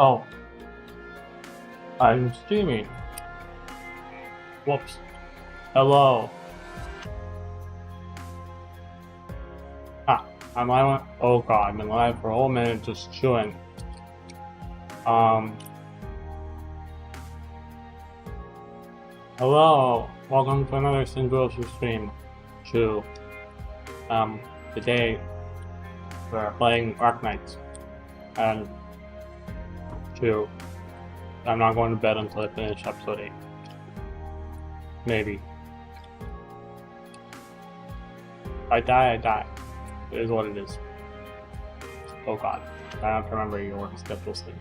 Oh, I'm streaming. Whoops. Hello. Ah, I'm live. Oh god, I've been live for a whole minute just chewing. Hello. Welcome to another Singe stream. Today we're playing Arknights. And I'm not going to bed until I finish episode 8. Maybe. If I die, I die. It is what it is. Oh god. I don't remember your work schedule stage.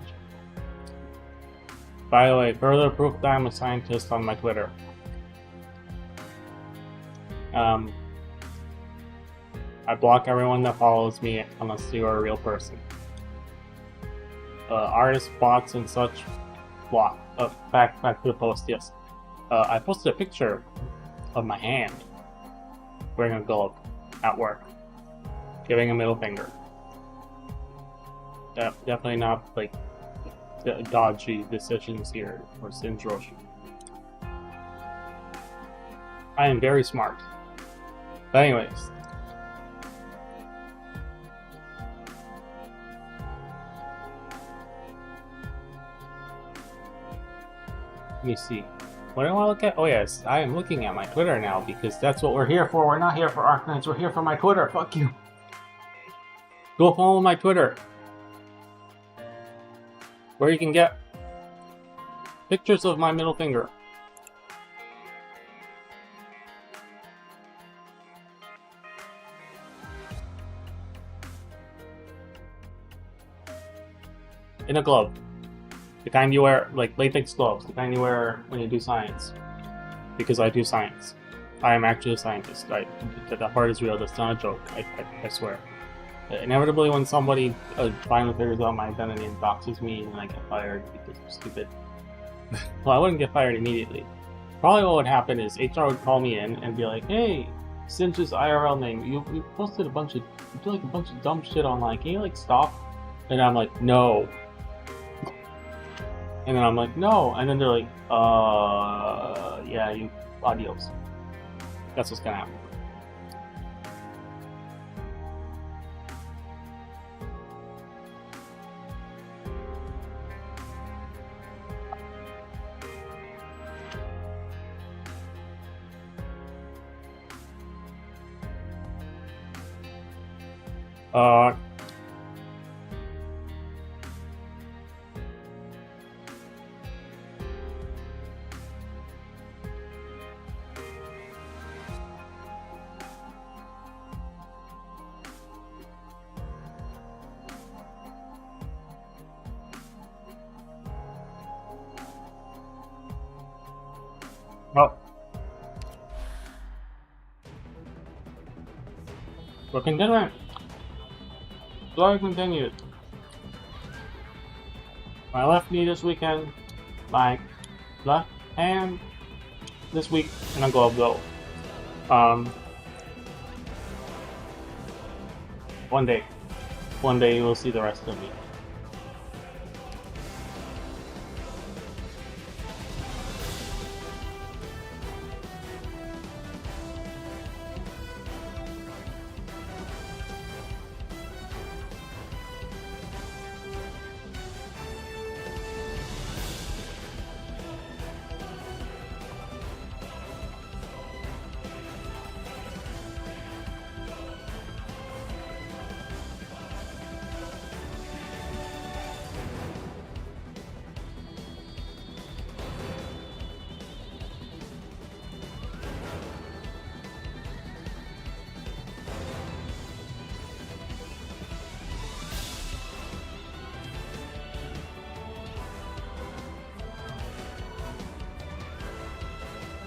By the way, further proof that I'm a scientist on my Twitter. I block everyone that follows me unless you are a real person. Artists, bots, and such, block. Back to the post, yes. I posted a picture of my hand wearing a glove at work, giving a middle finger. Definitely not like dodgy decisions here or Singe. I am very smart. But anyways. Let me see. What do I want to look at? Oh yes, I am looking at my Twitter now because that's what we're here for. We're not here for Arknights, we're here for my Twitter. Fuck you. Go follow my Twitter, where you can get pictures of my middle finger. In a glove. The kind you wear, like latex gloves, the kind you wear when you do science. Because I do science. I am actually a scientist. That part is real, that's not a joke, I swear. Inevitably, when somebody finally figures out my identity and doxes me, and I get fired because I'm stupid. Well, I wouldn't get fired immediately. Probably what would happen is HR would call me in and be like, "Hey, Singe's IRL name, you posted a bunch of dumb shit online. Can you like stop?" And I'm like, "No." And then I'm like, "No." And then they're like, yeah, you adios. That's what's gonna happen. Oh. We're continuing. Story continued. My left knee this weekend, my left hand this week in a glove though. One day you will see the rest of me.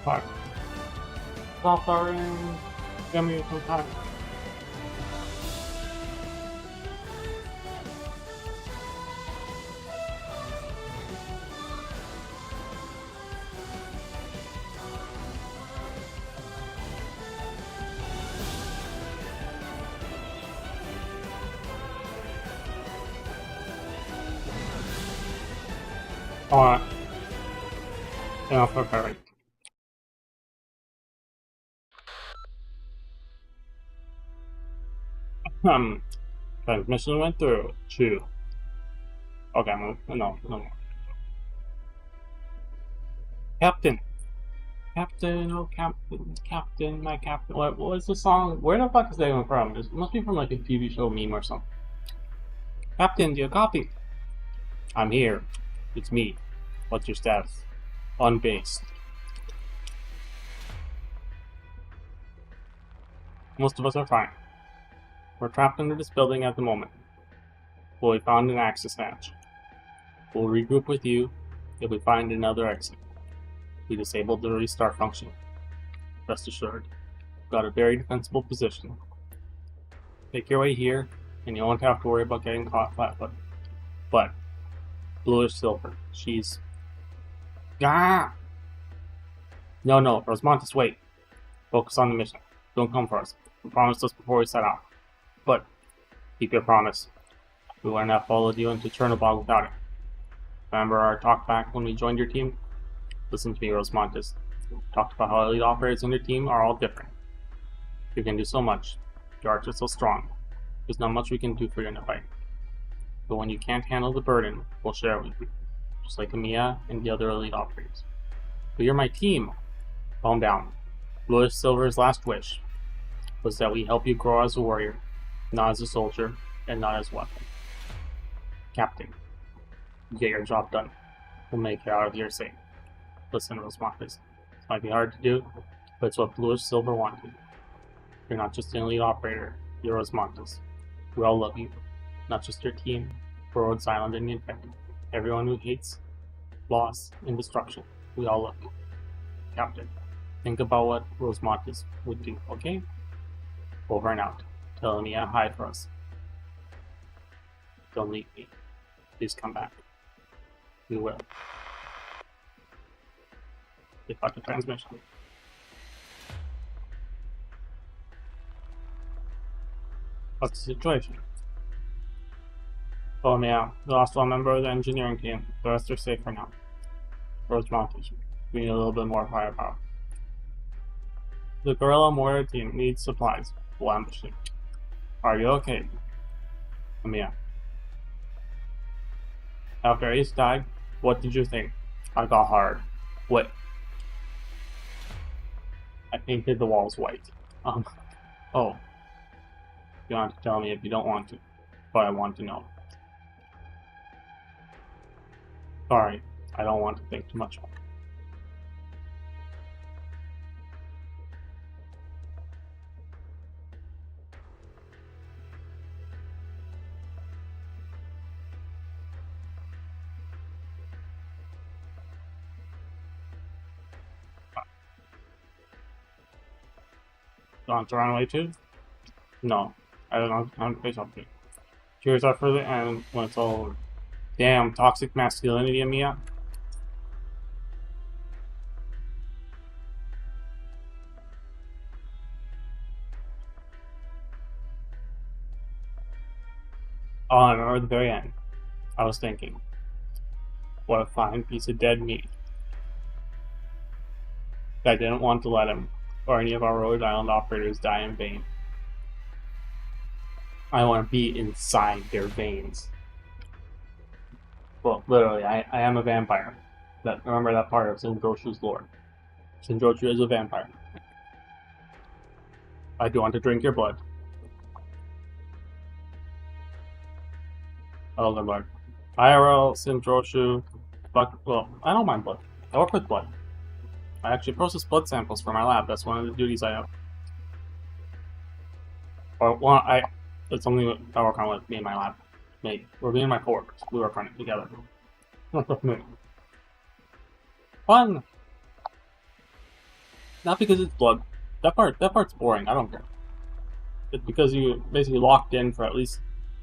Fuck. Suffering. Give me some time. Alright. Yeah, perfect. Transmission went through. Chew. Okay, no more. Captain! Captain, oh Captain, my Captain. What was the song? Where the fuck is that even from? It must be from like a TV show meme or something. Captain, do you copy? I'm here. It's me. What's your status? Unbased. Most of us are fine. We're trapped under this building at the moment. But we found an access hatch. We'll regroup with you if we find another exit. We disabled the restart function. Rest assured, we've got a very defensible position. Take your way here, and you won't have to worry about getting caught flat-footed. But, bluish silver, she's... Ah! No, Rosmontis, wait. Focus on the mission. Don't come for us. You promised us before we set out. But, keep your promise. We wouldn't have followed you into Chernobog without it. Remember our talk back when we joined your team? Listen to me, Rosmontis. Talked about how elite operators in your team are all different. You can do so much. Your arch is so strong. There's not much we can do for you in a fight. But when you can't handle the burden, we'll share it with you. Just like Amiya and the other elite operators. But you're my team. Calm down. Bluish Silver's last wish was that we help you grow as a warrior, not as a soldier, and not as a weapon. Captain, get your job done. We'll make it out of here safe. Listen, Rosmontis. It might be hard to do, but it's what Bluish Silver wanted. You're not just an elite operator, you're Rosmontis. We all love you. Not just your team, but Rhodes Island and the Infected. Everyone who hates, loss, and destruction. We all love you. Captain, think about what Rosmontis would do, okay? Over and out. Tell me hi for us. Don't leave me. Please come back. We will. They fucked the transmission. What's the situation? Oh yeah, we lost one member of the engineering team. The rest are safe for now. Rosmontis, we need a little bit more firepower. The Guerrilla Mortar team needs supplies. We'll ambush them. Are you okay? Yeah. After Ace died, what did you think? I got hard. What? I painted the walls white. Oh. You don't have to tell me if you don't want to, but I want to know. Sorry, I don't want to think too much. You want to run away too? No, I don't know how to say something. Cheers up for the end when it's all over. Damn, toxic masculinity, Amiya. Oh, I remember at the very end. I was thinking, what a fine piece of dead meat. I didn't want to let him, or any of our Rhode Island operators, die in vain. I want to be inside their veins. Well, literally, I am a vampire. Remember that part of Sinjoshu's lore. Sinjoshu is a vampire. I do want to drink your blood. Oh, good lord. IRL, Sinjoshu, well, I don't mind blood. I work with blood. I actually process blood samples for my lab. That's one of the duties I have. Well, it's something I work on with me and my lab mate. Or me and my coworkers. We work on it together. Not just me. Fun! Not because it's blood. That part's boring. I don't care. It's because you basically locked in for at least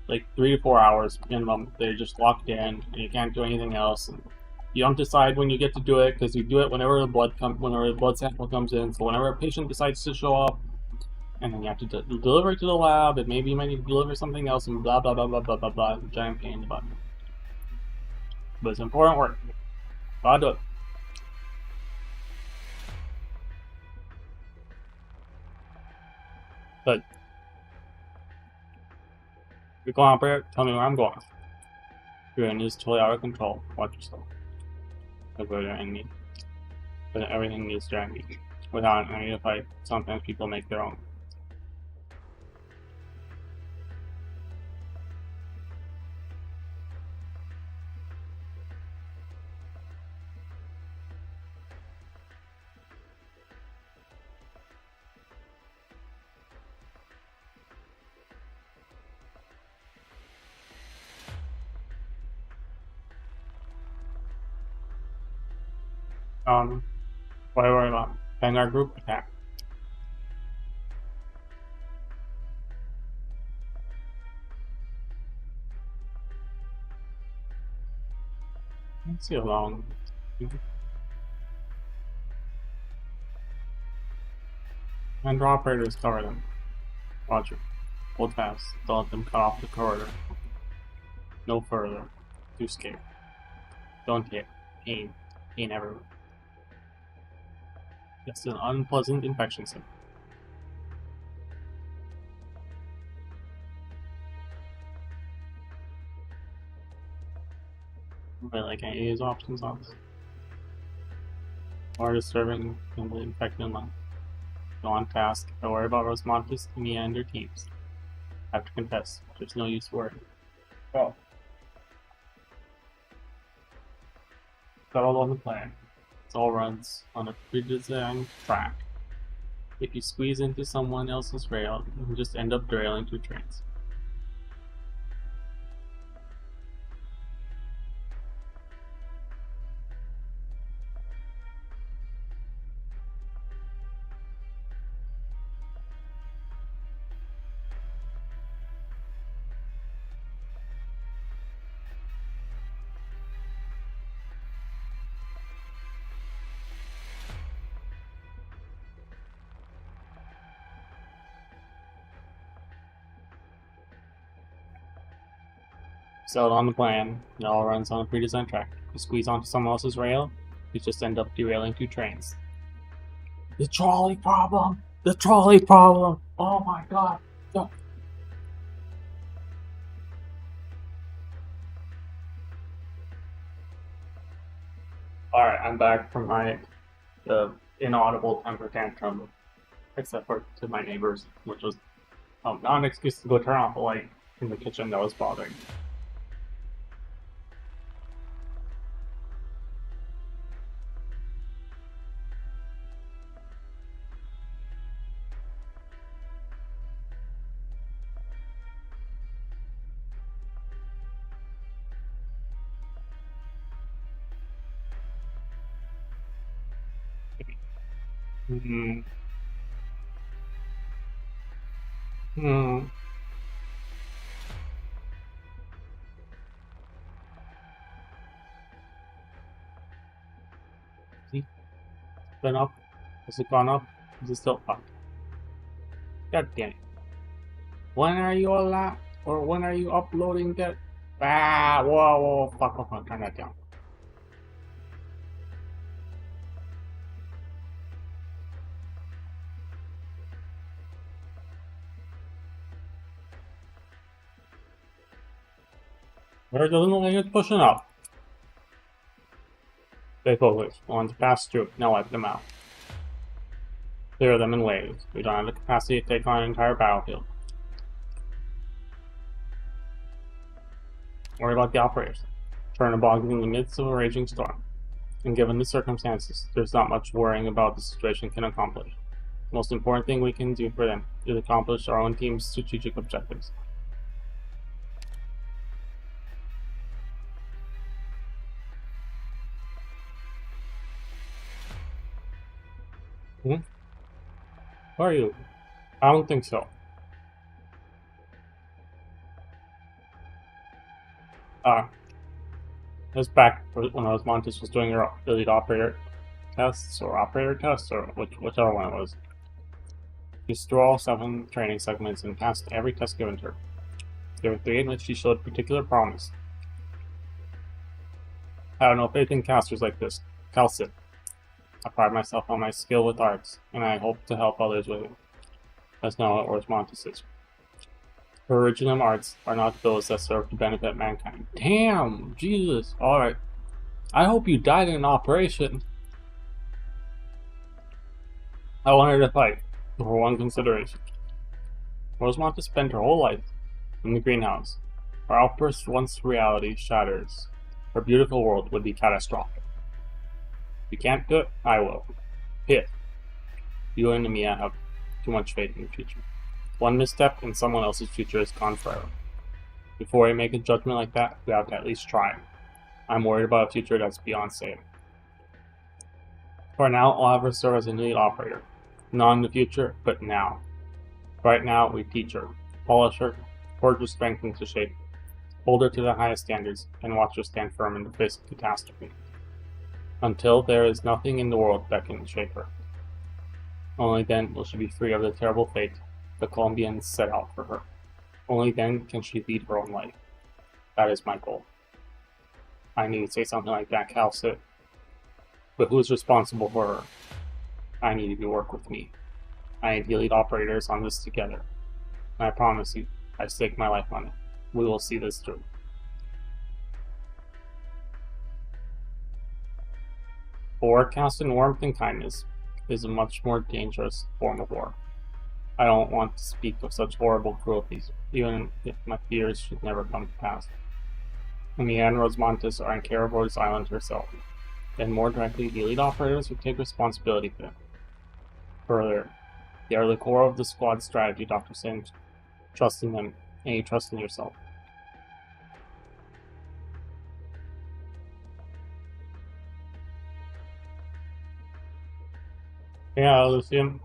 like 3 to 4 hours minimum. They're just locked in, and you can't do anything else. And you don't decide when you get to do it because you do it whenever the blood sample comes in. So whenever a patient decides to show up, and then you have to deliver it to the lab, and maybe you might need to deliver something else, and blah blah blah blah blah blah blah. Giant pain in the butt. But it's important work. I'll do it. But you're going up there, tell me where I'm going. Your enemy is totally out of control. Watch yourself. Avoid your enemy. But everything needs your enemy. Without an enemy to fight, sometimes people make their own. What do I worry about? Vanguard group attack. Let's see how long. And draw operators cover them. Roger. Hold fast. Don't let them cut off the corridor. No further. Too scared. Don't hit. Pain. Pain everywhere. It's an unpleasant infection symptom. Really can't use options on this. Or disturbing the infected lung. Go on task. Don't worry about Rosemontis, Mia, and their teams. I have to confess, there's no use worrying. Oh. Settled on the plan. It all runs on a pre-designed track. If you squeeze into someone else's rail, you can just end up derailing two trains. Settled on the plan. It all runs on a pre-designed track. If you squeeze onto someone else's rail, you just end up derailing two trains. The trolley problem! The trolley problem! Oh my god! No. Alright, I'm back from my inaudible temper tantrum, except for to my neighbors, which was not an excuse to go turn off the light in the kitchen that was bothering me. Hmm. Hmm. See? Been up? Has it gone up? Is it still up? God damn it. When are you all or when are you uploading that? Ah, whoa, fuck, turn that down. Where doesn't look like it's pushing up. Stay focused. One's passed through. Now wipe them out. Clear them in waves. We don't have the capacity to take on an entire battlefield. Worry about the operators. Chernobog in the midst of a raging storm. And given the circumstances, there's not much worrying about the situation can accomplish. The most important thing we can do for them is accomplish our own team's strategic objectives. Who are you? I don't think so. It was back when Osmontis was doing her elite operator tests, or whichever one it was. She's through all 7 training segments and passed every test given to her. There were 3 in which she showed particular promise. I don't know anything casters like this. Calcit. I pride myself on my skill with arts, and I hope to help others with it. That's not what Osmanthus is. Her original arts are not those that serve to benefit mankind. Damn! Jesus! Alright. I hope you died in an operation. I want her to fight, for one consideration. Rosamond spent her whole life in the greenhouse. Her outburst once reality shatters. Her beautiful world would be catastrophic. If you can't do it, I will. Here. You and Mia have too much faith in the future. One misstep and someone else's future is gone forever. Before I make a judgment like that, we have to at least try. I'm worried about a future that's beyond saving. For now, I'll have her serve as a lead operator. Not in the future, but now. Right now, we teach her, polish her, forge her strength into shape, hold her to the highest standards, and watch her stand firm in the face of catastrophe. Until there is nothing in the world that can shake her. Only then will she be free of the terrible fate the Colombians set out for her. Only then can she lead her own life. That is my goal. I need to say something like that, Calcit. But who's responsible for her? I need you to work with me. I need to lead operators on this together. And I promise you, I stake my life on it. We will see this through. War cast in warmth and kindness is a much more dangerous form of war. I don't want to speak of such horrible cruelties, even if my fears should never come to pass. Mia and Rosamontes are on Carabor's island herself. Then more directly, the elite operators would take responsibility for them. Further, they are the core of the squad strategy, Dr. Singe. Trust in them, and you trust in yourself. Yeah, Lucian.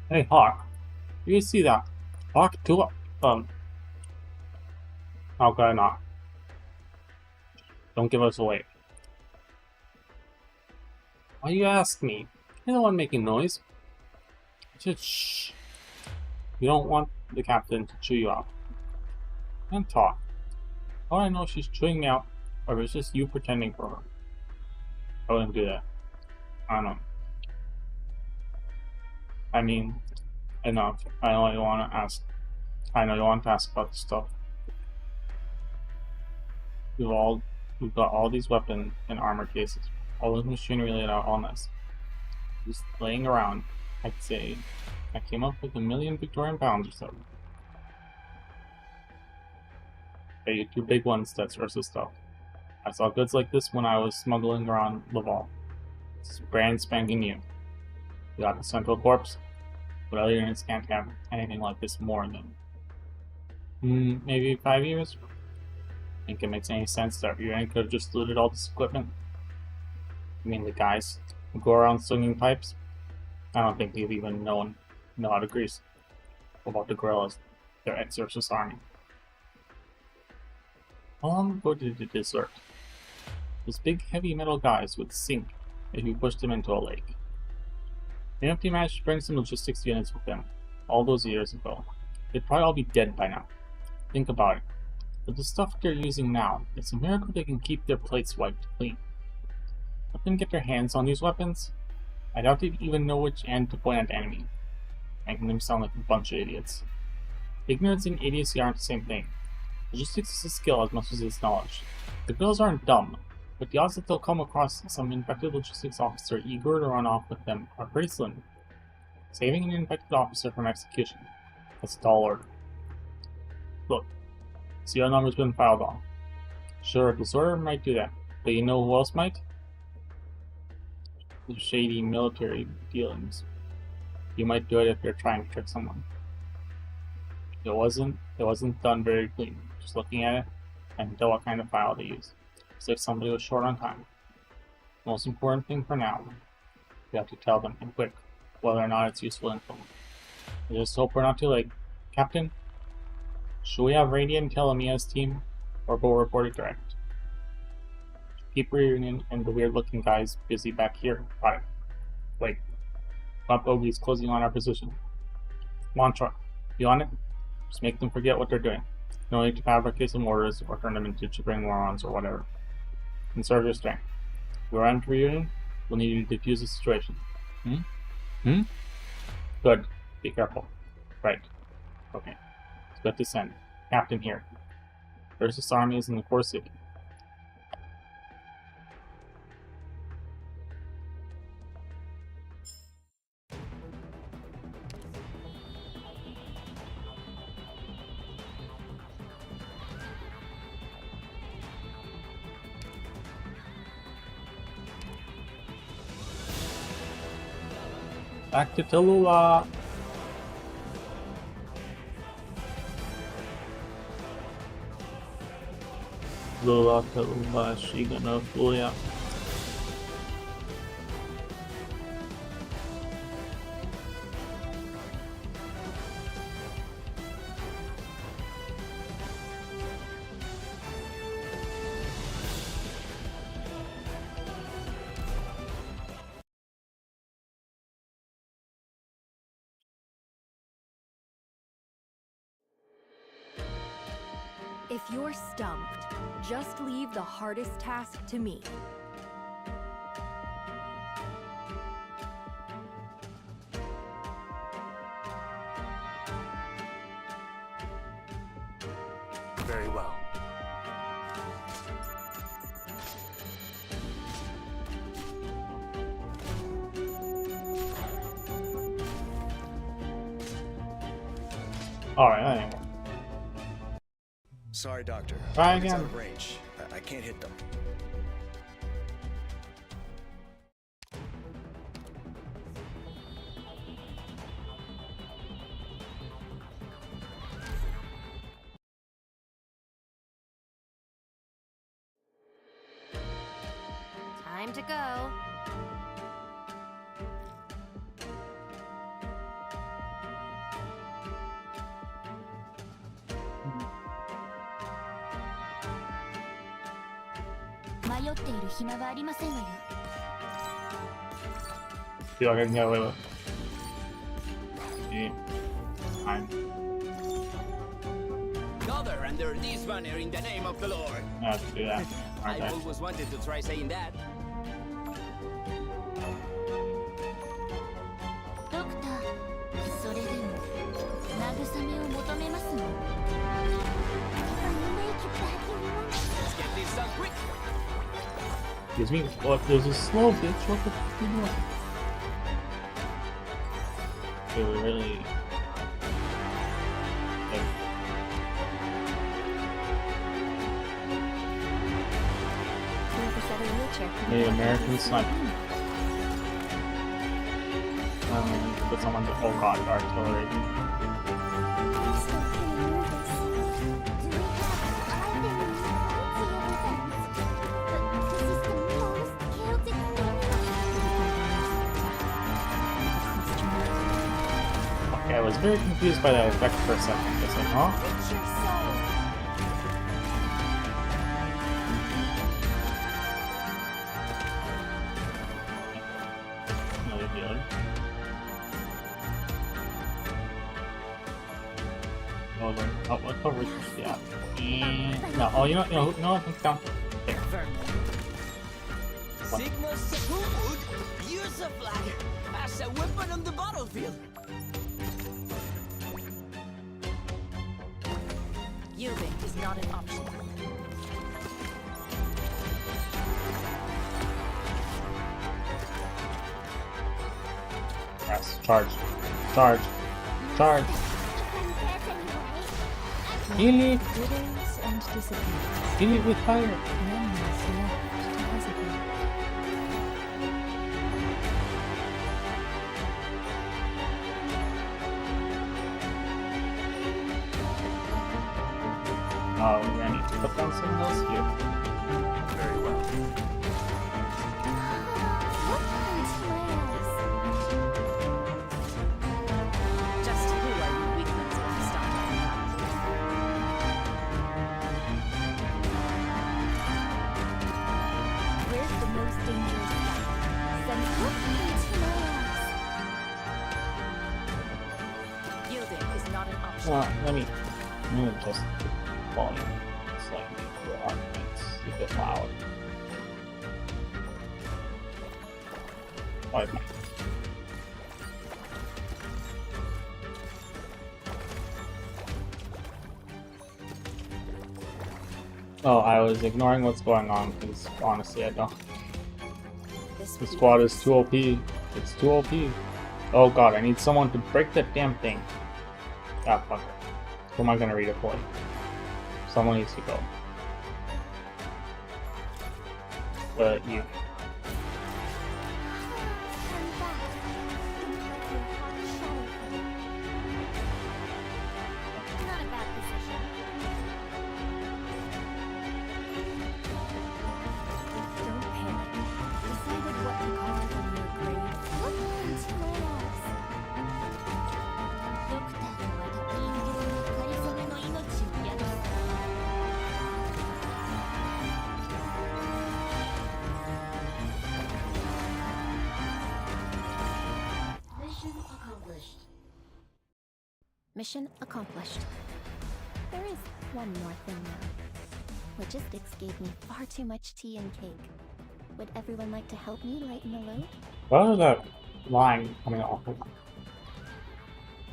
Hey, Hawk. You see that? Hawk, too. How could I not? Don't give us away. Why you ask me? You're the one making noise. Just shh. You don't want the captain to chew you out. And talk. How do I know she's chewing me out, or if it's just you pretending for her? I wouldn't do that. I don't know. I mean, enough. I know you want to ask. I know you want to ask about this stuff. We've got all these weapons and armor cases, all the machinery laid out on this. Just laying around. I'd say I came up with 1,000,000 Victorian pounds or so. Hey, 2 big ones, that's versus stuff. I saw goods like this when I was smuggling around Laval. It's brand spanking new. We got the Central Corps, but other units can't have anything like this more than maybe 5 years. Think it makes any sense that your unit could have just looted all this equipment? I mean, the guys who go around swinging pipes? I don't think they've even know how to grease. What about the guerrillas? Their ex-Ursus army. How long ago did it desert? Those big heavy metal guys would sink if you pushed them into a lake. Even if they managed to bring some logistics units with them all those years ago, they'd probably all be dead by now. Think about it. With the stuff they're using now, it's a miracle they can keep their plates wiped clean. Let them get their hands on these weapons? I doubt they'd even know which end to point at the enemy, making them sound like a bunch of idiots. Ignorance and idiocy aren't the same thing. Logistics is a skill as much as it's knowledge. The girls aren't dumb, but the odds that they'll come across some infected logistics officer eager to run off with them are pretty slim. Saving an infected officer from execution, that's a tall order. Look, CR number's been filed on. Sure, Disorder might do that, but you know who else might? The shady military dealings. You might do it if you're trying to trick someone. It wasn't done very clean. Just looking at it, I can tell what kind of file they used. As if somebody was short on time. Most important thing for now, you have to tell them and quick whether or not it's useful info. I just hope we're not too late. Captain, should we have Radiant tell Mia's team, or go report it direct? Keep Reunion and the weird-looking guys busy back here. Got it. Wait. Got bogies closing on our position. Mantra, you on it? Just make them forget what they're doing. You need to fabricate some orders or turn them into chipping morons or whatever. Conserve your strength. We're on reunion. We'll need you to defuse the situation. Good. Be careful. Right. Okay. Let's descend. Captain here. Versus army is in the core city. Back to Tallulah. Tallulah, Shiga no Fulia. If you're stumped, just leave the hardest task to me. Very well. Alright, anyway. Sorry, Doctor. Try Target's again. out of range. I can't hit them. Time to go. Feel like I can get away with it. Time. Gather under this banner in the name of the Lord. I have to do that. I Okay. always wanted to try saying that. Let's get this done quick. Excuse me. What? There's a slow bitch. What the f you doing? They really. The American sniper. Put someone to. Oh god, artillery. Okay, I was very confused by that effect for a second. I was like, huh? Another dealer. Oh, what coverage? Yeah. No. Oh, you know, it's down. There. Signal Securud, use a flag as a weapon on the battlefield. Yielding is not an option. Yes. Charge. Charge. Charge. Heal it. Widows and disappears. Heal it with fire. None is left to hesitate. Oh, I need to put down some else here. Very well. Just who are you weaklings going to stop at? Where's the most dangerous spot? Send Yielding is not an option. Let me just volume slightly for arguments a bit loud. 5 minutes. Oh, I was ignoring what's going on because honestly I don't. The squad is too OP. It's too OP. Oh god, I need someone to break that damn thing. Ah, fuck it. Who am I gonna redeploy? Someone needs to go. But you. Mission accomplished. There is one more thing now. Logistics gave me far too much tea and cake. Would everyone like to help me lighten the load? What is that line coming off of?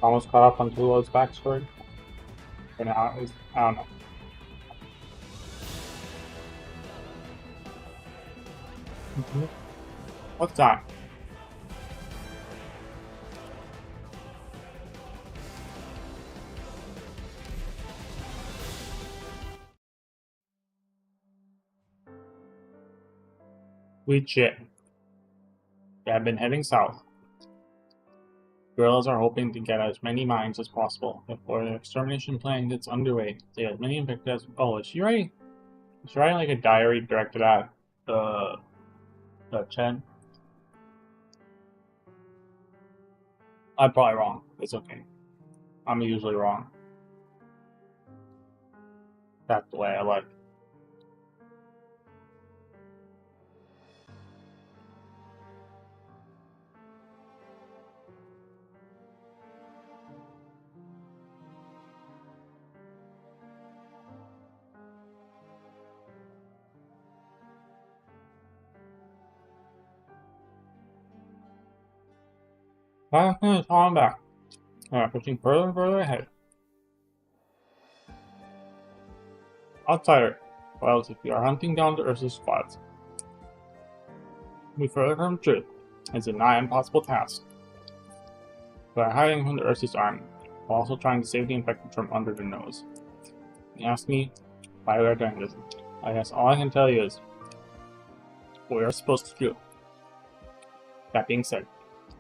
Almost caught up on Tulo's backstory. But now it's, I don't know. What's that? Sweet shit. They have been heading south. Guerrillas are hoping to get as many mines as possible before their extermination plan gets underway. They have many infected as— oh, is she writing? Is she writing like a diary directed at the Chen? I'm probably wrong. It's okay. I'm usually wrong. That's the way I like. I'm back. Pushing further and further ahead. Outsider. Well, if we are hunting down the Ursa's squads, we further from the truth. It's a nigh impossible task. We are hiding from the Ursa's army, while also trying to save the infected from under their nose. You ask me why we are doing this. I guess all I can tell you is what we are supposed to do. That being said,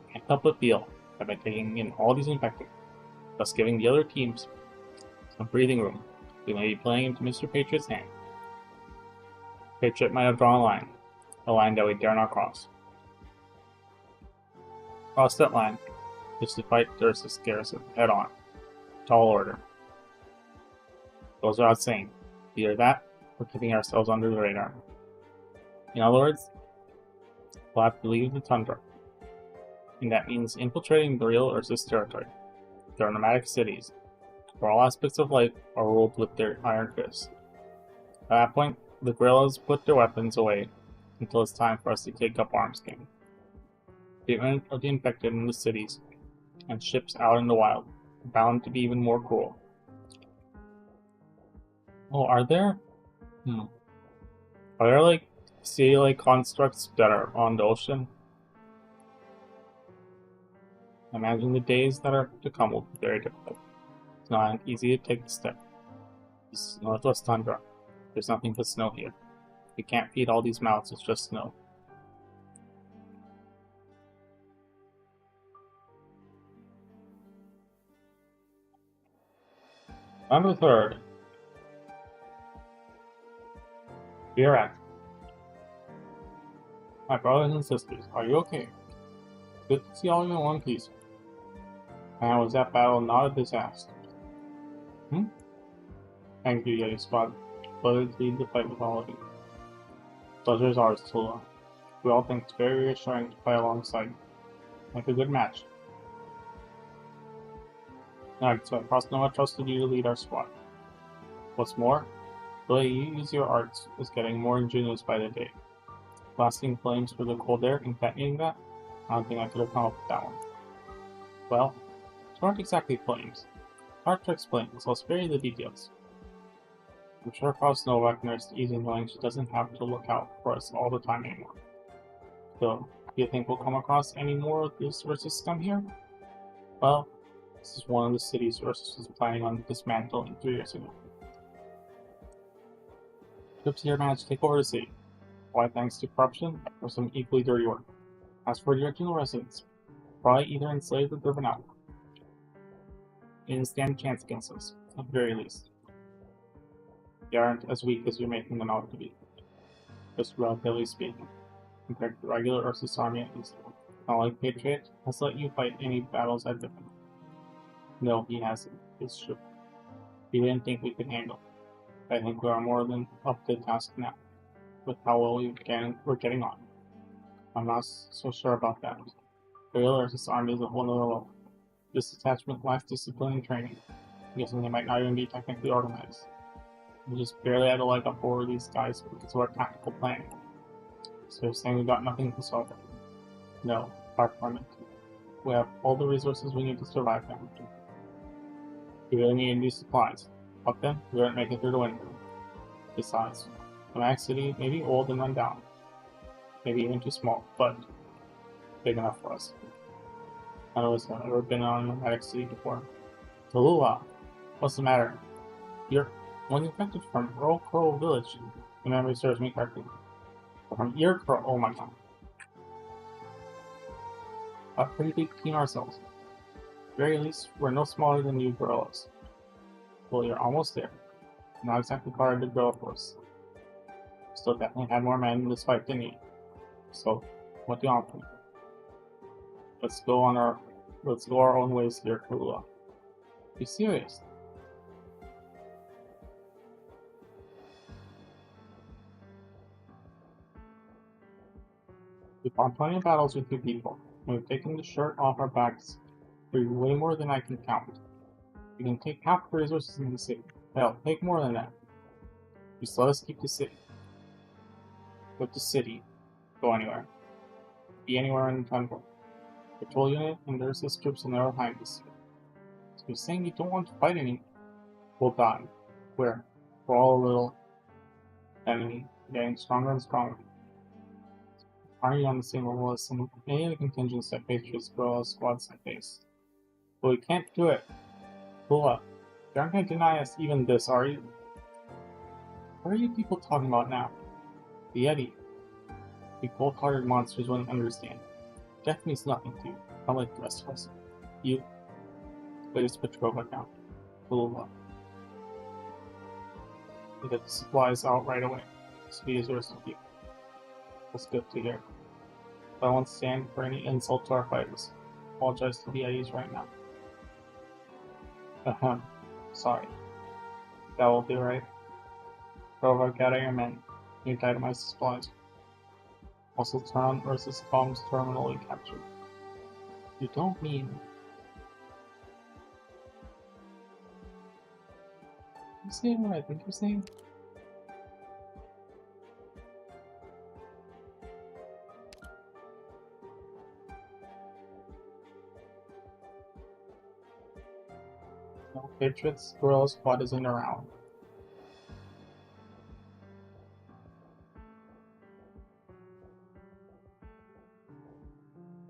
I can't help but feel that by taking in all these infected, thus giving the other teams some breathing room, we may be playing into Mr. Patriot's hand. Patriot might have drawn a line that we dare not cross. Cross that line, just to fight Dursus garrison head on. Tall order. Goes without saying, either that, or keeping ourselves under the radar. In other words, we'll have to leave the tundra. And that means infiltrating the real Ursus territory. There are nomadic cities, where all aspects of life are ruled with their iron fists. At that point, the guerrillas put their weapons away until it's time for us to take up arms again. Treatment of the infected in the cities and ships out in the wild are bound to be even more cruel. Oh, are there? Are there like sea-like constructs that are on the ocean? Imagine the days that are to come will be very difficult. It's not easy to take the step. This is Northwest Tundra. There's nothing but snow here. We can't feed all these mouths with just snow. November 3rd. We are at. My brothers and sisters, are you okay? Good to see all of you in one piece. And was that battle not a disaster? Thank you, Yeti Squad. Pleasure to lead the fight with all of you. Pleasure is ours, Tula. We all think it's very reassuring to fight alongside you. Like a good match. Alright, so I trust Noah trusted you to lead our squad. What's more, the way you use your arts is getting more ingenious by the day. Blasting flames through the cold air and detonating that? I don't think I could have come up with that one. Well, these aren't exactly flames. Hard to explain, so I'll spare you the details. I'm sure Cross Novak nursed easy knowing she doesn't have to look out for us all the time anymore. So, do you think we'll come across any more of this resources scum here? Well, this is one of the city's resources was planning on dismantling 3 years ago. Troops here managed to take over the city. Why thanks to corruption or some equally dirty work. As for the original residents, probably either enslaved or driven out. They didn't stand a chance against us, at the very least. They aren't as weak as you're making them out to be. Just relatively speaking, compared to the regular Ursus army at least. Not like Patriot has let you fight any battles I've been in. No, he hasn't. It's true. He didn't think we could handle it. I think we are more than up to the task now, with how well we're getting on. I'm not so sure about that. The real Ursus army is a whole nother level. This detachment lacks discipline and training. I'm guessing they might not even be technically organized. We just barely had a leg up over these guys because of our tactical planning. So you're saying we got nothing to solve it? No, far from it. We have all the resources we need to survive now. We really need new supplies. Without them, we wouldn't make it through the winter. Besides, the Max City may be old and run down. Maybe even too small, but big enough for us. None of us have ever been on a nomadic city before. Tallulah! What's the matter? You're one infected from Earl Crow Village, if memory serves me correctly. From Ear Crow, oh my god. A pretty big team ourselves. At the very least, we're no smaller than you gorillas. Well, you're almost there. Not exactly part of the gorilla force. Still definitely had more men in this fight than you. So, what do you want from me? Let's go our own ways here, Tallulah. Be serious. We've fought plenty of battles with you people, and we've taken the shirt off our backs for way more than I can count. We can take half the resources in the city. Hell, take more than that. Just let us keep the city. With the city, go anywhere. Be anywhere in the temple. Patrol unit and there's his troops on their behind us. So you're saying you don't want to fight anymore? We'll die. Where? We're all a little enemy, getting stronger and stronger. Aren't you on the same level as any of the contingents that Patriots Gorilla squads have faced? But we can't do it. Pull up. You aren't going to deny us even this, are you? What are you people talking about now? The Yeti. You cold-hearted monsters wouldn't understand. Death means nothing to you, not like the rest of us. You. But it's Petrova now. Pull up. We get the supplies out right away. So he is yours to you. That's good to hear. But I won't stand for any insult to our fighters. Apologize to the Yetis right now. Sorry. That will be right. However, gather your men. You guide my supplies. Also turn on Ursus comms terminally captured. You don't mean... You saying what I think you're saying? No, Patriots Gorilla Squad isn't around.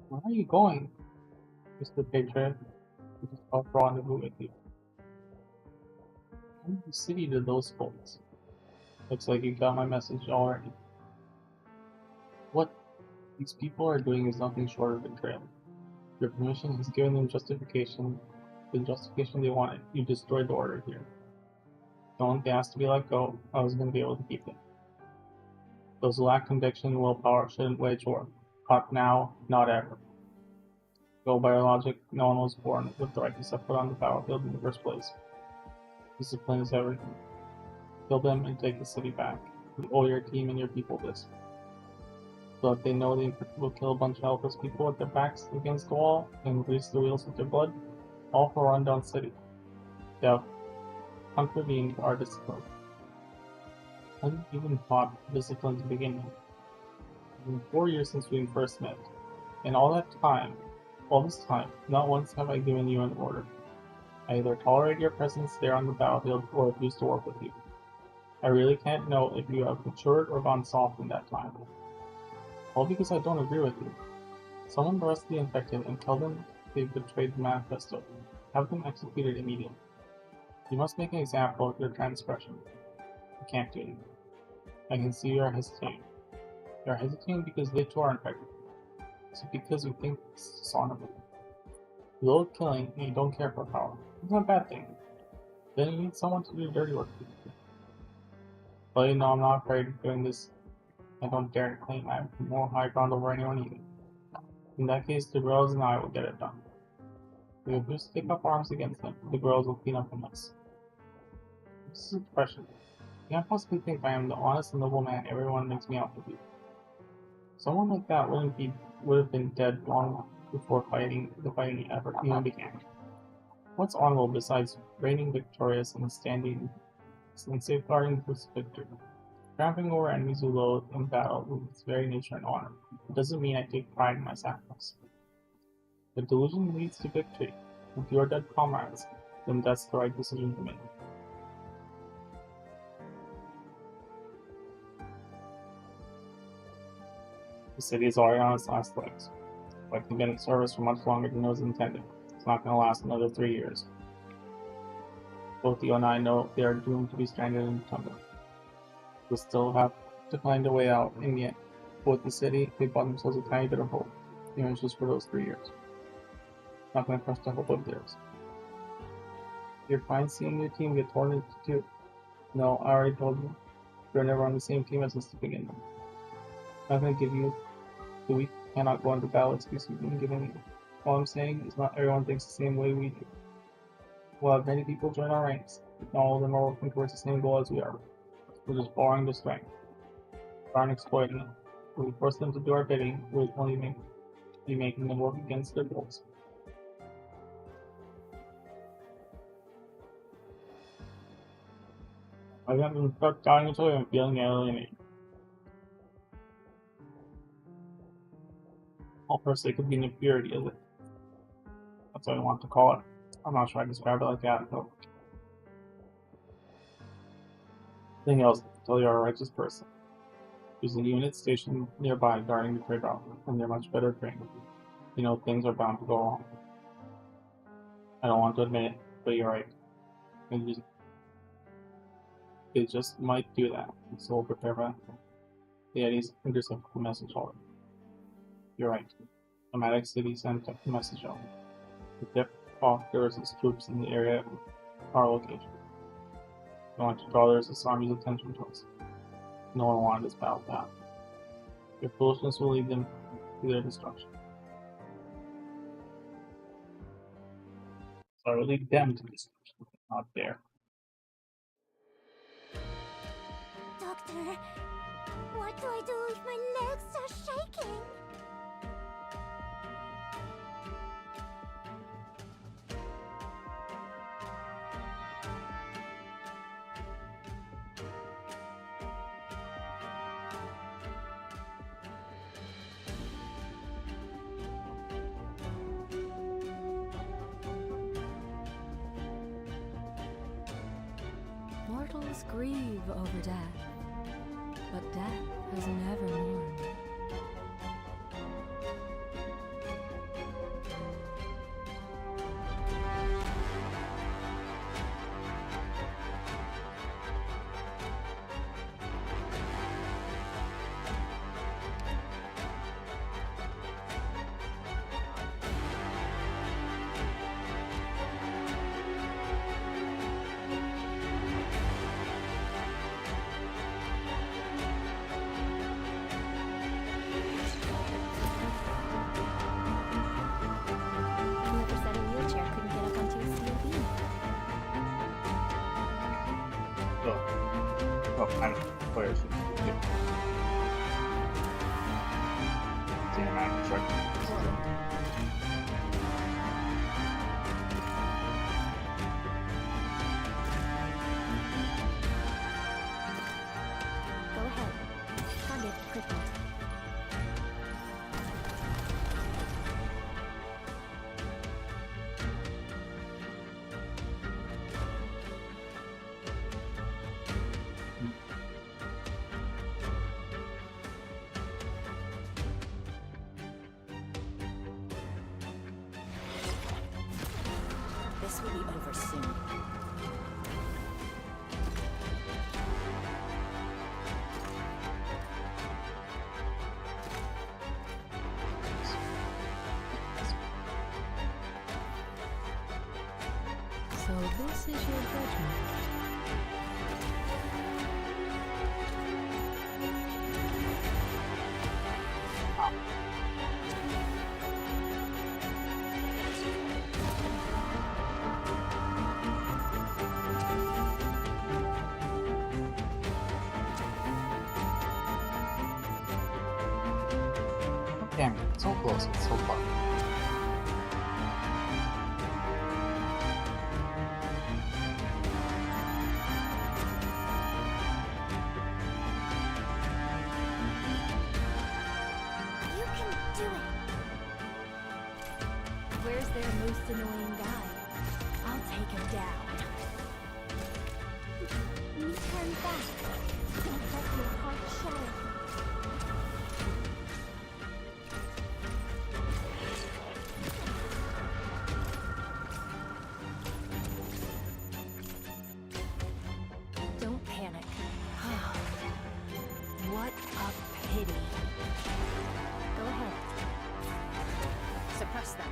Where are you going, Mr. Patriot? We just got rendezvous with you. How the city to those folks? Looks like you got my message already. What these people are doing is nothing short of betrayal. Your permission has given them justification. The justification they wanted. You destroyed the order here. Don't they ask to be let go, I was going to be able to keep it. Those who lack conviction and willpower shouldn't wage war. Not now, not ever. Go by your logic, no one was born with the right to step foot on the battlefield in the first place. Discipline is everything. Kill them and take the city back. You owe your team and your people this. So if they know they will kill a bunch of helpless people with their backs against the wall and grease the wheels with their blood, all for a rundown city. Yeah. contravening our discipline. I hadn't even thought discipline to begin with. It's been 4 years since we first met, and all this time, not once have I given you an order. I either tolerate your presence there on the battlefield or refuse to work with you. I really can't know if you have matured or gone soft in that time. All because I don't agree with you. Someone arrest the infected and tell them they've betrayed the manifesto. Have them executed immediately. You must make an example of your transgression. You can't do it. I can see you are hesitating. You are hesitating because they too are infected. It's because you think it's dishonorable. You love killing and you don't care for power. It's not a bad thing. Then you need someone to do the dirty work for you. Well, you know I'm not afraid of doing this. I don't dare to claim I have more high ground over anyone either. In that case, the girls and I will get it done. We will just take up arms against them. The girls will clean up the mess. This is a question. You can't possibly think I am the honest and noble man everyone makes me out to be. Someone like that would have been dead long before the fighting ever even began. What's honorable besides reigning victorious and standing and safeguarding this victory? Trampling over enemies you loathe in battle with its very nature and honor. It doesn't mean I take pride in my sacrifice. The delusion leads to victory. With your dead comrades, then that's the right decision to make. The city is already on its last legs. If I can get in service for much longer than it was intended, it's not going to last another 3 years. Both you and I know they are doomed to be stranded in the tundra. We'll still have to find a way out in the end. Both the city, they bought themselves a tiny bit of hope, even just for those 3 years. Not going to crush the hope of theirs. You're fine seeing your team get torn into two. No, I already told you. You're never on the same team as us to begin with. Not going to give you the weak cannot go into battle excuse you've been giving me. All I'm saying is not everyone thinks the same way we do. We'll have many people join our ranks, but not all of them are working towards the same goal as we are. We're just borrowing their strength. We aren't exploiting it. If we force them to do our bidding, we'll only be making them work against their goals. I haven't been stuck down until I'm feeling alienated. All for the sake of being impurity, is it? That's what I want to call it. I'm not sure I can describe it like that, though. Anything else, tell you're a righteous person. There's a unit stationed nearby guarding the trade route, and they're much better trained. You know things are bound to go wrong. I don't want to admit it, but you're right. They just might do that, so we'll prepare for that. The Eddies intercepted the message already. You're right. Nomadic City sent the message out. The dip offers its troops in the area of our location. We want to draw this army's attention to us. No one wanted this battle to happen. Your foolishness will lead them to their destruction. So I will lead them to destruction, not there. Doctor, what do I do if my legs are shaking? Mortals grieve over death, but death has never mourned. Whoever said a wheelchair couldn't get up onto a steel beam? I'm players. Cinematic, right? This will be over soon. So this is your judgment. Damn it, it's so close, it's so far. You can do it. Where's their most annoying guy? I'll take him down. Me turn back. Don't let your heart shatter. Don't panic. What a pity. Go ahead. Suppress them.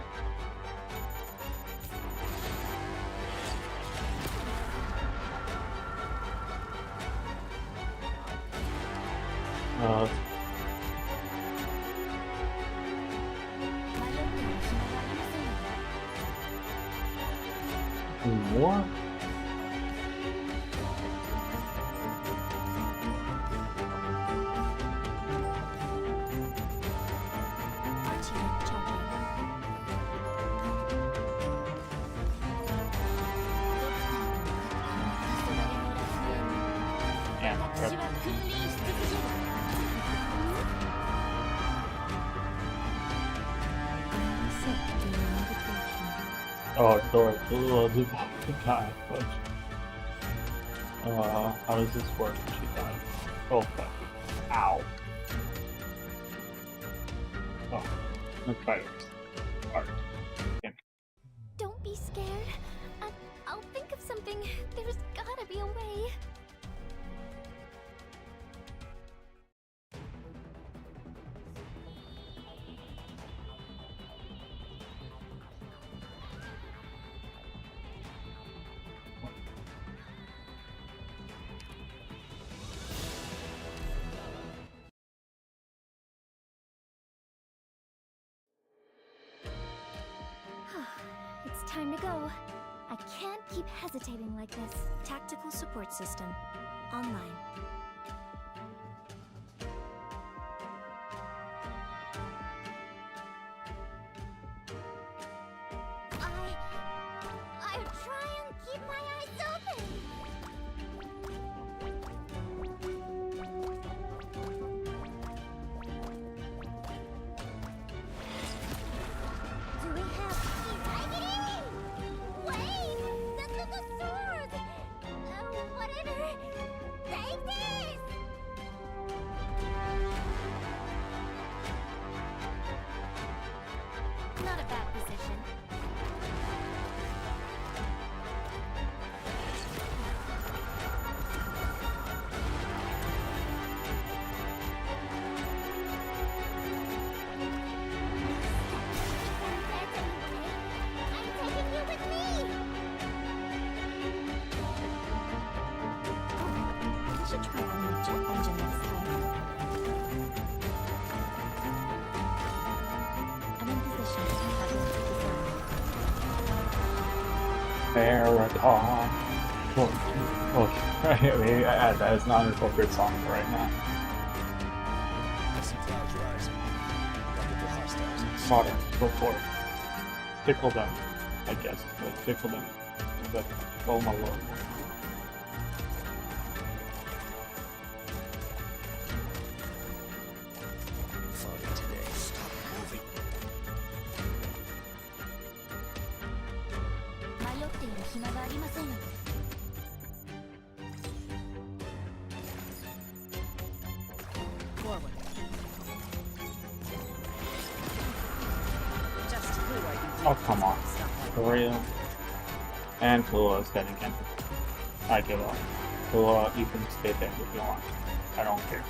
Uh, more? Yeah, oh, door. Oh, the guy. How does this work when she dies? Oh, fuck. Ow. Oh, the fighters. Art. Don't be scared. I'll think of something. There's gotta be a way. It's time to go. I can't keep hesitating like this. Tactical support system. Online. I'll try and keep my eyes open. Do we have Wait! The sword! Whatever! Take this! Not a bad position. Should try on the jet engine next time. I'm in position to have it America. Oh, that is not an appropriate song for right now. I see clouds rising. Multiple hostiles in sight. Water, go for it. Tickle them, I guess. Like, tickle them. But, oh my lord. Foggy today. Stop moving. 迷っている暇がありませんよ。Forward. Just who are you? Oh, come on. Stuff like For real? And Tallulah is dead again. I give up. Tallulah, you can stay dead if you want. I don't care.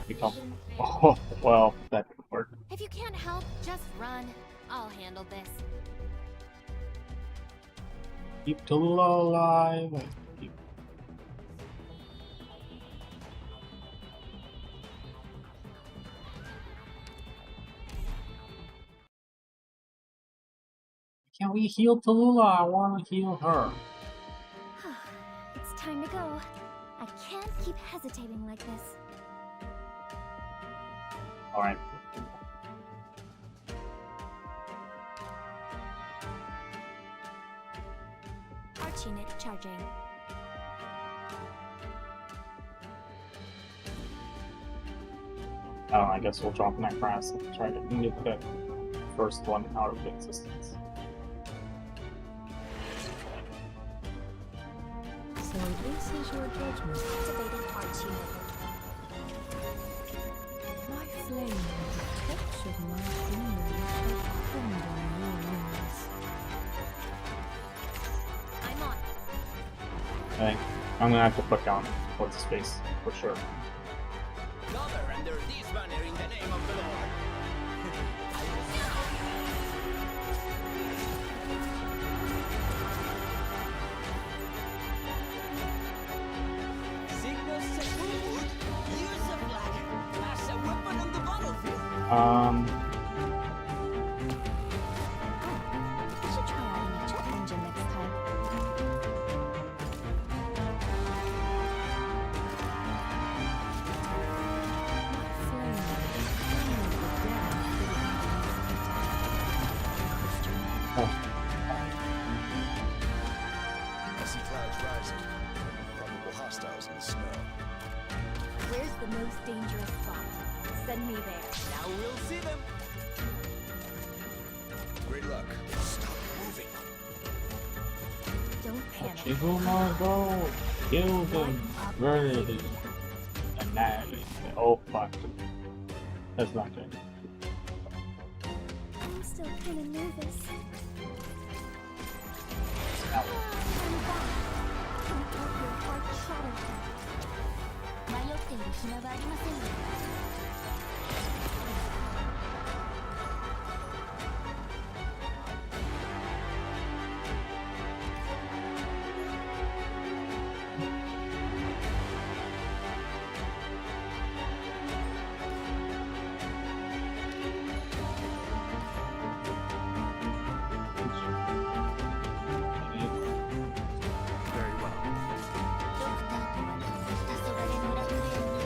Become. Oh, well, that didn't work. If you can't help, just run. I'll handle this. Keep Tallulah alive. Keep... Can we heal Tallulah? I want to heal her. It's time to go. I can't keep hesitating like this. Alright. Arch unit charging. I guess we'll drop that grass and try to get the first one out of existence. So this is your judgment. Activated arch unit. My flame with the touch of my finger shall crumble your wings. I'm on. I think I'm gonna have to put down what's his face for sure. Cover under this banner in the name of the Lord. Signal secured. Use the flag as a weapon on the battlefield. I should try out a jet engine next time. I see clouds rising. Probable hostiles in the snow. Where's the most dangerous spot? Send me there. Now we'll see them. Great luck. Stop moving. Don't panic. Shiguma, go! Kill them! Murder them! Annihilate them. Oh fuck. That's not good. I'm still kind of nervous. Ow. I'm back. Come out your heart shattered. 迷っている暇はありませんよ。Very well. ドクターとは黄昏の楽園に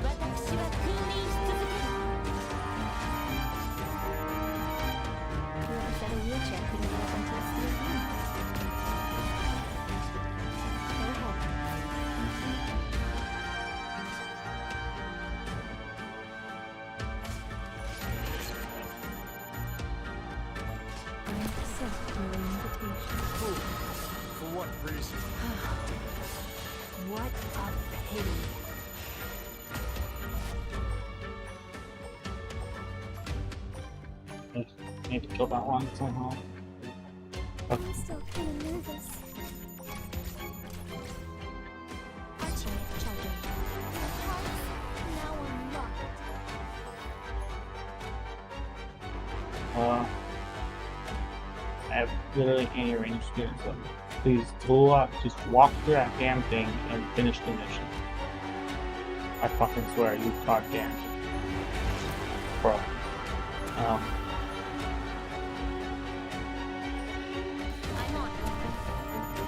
私は君臨し続ける。Whoever said a wheelchair couldn't get up into a steel room? Go ahead. I accept your invitation. Fool. For what reason? What a pity. Need to kill that one somehow. I'm still kind of nervous. Arch unit charging. Now unlocked. I have literally any range to do so. Please, Tallulah, just walk through that damn thing and finish the mission. I fucking swear, you goddamn. Bro. I'm on.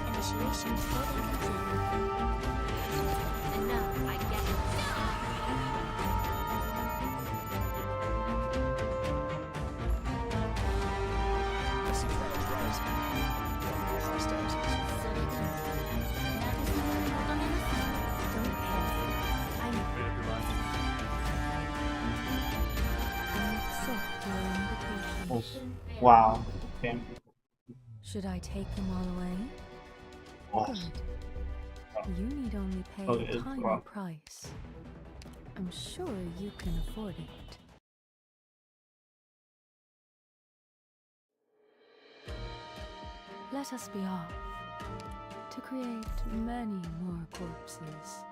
Initiation coding complete. And now I get it. I see clouds rising. Probable hostiles in the snow. それとも慰めを求めますか Don't panic. Made up your mind? I accept your invitation. Oh, wow. Damn. Should I take them all away? Oh, Good. You need only pay Oh, it a is tiny wrong. price. I'm sure you can afford it. Let us be off to create many more corpses.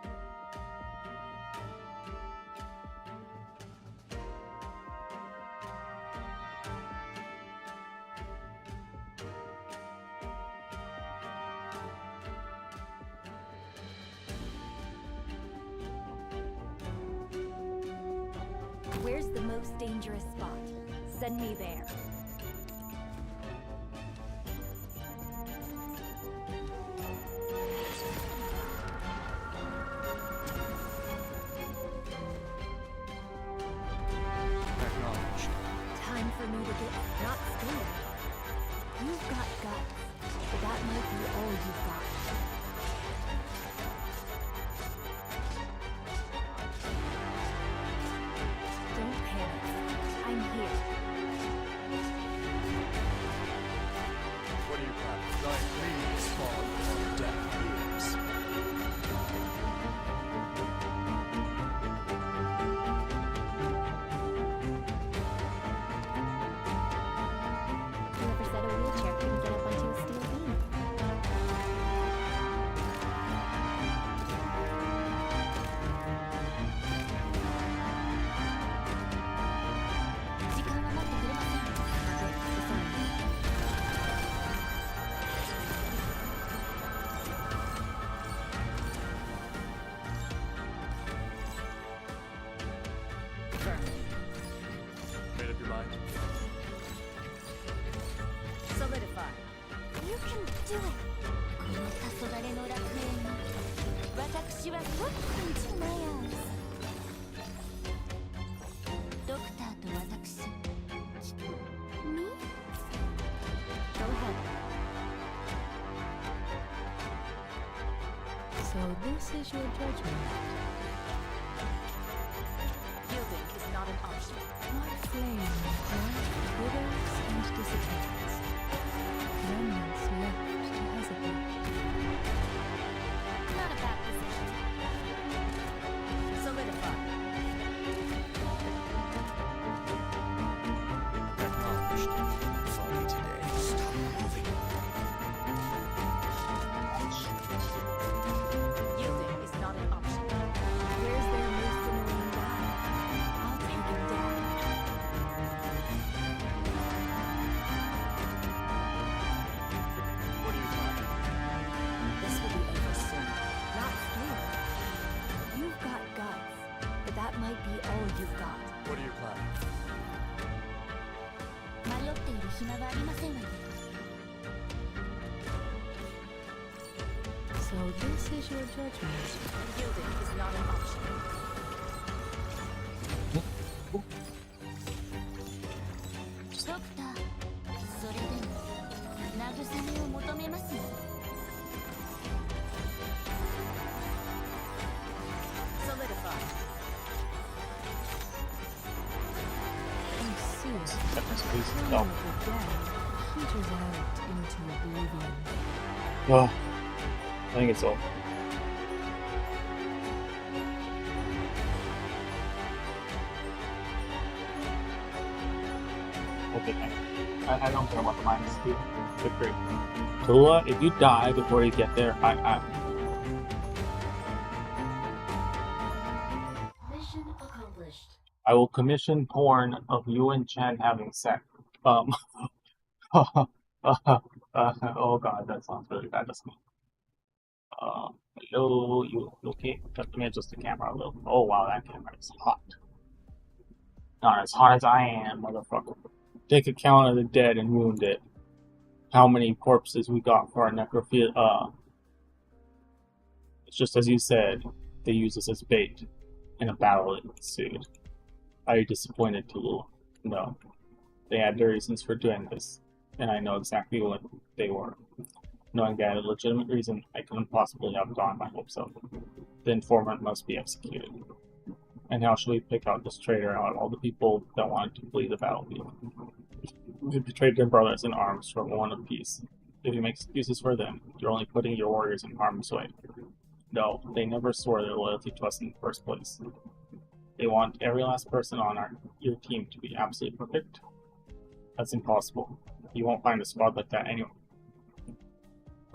Where's the most dangerous spot? Send me there. Acknowledged. Time for me to get not scared. You've got guts, but that might be all you've got. Don't panic. I'm here. What do you have? Thy leaves fall upon deaf ears. Whoever said a wheelchair couldn't get up onto a steel beam? Made up your mind? Solidify. You can do it! この黄昏の楽園に私はWelcome to my house. ドクターと私 Me? Go ahead. So this is your judgment. Yielding is not an option. Like flame, right? Withers and dissipates. Remnants left to hesitate. Not a bad position. Solidify. Acknowledged. Foggy today. Stop moving. Yielding is not an option. Where's their most annoying guy? I'll take him down. What do you find? This will be over soon. Not scared. You've got guts, but that might be all you've got. What are you planning? 迷っている暇はありませんわよ。 So this is your judgment. Yielding is not an option. ドクター、それでも慰めを求めますよ。Solidify. I see. Seconds, please. One No. of the dead peters out into oblivion. Oh, I think it's all. Okay, I don't care about the minus two. Good great. Tula, if you die before you get there, Mission accomplished. I will commission porn of you and Chen having sex. Oh god, that sounds really bad, doesn't it? Hello, you okay? Let me adjust the camera a little. Oh wow, that camera is hot. Not as hot as I am, motherfucker. Take account of the dead and wounded. How many corpses we got for our necrophilia? It's just as you said, they use us as bait in a battle that ensued. Are you disappointed, Tulu? No. They had their reasons for doing this, and I know exactly what they were. Knowing they had a legitimate reason, I couldn't possibly have gone my hopes up. The informant must be executed. And how shall we pick out this traitor out of all the people that wanted to flee the battlefield? We betrayed their brothers in arms for one of peace. If you make excuses for them, you're only putting your warriors in harm's way. No, they never swore their loyalty to us in the first place. They want every last person on your team to be absolutely perfect? That's impossible. You won't find a squad like that anywhere.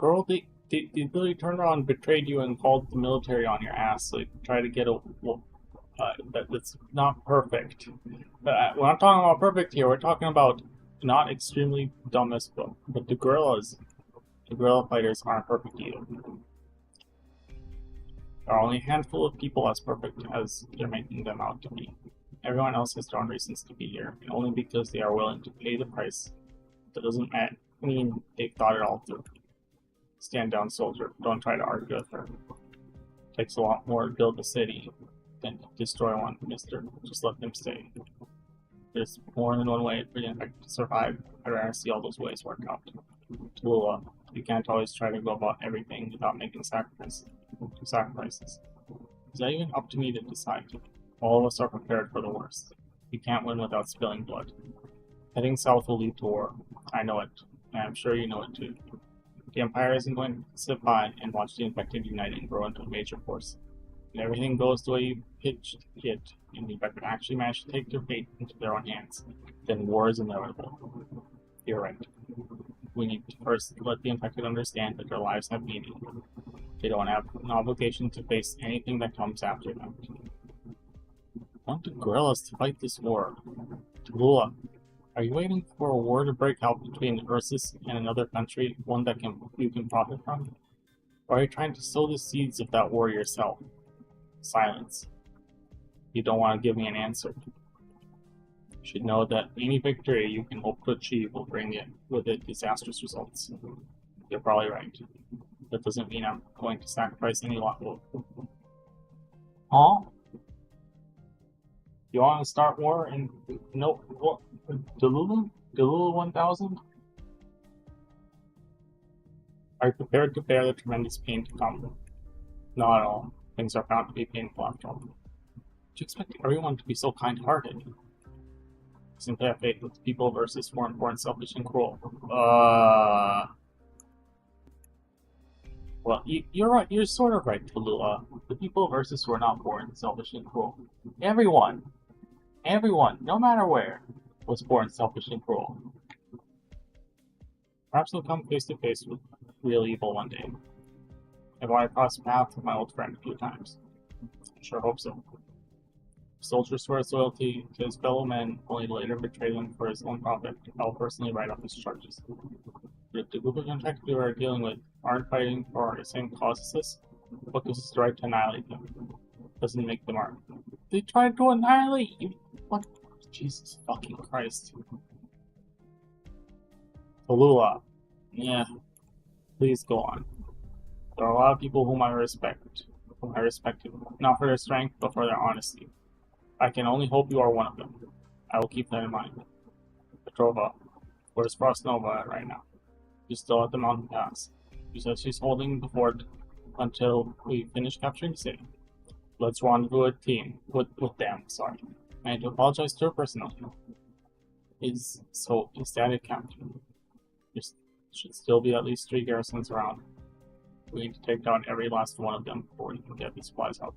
girl, they literally turned around, betrayed you, and called the military on your ass. Like, try to get a. Well, that's not perfect. We're not talking about perfect here. We're talking about not extremely dumbest, but the guerrillas, the guerrilla fighters aren't perfect either. There are only a handful of people as perfect as they're making them out to be. Everyone else has their own reasons to be here, and only because they are willing to pay the price. That doesn't mean they've thought it all through. Stand down, soldier. Don't try to argue with her. It takes a lot more to build a city than to destroy one, mister. Just let them stay. There's more than one way for the infected to survive. I'd rather see all those ways work out. Tallulah, you can't always try to go about everything without making sacrifices. Is that even up to me to decide? All of us are prepared for the worst. You can't win without spilling blood. Heading south will lead to war. I know it, and I'm sure you know it too. The Empire isn't going to sit by and watch the infected unite and grow into a major force. When everything goes the way you pitched it, and the infected actually manage to take their fate into their own hands, then war is inevitable. You're right. We need to first let the infected understand that their lives have meaning. They don't have an obligation to face anything that comes after them. I want the guerrillas to fight this war. Tallulah, are you waiting for a war to break out between Ursus and another country, one that you can profit from? Or are you trying to sow the seeds of that war yourself? Silence. You don't want to give me an answer. You should know that any victory you can hope to achieve will bring with it disastrous results. You're probably right. That doesn't mean I'm going to sacrifice any lot. Huh? You want to start war and no what? Tallulah? Tallulah 1000? Are you prepared to bear the tremendous pain to come? Not at all. Things are bound to be painful after all. Do you expect everyone to be so kind-hearted? Simply have faith that the people versus weren't born selfish and cruel. Well, you're right. You're sort of right, Tallulah. The people versus were not born selfish and cruel. Everyone, no matter where, was born selfish and cruel. Perhaps we'll come face to face with real evil one day. I've wanted to cross paths with my old friend a few times. I sure hope so. If Soldier swore his loyalty to his fellow men, only to later betray them for his own profit. I'll personally write up his charges. But if the group of infected we are dealing with aren't fighting for the same cause as us, what gives us the right to annihilate them? Doesn't make them armed. They tried to annihilate you! What? Jesus fucking Christ. Tallulah. Yeah. Please go on. There are a lot of people whom I respect. Not for their strength, but for their honesty. I can only hope you are one of them. I will keep that in mind. Petrova. Where's Frostnova at right now? She's still at the mountain pass. She says she's holding the fort until we finish capturing the city. Let's rendezvous with them, sorry. I need to apologize to her personally. Is that it, Captain? There should still be at least 3 garrisons around. We need to take down every last one of them before we can get these supplies out.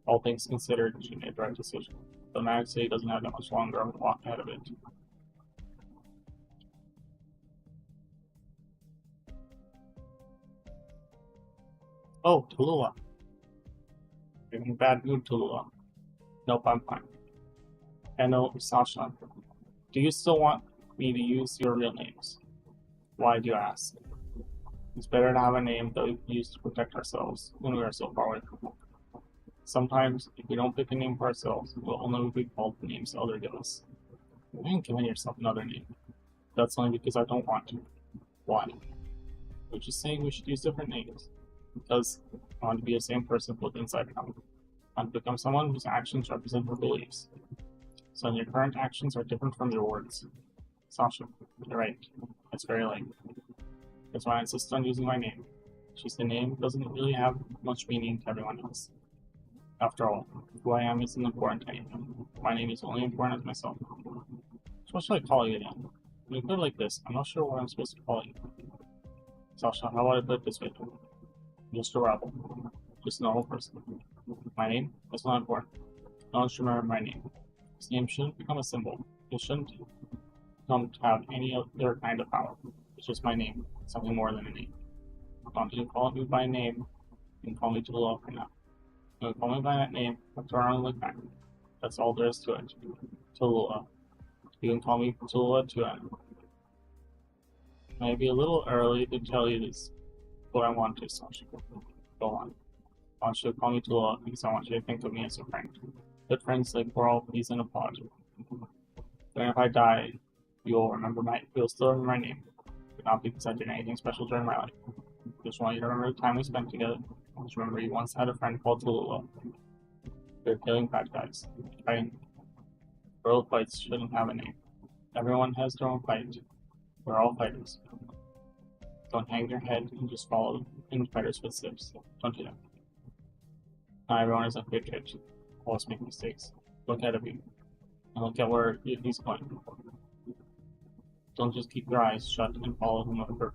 All things considered, she made the right decision. The Mag City doesn't have that much longer of a walk ahead of it. Oh, Tallulah. You're in a bad mood, Tallulah. Nope, I'm fine. Hello, Sasha. Do you still want me to use your real names? Why do you ask? It's better to have a name that we can use to protect ourselves when we are so far away from home. Sometimes, if we don't pick a name for ourselves, we'll only be called the names others give us. You ain't giving yourself another name. That's only because I don't want to. Why? We're just saying we should use different names. Because I want to be the same person both inside and out. I want to become someone whose actions represent her beliefs. So your current actions are different from your words. Sasha, you're right. It's very late. That's why I insist on using my name. Just the name doesn't really have much meaning to everyone else. After all, who I am isn't important to anyone. My name is only important as myself. So what should I call you again? When you put it like this, I'm not sure what I'm supposed to call you. Sasha, how about I put it this way? Just a rebel. Just a normal person. My name? That's not important. No one should remember my name. This name shouldn't become a symbol. It shouldn't come to have any other kind of power. It's just my name. Something more than a name. Don't you call me by name. You can call me Tallulah for now. You can call me by that name. I'll turn around and look back. That's all there is to it. Tallulah. You can call me Tallulah too. It may be a little early to tell you this, but I want to, so go on. I want you to call me Tallulah because I want you to think of me as a friend. Good friends like we're all peas in a pod. Then if I die, you'll still remember my name. But not because I did anything special during my life. Just want you to remember the time we spent together. Just remember you once had a friend called Tallulah. They're killing bad guys. Fighting. World fights shouldn't have a name. Everyone has their own fight. We're all fighters. Don't hang your head and just follow in the fighter's footsteps. Don't do that. Not everyone is a good kid. Always make mistakes. Look ahead of you. And look at where he's going. Don't just keep your eyes shut and follow whomever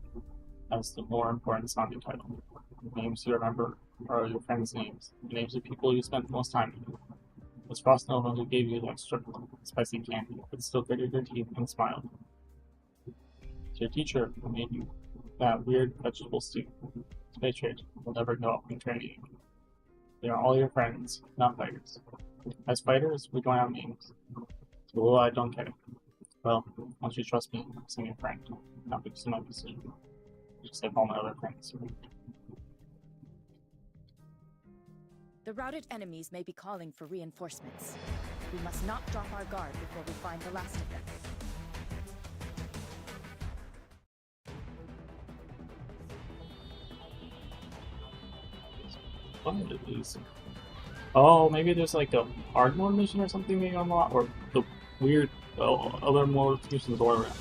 has the more important sounding title. The names you remember are your friends' names, the names of people you spent the most time with. Was Frost Nova who gave you the extra spicy candy, but still gritted your teeth and smiled. It's your teacher who made you that weird vegetable stew. Patriot will never go up in training. They are all your friends, not fighters. As fighters, we don't have names. So I don't get it. Well, once you trust me, I'm your friend, not because of my decision. Just like all my other friends. The routed enemies may be calling for reinforcements. We must not drop our guard before we find the last of them. What are these? Oh, maybe there's like a hard mode mission or something being unlocked, or the weird other mode missions or around.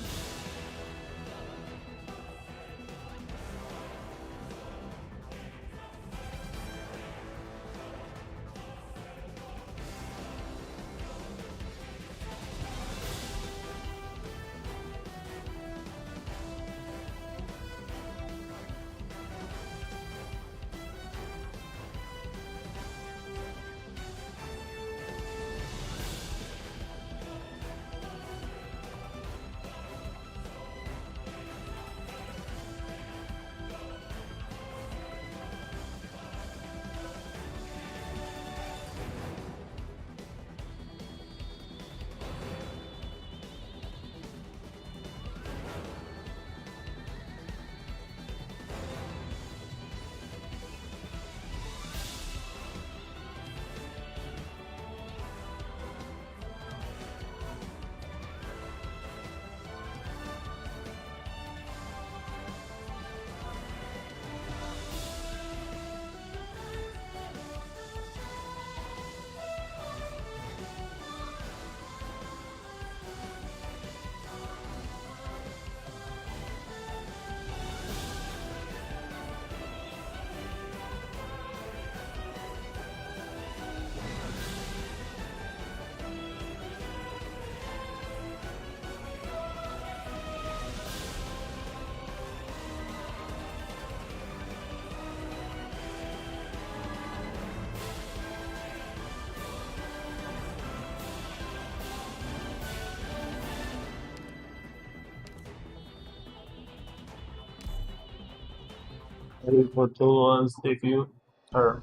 Ready for Tulua's debut, or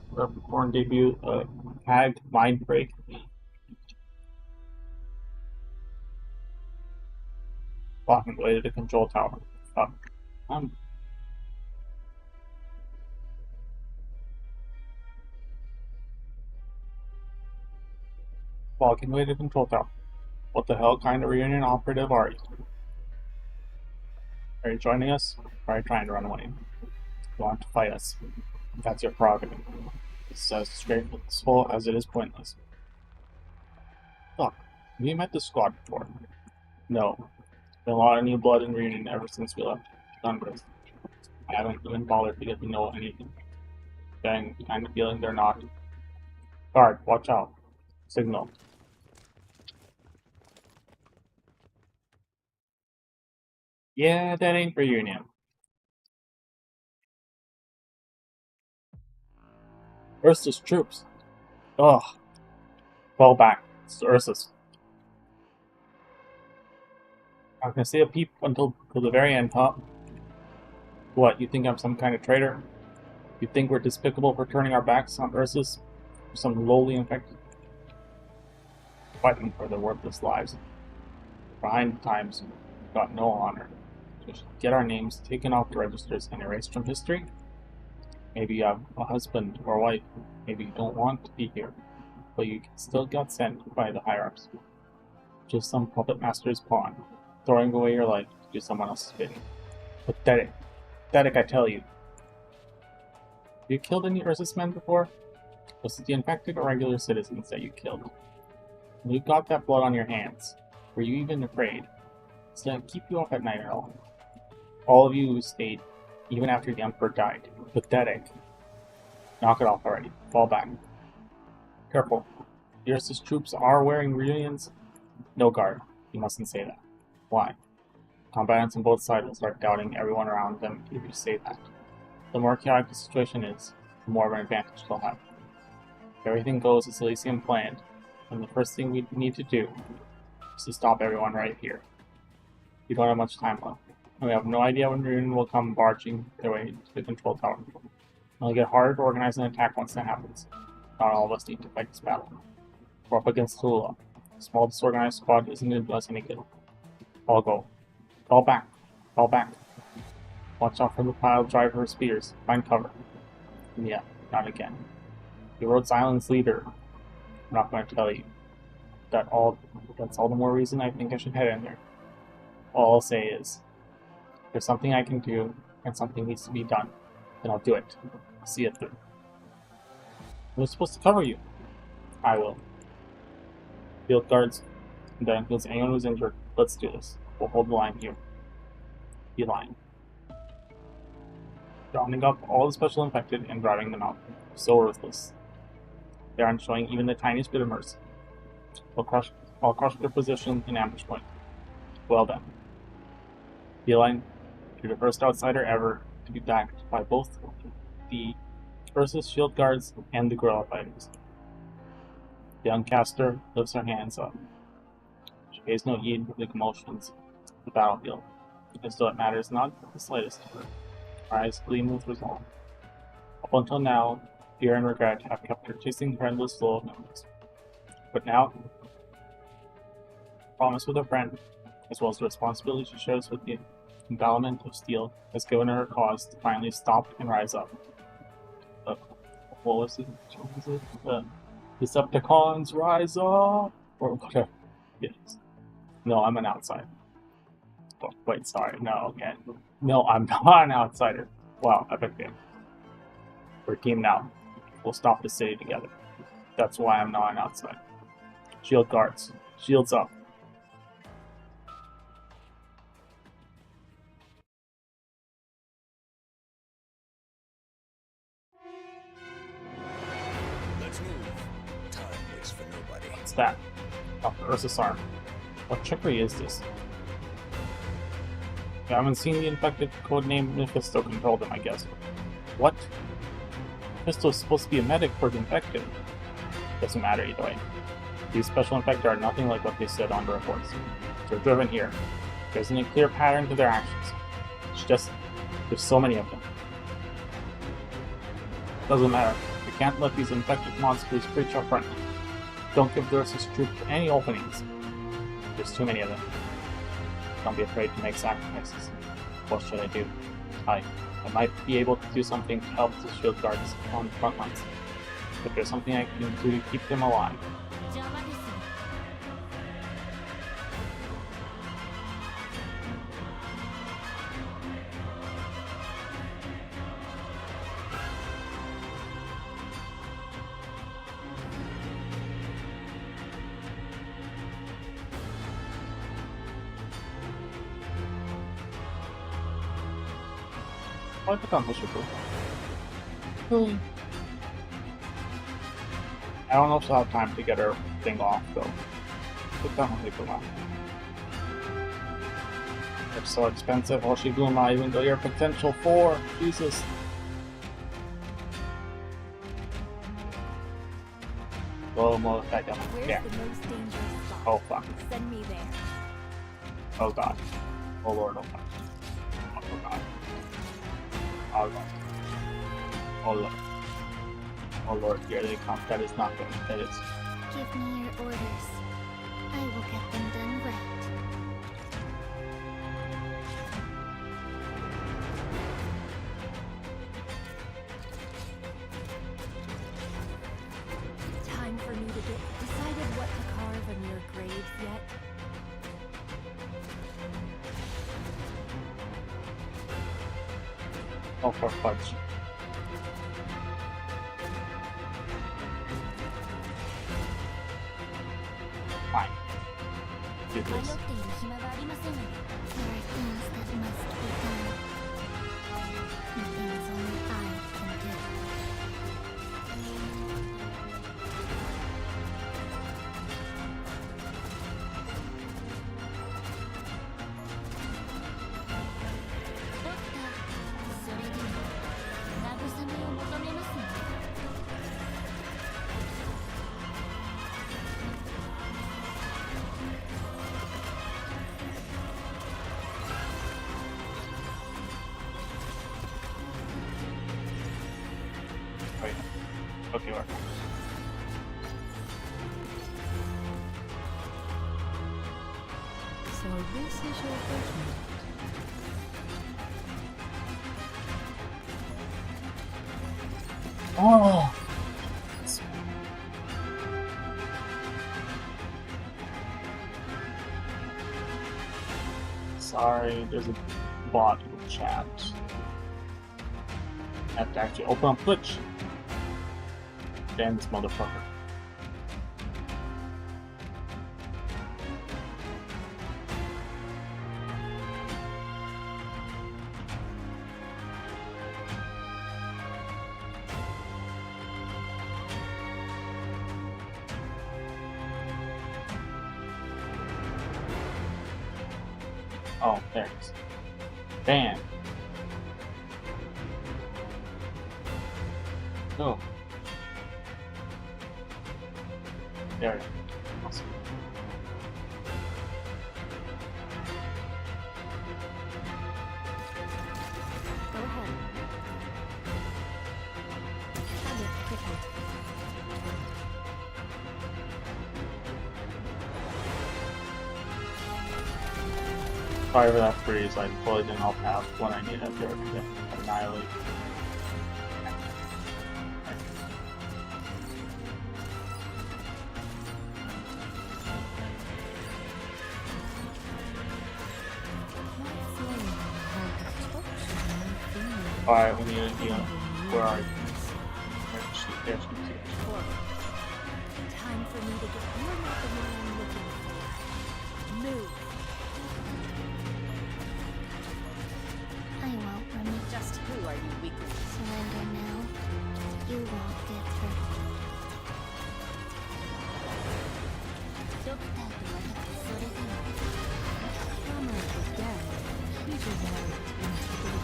foreign debut, Hag Mind Break. Walking away to the control tower. Um, Walking away to the control tower. What the hell kind of reunion operative are you? Are you joining us? Or are you trying to run away? You want to fight us. That's your prerogative. It's as disgraceful as it is pointless. Look, have you met the squad before? No. Been a lot of new blood in Reunion ever since we left Gungrove. I haven't even bothered to get to know anything. Getting the kind of feeling they're not. Guard, watch out. Signal. Yeah, that ain't Reunion. Ursa's troops. Ugh. Fall back. It's Ursa's. I can see a peep until the very end, huh? What, you think I'm some kind of traitor? You think we're despicable for turning our backs on Ursus? For some lowly infected? Fighting for their worthless lives. Behind times, we've got no honor. Just get our names taken off the registers and erased from history? Maybe you have a husband or wife. Maybe you don't want to be here. But you still got sent by the higher-ups. Just some puppet master's pawn. Throwing away your life to do someone else's bidding. Pathetic. Pathetic, I tell you. Have you killed any Ursus men before? Was it the infected or regular citizens that you killed? When you got that blood on your hands, were you even afraid? Did that keep you up at night at all? All of you who stayed, even after the Emperor died. Pathetic. Knock it off already. Fall back. Careful. The Ursus troops are wearing reunions. No guard. You mustn't say that. Why? Combatants on both sides will start doubting everyone around them if you say that. The more chaotic the situation is, the more of an advantage they'll have. If everything goes as Elysium planned, then the first thing we need to do is to stop everyone right here. We don't have much time left, and we have no idea when Reunion will come barging their way to the control tower. It'll get harder to organize an attack once that happens. Not all of us need to fight this battle. We're up against Tula. A small disorganized squad isn't going to do us any good. I'll go. Fall back. Fall back. Watch out for the pile driver spears. Find cover. And yeah, not again. The Rhodes Island's leader. I'm not going to tell you. That's all the more reason I think I should head in there. All I'll say is, if there's something I can do, and something needs to be done, then I'll do it. I'll see it through. Who's supposed to cover you? I will. Field guards, and then heals anyone who's injured. Let's do this. We'll hold the line here. The line. Rounding up all the special infected and driving them out. So ruthless. They aren't showing even the tiniest bit of mercy. I'll crush their position in ambush point. Well done. Beeline, you're the first outsider ever to be backed by both the Ursus shield guards and the guerrilla fighters. The young caster lifts her hands up. She pays no heed to the commotions of the battlefield, as though it matters not the slightest to her. Her eyes gleam with resolve. Up until now, fear and regret have kept her chasing the endless flow of numbers. But now, promise with a friend, as well as the responsibility she shares with the embellishment of steel, has given her a cause to finally stop and rise up. What was it? The Decepticons rise up! Or whatever it is. No, I'm an outsider. Oh, wait, sorry. No, again. No, I'm not an outsider. Wow, epic game. We're a team now. We'll stop the city together. That's why I'm not an outsider. Shield guards. Shields up. Let's move. Time waits for nobody. What's that? Dr. Ursus arm. What trickery is this? I haven't seen the infected, codename Mephisto control them, I guess. What? Mephisto's supposed to be a medic for the infected. Doesn't matter either way. These special infected are nothing like what they said on the reports. They're driven here. There isn't a clear pattern to their actions. It's just, there's so many of them. Doesn't matter. We can't let these infected monsters breach our front. Don't give the Ursus troops any openings. There's too many of them. Don't be afraid to make sacrifices. What should I do? I might be able to do something to help the shield guards on the front lines. If there's something I can do to keep them alive. I'll pick on Bishop. I don't know if she'll have time to get her thing off, though. Put that on paper now. It's so expensive. Hoshiguma, even though you're potential 4. Jesus. Slow mo attack. Where's Yeah. the most dangerous spot? Oh fuck. Send me there. Oh god. Oh lord. Oh god. Oh god. Oh lord. Oh lord. Oh lord, here they come. That is not good. That is. Give me your orders. I will get them done right. Time for me to get decided what to carve in your graves yet? Oh, for fudge. Fine. Do this. 迷っている暇がありませんので。There are things that must be done. And things only I can do. Doctor, それでも慰めを求めますね。Wait. Okay, work. So this is your judgment. Oh! Sorry, there's a bot in the chat. I have to actually open up Twitch. Damn this motherfucker. Oh, there it is. Bam. Oh. There it is. Awesome. Go ahead. Have it quickly. Sorry for that freeze, I totally didn't help out when I needed to annihilate. Alright, we need to deal. Where are you? There's Time for me to get. You're not the one I'm looking for. Move. I won't permit. Just who are you weakling? Surrender now. You won't get hurt. Doctor, それでも Hammer is dead. He deserved integrity.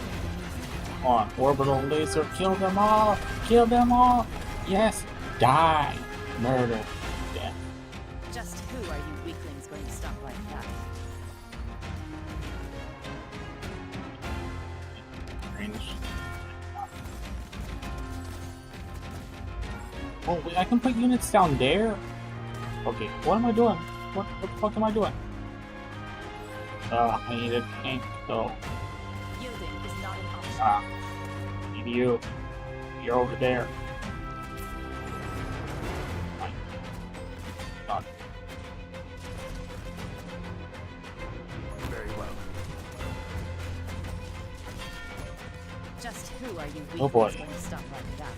on orbital laser, kill them all! Kill them all! Yes! Die! Murder! Death. Just who are you weaklings going to stop like that? Range. Oh, wait, I can put units down there? Okay, what am I doing? What the fuck am I doing? I need a tank, though. Yielding is not an option. Need you. You're over there. My God. Very well. Just who are you weaklings Oh boy. going to stop like that?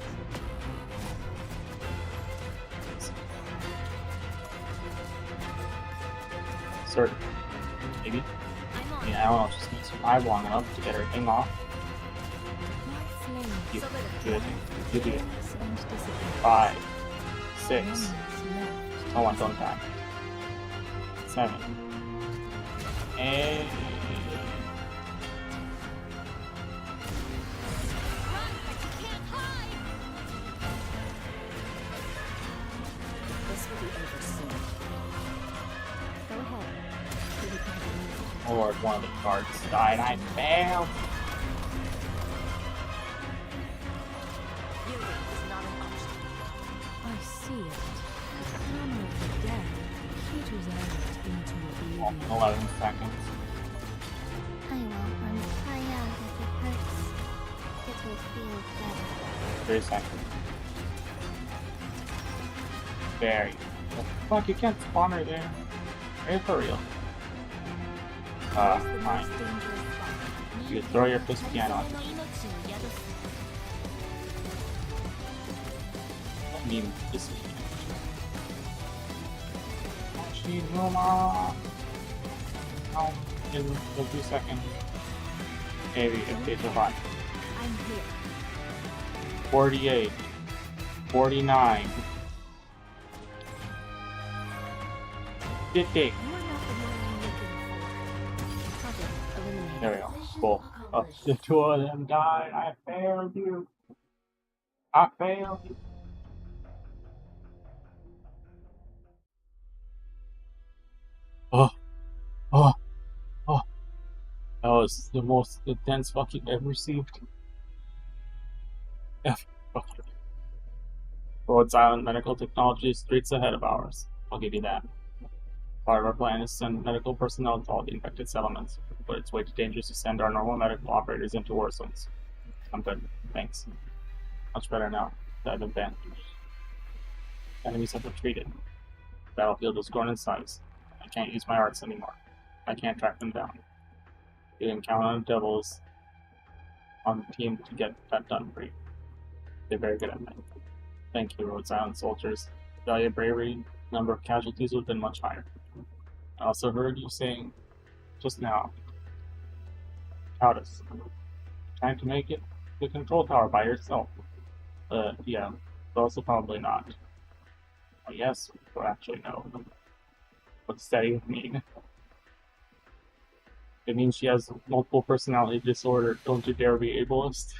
Sort of. Maybe. I'm on. Yeah, I don't know, just need to survive long enough to get everything off. You, do it. You do it. 5, 6. Oh, I don't die. 7. 8. This will be over soon. Go ahead. Do the thing. Or one of the cards died. I failed. see it. The clamor of the dead peters out into oblivion. 11 seconds. I won't run cry out if it hurts. It will feel better. 3 seconds. There you go. Fuck, you can't spawn her there. Are you for real? Where's the Fine. most dangerous spot? You throw your fist piano at の命を宿す I mean, this is. Hashiruma! Oh, in 2 seconds. Maybe if they survive. I'm here. 48. 49. 50. You are not the man I'm looking for. Target eliminated. There we go. Cool. Oh, the two of them died. I failed you. I failed you. Oh. Oh. Oh. That was the most intense fucking I've received. F. Fuck. Rhode Island medical technology is streets ahead of ours. I'll give you that. Part of our plan is to send medical personnel to all the infected settlements, but it's way too dangerous to send our normal medical operators into war zones. I'm good, thanks. Much better now that I've been bandaged. Enemies have retreated. The battlefield has grown in size. I can't use my arts anymore. I can't track them down. You can count on the devils on the team to get that done for you. They're very good at that. Thank you, Rhode Island soldiers. Without your bravery, the number of casualties would have been much higher. I also heard you saying just now, Countess, trying to make it to the control tower by yourself. Yeah, but also probably not. Oh, yes, well, actually, no. What's that even mean? It means she has multiple personality disorder. Don't you dare be ableist.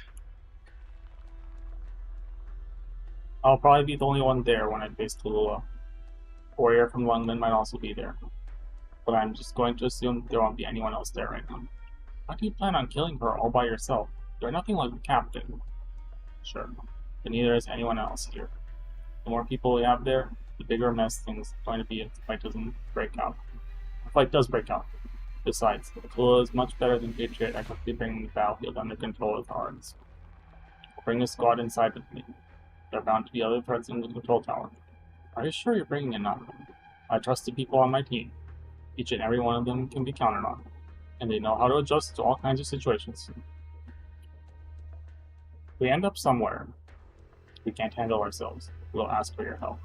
I'll probably be the only one there when I face Tallulah. Warrior from London might also be there. But I'm just going to assume there won't be anyone else there right now. How do you plan on killing her all by yourself? You're nothing like the captain. Sure, but neither is anyone else here. The more people we have there, the bigger mess things are going to be if the fight doesn't break out. The fight does break out. Besides, Tallulah is much better than Patriot at quickly bringing the battlefield under control with arms. I'll bring a squad inside with me. There are bound to be other threats in the control tower. Are you sure you're bringing enough? I trust the people on my team. Each and every one of them can be counted on, and they know how to adjust to all kinds of situations. If we end up somewhere we can't handle ourselves, we'll ask for your help.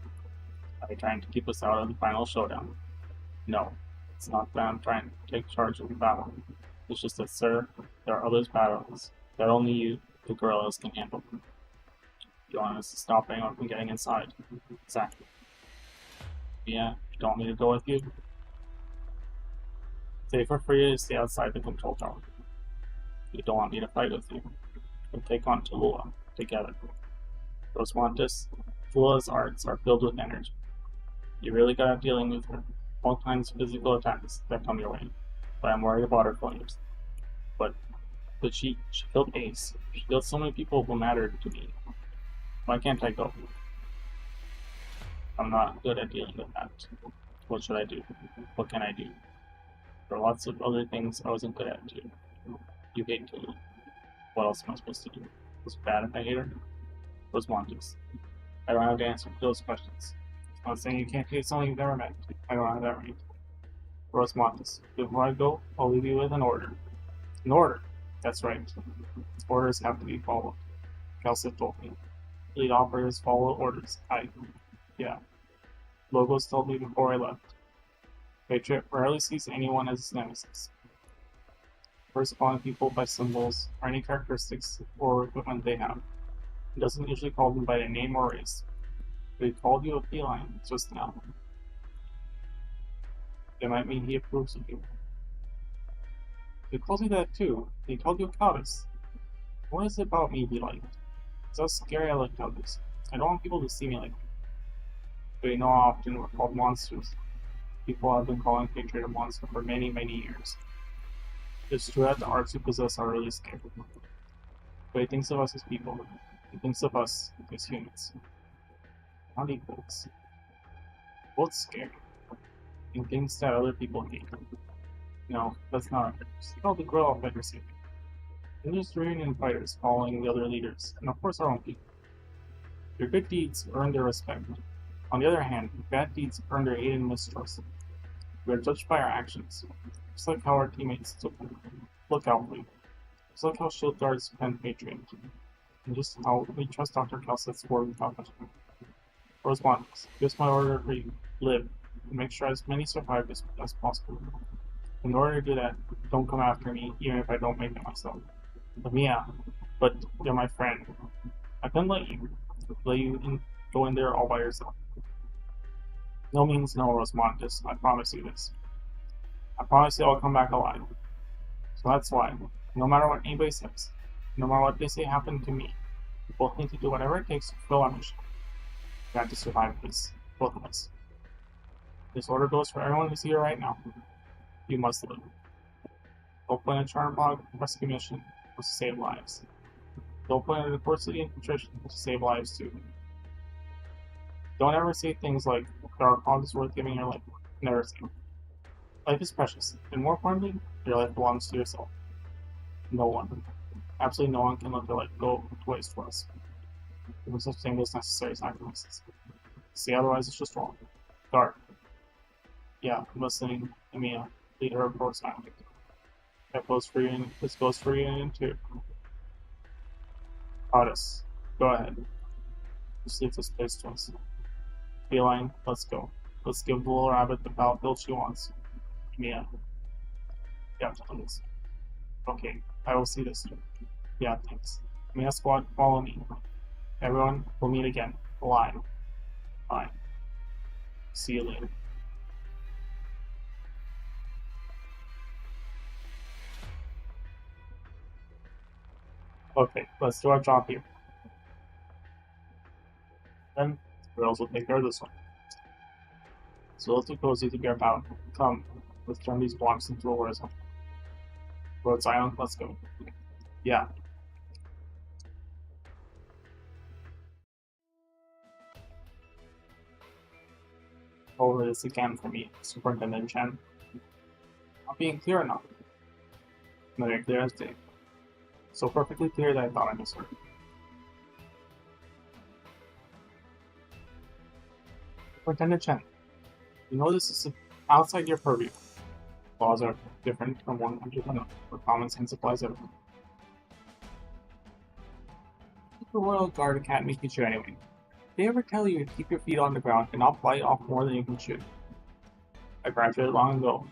Are you trying to keep us out of the final showdown? No, it's not that I'm trying to take charge of the battle. It's just that, sir, there are others battles that only you, the guerrillas, can handle. You want us to stop anyone from getting inside? Exactly. Yeah, you don't want me to go with you? Say for free to stay outside the control tower. You don't want me to fight with you. We'll take on Tallulah together. Those want this? Tallulah's arts are filled with energy. You really got out dealing with her. All kinds of physical attacks that come your way. But I'm worried about her flames. But she killed Ace. She killed so many people who mattered to me. Why can't I go? I'm not good at dealing with that. What should I do? What can I do? There are lots of other things I wasn't good at too. You hate Tallulah. What else am I supposed to do? Was it bad if I hate her? Where's Montes? I don't have to answer those questions. I'm not saying you can't hate something you've never met. I don't have that right. Where's Montes? Before I go, I'll leave you with an order. An order? That's right. Orders have to be followed. Kelsey told me. Lead operators follow orders. Yeah. Logos told me before I left. Patriot rarely sees anyone as his nemesis. First calling people by symbols or any characteristics or equipment they have. He doesn't usually call them by their name or race. But he called you a feline just now. That might mean he approves of you. He calls you that too. He called you a countess. What is it about me he liked? It's so scary I like countess. I don't want people to see me like that. But you know how often we're called monsters. People have been calling Patriot a monster for many, many years. It's true that the arts we possess are really scary. But he thinks of us as people. He thinks of us as humans. not equals. Both scared. And things that other people hate. No, that's not fair. See all the grow off that you're seeing. And there's reunion fighters following the other leaders, and of course our own people. Your good deeds earn their respect. On the other hand, bad deeds earn their hate and mistrust. We are judged by our actions, just like how our teammates look out for you. Just like how shield guards defend Patriot. And just how we trust Dr. Kelset's word without question. Correspondence. Here's my order for you. Live. And make sure as many survive as possible. In order to do that, don't come after me, even if I don't make it myself. Mia, but you're my friend. I couldn't let you go in there all by yourself. No means no, Rosmontis. I promise you this. I promise you I'll come back alive. So that's why, no matter what anybody says, no matter what they say happened to me, we both need to do whatever it takes to fulfill our mission. We have to survive this, both of us. This order goes for everyone who's here right now. You must live. Don't plan a Charmbog rescue mission was to save lives. Don't plan a diversity infiltration to save lives too. Don't ever say things like, there are causes worth giving your life. Never say. Life is precious, and more importantly, your life belongs to yourself. No one, absolutely no one can let their life go to waste for us. There is such thing as necessary sacrifices. See, otherwise it's just wrong. Dark. Yeah, I'm listening. Emiya, leader of Force Island. That goes for you, this goes for you too. Otis, go ahead. Just leave this place to us. Feline, let's go. Let's give the little rabbit the battlefield she wants. Emiya. Yeah, please. Okay, I will see this through. Yeah, thanks. Emiya squad, follow me. Everyone, we'll meet again. Alive. Fine. See you later. Okay, let's do our job here. Then, the girls will take care of this one. So let's get cozy to be about. Come, let's turn these blocks into a horizon. Rhodes Island, let's go. Yeah. Over this again for me, Superintendent Chen. Not being clear enough. Very clear as day. So perfectly clear that I thought I misheard. Superintendent Chen, you know this is outside your purview. Laws are different from one country to another, where common sense applies everywhere. The Royal Guard Academy teach you anyway. They ever tell you to keep your feet on the ground and not bite off more than you can chew? I graduated long ago.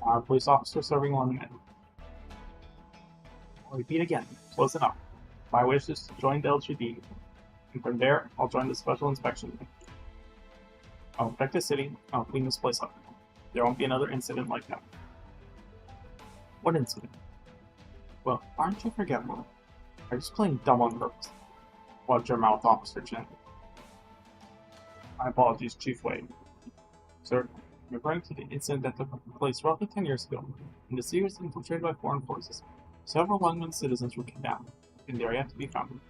I'm a police officer serving 1 minute. I'll repeat again, close enough. My wish is to join the LGD, and from there, I'll join the Special Inspection. I'll protect the city, I'll clean this place up. There won't be another incident like that. What incident? Well, aren't you forgetful? Are you just playing dumb on purpose? Watch your mouth, Officer Chen. My apologies, Chief Wade. Sir, referring to the incident that took place roughly 10 years ago, when the city was infiltrated by foreign forces, several London citizens were kidnapped, and they are yet to be found.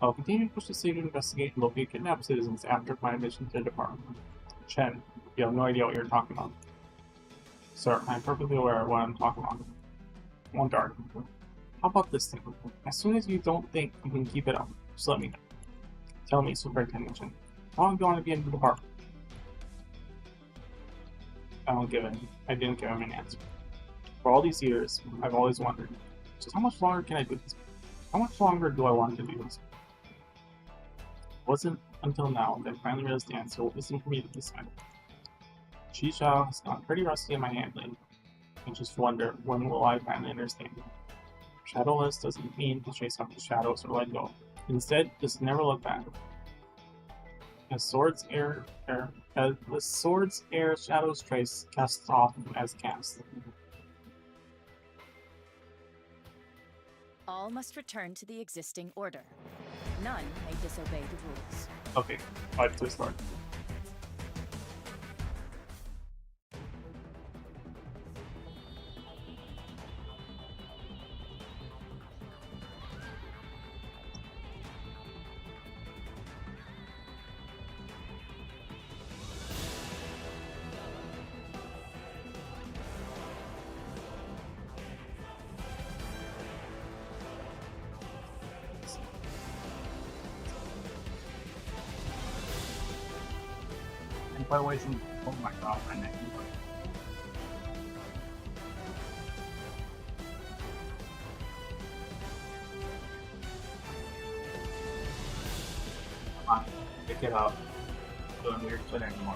I will continue to push the city to investigate and locate kidnapped citizens after my admission to the department. Chen, you have no idea what you're talking about. Sir, I am perfectly aware of what I'm talking about. One guard. How about this thing? As soon as you don't think you can keep it up, just let me know. Tell me, Superintendent Chen, how long do you want to be in the department? I didn't give him an answer. For all these years, I've always wondered, just how much longer can I do this? How much longer do I want to do this? It wasn't until now that I finally realized the answer wasn't for me to decide. Chi-Chao has gotten pretty rusty in my hand lately. I just wonder, when will I finally understand? Shadowless doesn't mean to chase after shadows or let go. Instead, just never look back. The sword's air shadows trace casts off as cast. All must return to the existing order. None may disobey the rules. Okay, fight to start. Keep my voice in. Oh my god, my neck. Come on, pick it up. Doing weird shit anymore.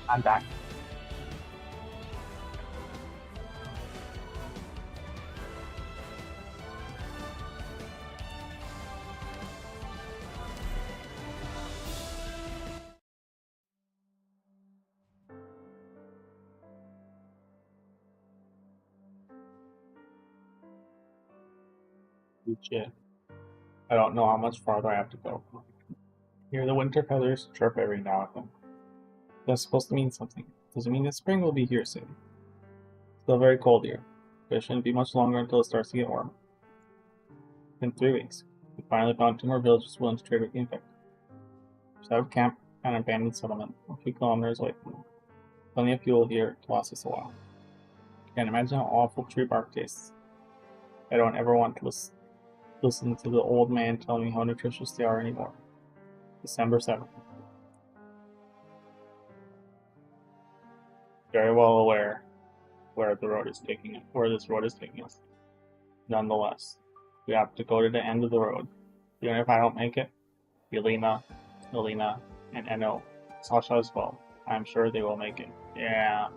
I'm back. Good shit. I don't know how much farther I have to go. Hear the winter feathers chirp every now and then. That's supposed to mean something. Does it mean that spring will be here soon? Still very cold here, but it shouldn't be much longer until it starts to get warm. It's been 3 weeks. We finally found 2 more villages willing to trade with the infected. Just out of camp and an abandoned settlement, a few kilometers away from them. Plenty of fuel here to last us a while. Can't imagine how awful tree bark tastes. I don't ever want to listen to the old man telling me how nutritious they are anymore. December 7th. Very well aware where this road is taking us. Nonetheless, we have to go to the end of the road. Even if I don't make it, Yelena, Melina, and Eno, Sasha as well. I'm sure they will make it. Yeah.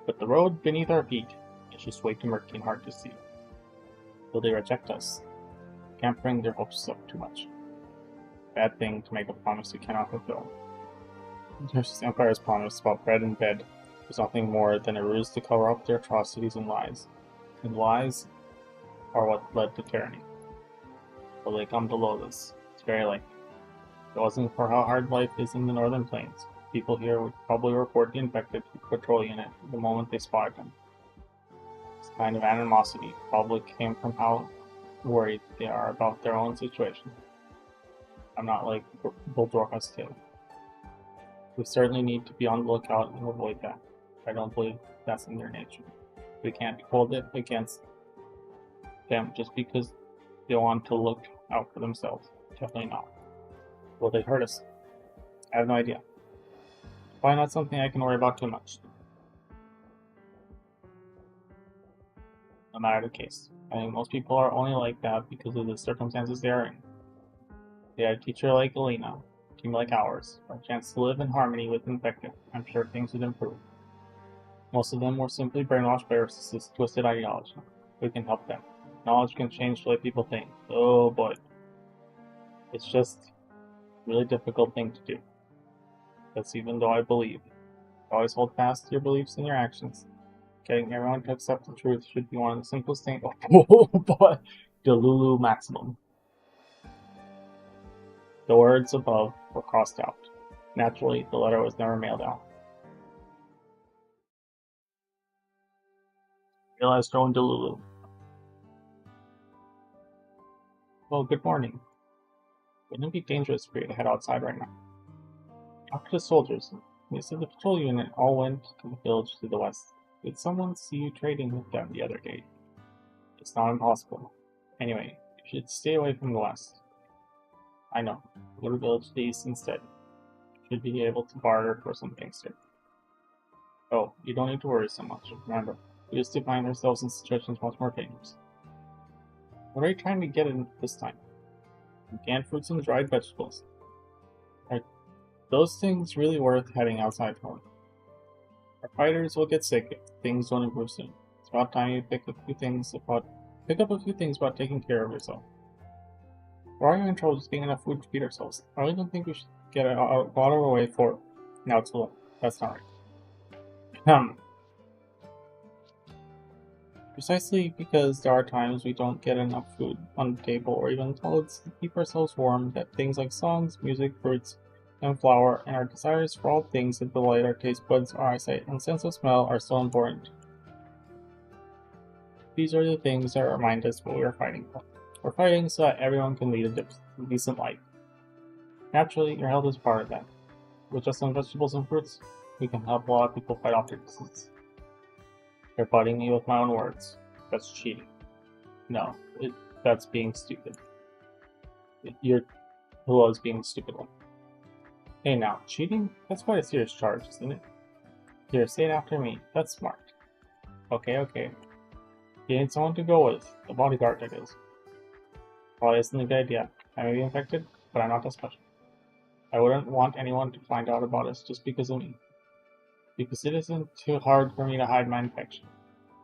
But the road beneath our feet is just way too murky and hard to see. Will they reject us? Can't bring their hopes up too much. Bad thing to make a promise you cannot fulfill. Just Empire's promise about bread and bed was nothing more than a ruse to cover up their atrocities and lies. And lies are what led to tyranny. Will they come to loathe us? It's very likely. If it wasn't for how hard life is in the northern plains, people here would probably report the infected to the patrol unit the moment they spotted them. This kind of animosity probably came from how worried they are about their own situation. I'm not like Buldorka's tale. We certainly need to be on the lookout and avoid that. I don't believe that's in their nature. We can't hold it against them just because they want to look out for themselves. Definitely not. Will they hurt us? I have no idea. Probably not something I can worry about too much. No matter the case, I think most people are only like that because of the circumstances they are in. They had a teacher like Elena, a team like ours, or a chance to live in harmony with infected. I'm sure things would improve. Most of them were simply brainwashed by our twisted ideology. We can help them. Knowledge can change the way people think. Oh boy. It's just a really difficult thing to do. That's even though I believe. Always hold fast to your beliefs and your actions. Getting everyone to accept the truth should be one of the simplest things. Oh boy. Delulu maximum. The words above were crossed out. Naturally, the letter was never mailed out. Realized Joan Delulu. Well, good morning. Wouldn't it be dangerous for you to head outside right now? Talk to the soldiers. They said the patrol unit all went to the village to the west. Did someone see you trading with them the other day? It's not impossible. Anyway, you should stay away from the west. I know. Go to the village to the east instead. Should be able to barter for some things here. Oh, you don't need to worry so much. Remember, we used to find ourselves in situations much more dangerous. What are you trying to get in this time? Canned fruits and dried vegetables. Are those things really worth heading outside for? Our fighters will get sick if things don't improve soon. It's about time you pick up a few things about taking care of yourself. Why are you in trouble just getting enough food to feed ourselves? I really don't think we should get out of our way for now it's full. That's not right. Precisely because there are times we don't get enough food on the table or even clothes to keep ourselves warm, that things like songs, music, fruits, and flour, and our desires for all things that delight our taste buds, our eyesight, and sense of smell are so important. These are the things that remind us what we are fighting for. We're fighting so that everyone can lead a decent life. Naturally, your health is part of that. With just some vegetables and fruits, we can help a lot of people fight off their disease. You're fighting me with my own words. That's cheating. No, that's being stupid. Your Hula is being stupid one. Hey now, cheating? That's quite a serious charge, isn't it? Here, say it after me. That's smart. Okay. You need someone to go with. The bodyguard, that is. Probably isn't a good idea. I may be infected, but I'm not that special. I wouldn't want anyone to find out about us just because of me. Because it isn't too hard for me to hide my infection.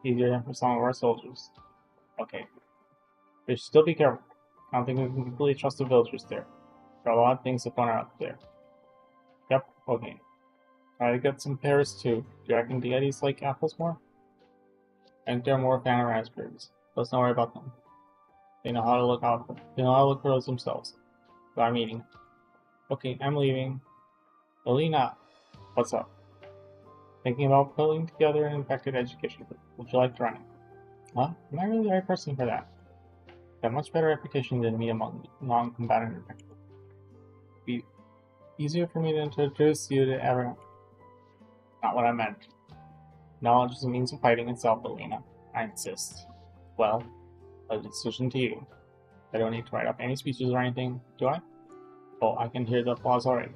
Easier than for some of our soldiers. Okay. We should still be careful. I don't think we can completely trust the villagers there. There are a lot of things that are out there. Yep, okay. Try to get some pears too. Do you reckon the Yetis like apples more? I think they're more a fan of raspberries. Let's not worry about them. They know how to look out for them. They know how to look for those themselves. But I'm eating. Okay, I'm leaving. Alina, what's up? Thinking about putting together an infected education group. Would you like to run it? Huh? Am I really the right person for that? I have much better reputation than me among non-combatant infected. Be easier for me to introduce you to everyone. Not what I meant. Knowledge is a means of fighting itself, Alina. I insist. Well, a decision to you. I don't need to write up any speeches or anything, do I? Oh, I can hear the applause already.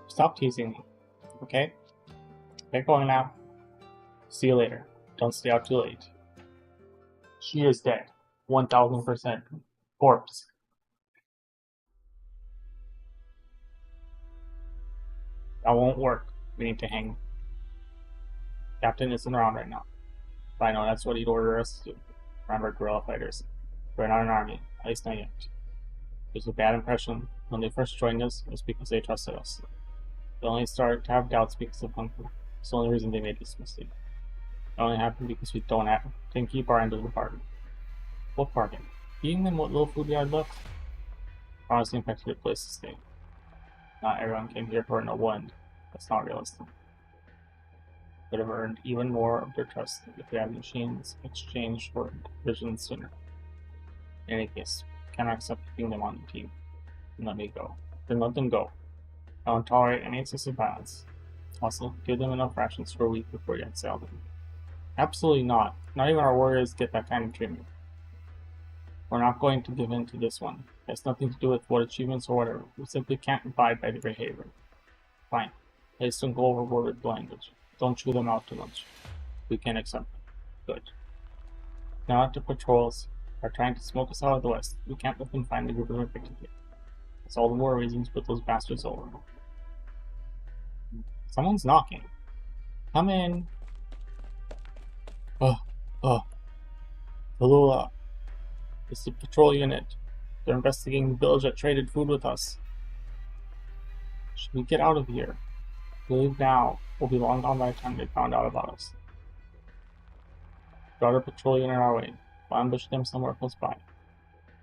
Stop teasing me, okay? Get going now. See you later. Don't stay out too late. She is dead. 1000%. Corpse. That won't work. We need to hang. Captain isn't around right now. But I know that's what he'd order us to do. Remember, guerrilla fighters. We're not an army, at least not yet. It was a bad impression. When they first joined us, it was because they trusted us. They only started to have doubts because of hunger. It's the only reason they made this mistake. It only happened because we didn't keep our end of the bargain. What bargain? Eating them what little food we had left? Honestly, infected a place to stay. Not everyone came here for a noble end. That's not realistic. Would have earned even more of their trust if they had machines exchanged for provisions sooner. In any case, I cannot accept keeping them on the team. Then let me go. Then let them go. I won't tolerate any excessive violence. Also, give them enough rations for a week before you exile them. Absolutely not. Not even our warriors get that kind of treatment. We're not going to give in to this one. It has nothing to do with what achievements or whatever. We simply can't abide by their behavior. Fine. At least don't go overboard with the language. Don't chew them out too much. We can accept them. Good. Now that the patrols are trying to smoke us out of the west, we can't let them find the group of infected here. That's all the more reason to put those bastards over. Someone's knocking. Come in. Hello. It's the patrol unit. They're investigating the village that traded food with us. Should we get out of here? If we leave now, we'll be long gone by the time they found out about us. Got our patrol unit our way. We'll ambush them somewhere close by.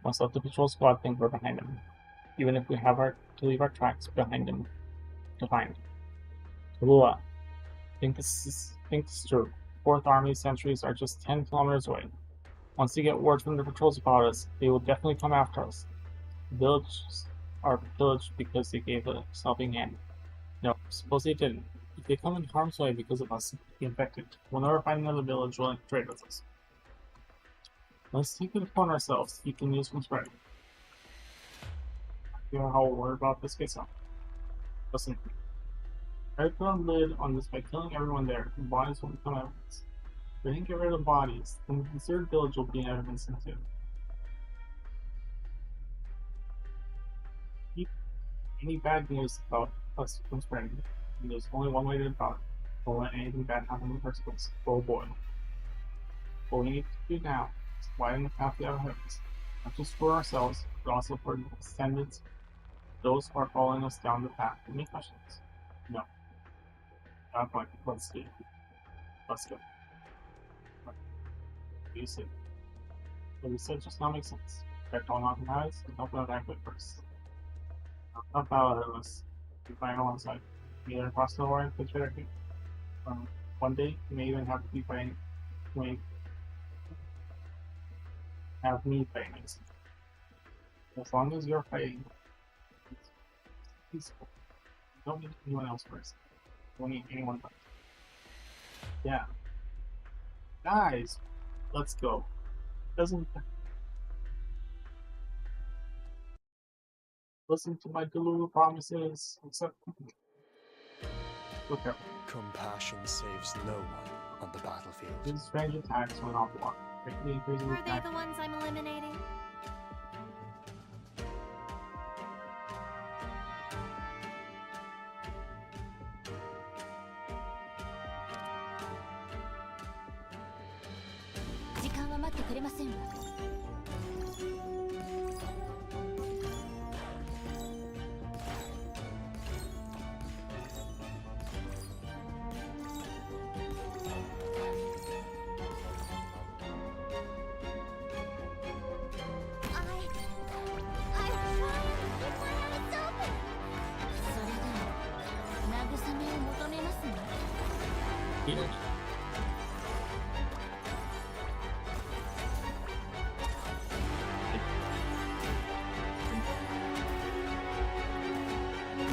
Must let the patrol squad think we're behind them, even if we have to leave our tracks behind them to find. Tallulah, think this is true. 4th Army sentries are just 10 kilometers away. Once they get word from the patrols about us, they will definitely come after us. The villages are pillaged because they gave a helping hand. No, suppose they didn't. If they come in harm's way because of us, be infected. We'll never find another village willing to trade with us. Let's take it upon ourselves to keep the news from spreading. I feel how worried about this gets up. Listen, try to put a lid on this by killing everyone there. The bodies will become evidence. If we didn't get rid of the bodies, then the considered village will be evidence too. Keep any bad news about us from spreading. And there's only one way to about it. Don't let anything bad happen in the first place. Oh boy. What we need to do now is widen the path we have ahead of us. Not just for ourselves, but also for the descendants, those who are following us down the path. Any questions? No. Not fine. Let's do it. Let's go. You said. What you said just now makes sense. Protect all non-combatants and help out activate first. Not battle ahead of us. We fight alongside. Either across the war and pitch directly. One day, you may even have to be fighting. have me famous. As long as you're fighting, it's peaceful. You don't need anyone else first. You don't need anyone first. Yeah. Guys, let's go. Doesn't listen to my Delulu promises. Except look out. Compassion saves no one on the battlefield. These strange attacks went off block. Quickly increasing Are they attack. the ones I'm eliminating?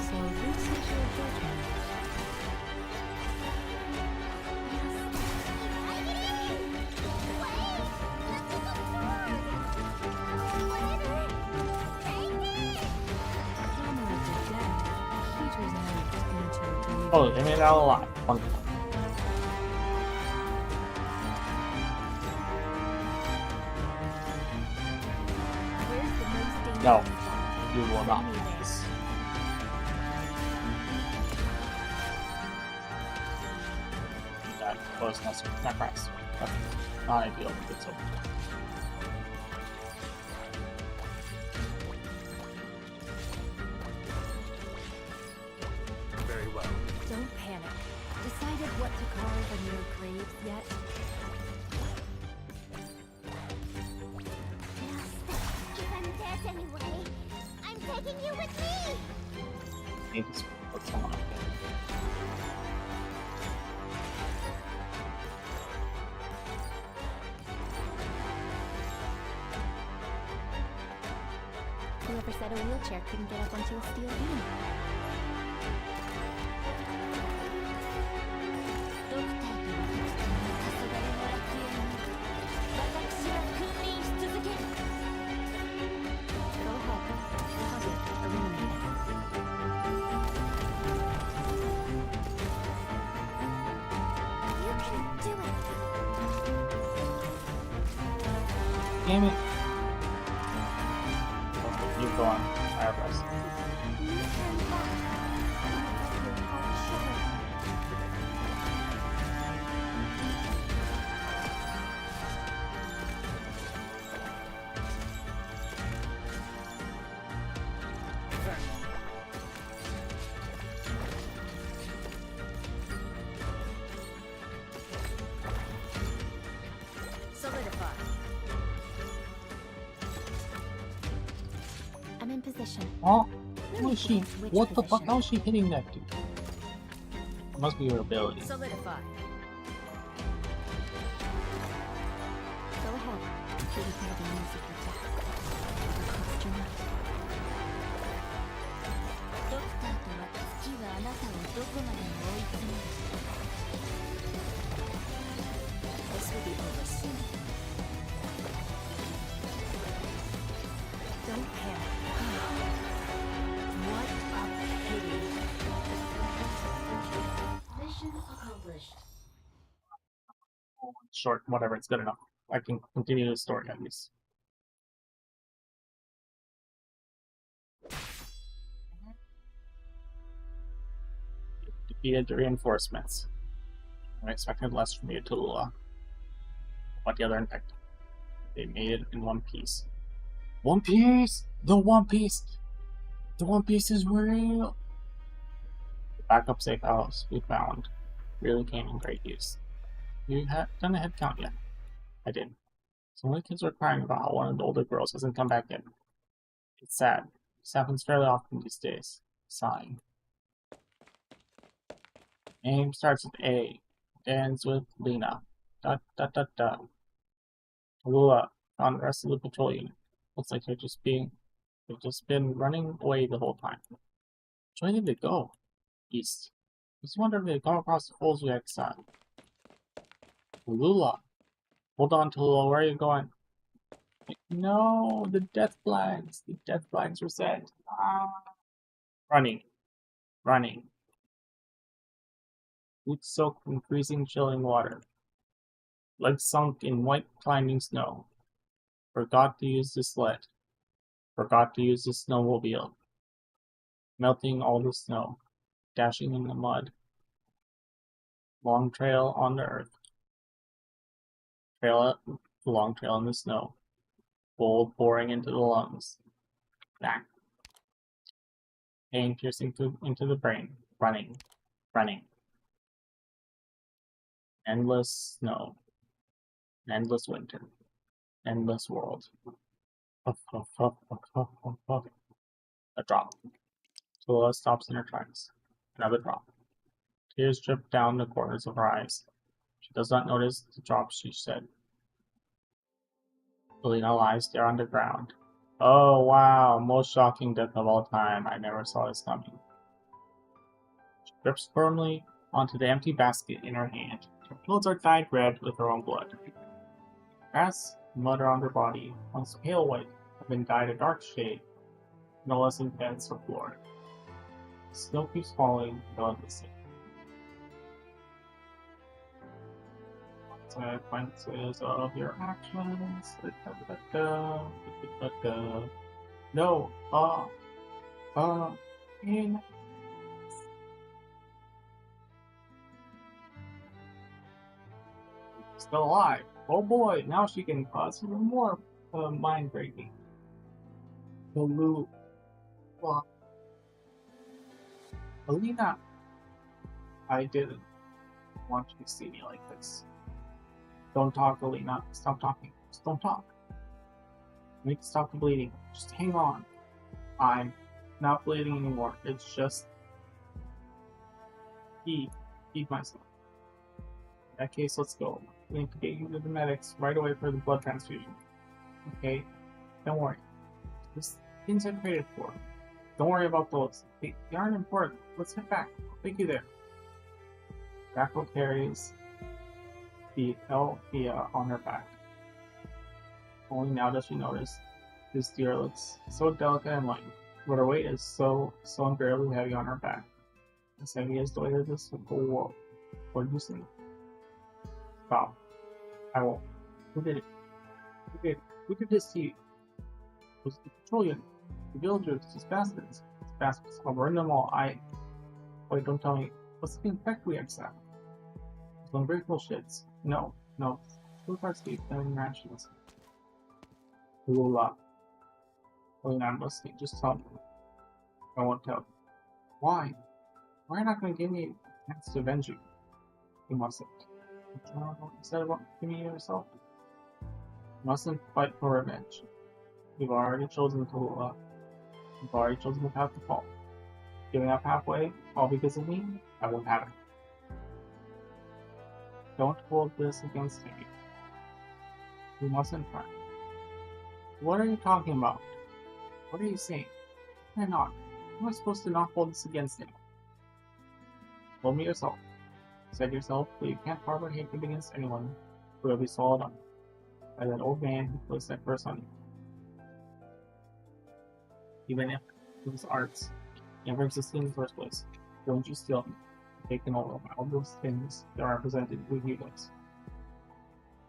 So this is your judgment. Hammer of the dead. Heaters out into Oh, they made out a lot. Wonderful. Where's the most dangerous No, spot? you will not. Send me there. That was not press. That's not ideal. It's over. Very well. Don't panic. Decided what to carve on your graves yet? If I'm dead anyway, I'm taking you with me! Need to put someone up there. Whoever said a wheelchair couldn't get up onto a steel beam? Go ahead. Target eliminated. You can do it! Damn it. Okay, you go on. Fire press. You turn back. Let your heart shiver. Solidify. I'm in position. Oh, who is she? Switch What the fuck? position. How is she hitting that dude? It must be her ability. Solidify. Go ahead. Please hear the music attack. Cost you much. This will be over soon. Don't panic. What a pity. Mission accomplished. Short, whatever, it's good enough. I can continue the story at least. Defeated the reinforcements. I expected less from you, Tallulah. But the other infected. They made it in one piece. One Piece! The One Piece! The One Piece is real! The backup safe house we found really came in great use. You had done a head count yet? I did. Some of the kids were crying about how one of the older girls hasn't come back in. It's sad. This happens fairly often these days. Sighing. Name starts with A. Ends with Lena. Tallulah, Found the rest of the patrol unit. Looks like they've just been running away the whole time. Which way did they go? East. Just wonder if they come across the holes we exiled. Lula. Hold on, Tallulah. Where are you going? No, the death flags. The death flags were set. Ah. Running. Running. Boots soaked in freezing, chilling water. Legs sunk in white climbing snow. Forgot to use the sled. Forgot to use the snowmobile. Melting all the snow. Dashing in the mud. Long trail on the earth. Long trail in the snow. Cold pouring into the lungs. Back. Pain piercing into the brain. Running. Running. Endless snow. Endless winter. Endless world. Puff, puff, puff, puff, puff, puff, puff. A drop. Tallulah stops in her tracks. Another drop. Tears drip down the corners of her eyes. She does not notice the drop, she said. Alina lies there on the ground. Oh wow, most shocking death of all time. I never saw this coming. She grips firmly onto the empty basket in her hand. Her clothes are dyed red with her own blood. Grass, mud around her body, once pale white, have been dyed a dark shade, no less in beds or floor. The snow keeps falling relentlessly. Consequences of your actions. No, in. Still alive. Oh boy, now she can cause even more mind breaking. Tallulah. Alina, I didn't want you to see me like this. Don't talk, Alina. Stop talking. Just don't talk. Make stop the bleeding. Just hang on. I'm not bleeding anymore. It's just feed myself. In that case, let's go. We need to get you to the medics right away for the blood transfusion. Okay? Don't worry. There's things I'm created for. Don't worry about those. They aren't important. Let's head back. I'll take you there. Racco carries the Elfia on her back. Only now does she notice this deer looks so delicate and light, but her weight is so unbearably heavy on her back. As heavy as the weight of this whole world. What did you say? Stop. I won't. Who did it? Who did it? Who did this to you? It was the patrol unit. The villagers, these bastards. These bastards. I'll burn them all. Wait, don't tell me. What's the effect we accept? Those ungrateful shits. No. Two parts keep them rations. Tallulah. Alina, I'm listening. Just tell me. I won't tell. Why? Why are you not going to give me a chance to avenge you? You mustn't. You know what you said about giving you yourself? You mustn't fight for revenge. You've already chosen Tallulah. You've already chosen the path to fall. Giving up halfway, all because of me, I won't have it. Don't hold this against me. You mustn't try. What are you talking about? What are you saying? Why not? How am I supposed to not hold this against him? Hold me yourself. Said yourself, but you can't harbor hatred against anyone who will be swallowed up by that old man who placed that curse on you. Even if it was arts never existed in the first place, don't you steal them? Take them all of all those things that are represented with you guys.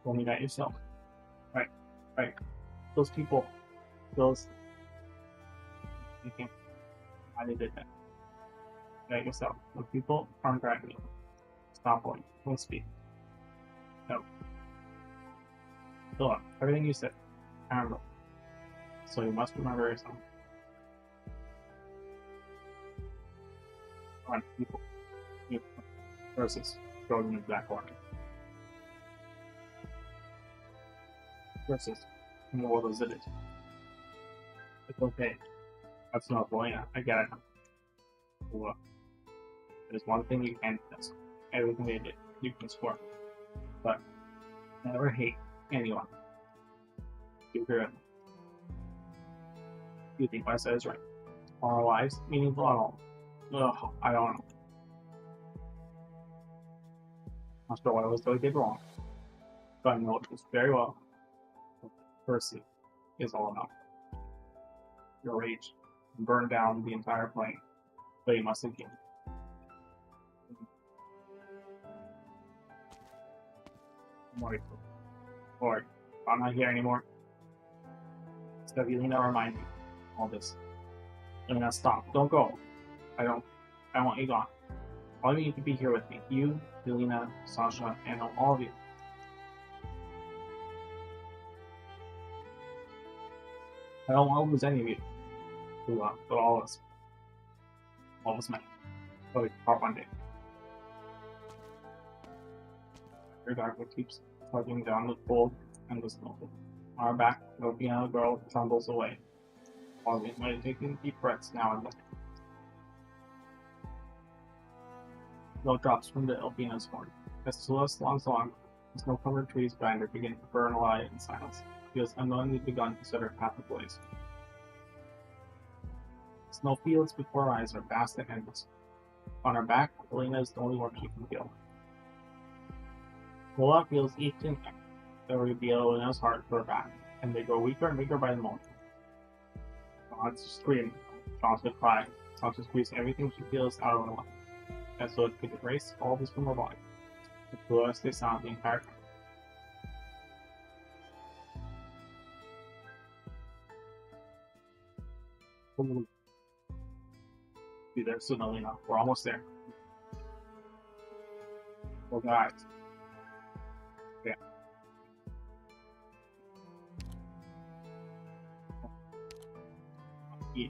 Only that yourself. Right. Those people. Those. You can't. Why they did that. That yourself. Those people aren't driving you. Stop going. Don't speak. No. Philip, everything you said. I remember. So you must remember yourself. On people. You versus throwing in black water. Versus in the world is it. It's okay. That's not going on. I get it. Well, there's one thing you can't test. Everything they did, you can score. But never hate anyone. You hear it. You think what I said is right. Are our lives meaningful at all? Ugh, I don't know. Not sure what I was doing did wrong. But I know it very well. Mercy is all enough. Your rage burned down the entire plane, but you must have gained. Lord, I'm not here anymore. So Yelena remind me of all this. Yelena, stop. Don't go. I want you gone. All of you need to be here with me. You, Yelena, Sasha, and all of you. I don't want to lose any of you. But all of us. All of us men. But we pop one day. Your darkness keeps tugging down the cold and the snow. On our back, the piano girl trembles away, while we might taking deep breaths now and then. Snow drops from the Elpina's horn. As Celeste longs along, the snow-covered trees behind her begin to burn alive in silence. She has unknowingly begun to set her path ablaze. Snowfields before her eyes are vast and endless. On her back, Elena is the only one she can feel. Lola feels each and that reveal Elena's heart to her back, and they grow weaker and weaker by the moment. She wants to scream, she wants to cry, she wants to squeeze everything she feels out of her life, and so it could erase all this from her body. But Lola stays silent the entire time. Be there soon, Elena. We're almost there. Close your eyes. Yeah. Yeah.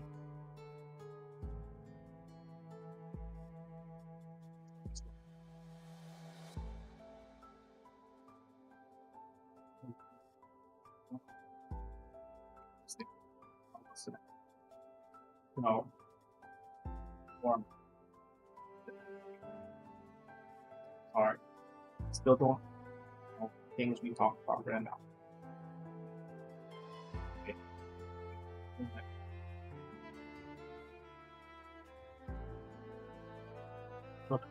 No. Warm. Alright. Still don't know things we talked about right now. Okay. Look,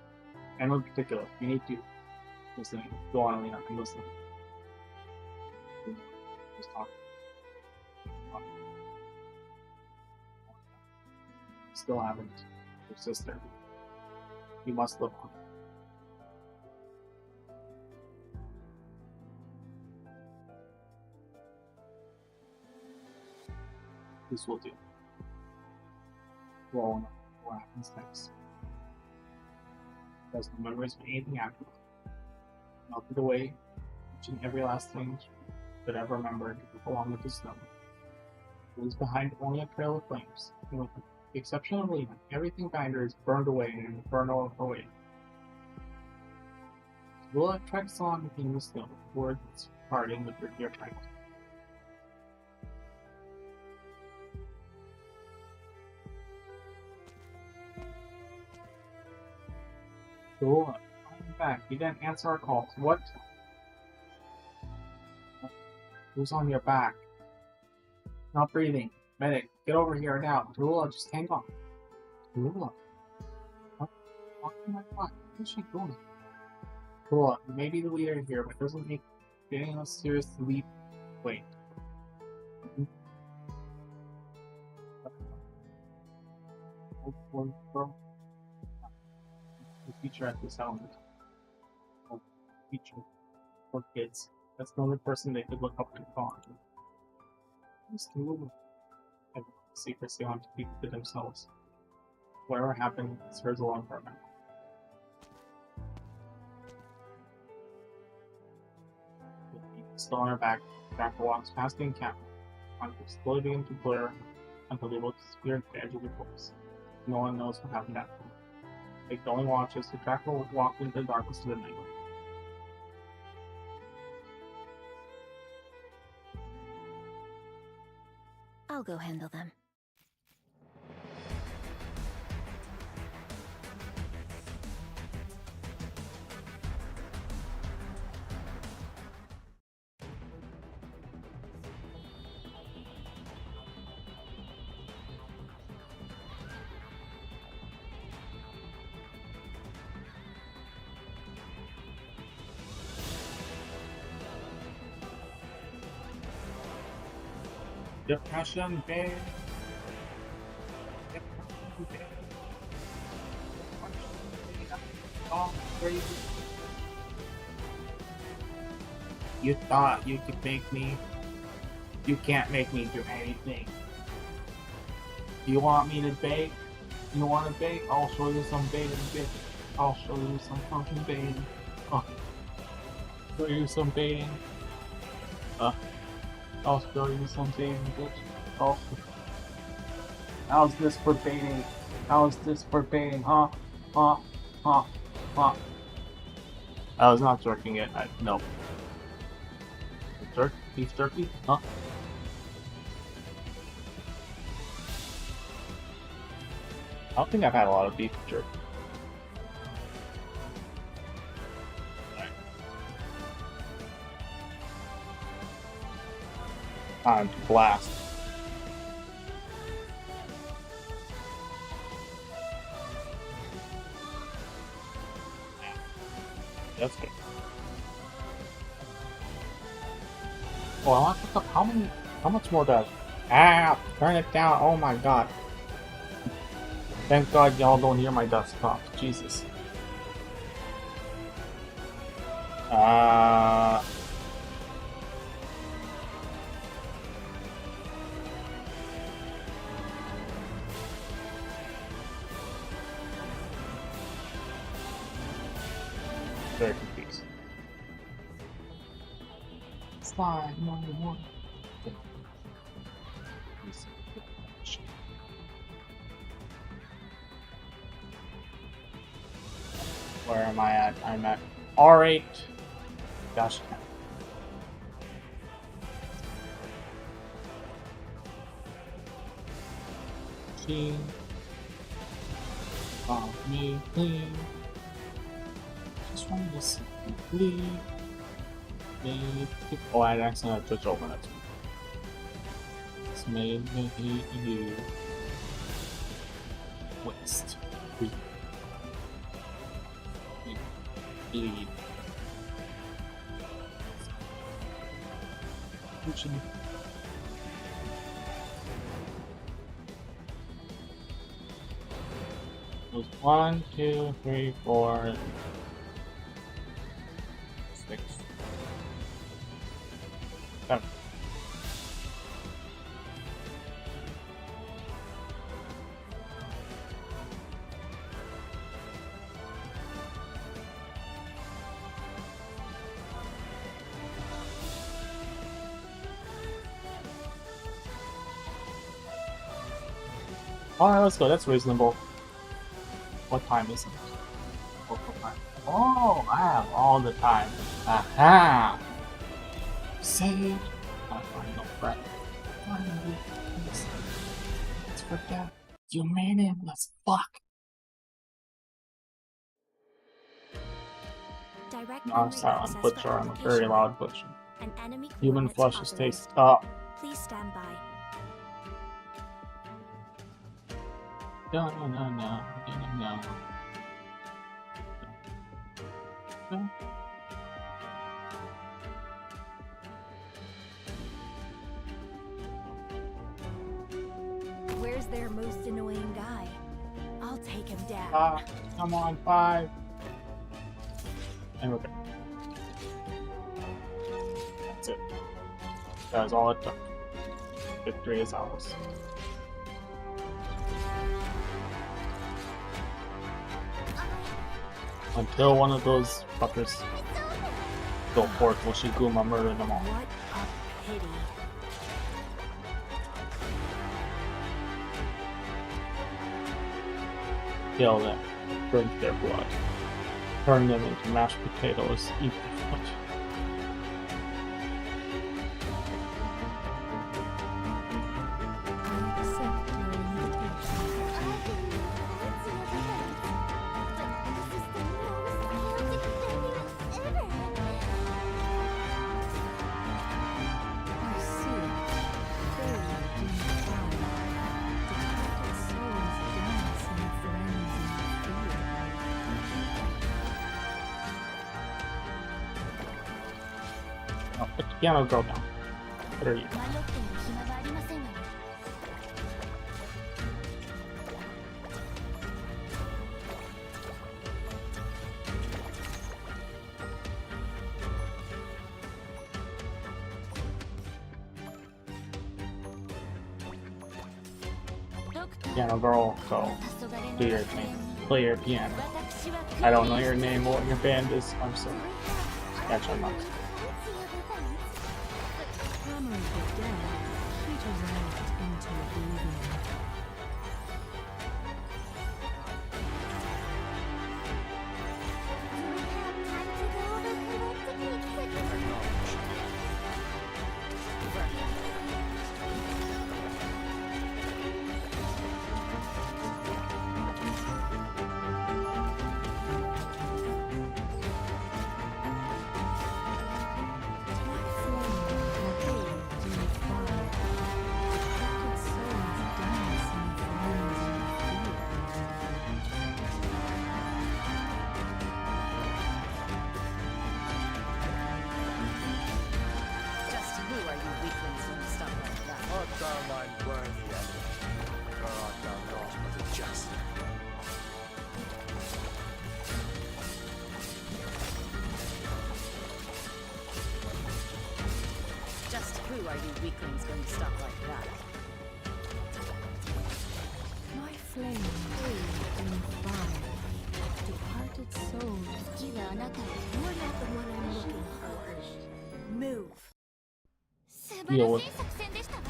and in particular, you need to listen. Go on, Alina, and listen. Just talk. Still haven't. Your sister. You must live on. This will do. We'll all know what happens next. There's no memories of anything after. Melted away, each and every last thing that I've remembered, along with the snow. Leaves behind only a trail of flames, and with the exception of Lena, everything behind her is burned away in an inferno away. Willa treks on in the snow towards parting with her dear friend. Willa, I'm back. You didn't answer our calls. What? Who's on your back? Not breathing. Medic, get over here now. Tarula, just hang on. Tarula? What am I doing? Where's she going? Tarula, you may be the leader here, but doesn't make getting us seriously. Wait. The teacher at this element. Oh, teacher. For kids. That's the only person they could look up to on. Just move. And secrecy on to keep to themselves. Whatever happened, it's hers alone for a minute. Still on her back, Jack walks past the encampment. Conflicts slowly begin to blur until they look disappear at the edge of the forest. No one knows what happened after. Like the only watch is the Jack will walk into the darkness of the night. I'll go handle them. Depression, babe. Depression, babe. Oh, crazy. You thought you could make me. You can't make me do anything. You want me to bake? You want to bake? I'll show you some baking, bitch. I'll show you some fucking baking. Oh. Show you some baiting. I'll show you some baiting, bitch. Oh. How's this for baiting? How's this for baiting? Huh? Huh? Huh? Huh? I was not jerking it. No. Beef jerky? Huh? I don't think I've had a lot of beef jerky. Time to blast. That's good. Oh, I want to look up how much more does? Turn it down. Oh my god. Thank God y'all don't hear my desktop. Jesus. Very confused. Slide one. Where am I at? I'm at R8. Gosh. Clean. Follow me, clean. Just wanted to see clean. Oh, I accidentally switched over that. It's made me you waste. Bleed. It was 1, 2, 3, 4, 6, 7. Alright, let's go. That's reasonable. What time is it? What time? Oh, I have all the time. Aha! Save. I find no friend. Finally, let's forget. You made it. Let's fuck. Direct No, I'm memory silent. access Butcher. for I'm a application very loud mode. butcher. An enemy Human coordinates flesh is authorized. taste up. Please stand by. No. Where's their most annoying guy? I'll take him down. Come on, 5. And we're good. That's it. That was all it took. Victory is ours. Until one of those fuckers go forth, will Shiguma murder them all. What a pity. Kill them, drink their blood, turn them into mashed potatoes, eat their foot. Accept your invitation. I see. Buried in time. Detected souls dance in frenzy of fear. Oh, put the piano girl down. What are you? 迷っている暇がありませんわよ。 Piano girl, go do your thing. Play your piano. I don't know your name or what your band is. I'm sorry. Actually, I'm not. Hammer of the dead peters out into oblivion. Just who are you weaklings when you stop like that? Art thou mine worthy enemy, or art thou naught but a jest? Just who are you weaklings when you stop like that? My flame bathed in fire. Departed souls. 次はあなた。 You're not the one I'm looking for. Move. 素晴らしい作戦でしたわ。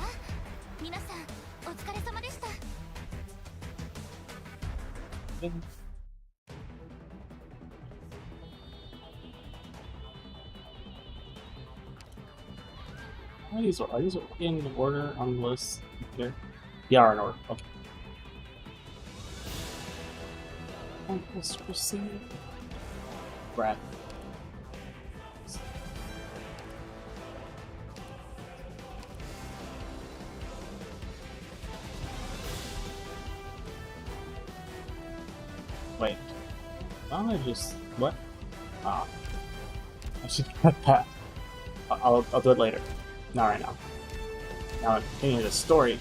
皆さん、お疲れ様でした。 Are these in order on the list here? They are in order. Okay. Let's proceed. Breath. Wait. Why don't I just what? Ah, I should cut that. I'll do it later. Not right now. Now continue the story.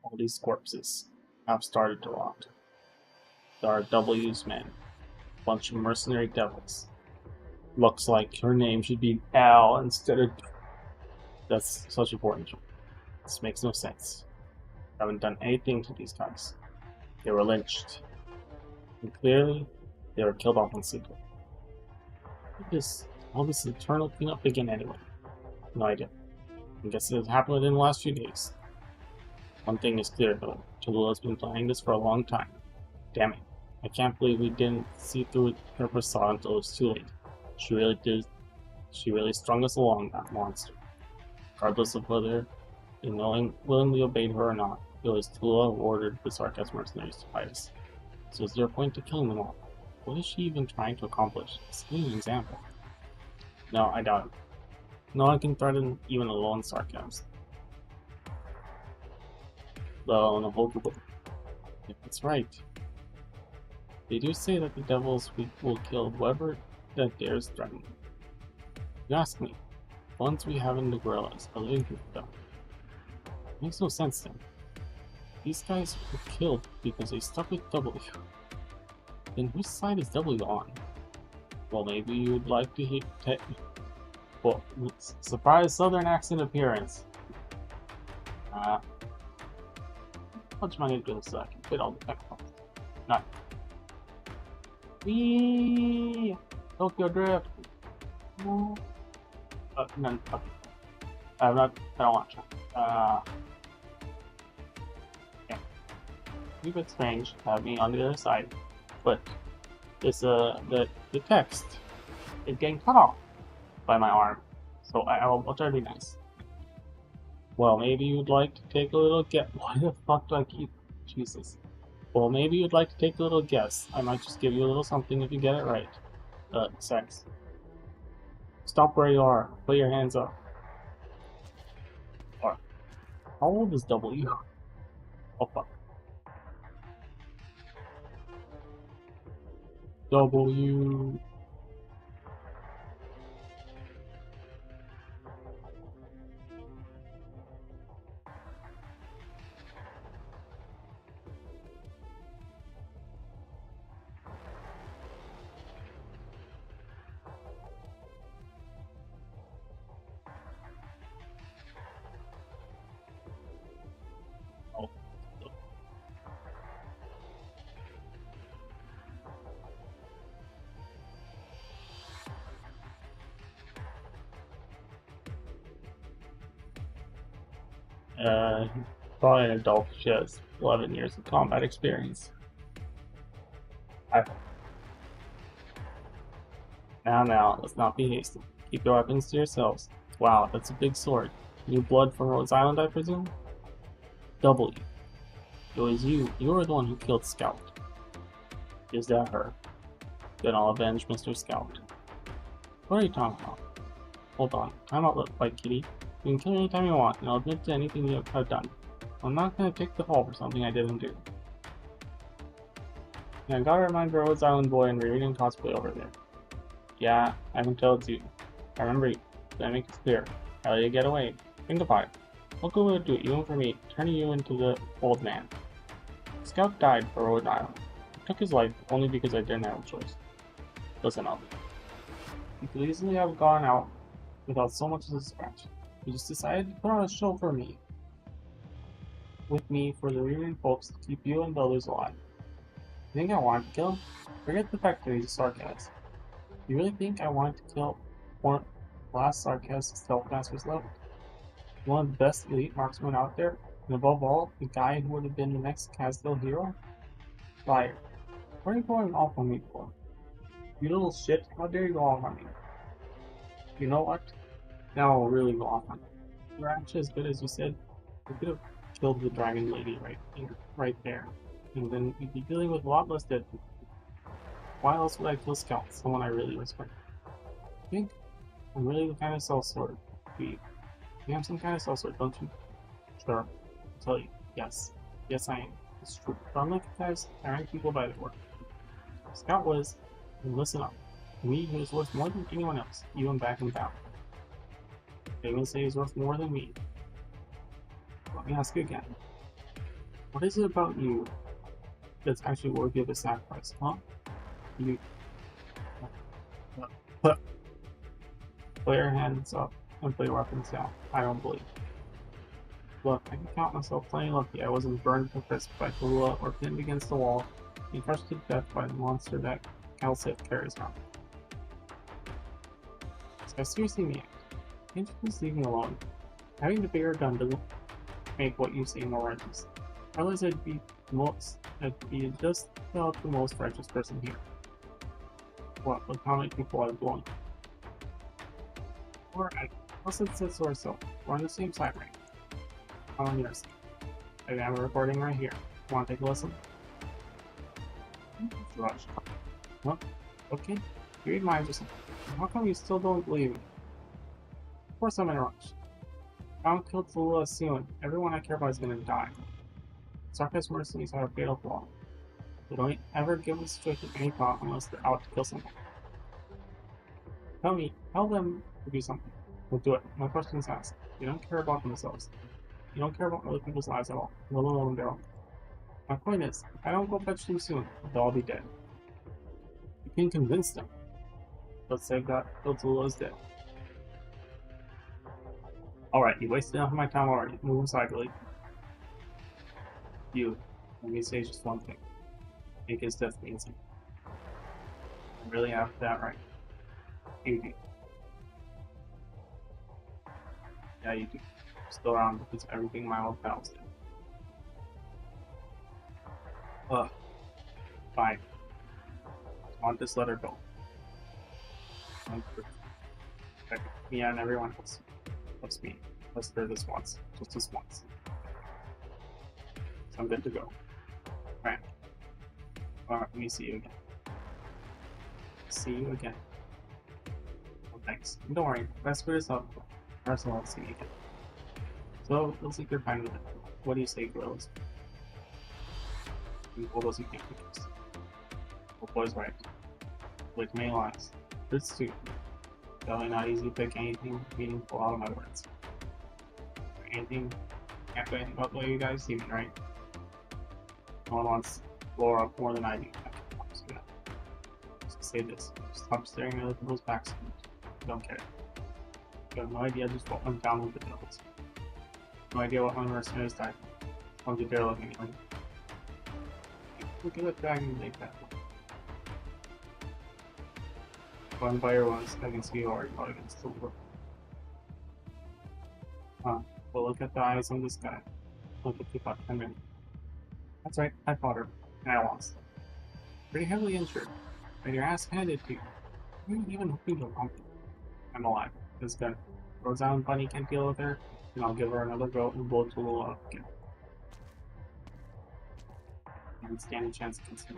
All these corpses have started to rot. There are W's men, a bunch of mercenary devils. Looks like her name should be Al instead of. That's such a poor intro. This makes no sense. I haven't done anything to these guys. They were lynched. And clearly, they were killed off in secret. All this eternal cleanup begin anyway? No idea. I guess it has happened within the last few days. One thing is clear though, Tallulah's been planning this for a long time. Damn it. I can't believe we didn't see through her facade until it was too late. She really did. She really strung us along, that monster. Regardless of whether they willingly obeyed her or not, it was Tallulah who ordered the Sarkas mercenaries to fight us. So is there a point to killing them all? What is she even trying to accomplish? Give me an example. No, I doubt it. No one can threaten even a lone Sarkas. Though, the whole group of them. If that's right. They do say that the devils will kill whoever that dares threaten them. You ask me, the ones we have in the guerrillas are living people though. Makes no sense then. These guys were killed because they stuck with W. Then whose side is W on? Well, maybe you'd like to hit well, surprise southern accent appearance. How much money do this so I can fit all the technicals? None. Wee! Tokyo Drift! No. None. Okay. I don't want to. Yeah. A bit strange to have me on the other side, but this the text is getting cut off by my arm, so I'll try to be nice. Well, maybe you'd like to take a little guess. Why the fuck do I keep? Jesus. Well, maybe you'd like to take a little guess. I might just give you a little something if you get it right. Sex. Stop where you are. Put your hands up. Alright. How old is W? Oh fuck. W. Oh. Probably an adult. She has 11 years of combat experience. Now, let's not be hasty. Keep your weapons to yourselves. Wow, that's a big sword. New blood from Rhodes Island, I presume? W. It was you. You were the one who killed Scout. Is that her? Then I'll avenge Mr. Scout. What are you talking about? Hold on. I'm not like Kitty. You can kill me anytime you want, and I'll admit to anything you have done. I'm not gonna take the fall for something I didn't do. And I gotta remind Rhodes Island boy and reunion cosplay over there. Yeah, I can tell it's you. I remember you. That makes it clear. I let you get away. Think about it. What good would it do, even for me, turning you into the old man? Scout died for Rhode Island. I took his life only because I didn't have a choice. Listen up. You could easily have gone out without so much as a scratch. You just decided to put on a show for me. With me for the reunion folks to keep you and the others alive. You think I wanted to kill him? Forget the fact that he's a sarcasm. You really think I wanted to kill one last sarcastic stealth master's left? One of the best elite marksmen out there, and above all, the guy who would have been the next Casdale hero? Liar. What are you going off on me for? You little shit, how dare you go off on me? You know what? Now I'll really go off on you. You're actually as good as you said. You could have killed the dragon lady right there. And then you'd be dealing with a lot less dead people. Why else would I kill Scout, someone I really respect? I think I'm really the kind of sellsword. You have some kind of sellsword, don't you? Sure. I'll tell you. Yes. Yes, I am. It's true. But unlike you guys, I rank people by their work. Scout was, and listen up, to me he was worth more than anyone else, even back in town. They even say he's worth more than me. Let me ask you again. What is it about you that's actually worthy of a sacrifice, huh? You... Put your hands up and put your weapons down. I don't believe. Look, I can count myself plenty lucky I wasn't burned to crisp by Kalua or pinned against the wall and crushed to death by the monster that Calcit carries around. So I seriously mean it. Can't you just leave me alone? Having the bigger gun doesn't make what you say more righteous. Otherwise I'd be just about the most righteous person here. What, look how many people I've blown. Alright, let's sit or so. We're on the same side right now. I'm on your side. I have a recording right here. Wanna take a listen? Rush. What? Okay. You read minds or something. How come you still don't believe me? Of course I'm in a rush. If I don't kill Tallulah soon, everyone I care about is gonna die. Sarkis mercenaries have a fatal flaw. They don't ever give the situation any thought unless they're out to kill someone. Tell them to do something. We'll do it. No questions asked. They don't care about themselves. You don't care about other people's lives at all, let alone their own. My point is, if I don't go fetch them soon, they'll all be dead. You can convince them. Let's say that Tallulah is dead. Alright, you wasted enough of my time already. Move aside, really. You, let me say just one thing. Make his death mean something. I really have that right. You do. Yeah, you do. Still around because of everything my old pals did. Ugh. Fine. I want this letter go. Me and everyone else. Let's me. Let's do this once. Just this once. So I'm good to go. Right. Alright, let me see you again. See you again. Well, thanks. And don't worry, if I screw this up, Arsenal won't see me again. So, let's see if you're fine with it. What do you say, girls? You pull those you can't fix. Well, boy's right. with main lines. This too. Definitely not easy to pick anything meaningful out of my words. Anything, can't do anything about the way you guys see me, right? No one wants Laura up more than I do. So yeah. Just say this. Stop staring at other people's backs. Don't care. You have no idea just what went down with the devils. No idea what one mercenaries died. Don't you dare look anyway. Look at that dragon like that. One by your ones, I can see you already fought against the world. Huh. Well, look at the eyes on this guy. Look at the about 10 minutes. That's right, I fought her, and I lost. Pretty heavily injured. But your ass handed to you. You weren't even hoping to accomplish. I'm alive. This gun. Roseanne Bunny can't deal with her, and I'll give her another go and blow to the wall again. And stand a chance against me.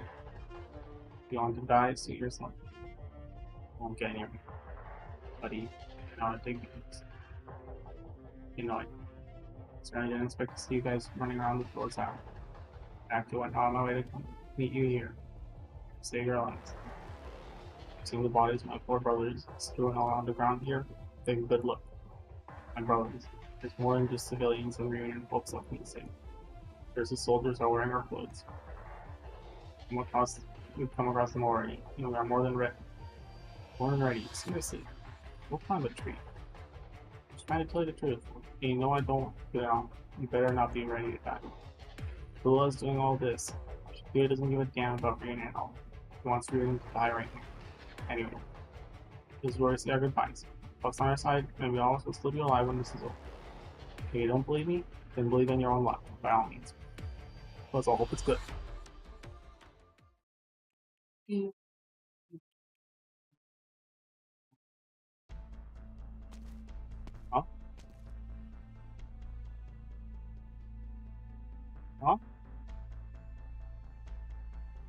If you want to die, suit yourself. Won't get near me. Buddy, you're not a dig things. You know it. Certainly didn't expect to see you guys running around the floors out. Actually went out of my way to come meet you here. Save your lives. Seeing the bodies of my poor brothers strewn all around the ground here, take a good look. My brothers. There's more than just civilians and reunion folks left me to save. There's the soldiers are wearing our clothes. We've come across them already. You know, we are more than ready. More than ready. Seriously. We'll climb a tree. Just trying to tell you the truth. And you know I don't, you better not be ready to die. Lula's doing all this. She doesn't give a damn about reunion at all. He wants reunion to die right now. Anyway. This is where we say our goodbyes. Buck's on our side, and we all will still be alive when this is over. If you don't believe me, then believe in your own luck, by all means. Let's all hope it's good. Huh? Huh?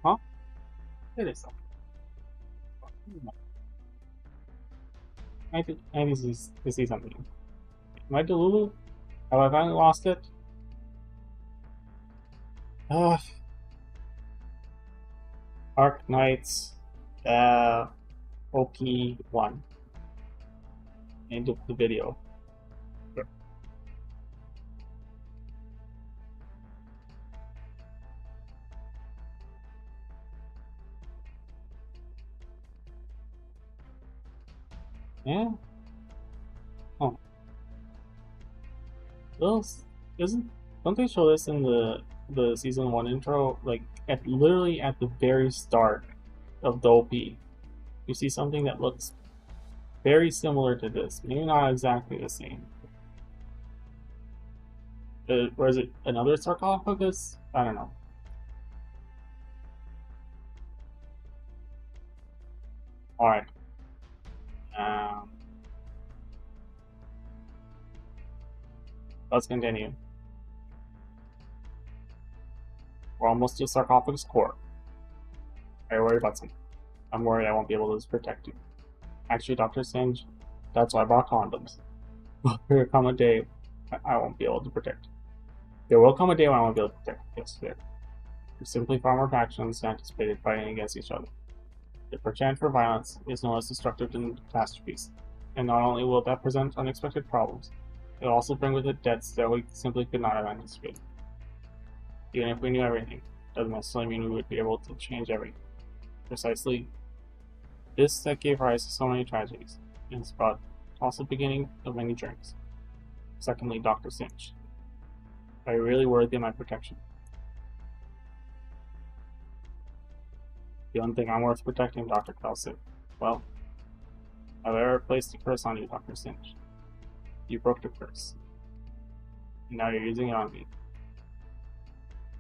Huh? It is something. I need to see something. Am I Delulu? Have I finally lost it? Arc Knights, OP1. End of the video. Sure. Yeah. Oh. Well, don't they show this in the season 1 intro? Like literally at the very start of the OP, you see something that looks very similar to this. Maybe not exactly the same. Or is it another sarcophagus? I don't know. Alright. Let's continue. We're almost to sarcophagus core. Are you worried about something? I'm worried I won't be able to protect you. Actually, Dr. Singe, that's why I brought condoms. There will come a day I won't be able to protect you. There will come a day when I won't be able to protect you. Yes, there. We're simply far more factions anticipated fighting against each other. The perchance for violence is no less destructive than catastrophes, and not only will that present unexpected problems, it will also bring with it debts that we simply could not have anticipated. Even if we knew everything, doesn't necessarily mean we would be able to change everything. Precisely this that gave rise to so many tragedies, and it's brought also the beginning of many journeys. Secondly, Dr. Singe. Are you really worthy of my protection? You don't think I'm worth protecting, Dr. Kelsit? Well, I've ever placed a curse on you, Dr. Singe. You broke the curse. And now you're using it on me.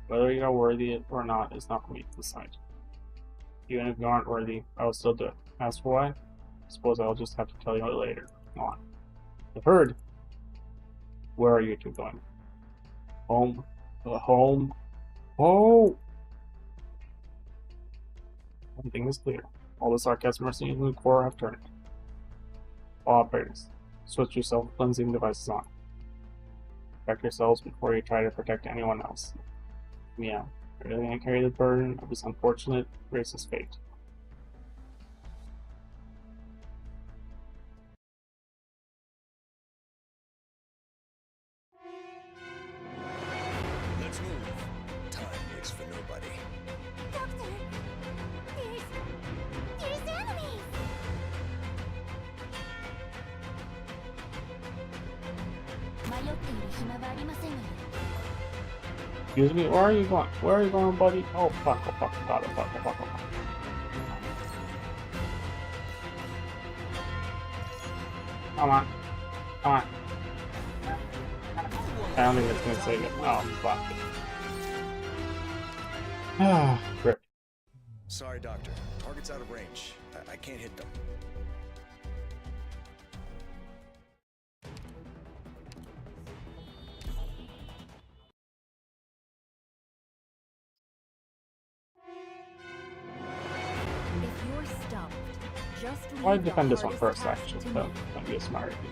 Whether you are worthy or not is not for me to decide. Even if you aren't worthy, I will still do it. As for why, I suppose I'll just have to tell you later. Go on. I've heard. Where are you two going? Home. Home. Oh! One thing is clear. All the sarcasm mercenaries in the core have turned. All operators, switch your self-cleansing devices on. Protect yourselves before you try to protect anyone else. Yeah, you're really gonna carry the burden of this unfortunate racist fate. 暇はありませんわよ。 Excuse me, where are you going? Where are you going, buddy? Oh fuck, oh fuck, oh god, oh fuck, oh fuck, oh fuck. Come on. Come on. I don't think it's gonna save it. Oh fuck. Ah, rip. Sorry, Doctor. Target's out of range. I can't hit them. If you're stumped, just Why leave the defend this one hardest first, task actually? to That me. would be a smart idea.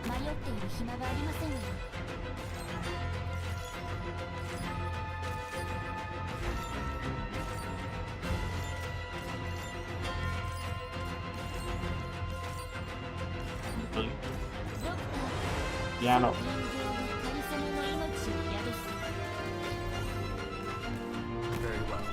迷っている暇はありませんわよ。 Really? ドクター、 Yeah, no. 人形はかりそめの命を宿す。 Very well.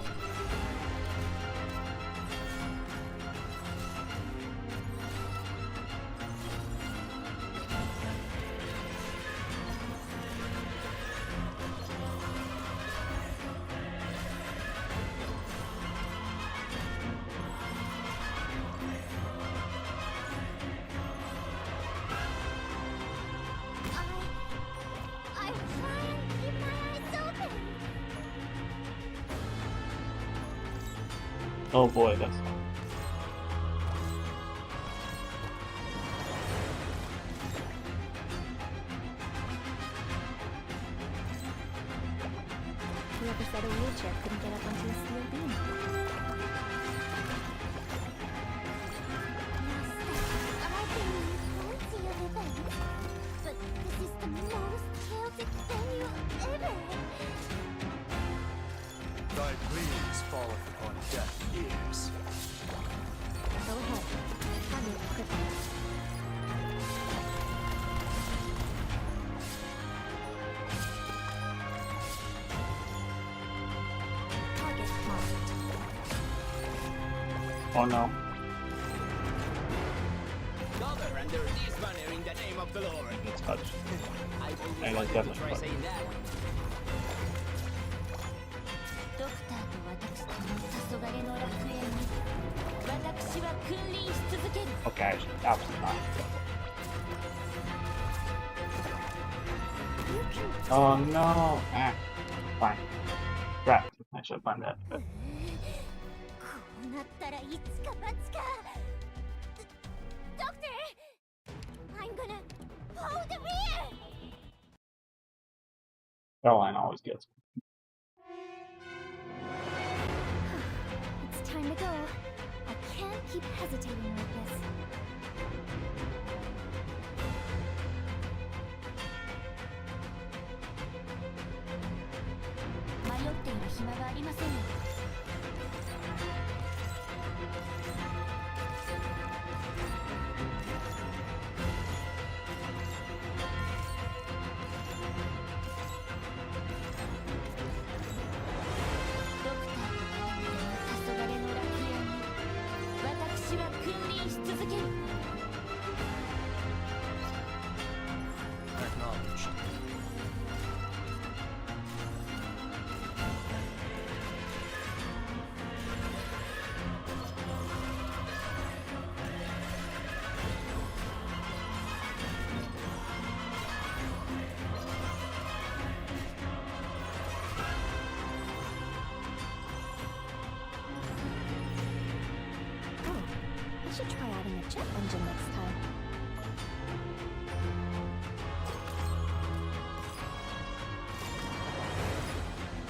I try and keep my eyes open. Oh boy, that's. Whoever said a wheelchair couldn't get up onto a steel beam? Master, I've been in plenty of events, but this is the most chaotic venue ever. Thy pleas falleth upon deaf ears. Go ahead. Target crippled. Target marked. Oh no. Cover under this banner in the name of the Lord. It's touched. I I always like wanted that to one, try but- saying that. ドクターと私との黄昏の楽園に私は君臨し続ける。 Okay, absolutely not. Oh no. Fine. Crap. I should find that. But こうなったらいつか罰か。ドクター I'm gonna hold the rear! Caroline always gets. It's time to go. I can't keep hesitating like this.迷っている暇はありませんよ。 ドクターと黄昏の楽園に私は君臨し続ける。 Acknowledged. Oh, I should try adding a jet engine next time.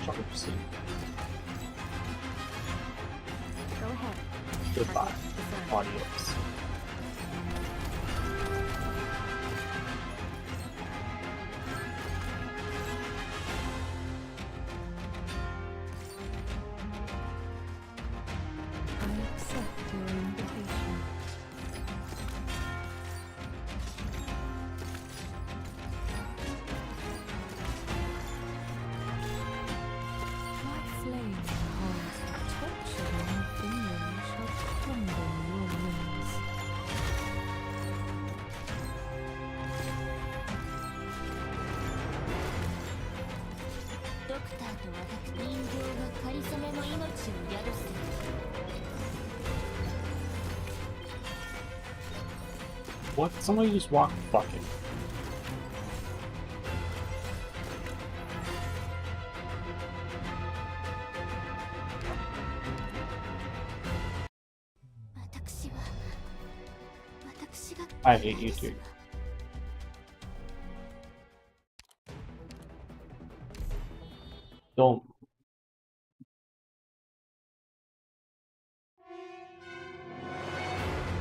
Shall we proceed? Go ahead. Goodbye. Target disarmed. Adios. I accept your invitation. What flame holds the torch of my finger shall 人形がかりそめの命を宿す。 What? Somebody just walked fucking. I hate you too. Don't.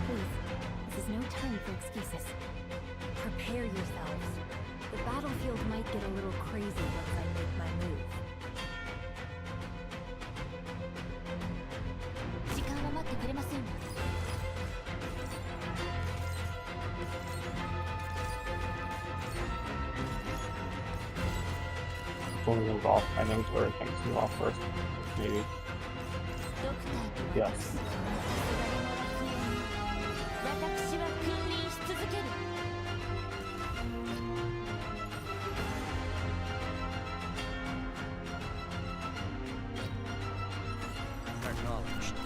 Please, this is no time for excuses. Prepare yourselves. The battlefield might get a little crazy once I make my move. 時間は待ってくれませんわ。 Going involved. I think where it comes to off first. Maybe. ドクターと Yes. 私の私は君臨し続ける。 Acknowledged.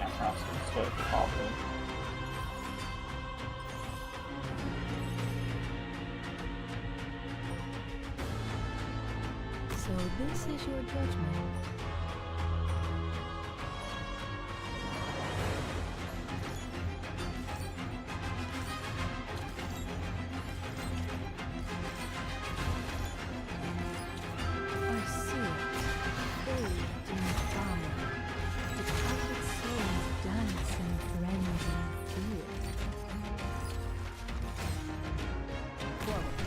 Can't pass this way, probably. So this is your judgment. I see it. Bathed in fire. Decrepit souls dance in frenzy and fear. Forward.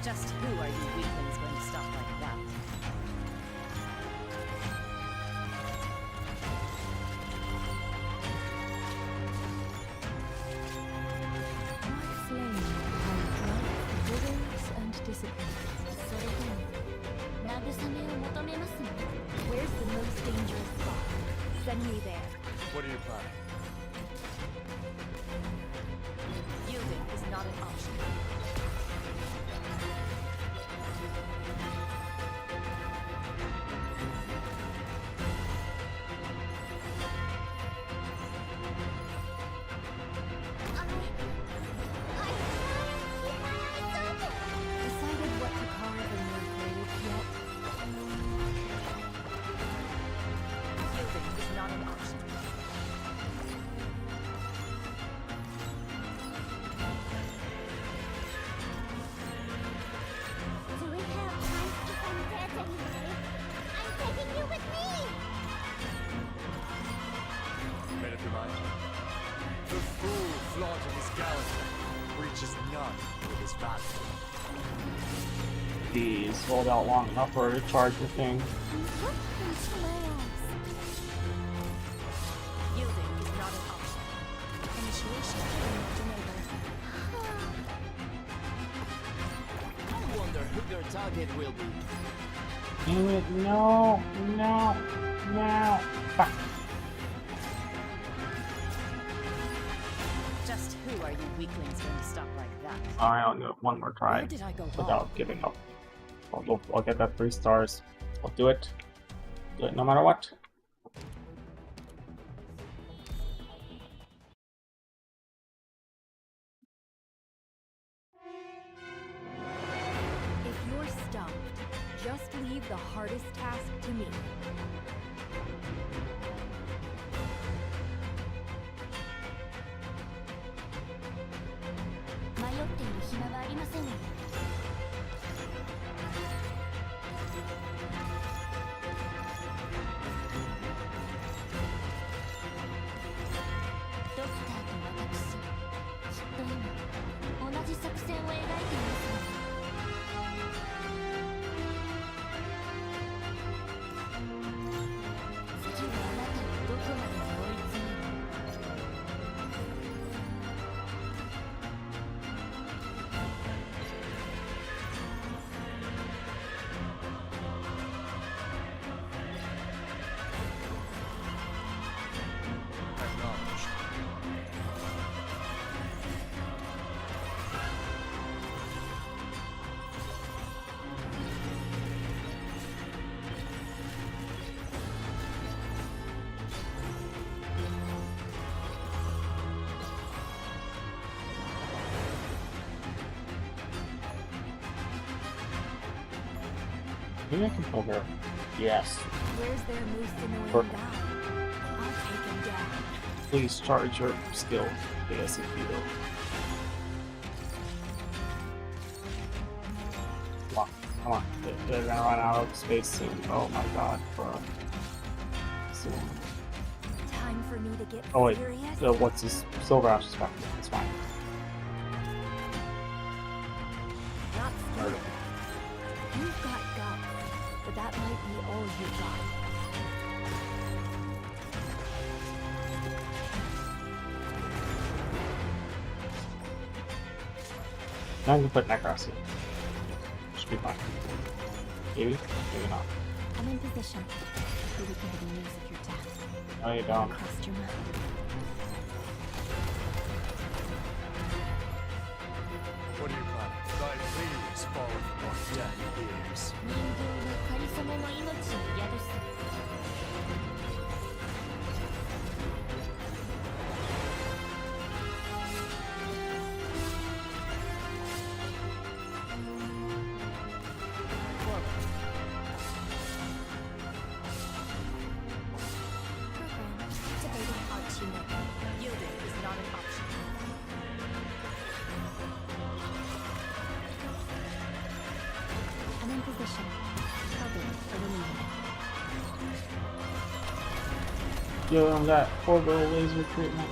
Just who are you weaklings going to stop like that? My flame has withers and dissipates. それでも慰めを求めますの。 Where's the most dangerous spot? Send me there. What are you planning? Yielding is not an option. Decided what to carve in your grave yet? Yielding is not an option. Do we have time if I'm dead anyway? I'm taking you with me! Made up your mind? The fool flaunting his gallantry reaches none with his value. Please hold out long enough for her to charge the thing. Look into my eyes. Yielding is not an option. Initiation I wonder who their target will be. Damn it, no, no, no. Fuck. Just who are you weaklings going to stop like that? I'll do it one more try Where did I go wrong? without giving up. I'll get that 3 stars. I'll do it. Do it no matter what. If you're stumped, just leave the hardest task to me. Maybe I can pull her. Yes. Where's their most annoying Perfect. guy? I'll take him down. Please charge your skill ASAP though. Come on, come on. They're gonna run out of space soon. Oh my god, bro. Soon. Time for me to get Oh wait, serious. what's this? Silver Ash is back. It's fine. Not Murder. scared. You've got guts, but that might be all you got. Now I can put Necros here. Should be fine. Maybe? Maybe not. I'm in position. So we can get news of your death. No, you don't. Crossed your mind. What are you planning? Thy please fall on deaf ears. 人形のかりそめの命を宿す。Program activating Archie network. Yielding is not an option. I'm in position. Target eliminated. Yo, on that orbital laser treatment.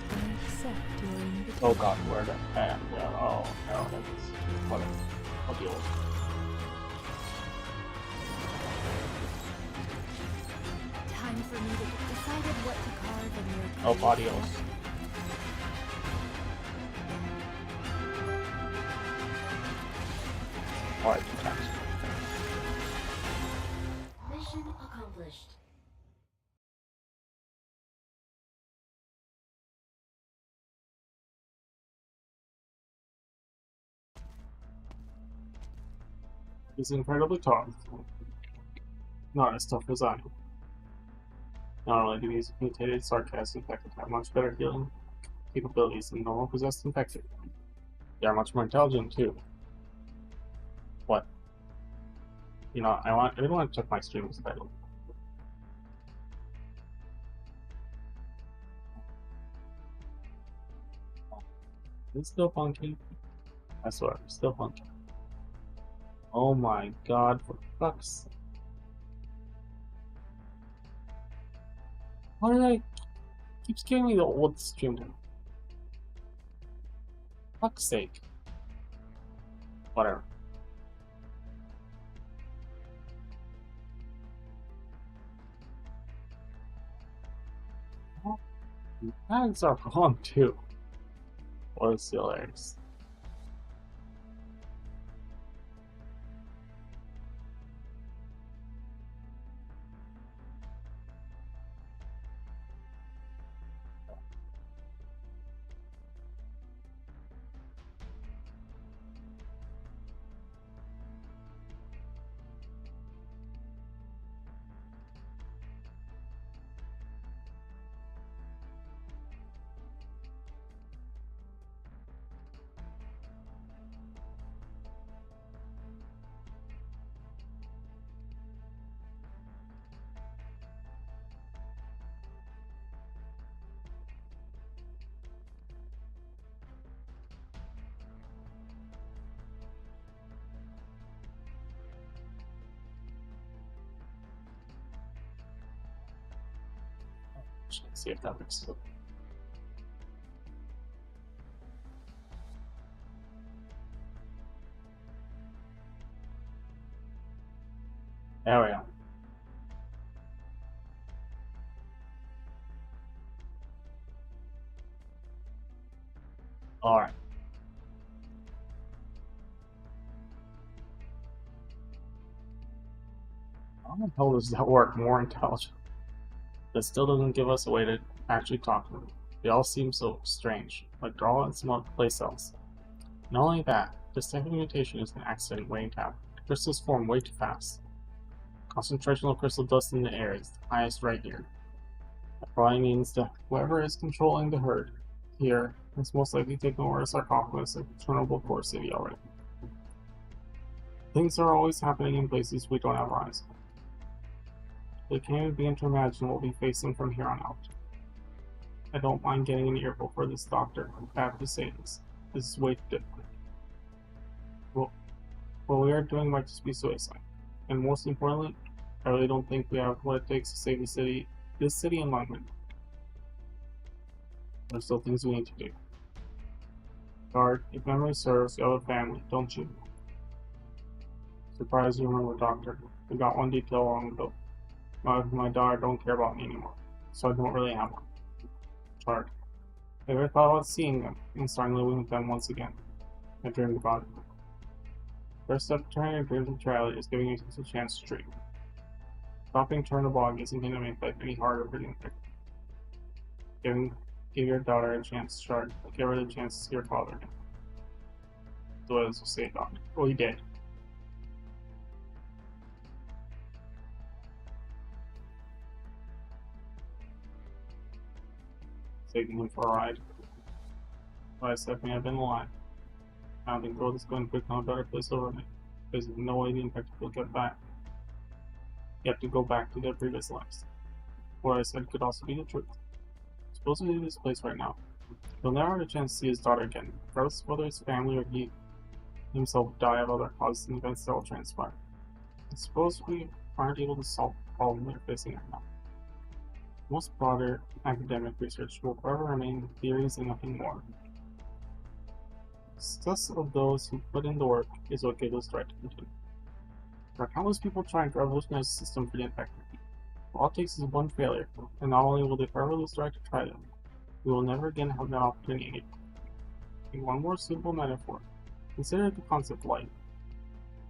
I accept your invitation. Oh god, where the heck? Oh no, that's whatever. I'll deal with it. Time for me to get decided what to carve in your Oh, creative Badios. effort. Alright, 2 times. Mission accomplished. He's incredibly tough. Not as tough as I am. Not only do these mutated sarcastic infected have much better healing capabilities than normal possessed infected, they are much more intelligent too. What? You know, I really want to check my stream's title. It's still funky. I swear, it's still funky. Oh my god, for fuck's sake. Why did I keeps giving me the old stream time? Fuck's sake. Whatever. Tags are wrong too. Or hilarious. See if that fixes it. There we go. Alright. How the hell does that work? More intelligent. That still doesn't give us a way to actually talk to them. They all seem so strange, like draw and small play cells. Not only that, this type of mutation is an accident waiting to happen. Crystals form way too fast. Concentration of crystal dust in the air is the highest right here. That probably means that whoever is controlling the herd here It's most likely taken over a sarcophagus at Chernobyl Core City already. Things are always happening in places we don't have eyes. We can't even begin to imagine what we'll be facing from here on out. I don't mind getting an earful for this doctor. I have to say this. This is way too difficult. What we are doing might just be suicide. And most importantly, I really don't think we have what it takes to save this city and London. There's still things we need to do. Guard, if memory serves, you have a family, don't you? Surprised you remember, Doctor. We got one detail long ago. My daughter don't care about me anymore, so I don't really have one. Guard. I ever thought about seeing them and starting living with them once again. I dreamed about it. First step to turning your dreams into reality is giving yourself a chance to dream. Stopping Chernobog isn't going to make life any harder for you. Give your daughter a chance to start. Give her the chance to see her father again. So what does it say, Doctor? Well, he did. Taking him for a ride. But I said, may have been a lie. I don't think the world is going to become a better place overnight. There's no way the infected will get back. You have to go back to their previous lives. What I said could also be the truth. Suppose we leave this place right now. He'll never have a chance to see his daughter again, regardless of whether his family or he himself die of other causes and events that will transpire. And suppose we aren't able to solve the problem they're facing right now. Most broader academic research will forever remain theories and nothing more. Success of those who put in the work is what gives us the right to continue. There are countless people trying to revolutionize the system for the infected. All it takes is one failure, and not only will they forever lose the right to try them, we will never again have that opportunity again. In one more simple metaphor, consider the concept of life.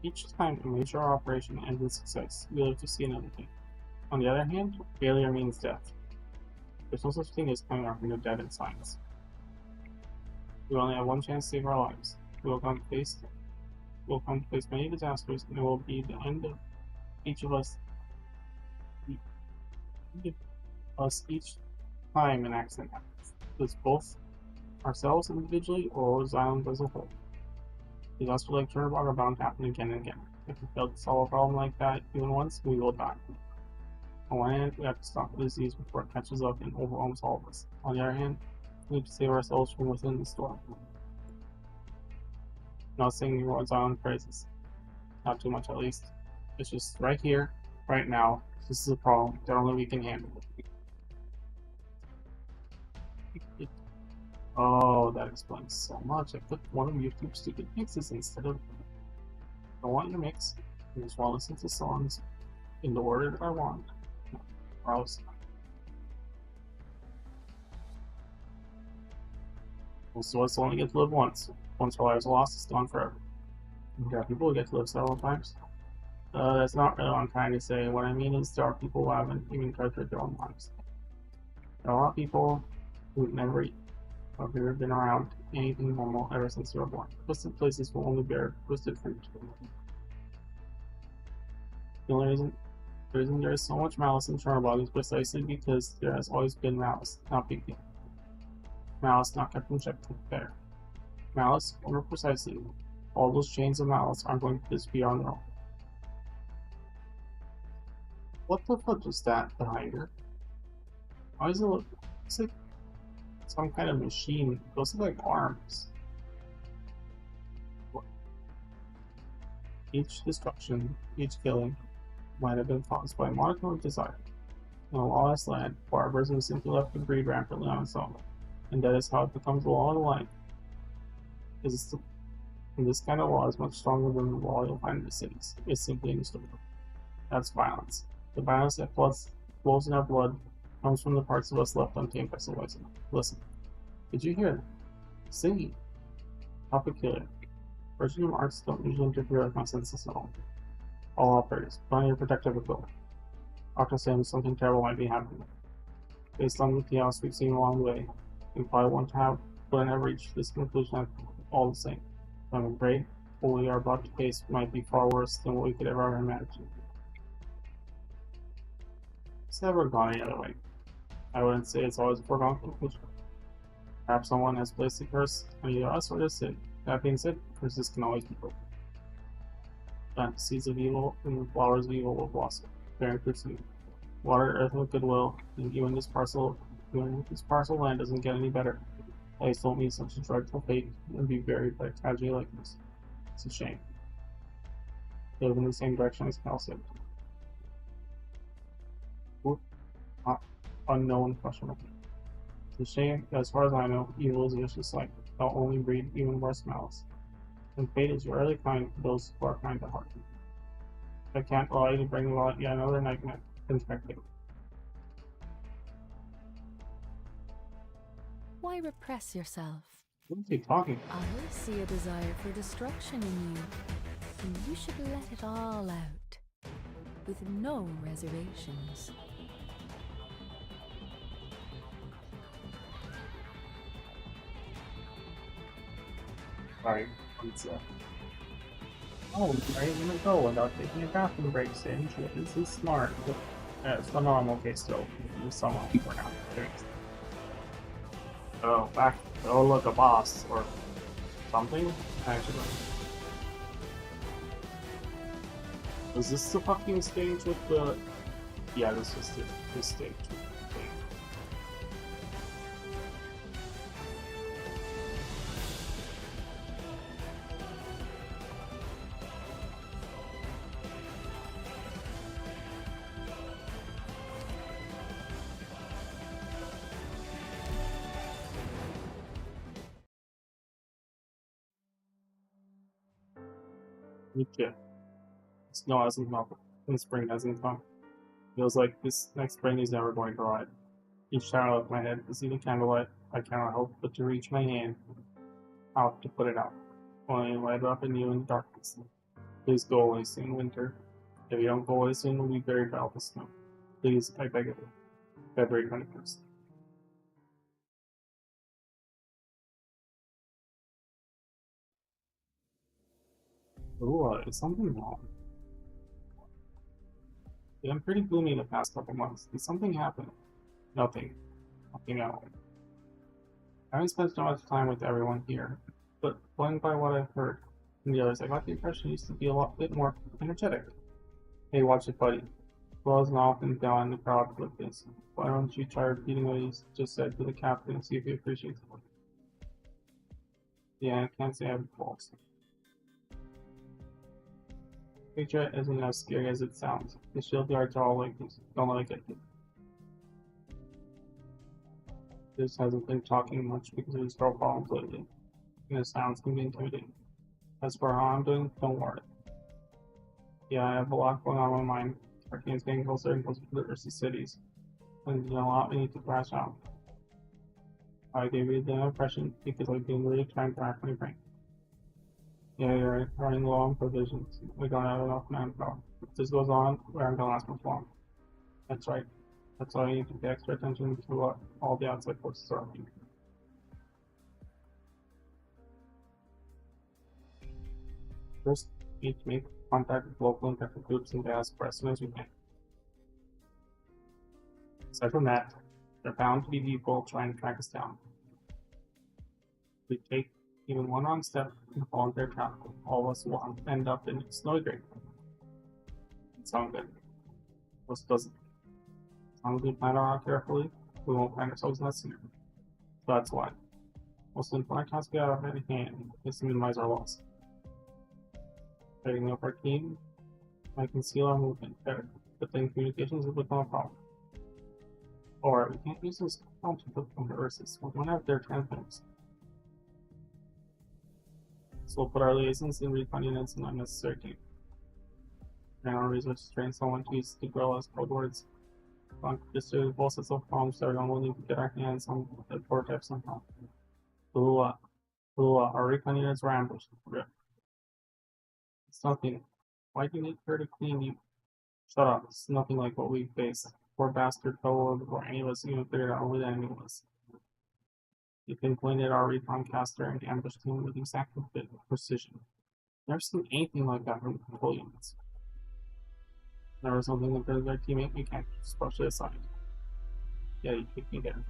Each time a major operation ends in success, we live to see another thing. On the other hand, failure means death. There's no such thing as coming out from the dead in science. We only have one chance to save our lives. We will come to face many disasters, and it will be the end of each of us each time an accident happens. It's both ourselves individually or as island as a whole. Disasters like Chernobyl are bound to happen again and again. If we fail to solve a problem like that even once, we will die. On one hand, we have to stop the disease before it catches up and overwhelms all of us. On the other hand, we need to save ourselves from within the storm. Not saying New Orleans Island praises. Not too much, at least. It's just right here, right now. This is a problem that only we can handle. Oh, that explains so much. I clicked one of YouTube's stupid mixes instead of I want your mix. I just want to listen to songs in the order that I want. Or else. Also, us only get to live once. Once our lives are lost, it's gone forever. There are people who get to live several times. That's not really what I'm trying to say. What I mean is there are people who haven't even treasured their own lives. There are a lot of people who've never been around anything normal ever since they were born. Twisted places will only bear twisted fruit. The only reason there is so much malice in Chernobyl is precisely because there has always been malice, not big deal. Malice not kept in check there. Malice, or more precisely, all those chains of malice aren't going to disappear on their own. What the fuck was that behind her? Why does it look like some kind of machine? Those look like arms. Each destruction, each killing, might have been caused by a monochrome desire. In a lawless land, barbers are simply left to breed rampantly on its own, and that is how it becomes the law of the land. And this kind of law is much stronger than the law you'll find in the cities. It's simply understood. That's violence. The violence that flows in our blood comes from the parts of us left untamed by civilization. Listen. Did you hear that? Singing. How peculiar. Virgin arts don't usually interfere with my senses at all. All operators, put on your protective equipment. Dr. Sam, something terrible might be happening. Based on the chaos we've seen along the way, we probably wouldn't have reached this conclusion all the same. But I'm afraid what we are about to face might be far worse than what we could ever imagine. It's never gone any other way. I wouldn't say it's always a foregone conclusion. Perhaps someone has placed a curse on either us or this city. That being said, curses can always be broken. Plant seeds of evil and the flowers of evil will blossom, bearing fruit soon. Water earth with goodwill, and even this parcel of land doesn't get any better. I just don't meet such a dreadful fate and be buried by a tragedy like this. It's a shame. They live in the same direction as Calcid. Unknown question. It's a shame, but as far as I know, evil is vicious like they'll only breed even worse malice. And fate is rarely kind to those who are kind at heart. I can't allow you to bring about yet another nightmare infected. Why repress yourself? What is he talking? I see a desire for destruction in you, and you should let it all out, with no reservations. Sorry, oh, where are you gonna go without taking a bathroom break, Singe? This is smart. So no, I'm okay still. You someone for now. Oh, back. Oh, look, a boss or something. Actually, is this the fucking stage with the? Yeah, this is the stage. Yeah. Snow hasn't melted, and spring hasn't come. Feels like this next spring is never going to arrive. Each time I lift my head to see the candlelight, I cannot help but to reach my hand out to put it out, only to light up anew in the darkness. Please go away soon, winter. If you don't go away soon, we'll be buried by all the snow. Please, I beg of you. February 21st. Ooh, is something wrong? Yeah, I'm pretty gloomy the past couple months. Did something happen? Nothing. Nothing at all. I haven't spent so much time with everyone here, but going by what I've heard from the others, I got the impression you used to be a lot bit more energetic. Hey, watch it, buddy. Well, isn't often down in the crowd like this. Why don't you try repeating what you just said to the captain and see if he appreciates it? Yeah, I can't say I have faults. Picture it isn't as scary as it sounds. The shield guards are all like this. Don't let it get you. This hasn't been talking much because of his girl problems lately, and his sounds can be intimidating. As for how I'm doing, don't worry. Yeah, I have a lot going on in my mind. Arcane's getting closer and closer to the Ursa cities, and there's a lot we need to crash out. I gave you the impression because I've been really trying to rack my brain. Yeah, you're right. Running low on provisions. We don't have enough manpower. If this goes on, we aren't gonna last much long. That's right. That's why you need to pay extra attention to what all the outside forces are up to. First, we need to make contact with local infected groups and gas for as soon as we can. Aside from that, there are bound to be people trying to track us down. If we take even one wrong step and fall into their trap, all of us will end up in a snowy grave. It sounds good. Most doesn't. As long as we plan our out carefully, we won't find ourselves in that scenario. So that's why. Most important task we have at hand is to minimize our loss. Setting up our team might conceal our movement better, but then communications will become a problem. Or we can't use this content from the Ursus. We don't have their transmitters. So we'll put our liaisons and recon units in unnecessary game. And our research train someone to use the guerrillas code words. Just both sets of problems that everyone will need to get our hands on the vortex somehow. Lula, our recon units were ambushed. Rip. It's nothing. Why do you need her to clean you? Shut up, it's nothing like what we faced. Poor bastard fell over before any of us even figured out who the enemy was. He pinpointed our recon caster and ambushed him with exact precision. Never seen anything like that from control units. Never something that does our teammate, we can't just brush it aside. Yeah, you kicked me there.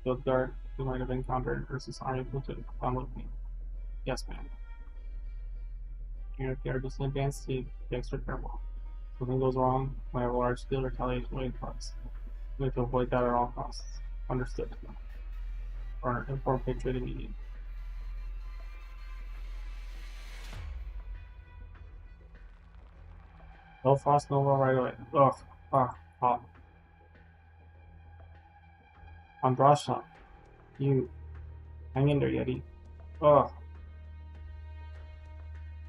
Field guard, you might have encountered versus are able to come with me. Yes, ma'am. If you are just an advanced team, be extra careful. If something goes wrong, might have a large scale retaliation waiting for us. We have to avoid that at all costs. Understood. Or inform Patriot immediately. No frost Nova right away. Ugh. Ah. Andrasha. You. Hang in there, Yeti. Ugh.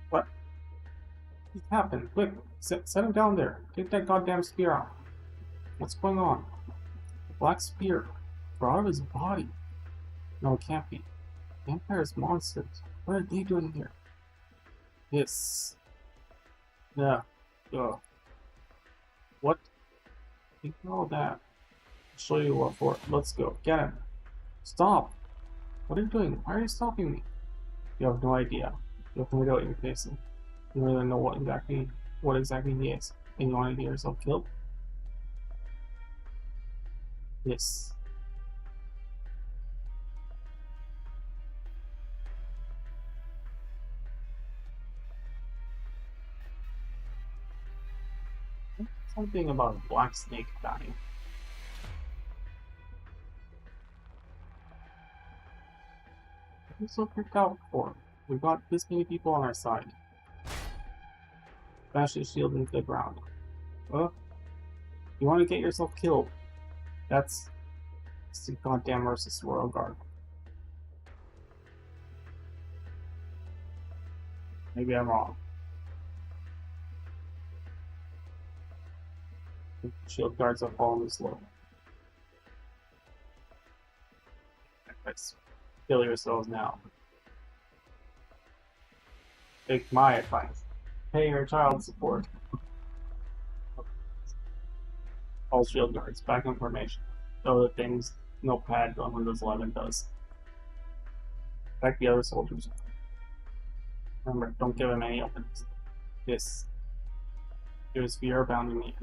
What? What happened? Quick, set him down there. Take that goddamn spear out. What's going on? The black spear. Brought out of his body. No, it can't be. Vampire's monsters. What are they doing here? Yes. Yeah. Ugh. What? Ignore that. I'll show you what for. Let's go. Get him. Stop. What are you doing? Why are you stopping me? You have no idea. You have no idea what you're facing. You don't even know what exactly he is. And you want to get yourself killed? Yes. Something about a black snake dying. What are you so freaked out for? We've got this many people on our side. Bash his shield into the ground. You want to get yourself killed. That's the goddamn Ursus Royal Guard. Maybe I'm wrong. The shield guards have fallen slow. Let's kill yourselves now. Take my advice. Pay your child support. All shield guards, back in formation. Show the things Notepad on Windows 11 does. Protect the other soldiers. Remember, don't give him any openings. This. There's fear bound in me.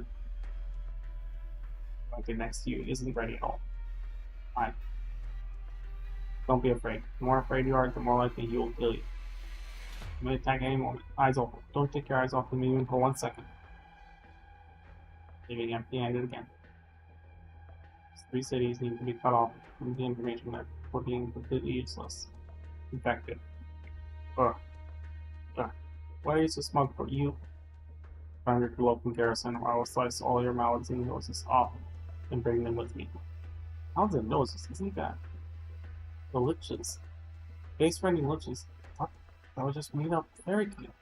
Like next to you isn't ready at all. Fine. Don't be afraid. The more afraid you are, the more likely he will kill you. You may attack any moment. Eyes open. Don't take your eyes off the minion for 1 second. Leaving empty-handed again. These 3 cities need to be cut off from the information that for being completely useless. Infected. Ugh. Why are you so smug for you? Find your local garrison, or I will slice all your mouths and noses off and bring them with me. Mouths and noses, isn't that? The liches. Face-rending liches. That was just made up fairy tale.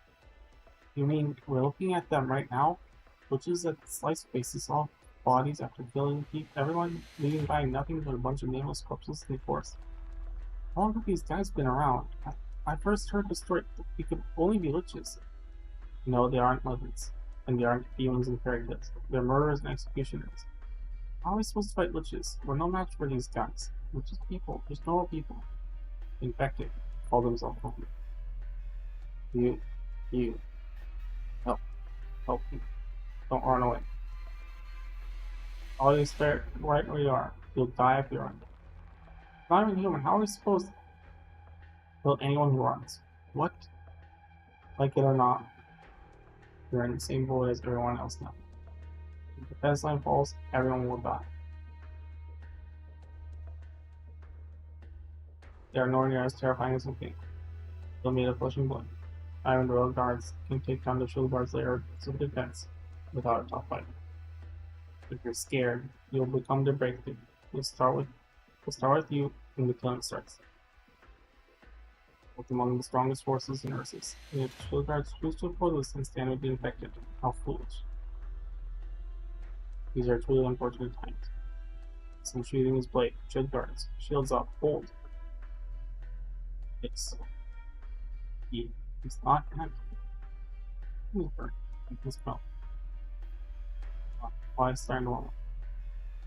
You mean we're looking at them right now? Liches that slice faces off bodies after killing everyone, leaving behind nothing but a bunch of nameless corpses in the forest. How long have these guys been around? I first heard the story that they could only be liches. No, they aren't lizards, and they aren't demons and fairy tales. They're murderers and executioners. How are we supposed to fight liches? We're no match for these guys. We're just people, just normal people. Infected, call themselves home. You. Help me. Don't run away. All you stay right where you are. You'll die if you run. Not even human. How are we supposed to kill anyone who runs? What? Like it or not, you're in the same boat as everyone else now. If the fence line falls, everyone will die. They are nowhere near as terrifying as we think. They'll meet a flushing blood. Iron Royal Guards can take down the Shield Guard's layer of defense without a tough fight. If you're scared, you'll become the breakthrough. We'll start with you when the killing starts. With among the strongest forces in Ursus. And if Shield Guards choose to oppose us and stand with the infected, how foolish. These are truly unfortunate times. Some shooting his blade. Shield Guards. Shields up. Hold. He's not empty. He's burnt. I can smell. Why is starting to warm up?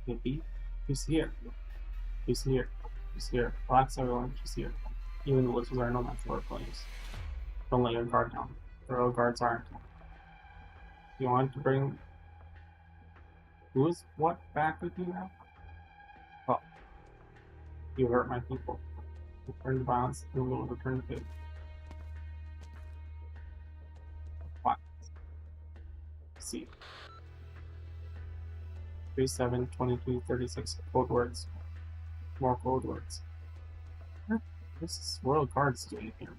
Maybe. Who's here? Who's here? Who's here? Blacks everyone. Who's here? Even the liches are no match for our flames. Don't let your guard down. The royal guards aren't. You want to bring who is what back with you now? Well, You hurt my people. Return to violence, and we will return to faith. What? See. 37, 22, 36 code words. More code words. What is Royal Guards doing here?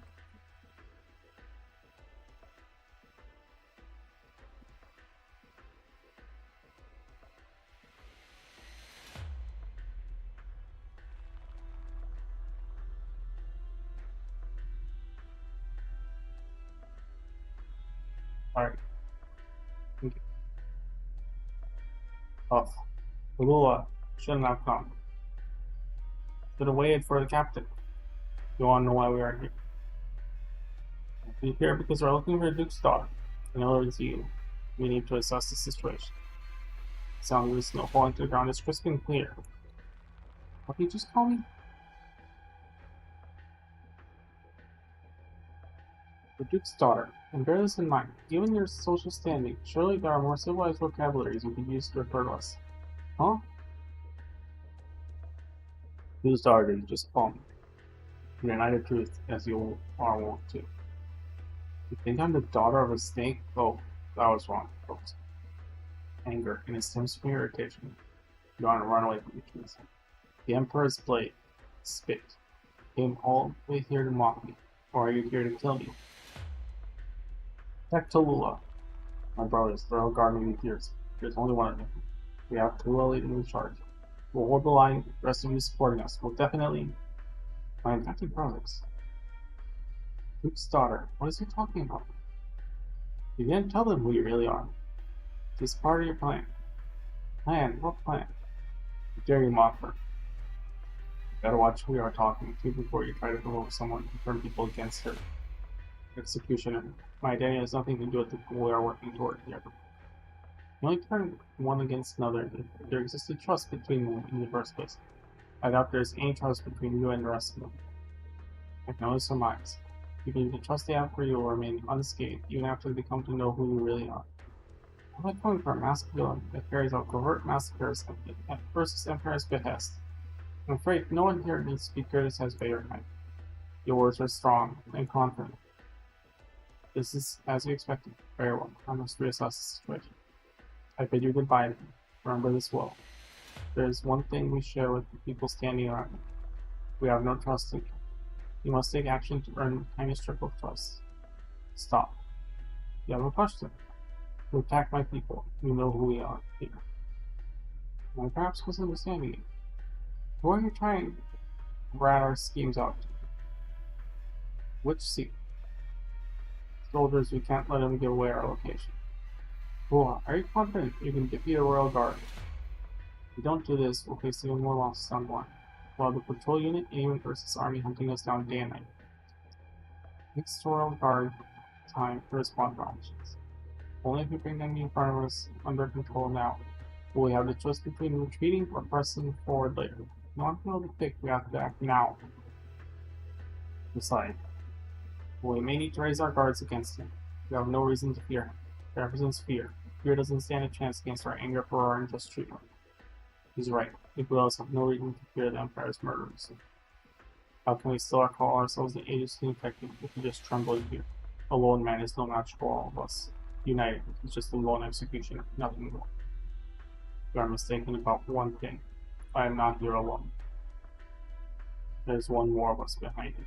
Alright. Okay. Oh. Lula shouldn't have come. Should have waited for the captain. You wanna know why we are here? We're here because we're looking for Duke's daughter. In order to you, we need to assess the situation. The sound of the snow falling to the ground is crisp and clear. What did you just call me? The Duke's daughter. And bear this in mind, given your social standing, surely there are more civilized vocabularies you could use to refer to us. Huh? Duke's daughter is just call me. United truth, as you are wont to. You think I'm the daughter of a snake? Oh, that was wrong, folks. Anger and it stems from irritation. You want to run away from the truth. The Emperor's blade, spit, came all the way here to mock me, or are you here to kill me? Back to Lula. My brothers, they're all guarding me here. There's only one of them. We have Lula leading in charge. We'll hold the line, the rest of you supporting us. We'll definitely. My infected brothers. Duke's daughter, what is he talking about? You didn't tell them who you really are. This is part of your plan. Plan? What plan? How dare you mock her? You better watch who you are talking to before you try to provoke someone to turn people against her. Executioner. My identity has nothing to do with the goal we are working toward here. You only turn one against another if there existed trust between them in the first place. I doubt there's any trust between you and the rest of them. I can only surmise. You believe the trust they have for you will remain unscathed even after they come to know who you really are. I'm not calling for a masked villain that carries out covert massacres at versus Empire's behest. I'm afraid no one here needs to be criticized by your kind. Your words are strong and confident. This is as you expected. Very well. I must reassess the situation. I bid you goodbye. Remember this well. There is one thing we share with the people standing around me. We have no trust in you. You must take action to earn the tiniest trickle of trust. Stop. You have a question. You attack my people. You know who we are here. I perhaps misunderstanding you. Who are you trying to rat our schemes out to? Which seat? Soldiers, we can't let them give away our location. Cool. Are you confident you can defeat a royal guard? If we don't do this, we'll face even more losses on board. While the patrol unit aim versus army hunting us down day and night. Next royal guard time to respond to actions. Only if we bring them in front of us under control now will we have the choice between retreating or pressing forward later. Not able to pick, we have to act now. Decide. We may need to raise our guards against him. We have no reason to fear him. He represents fear. Fear doesn't stand a chance against our anger for our unjust treatment. He's right. The Guerrillas have no reason to fear the Empire's murderers. How can we still call ourselves the agency infected if we just tremble in fear? A lone man is no match for all of us. United, it's just a lone executioner, nothing more. You are mistaken about one thing. I am not here alone. There's one more of us behind you.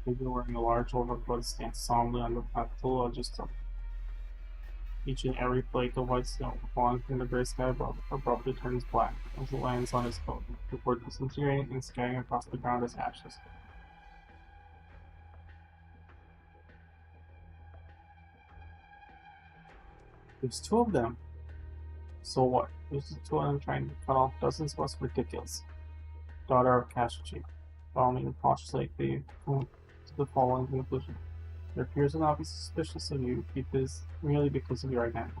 Figure wearing a large overcoat stands solemnly on the path to Logisto. Each and every flake of white snow falling from the gray sky above abruptly turns black as it lands on his coat, before disintegrating and scattering across the ground as ashes. There's two of them. So what? There's the two of them trying to cut off dozens of us ridiculous. Daughter of Kashachi, following cautiously they come to the following conclusion. It appears to not be suspicious of you because merely because of your identity.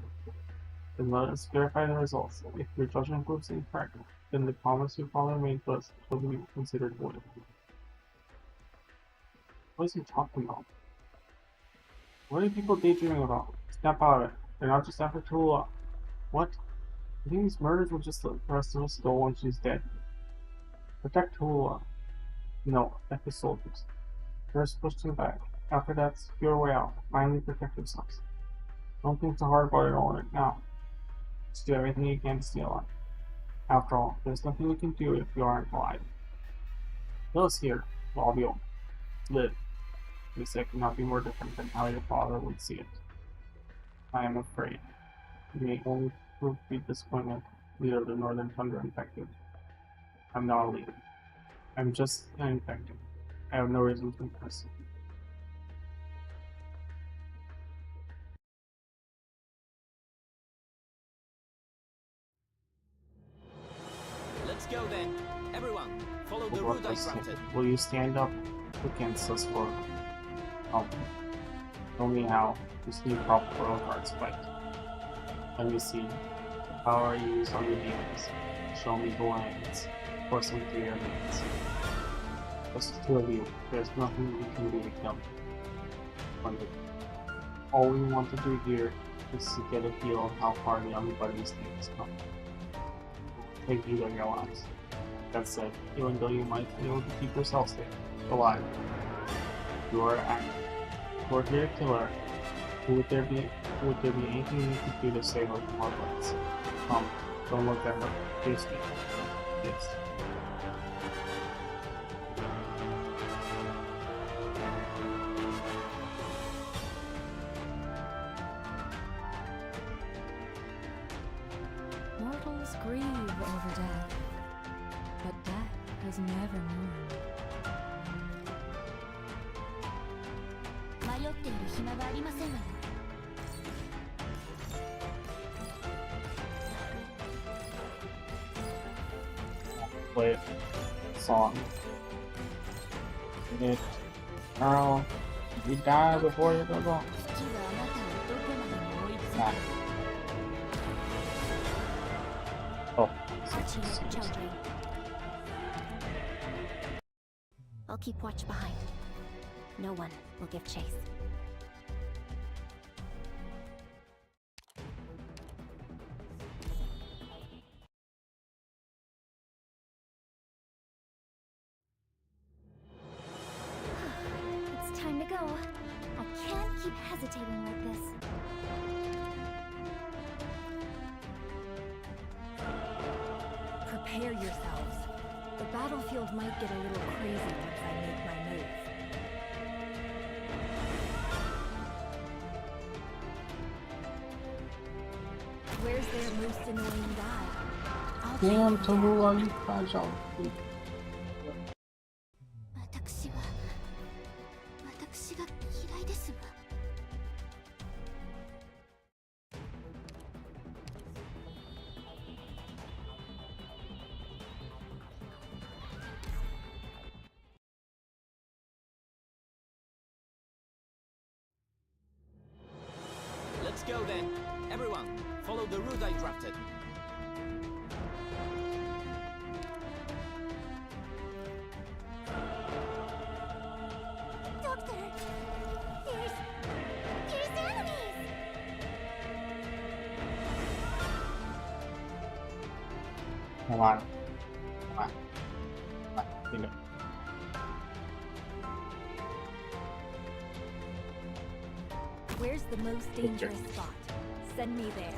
Then let us verify the results. If your judgment proves incorrect, then the promise your father made to us will be considered void. What is he talking about? What are people daydreaming about? Snap out of it. They're not just after Tula. What? These murders were just the rest of us go when she's dead. Protect Hula. No, like the soldiers. First pushed him back. After that, secure way out. Finally protect yourselves. Don't think so hard about it all right now. Just do everything you can to stay alive. After all, there's nothing you can do if you aren't alive. Kill us here, we'll all be over. Live. This could not be more different than how your father would see it. I am afraid. You may only prove to be disappointment, leader of the Northern Tundra infected. I'm not a leader. I'm just an infected. I have no reason to impress you. Let's go then. Everyone, follow the route I granted. Will you stand up against us for help? Show me how. Just need proper royal guards fight. Let me see. The power I use on the demons. Show me the lands. Force them through your hands. Just the two of you. There's nothing we can do to kill me. Wonderful. All we want to do here is to get a feel of how far the Everybody's thing has come. Take either of your lives. That said, even though you might be able to keep yourself safe, alive, you are active. We're here to kill her. Would there be anything you could do to save her from our blades? Don't look at her. Face me. Yes. Mortals grieve over death, but death has never mourned. 迷っている暇はありませんわよ。 Play song. It, Earl, you die before you go on. 月はあなたをどこまでも追い詰め Ah. る。 Oh, Watch your children. I'll keep watch behind. No one will give chase. It's time to go. I can't keep hesitating like this. Prepare yourselves. The battlefield might get a little crazy once I make my move. Where's their most annoying guy? I'll take damn, him down. Tallulah, you fragile. 私が嫌いですわ。 Let's go then. Everyone, follow the route I drafted. Doctor! There's enemies! Hold on. You know. Where's the most dangerous spot? Send me there.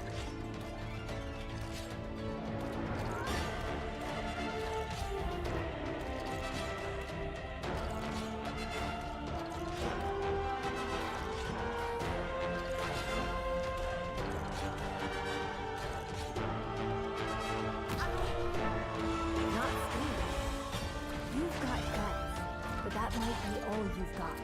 Not scared. You've got guts, but that might be all you've got.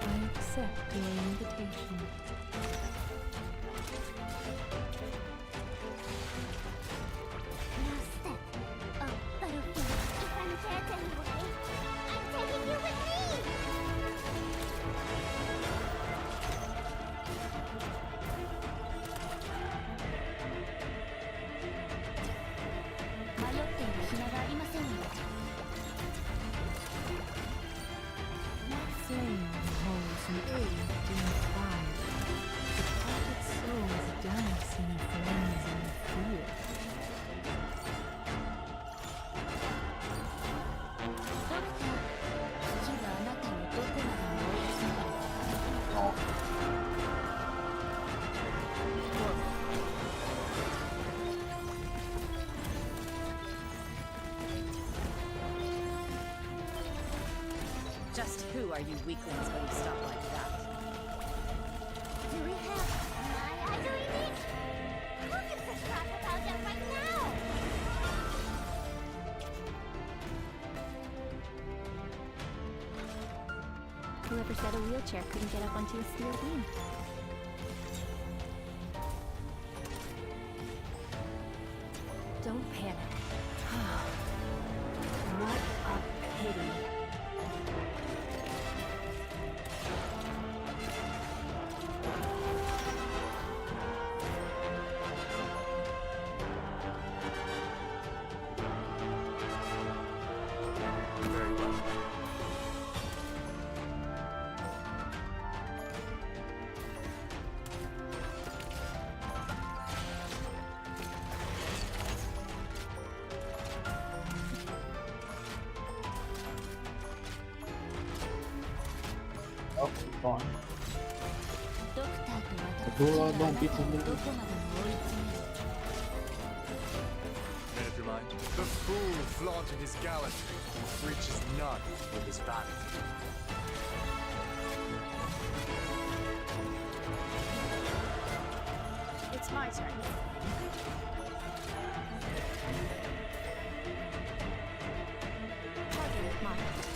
I accept your invitation. Now step up, battlefield. If I'm dead anyway, I'm taking you with me! the aged in fire. The parted souls dance in flames and fear. ドクター、次はあなたをどこまでも追い詰める。 Just who are you weaklings when you stop like that? Do we have my idol in it? Who gives a crap about that right now? Whoever said a wheelchair couldn't get up onto a steel beam? Don't panic. What a pity. Very well. Oh, keep going. ドクターと私ここははあなたをどこまでも追い don't be 詰める。 Made up your mind? The fool flaunting his gallantry reaches none with his vanity. It's my turn. Target marked.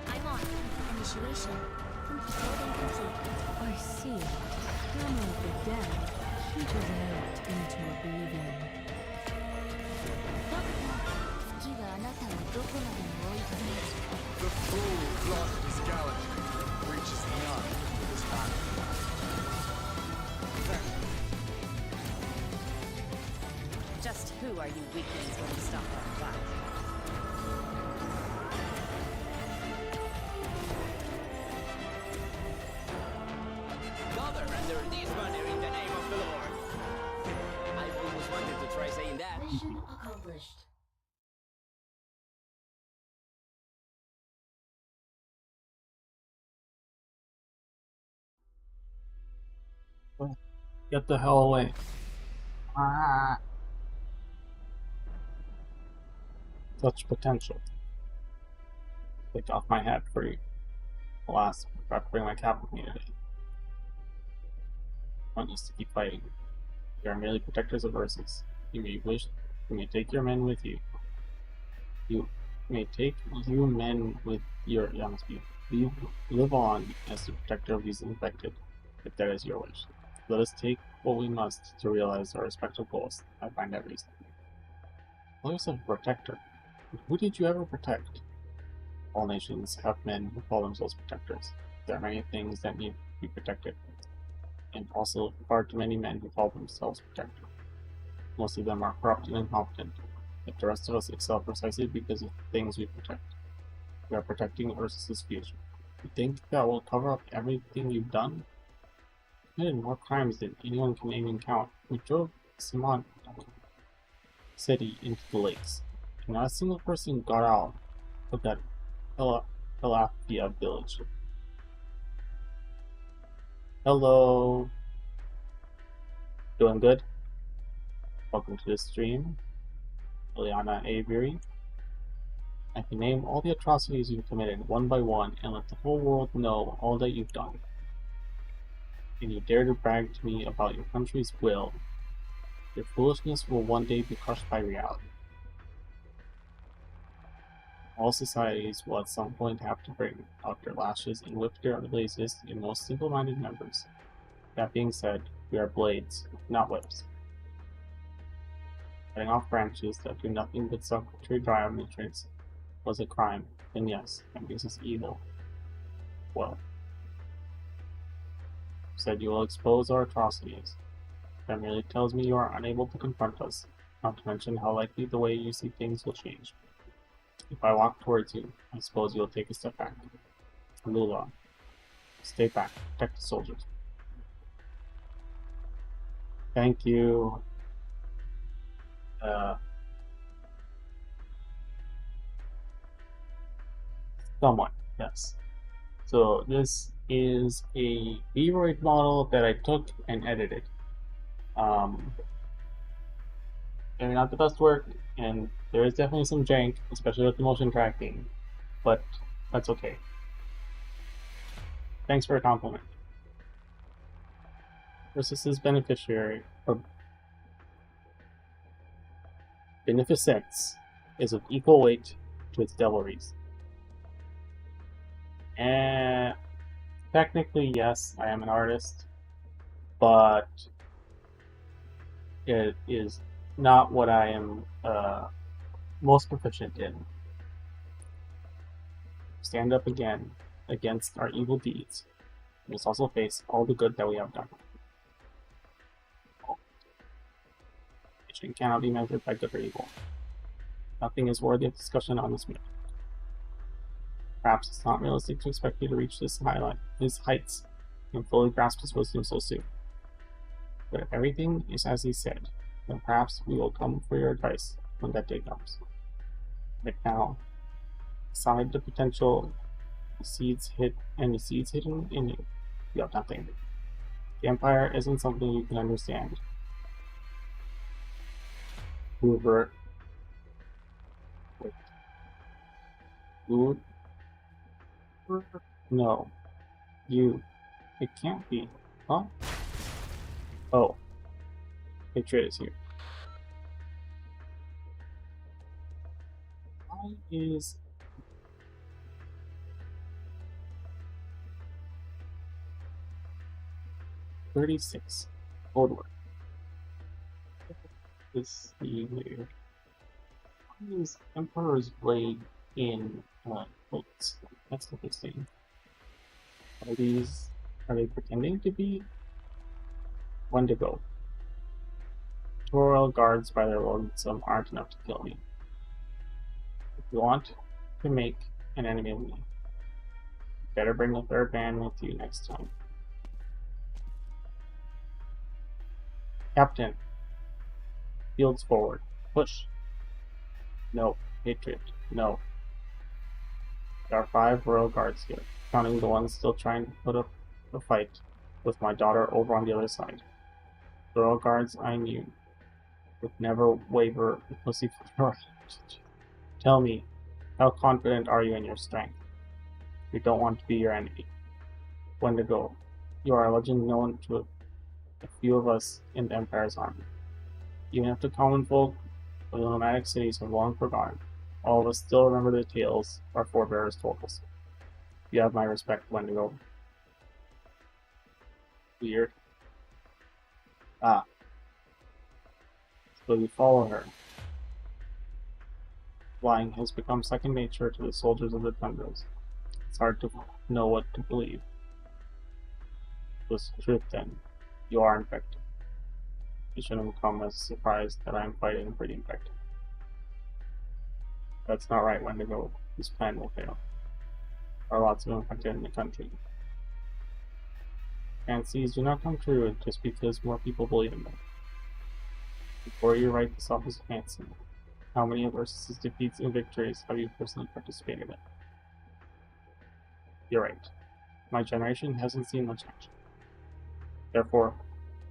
I'm on. Initiation. Loading complete. I see. Hammer of the dead peters out into oblivion. ドクター、次はあなたをどこまでも追い詰める。 The fool flaunting his gallantry reaches none with his vanity. Thank you. Just who are you weaklings when you stop like that? Mother under this banner in the name of the Lord. I've always wanted to try saying that. Mission accomplished. Get the hell away. Ah. Such potential. Take off my hat for you. Alas, I forgot to bring my cap with me today. I want us to keep fighting. We are merely protectors of Ursus. You may take your men with you. You may take you men with your young speed. Live on as the protector of these infected, if that is your wish. Let us take what we must to realize our respective goals. I find that reason. Call yourself a protector. Who did you ever protect? All nations have men who call themselves protectors. There are many things that need to be protected, and also far too many men who call themselves protectors. Most of them are corrupt and incompetent, yet the rest of us excel precisely because of the things we protect. We are protecting Ursus's future. You think that will cover up everything you've done? You committed more crimes than anyone can even count. We drove Simon City into the lakes, and not a single person got out of that Philadelphia village. Hello. Doing good? Welcome to the stream. Ileana Avery. I can name all the atrocities you've committed one by one and let the whole world know all that you've done. And you dare to brag to me about your country's will. Your foolishness will one day be crushed by reality. All societies will at some point have to bring out their lashes and whip their laziest and most simple-minded members. That being said, we are blades, not whips. Cutting off branches that do nothing but suck tree dry of nutrients was a crime, then yes, that makes us evil. Well, you said you will expose our atrocities. That merely tells me you are unable to confront us, not to mention how likely the way you see things will change. If I walk towards you, I suppose you'll take a step back. Lula, stay back, protect the soldiers. Thank you. Somewhat, yes. So this is a V-Roid model that I took and edited. Maybe not the best work, and there is definitely some jank, especially with the motion tracking, but that's okay. Thanks for a compliment. Versus's beneficiary, or beneficence, is of equal weight to its devilries. And technically, yes, I am an artist, but it is not what I am most proficient in. Stand up again against our evil deeds. We must also face all the good that we have done. It cannot be measured by good or evil. Nothing is worthy of discussion on this matter. Perhaps it's not realistic to expect you to reach his heights and fully grasp his wisdom so soon. But if everything is as he said, then perhaps we will come for your advice when that day comes. But now, aside the potential seeds hidden in you, you have nothing. The Empire isn't something you can understand. Hoover. Wait. Who? No. You. It can't be. Huh? Oh. Patriot is here. Why is... $36. Old work. This see here. Why is Emperor's Blade in bullets? That's interesting. Are they pretending to be? When to go? Royal guards by their lonesome aren't enough to kill me. If you want to make an enemy of me, you better bring the third band with you next time. Captain, fields forward. Push. No. Patriot. No. There are 5 royal guards here, counting the ones still trying to put up a fight with my daughter over on the other side. The royal guards I knew would never waver a pussyfoot or Tell me, how confident are you in your strength? We don't want to be your enemy. When to go? You are a legend known to a few of us in the Empire's army. Even if the common folk of the nomadic cities have long forgotten, all of us still remember the tales our forebears told us. You have my respect, Wendigo. Weird. Ah. So you follow her. Flying has become second nature to the soldiers of the tundras. It's hard to know what to believe. It was truth then. You are infected. It shouldn't come as a surprise that I am fighting for the infected. That's not right, Wendigo. This plan will fail. There are lots of infected in the country. Fancies do not come true just because more people believe in them. Before you write this off as a fancy, how many of Ursus's defeats and victories have you personally participated in? You're right. My generation hasn't seen much action. Therefore,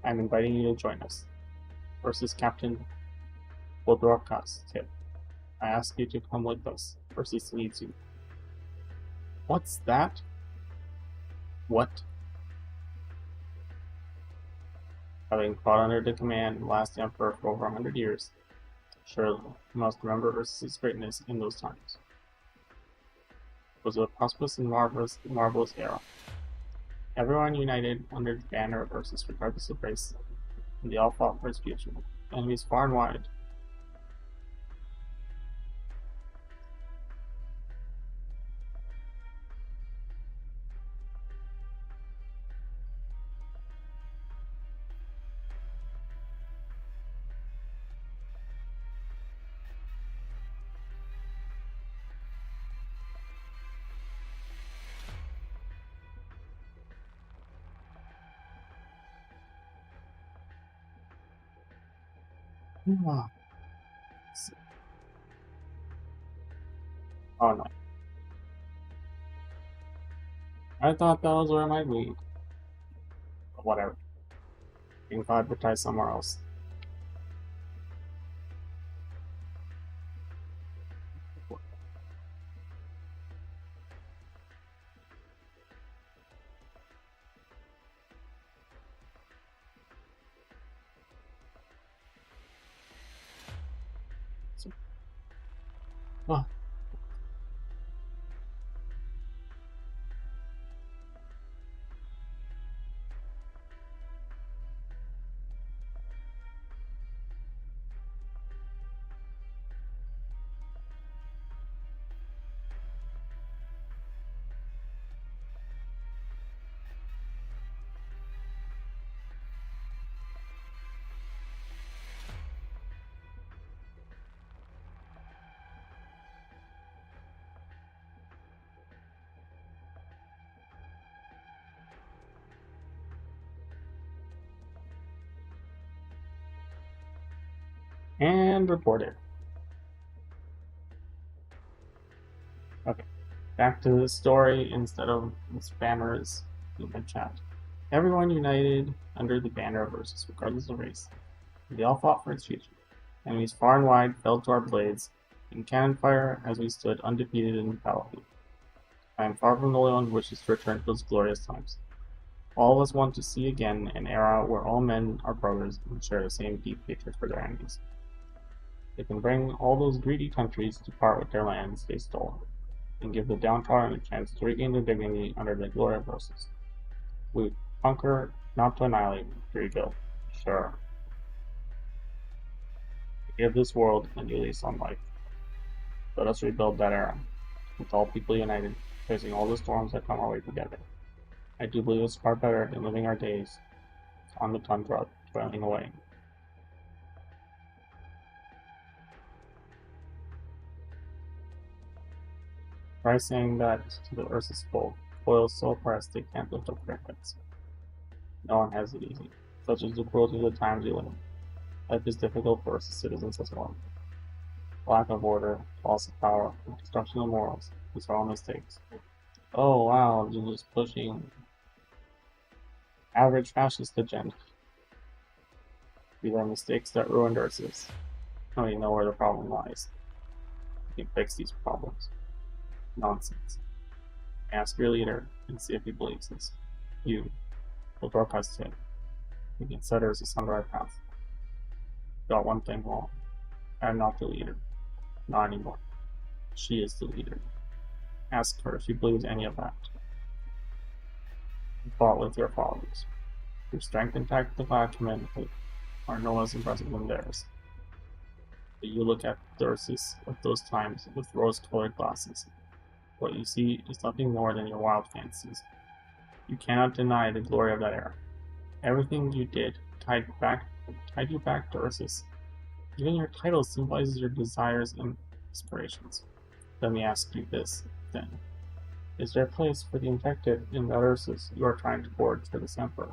I'm inviting you to join us. Ursus Captain Bodorka's tip. I ask you to come with us. Ursus needs you. What's that? What? Having fought under the command of the last emperor for over 100 years, surely you must remember Ursus's greatness in those times. was a prosperous and marvelous era. Everyone united under the banner of Ursus, regardless of race, and they all fought for its future. Enemies far and wide. Oh no. I thought that was where my lead. But whatever. You can advertise somewhere else. Oh. And reported. Okay, back to the story instead of spammers in the chat. Everyone united under the banner of Ursus, regardless of race. They all fought for its future. Enemies far and wide fell to our blades, in cannon fire as we stood undefeated in the battlefield. I am far from the only one who wishes to return to those glorious times. All of us want to see again an era where all men are brothers and share the same deep hatred for their enemies. They can bring all those greedy countries to part with their lands they stole, and give the downtrodden a chance to regain their dignity under the glory of Ursus. We conquer, not to annihilate, to rebuild. Sure. To give this world a new lease on life. Let us rebuild that era, with all people united, facing all the storms that come our way together. I do believe it's far better than living our days on the tundra, toiling away. Try saying that to the Ursus folk, toil so oppressed they can't lift up their heads. No one has it easy. Such is the cruelty of the times we live in. Life is difficult for Ursus citizens as well. Lack of order, loss of power, destruction of morals. These are all mistakes. Oh wow, you're just pushing average fascist agenda. These are mistakes that ruined Ursus. Now you know where the problem lies. You can fix these problems. Nonsense. Ask your leader and see if he believes this. You will drop us to him. You can set Ursus on the right path. Got one thing wrong. I'm not the leader. Not anymore. She is the leader. Ask her if she believes any of that. You fought with your fathers. Your strength and tactical acumen are no less impressive than theirs. But you look at the Ursus of those times with rose-colored glasses. What you see is nothing more than your wild fantasies. You cannot deny the glory of that era. Everything you did tied you back to Ursus. Even your title symbolizes your desires and aspirations. Let me ask you this, then. Is there a place for the infected in the Ursus you are trying to forge for this emperor?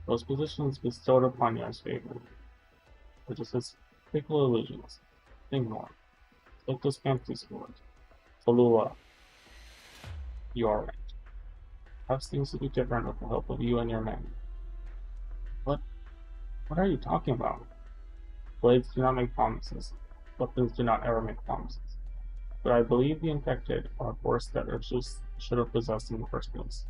Those positions bestowed upon you as favor are just as fickle illusions. Think more. Take those fancy swords. Tallulah, you are right. Perhaps things will be different with the help of you and your men. What are you talking about? Blades do not make promises. Weapons do not ever make promises. But I believe the infected are a force that Ursus should have possessed in the first place.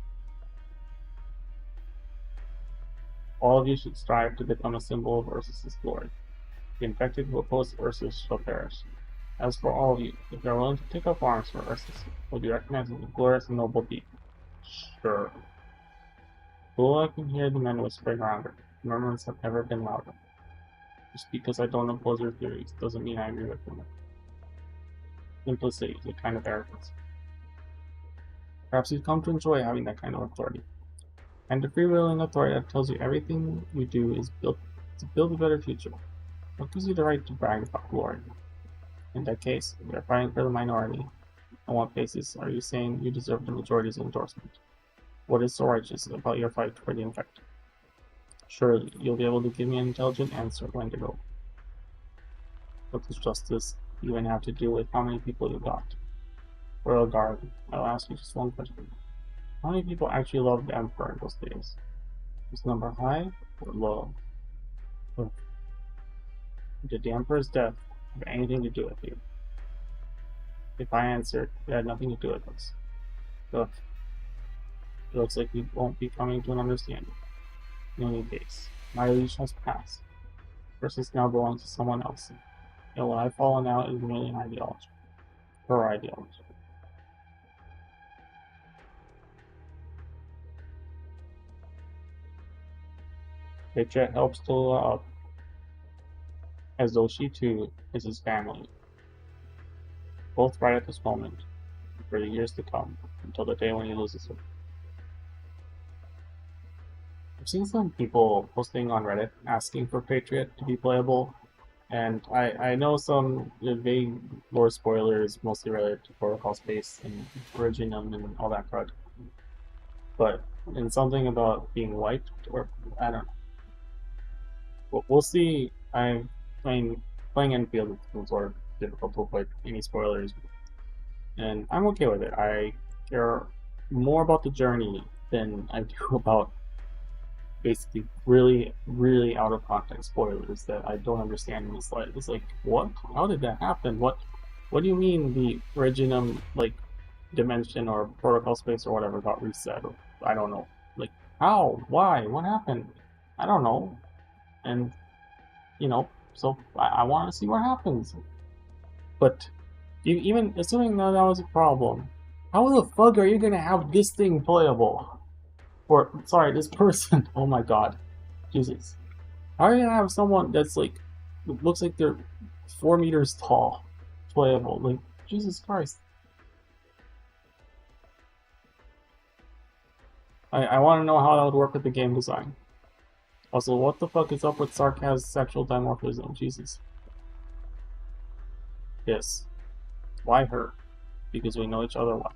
All of you should strive to become a symbol of Ursus' glory. The infected who oppose Ursus shall perish. As for all of you, if you are willing to take up arms for Ursus, will be recognized as a glorious and noble deed. Sure. Well, I can hear the men whispering around her. Murmurs have never been louder. Just because I don't oppose her theories doesn't mean I agree with them. Simplicity is a kind of arrogance. Perhaps you've come to enjoy having that kind of authority. And the freewheeling authority that tells you everything you do is built to build a better future. What gives you the right to brag about glory? In that case, you are fighting for the minority. On what basis are you saying you deserve the majority's endorsement? What is so righteous about your fight for the infected? Surely, you'll be able to give me an intelligent answer when to go. What does justice even have to do with how many people you got? Royal Guard, I'll ask you just one question. How many people actually loved the Emperor in those days? Was the number high or low? Look, did the Emperor's death have anything to do with you? If I answered, it had nothing to do with us. Look, it looks like we won't be coming to an understanding. In any case, my leash has passed. Versus now belongs to someone else. And what I've fallen out is merely an ideology. Her ideology. Patriot helps Tola up, as though she too is his family. Both right at this moment, for the years to come, until the day when he loses her. I've seen some people posting on Reddit asking for Patriot to be playable, and I know some vague lore spoilers mostly related to Protocol Space and Originum and all that crud. But in something about being wiped, or I don't know. We'll see. I mean, playing Enfield is sort of difficult to avoid any spoilers, and I'm okay with it. I care more about the journey than I do about basically really out of context spoilers that I don't understand in the slightest. It's like, what? How did that happen? What do you mean the Reginum like dimension or protocol space or whatever got reset? Or, I don't know. Like how? Why? What happened? I don't know. And you know, so I want to see what happens. But even assuming that was a problem, how the fuck are you gonna have this thing playable? Or, sorry, this person. Oh my god. Jesus. How are you gonna have someone that's like, looks like they're 4 meters tall playable? Like, Jesus Christ. I want to know how that would work with the game design. Also, what the fuck is up with Sarkaz's sexual dimorphism? Jesus. Yes. Why her? Because we know each other well.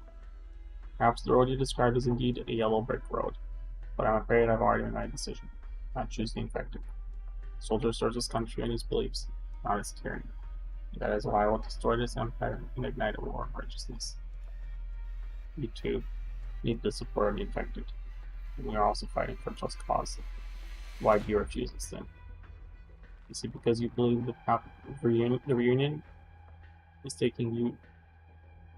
Perhaps the road you described is indeed a yellow brick road, but I'm afraid I've already made my decision. I choose the infected. The soldier serves his country and his beliefs, not his tyranny. That is why I will destroy this empire and ignite a war of righteousness. You too need the support of the infected, and we are also fighting for just cause. Why do you refuse us then? Is it because you believe the path of the reunion is taking you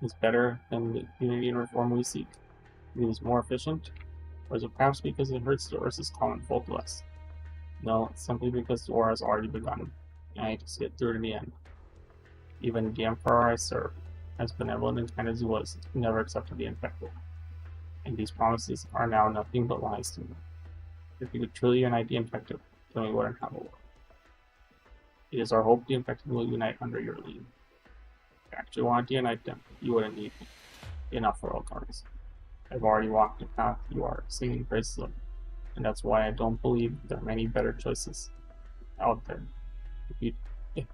is better than the unity and reform we seek? It is more efficient? Or is it perhaps because it hurts the Ursus common folk less? No, it's simply because the war has already begun, and I need to see it through to the end. Even the Emperor I serve, as benevolent and kind as he was, never accepted the infected. And these promises are now nothing but lies to me. If you could truly unite the infected, then we wouldn't have a war. It is our hope the infected will unite under your lead. If you actually wanted to unite them, you wouldn't need enough royal guards. I've already walked the path you are singing praises of, and that's why I don't believe there are many better choices out there. If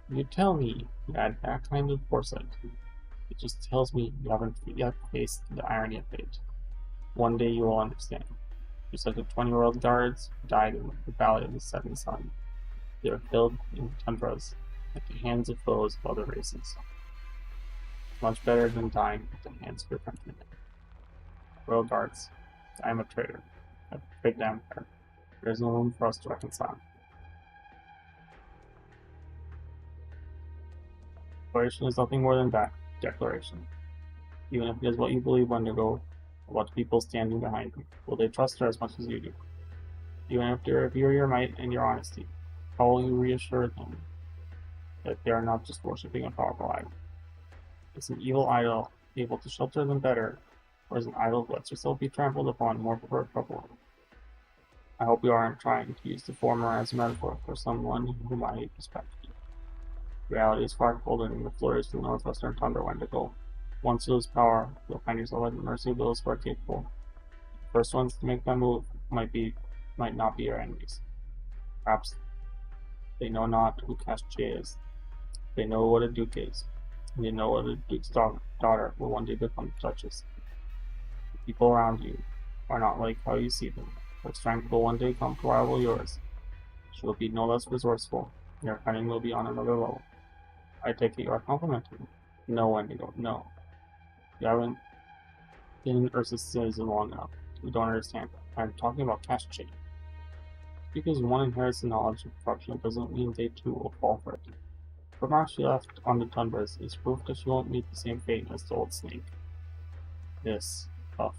you tell me you had that kind of foresight, it just tells me you haven't yet faced the irony of fate. One day you will understand. Just like the 20 world guards who died in the Valley of the Setting Sun, they were killed in tundras at the hands of foes of other races. It's much better than dying at the hands of your countrymen. Royal guards, I am a traitor. I've betrayed the Empire. There is no room for us to reconcile. Declaration is nothing more than that, declaration. Even if it is what you believe when you go, or what people standing behind you, will they trust her as much as you do? Even if they revere your might and your honesty, how will you reassure them that they are not just worshipping a powerful idol? Is an evil idol able to shelter them better, or is an idol who lets herself be trampled upon more for her trouble? I hope you aren't trying to use the former as a metaphor for someone whom I respect. Reality is far colder than the flurries of the northwestern tundra Wendigo. Once you lose power, you'll find yourself at the mercy of those who are capable. The first ones to make that move might not be your enemies. Perhaps they know not who Casche is. They know what a duke is, and they know what a duke's daughter will one day become duchess. The people around you are not like how you see them. Their strength will one day come to rival yours. She will be no less resourceful, and your cunning will be on another level. I take it you are complimenting me. No, Wendigo, no. You haven't been in Ursa's citizen long enough. You don't understand. I'm talking about Casche. Because one inherits the knowledge of corruption doesn't mean they too will fall for it. The mark she left on the tundras is proof that she won't meet the same fate as the old snake. This, tough.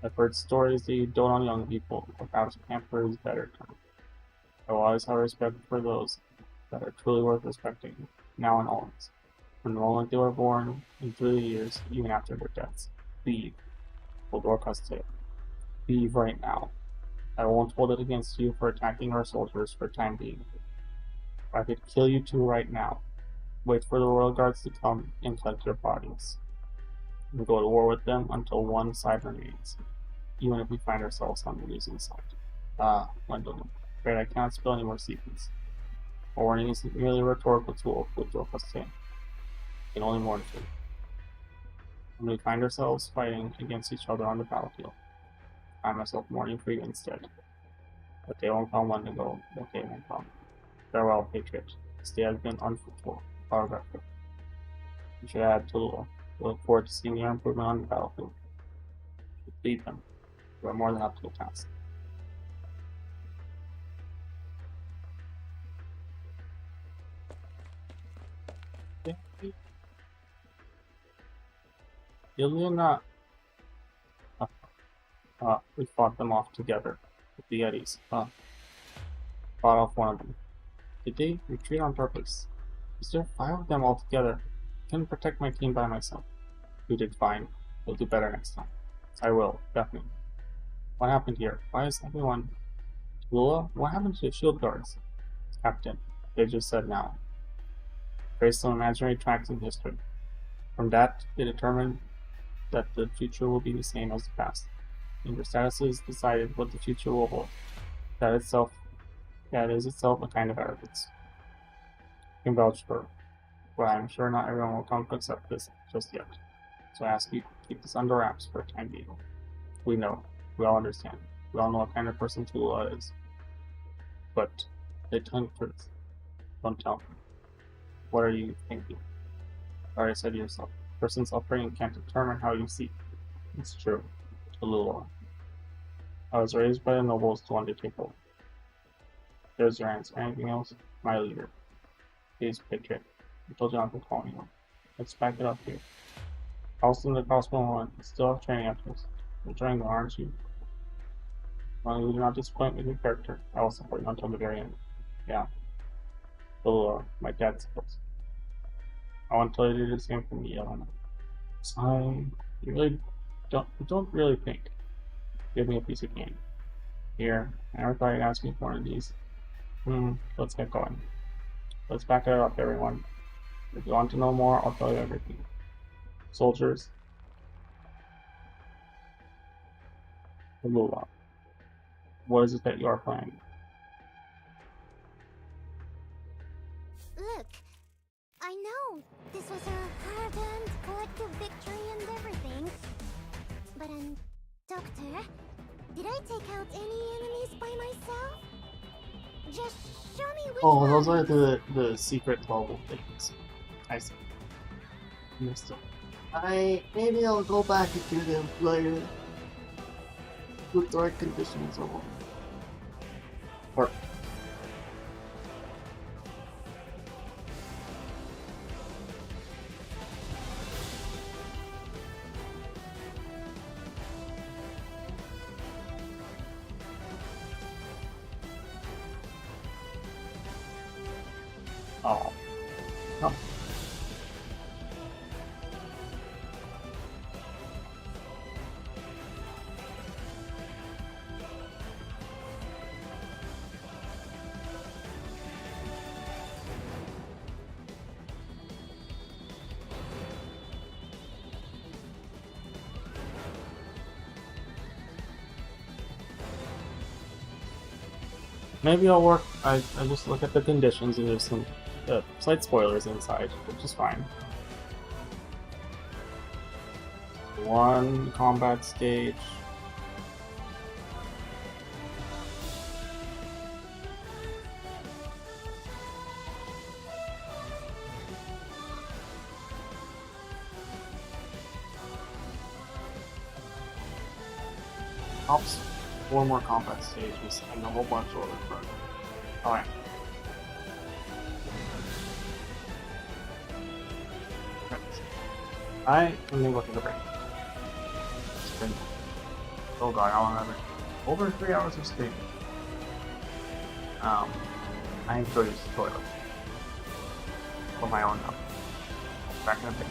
I've heard stories that you dote on young people, or perhaps pamper is a better term. I will always have respect for those that are truly worth respecting, now and always. From the moment they were born, and through the years, even after their deaths. Leave. Hold Orca's Leave right now. I won't hold it against you for attacking our soldiers for time being. I could kill you two right now. Wait for the royal guards to come and collect your bodies. And go to war with them until one side remains, even if we find ourselves on the losing side. Wendell, afraid I cannot spill any more secrets. A warning isn't merely a rhetorical tool with Dorcas saying. It can only mourn for you. When we find ourselves fighting against each other on the battlefield, I find myself mourning for you instead. But they won't come one to go, but they won't come. Farewell, Patriot. This day has been unfruitful, far regretful. You should add Tulula. We look forward to seeing your improvement on the battlefield. Lead them. You are more than up to the task. Yelena. We fought them off together with the Yetis. Fought off one of them. Did they retreat on purpose? Is there 5 of them all together? I couldn't protect my team by myself. You did fine. You'll do better next time. I will, definitely. What happened here? Why is everyone... Lula? What happened to the shield guards? Captain, they just said now. Traced some imaginary tracks in history. From that, they determined that the future will be the same as the past. And your statuses decided what the future will hold. That is itself a kind of arrogance. You can vouch for, but I'm sure not everyone will come to accept this just yet. So I ask you to keep this under wraps for a time being. We know. We all understand. We all know what kind of person Tulula is. But they tell the truth. Don't tell me. What are you thinking? You already said to yourself. A person's upbringing can't determine how you see. It's true. Tulula. I was raised by the nobles to undertake over. There's your answer. Anything else? My leader. Please, Patriot. I told you not to call anyone. Let's back it up here. Halston the Crossbow Horn still have training after this. You're trying to, aren't you? As long as you do not disappoint with your character, I will support you until the very end. Yeah. My dad supports. I want to tell you to do the same for me, Elena. So, you don't really think. Give me a piece of game. Here, I never thought you'd ask me for one of these. Let's get going. Let's back it up, everyone. If you want to know more, I'll tell you everything. Soldiers, Lula. What is it that you are planning? Look, I know this was a hard-earned collective victory and everything. But, Doctor, did I take out any enemies by myself? Just show me which Oh, those one. are the secret global things. I see. Understood. Maybe I'll go back and do them later. With the right conditions or oh. Maybe I'll work. I just look at the conditions and there's some slight spoilers inside, which is fine. One combat stage. Ops, 4 more combat stages and a whole bunch of other fun. Alright. I am gonna look at the break. It's been, oh god, how long have I been? Over 3 hours of streaming. I need to go use the toilet. For my own help. Back in a bit.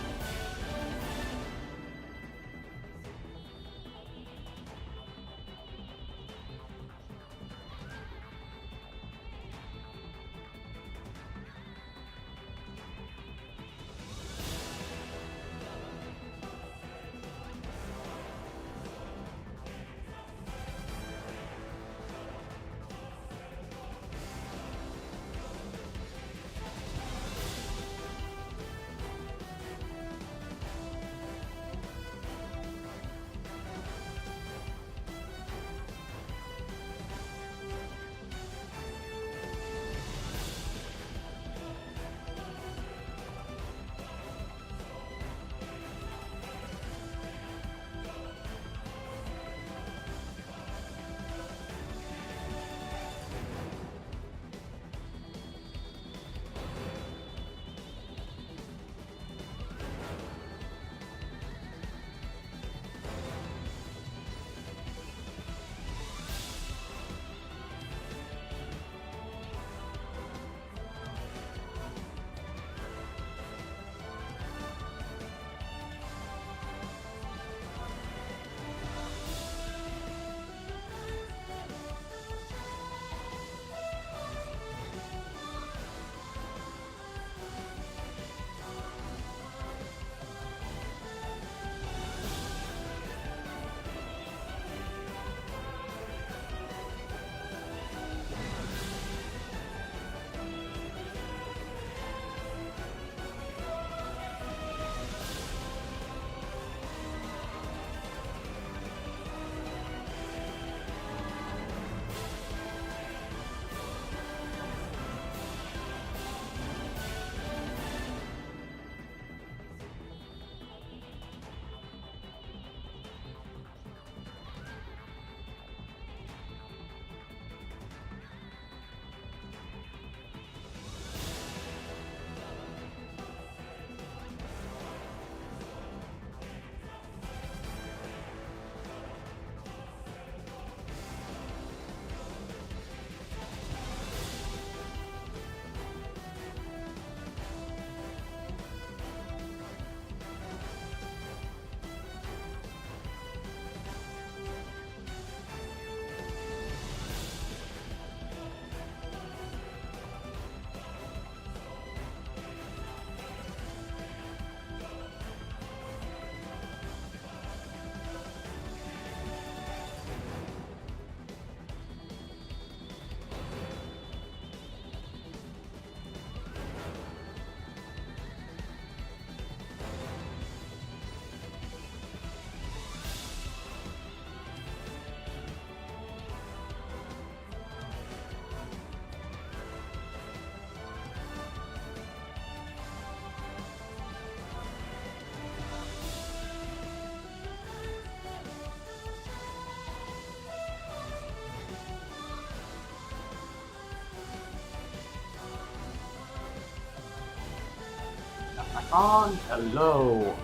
On hello.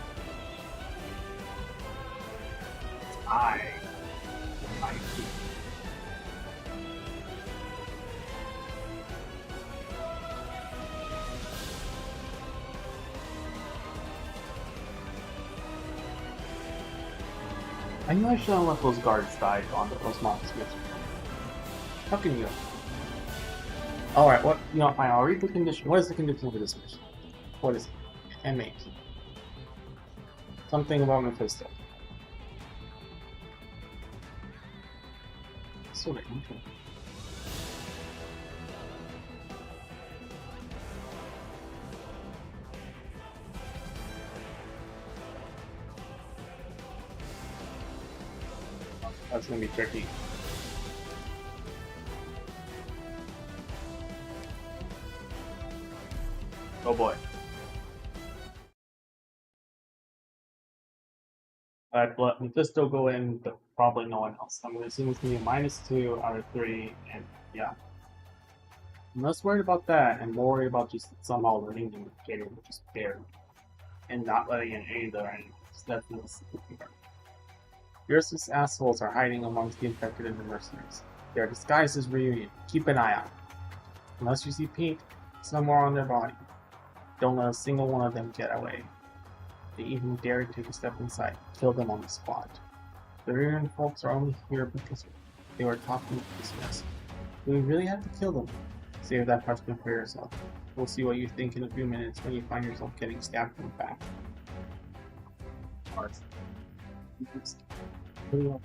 I see. I knew I should have let those guards die on those monsters. How can you? Alright, what? You know, fine, I'll read the condition. What is the condition for this mission? What is it? M8. Something about Mephisto. So okay. That's gonna be tricky. Oh boy. But with this still go in, but probably no one else. I'm gonna assume it's gonna be a -2 out of 3, and yeah. I'm less worried about that, and more worried about just somehow letting them get it, just bare, and not letting in any of their enemies. That's the part. Fiercest assholes are hiding amongst the infected and the mercenaries. They are disguised as reunion. Keep an eye out. Unless you see paint somewhere on their body, don't let a single one of them get away. They even dare to take a step inside. Kill them on the spot. The reunion folks are only here because they were talking to dismiss. Do we really have to kill them? Save that question for yourself. We'll see what you think in a few minutes when you find yourself getting stabbed in the back.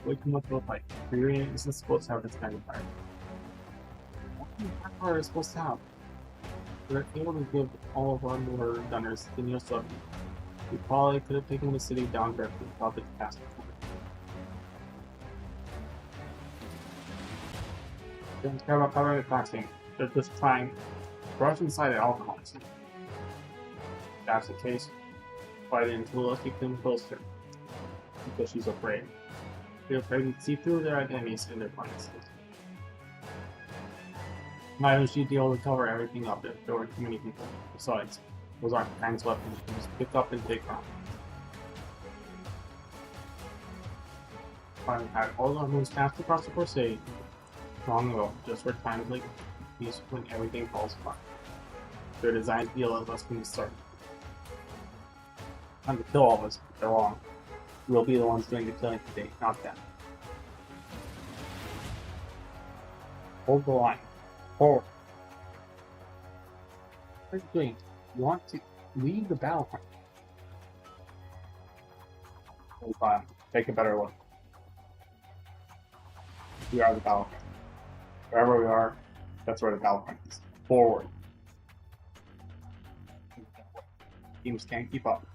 Way too much of a fight. Reunion isn't supposed to have this kind of fight. What kind of hardware is supposed to have? We're able to give all of our mortar gunners the new sub. We probably could have taken the city down directly without the catastrophe. They don't care about covering the crossing. They're just trying to rush inside at all costs. If that's the case, fight until let's keep them closer. Because she's afraid. They're afraid to see through their enemies and their plans. Why would she deal to cover everything up if there were too many people? Besides, those aren't the kinds of weapons you can just pick up and take from. Finally had all our moves passed across the crusade long ago, just for times like these when everything falls apart. They're designed to deal with us from the start. Time to kill all of us, but they're wrong. We'll be the ones doing the killing today, not them. Hold the line. Forward. What are you doing? You want to leave the battlefront. Hold on. Take a better look. We are the battlefront. Wherever we are, that's where the battlefront is. Forward. Teams can't keep up.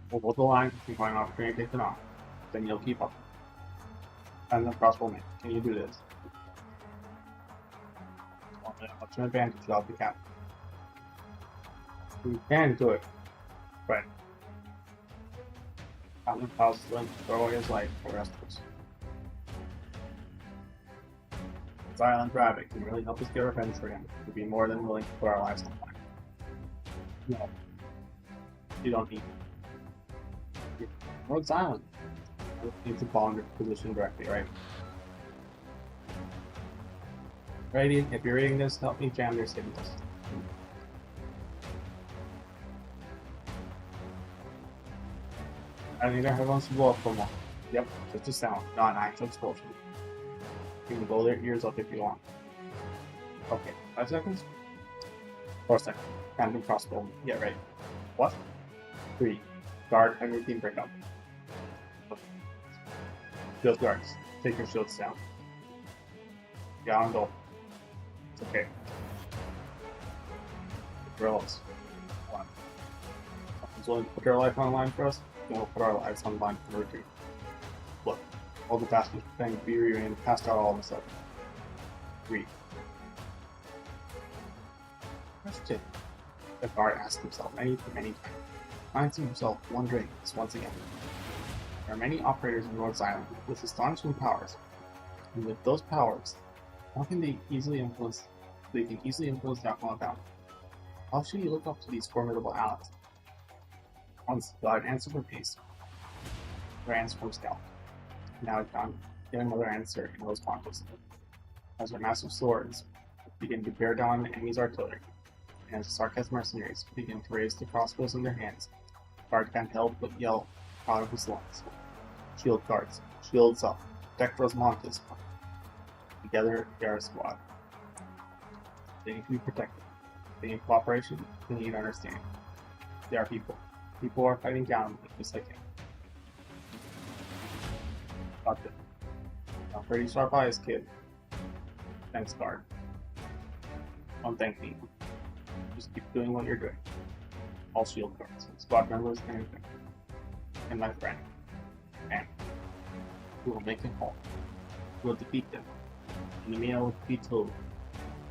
We'll hold the line, keep going off, bring it off. Then you'll keep up. And the crossbow man, can you do this? I'll turn advantage without the cap. We can do it. Right. Captain Klaus is willing to throw away his life for the rest of us. Silent Rabbit can really help us get revenge for him. We'd be more than willing to put our lives on the line. No. You don't need it. Rhode's Island. Needs a ball in your position directly, right? Ready? If you're reading this, help me jam your signals. I need our headphones to blow up for more. Yep, just a sound, not an actual explosion. You can blow their ears up if you want. Okay, 5 seconds? 4 seconds. Random crossbow. Get ready. What? 3. Guard everything break up. Shield guards, take your shields down. Down go. It's okay. Drills. Come on. Someone's willing to put their life on the line for us, then we'll put our lives on the line for the retreat. Look, all the bastards pretending to be reunion passed out all of a sudden. 3. Question. The guard asks himself many times. Finds himself wondering this once again. There are many operators in Rhodes Island with astonishing powers, and with those powers, how can they easily influence? They can easily influence the outcome of battle. How should you look up to these formidable allies? Once you'll have an answer from Pace, another answer from Scout. Now it's time to get another answer in Rose Pontus. As our massive swords begin to bear down the enemy's artillery, and as the sarcastic mercenaries begin to raise the crossbows in their hands, Guard can't help but yell out of his lungs. Shield guards, shields up, protect Rosemontes. Together, they are a squad. They need to be protected. They need cooperation, they need understanding. They are people. People are fighting down just like him. Got it. Now, pretty sharp eyes, kid. Thanks, guard. Don't thank me. Just keep doing what you're doing. All shield guards, squad members, anything. and my friend. And we will make it home. We'll defeat them. And the meal will be told.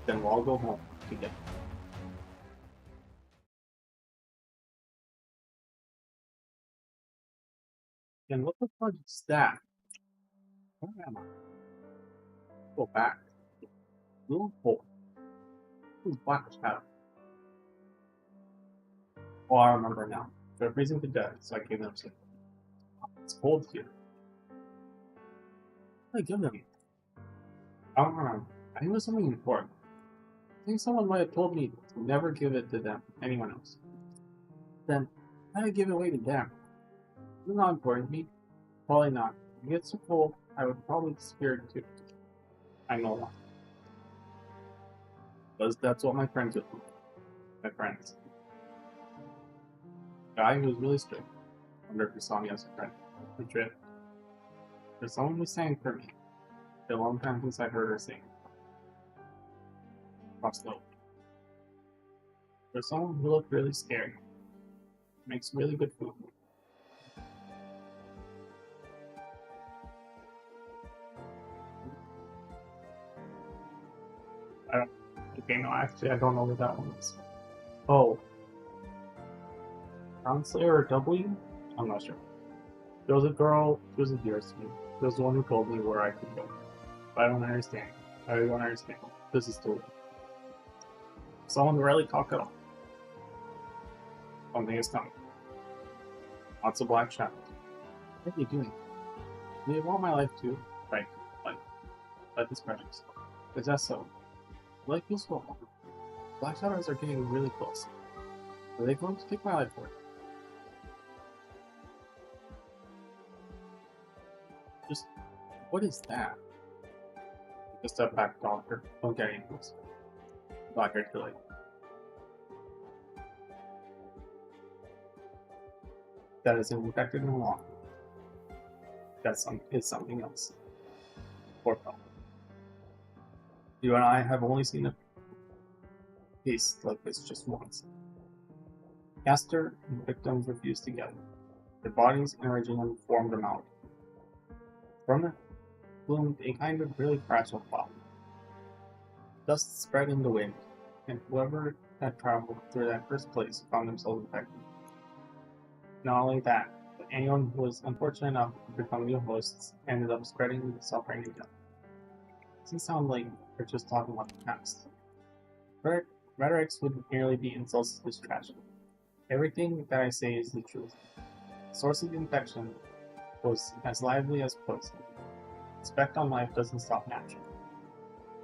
Then we'll all go home together. And what the fuck is that? Where am I? Go back. Blue hole. Who's black shadow? Oh, I remember now. They're freezing to death, so I gave them some. It's cold here. What did I give them? I don't remember. I think it was something important. I think someone might have told me to never give it to them, anyone else. Then, why did I give it away to them? Is it not important to me? Probably not. If it gets so cold, I would probably be scared too. I know that. Because that's what my friends would do. My friends. The guy who was really strict. I wonder if he saw me as a friend. The trip. There's someone who sang for me. A long time since I heard her sing. Watch though. There's someone who looked really scared. Makes really good food. Okay, no, actually, I don't know what that one is. Oh. Counselor or W? I'm not sure. There was a girl, she was a dearest to me. She was the one who told me where I could go. But I don't understand. I really don't understand. This is still. Someone rarely talk at all. Something is coming. Lots of black shadows. What are you doing? Do you want my life too? Right. Life is precious. Is that so? Life feels so long. Black shadows are getting really close. Are they going to take my life for it? Just, what is that? Take a step back, doctor. Don't get any close. Black hair too late. That isn't infected no longer. That is something else. Poor fellow. You and I have only seen a case like this just once. Caster and victims were fused together. Their bodies originally formed a mound. From it bloomed a kind of really fragile flower. Dust spread in the wind, and whoever had traveled through that first place found themselves infected. Not only that, but anyone who was unfortunate enough to become new hosts ended up spreading the suffering and death. Doesn't sound like we're just talking about the past. Rhetorics would merely be insults to this tragedy. Everything that I say is the truth. The source of the infection was as lively as poison. The effect on life doesn't stop naturally.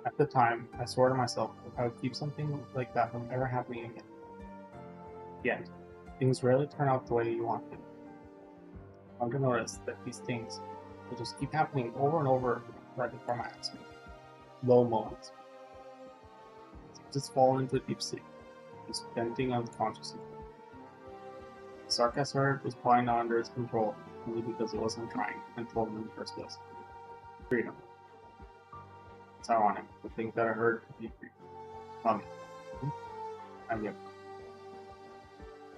At the time, I swore to myself that I would keep something like that from ever happening again. Yet, things rarely turn out the way you want them. I've noticed that these things will just keep happening over and over right before my eyes. Low moments. Just fall into a deep sleep, just venting unconsciously. The sarcasm heard was probably not under its control, only because it wasn't trying to control him in the first place. Freedom. It's ironic to think that I heard could be free. Not me. I'm you.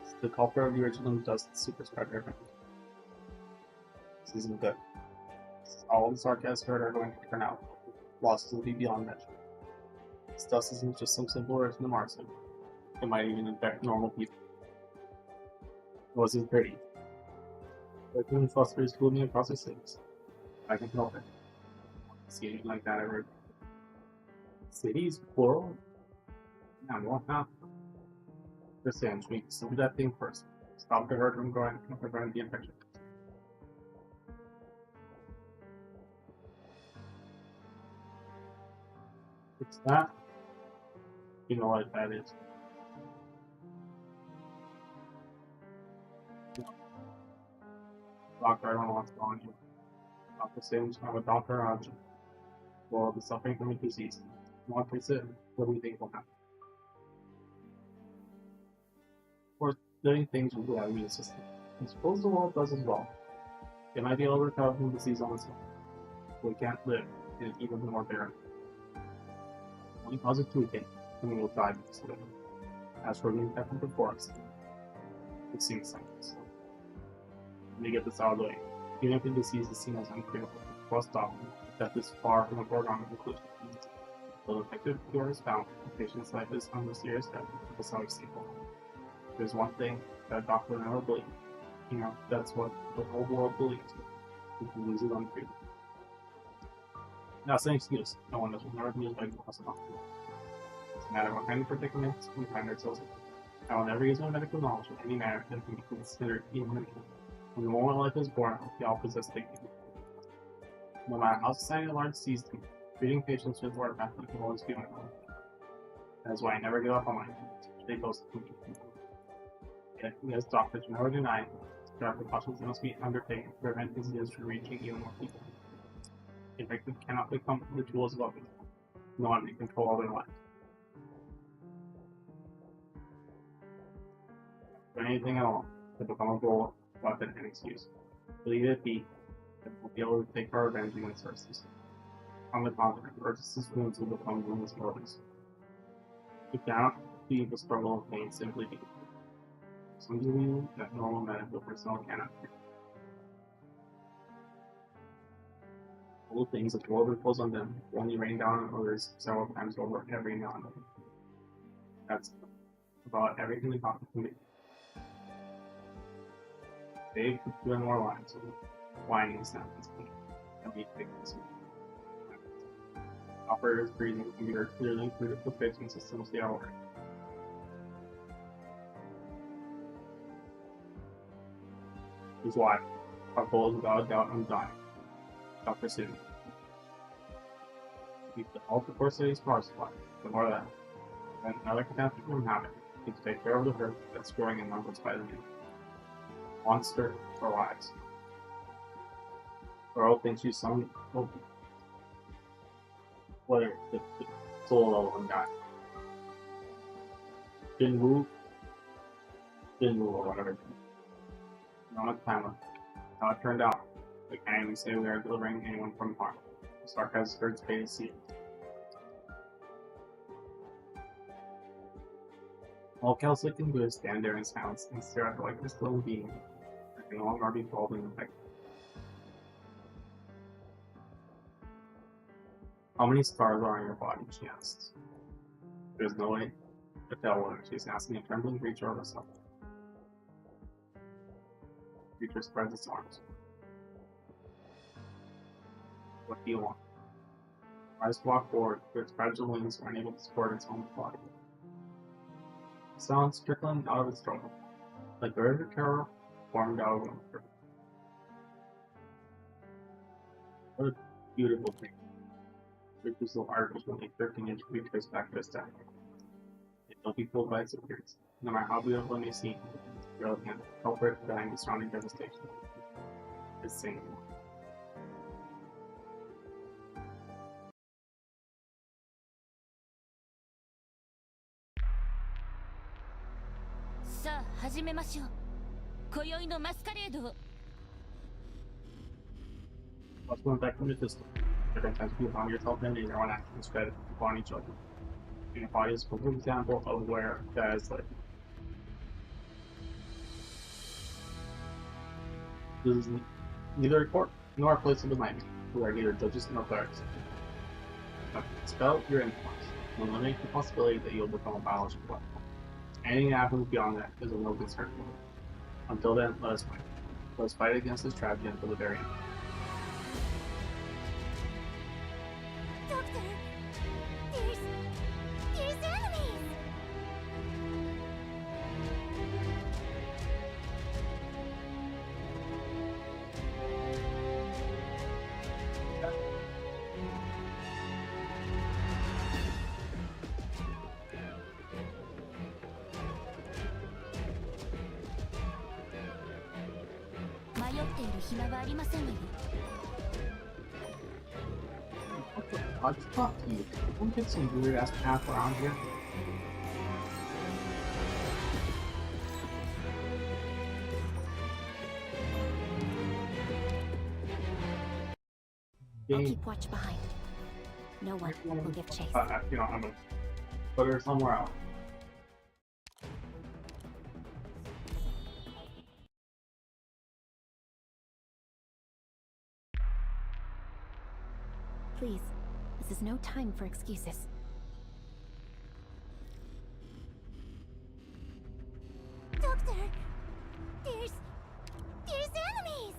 It's the culprit of the original dust super spreader event. This isn't good. This is all the sarcasm heard are going to turn out. Losses will be beyond measure. This dust isn't just some simple original Martian. It might even infect normal people. It wasn't pretty. But human phosphorus flew me across the cities. I can help it. See anything like that ever. Cities? Plural? Yeah, what happened? Just saying, we can do that thing first. Stop the herd from growing and prevent the infection. It's that. You know what that is. Doctor, I don't know what's going on. Dr. Singe, I'm a doctor. Well, the suffering from a disease. What is it? What do you think will happen? Of course, living things will have immune system. I suppose the world does as well. It might be able to recover from disease on its own. But we can't live in an even more barren. Only positive thing, and we will die because of it. As for the infection before us, it seems like this. me get this out of the way. Even if the disease is seen as uncurable, trust often, death is far from a foregone conclusion. Until an effective cure is found, the patient's life is under serious threat of a stomach sequel. There's one thing that a doctor will never believe. You know, that's what the whole world believes. If you lose it untreated. That's an excuse. No one knows what never be like us enough. No matter what kind of predicaments we find ourselves in, I will never use my medical knowledge in any manner that can be considered inhuman. From the moment life is born, we all possess dignity. No matter how society at large sees them, treating patients with word method will always be my goal. That is why I never give up on my stay close to me. Yet, we as doctors never deny there are precautions that must be undertaken to prevent diseases from reaching even more people. Infected cannot become the tools of others. No one can control all their lives. For anything at all, to become a goal, weapon, and excuse. Believe it be, that we'll be able to take our revenge against our system. On the contrary, Ursus's wounds will become wounds for others. We cannot leave the struggle of pain simply be. Something that normal medical personnel cannot do. All the things that the world imposes on them will only rain down on others several times over every now and then. That's about everything the doctor can do. Save 2 more lives. Whining is not easy. And be fixed. Operators breathing can be heard clearly through the filtration systems they are working. Here's why. Our goal is without a doubt undying. Dr. Singe. Keep the all precautionary power supply. The more that, then another catastrophe from happening. Need to take care of the herd that's growing in numbers by the new. Monster or lives. Earl thinks you some whether the soul level and die. Didn't move or whatever. Not much time left. How it turned out. We can't even say we are delivering anyone from harm. Stark has heard pay to see it. All Kelsey can do is stand there in silence and stare at the lifeless little being that can no longer be called in effect. How many scars are on your body? She asks. There's no way to tell whether she's asking a trembling creature or herself. The creature spreads its arms. What do you want? Tries to walk forward, but its fragile wings are unable to support its own body. Sounds trickling out of its throat, like the river terror formed out of winter. What a beautiful thing. Creature's little articles will make 13-inch creatures back to its death. Don't be fooled by its appearance. No matter how beautiful it may seem, you're looking at the culprit behind the surrounding devastation. It's Singe. Let's go back from the system. Different times you found yourself in and everyone acting spread upon each other. And body is a perfect example of where that is like. This is neither a court nor a place of the nightmare, who are neither judges nor clerics. But expel your influence and eliminate the possibility that you'll become a biological weapon. Anything that happens beyond that is of no concern. Until then, let us fight. Let us fight against this tragedy until the very end. Doctor! There's enemies! What the fuck, you? Don't get some weird ass path around here. I'll keep watch behind. No one will give chase. You know, I'm gonna put her somewhere else. Please, this is no time for excuses. Doctor! There's enemies!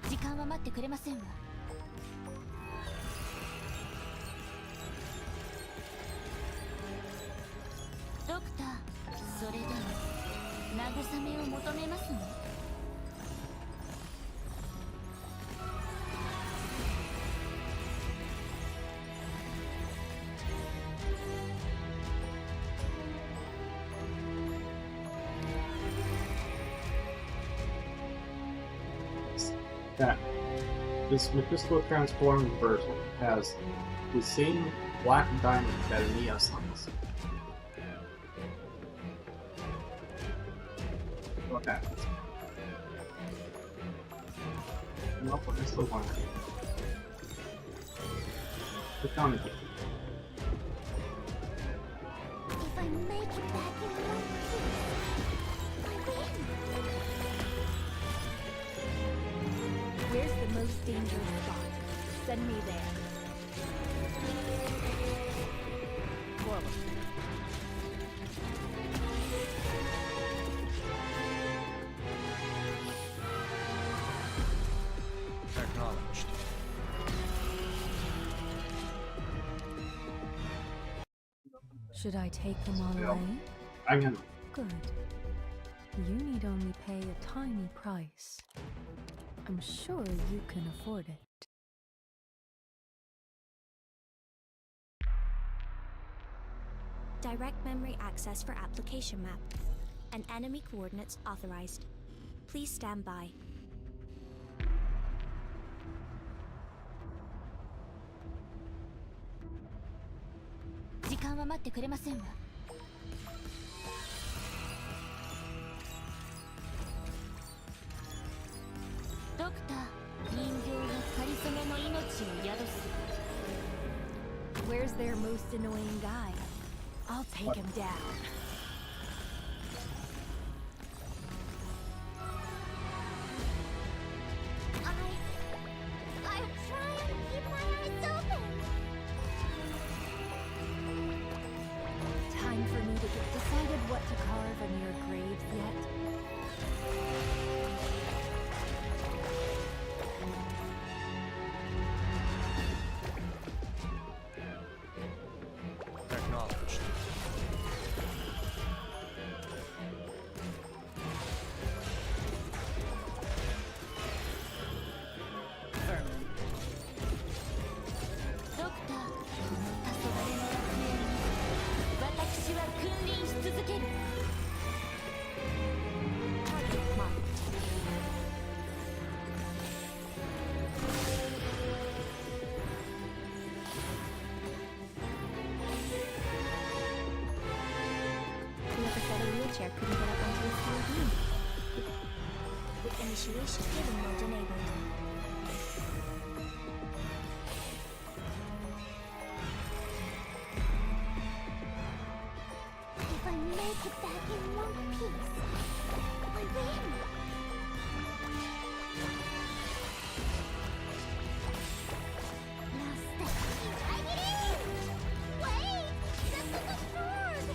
時間は待ってくれませんわ。ドクター、それでは慰めを求めますね。That this Mephisto transformed version has the same black diamond that Nia summons. What happens? No, but I still want it. Put down again. If I make it back in one piece, I win! Where's the most dangerous spot? Send me there. Forward. Acknowledged. Should I take them all Yeah. away? I'm gonna. Good. You need only pay a tiny price. I'm sure you can afford it. Direct memory access for application map. And enemy coordinates authorized. Please stand by. Where's their most annoying guy? I'll take him down. I'm trying to keep my eyes open. Time for me to get decided what to carve on your graves yet. Acknowledged. Vermin. ドクター、この黄昏の楽園に私は君臨し続ける。Target marked. Whoever said a wheelchair couldn't get up onto a steel beam. With initiation hidden mode enabled. If I make it back in one piece, I win! Last step. I get in! Wait! That's not the sword!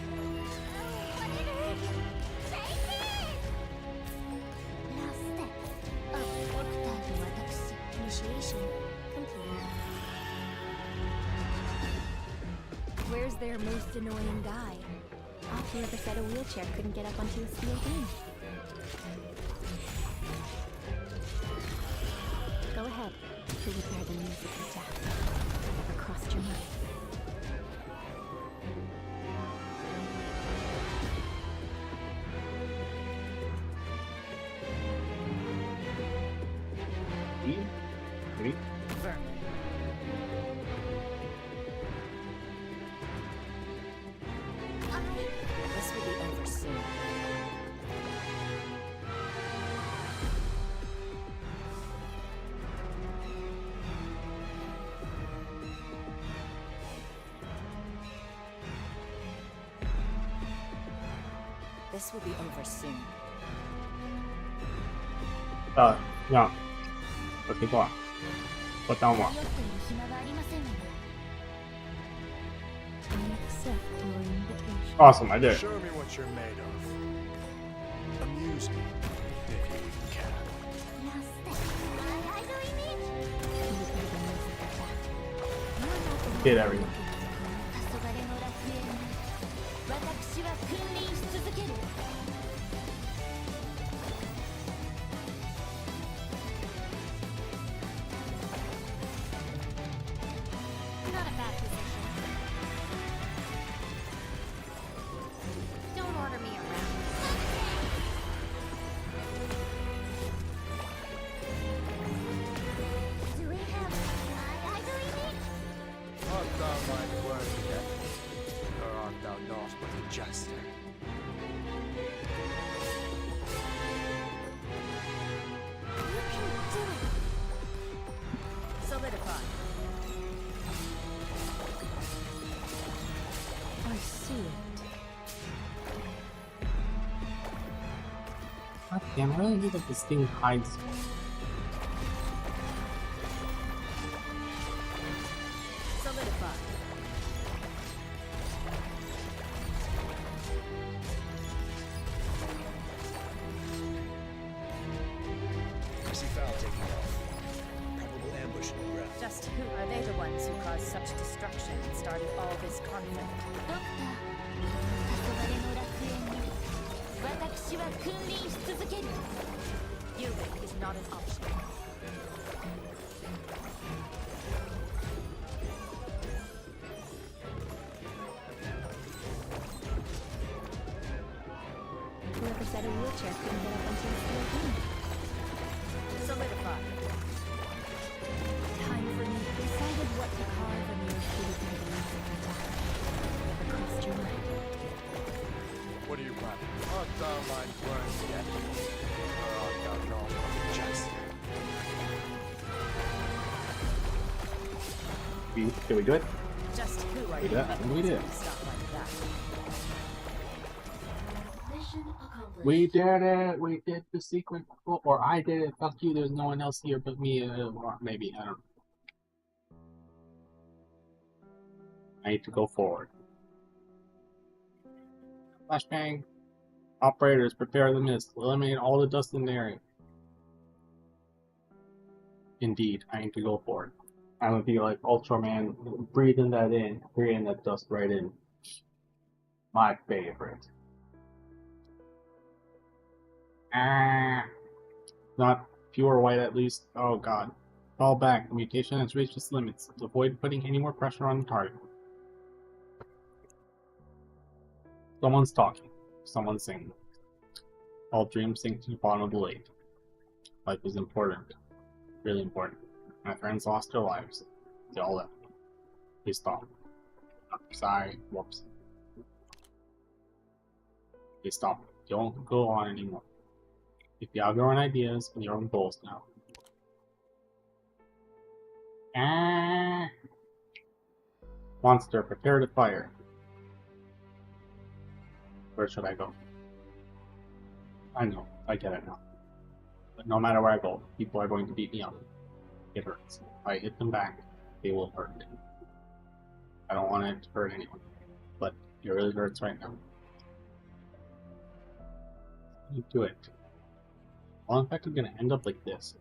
Oh, whatever! Take it! Last step. Doctor to Watakushi. Initiation complete. Where's their most annoying guy? Whoever said a wheelchair couldn't get up onto a steel beam. Go ahead. Who would bear the music of death? Never crossed your mind. Me? Vermin. This will be over soon. This will be over soon. 那我听过，我当我。酔っている暇がありませんので。 I accept your invitation. Awesome, I did. Show me what you're made of. Amuse me, if you even can. なすて。アイドルイメージ。 Did everything. 黄昏の楽園に私は君臨し続ける。Not a bad position. Don't order me around. Do we have idol image? Art thou mine word yet? Or art thou naught but a jester? You can do it. Solidify. I see it. God damn, I really need that this thing hides. Solidify. I see foul taking off. Probable ambush in the ground. Just who are they the ones who caused such destruction and started all this conflict? ドクター、黄昏の楽園に私は君臨し続ける。 Yielding is not an option. Whoever said a wheelchair couldn't get up onto the steel beam? Solidify. Time for me. Decided what to carve in your food and beliefs of your time. Whatever crossed your mind. What are you planning? Art thou mine word yet? Or art thou naught but a jester? Did we do it? Just who are We you did. people We did. to stop like that? Mission accomplished. We did it! We did the sequence. Or I did it. Fuck you, there's no one else here but me. Or maybe, I don't know. I need to go forward. Flashbang. Operators, prepare the mist. Eliminate all the dust in the area. Indeed, I need to go forward. I'm gonna be like Ultraman, breathing that in, breathing that dust right in. My favorite. Not pure white at least. Oh god. Fall back. The mutation has reached its limits. To avoid putting any more pressure on the target. Someone's talking. Someone's singing. All dreams sink to the bottom of the lake. Life is important. Really important. My friends lost their lives. They all left me. Please stop. Sorry. Whoops. Please stop. Don't go on anymore. If you have your own ideas and your own goals now. Monster, prepare to fire. Where should I go? I know, I get it now. But no matter where I go, people are going to beat me up. It hurts. If I hit them back, they will hurt. I don't want it to hurt anyone, but it really hurts right now. You do it. Well, in fact, I'm gonna end up like this.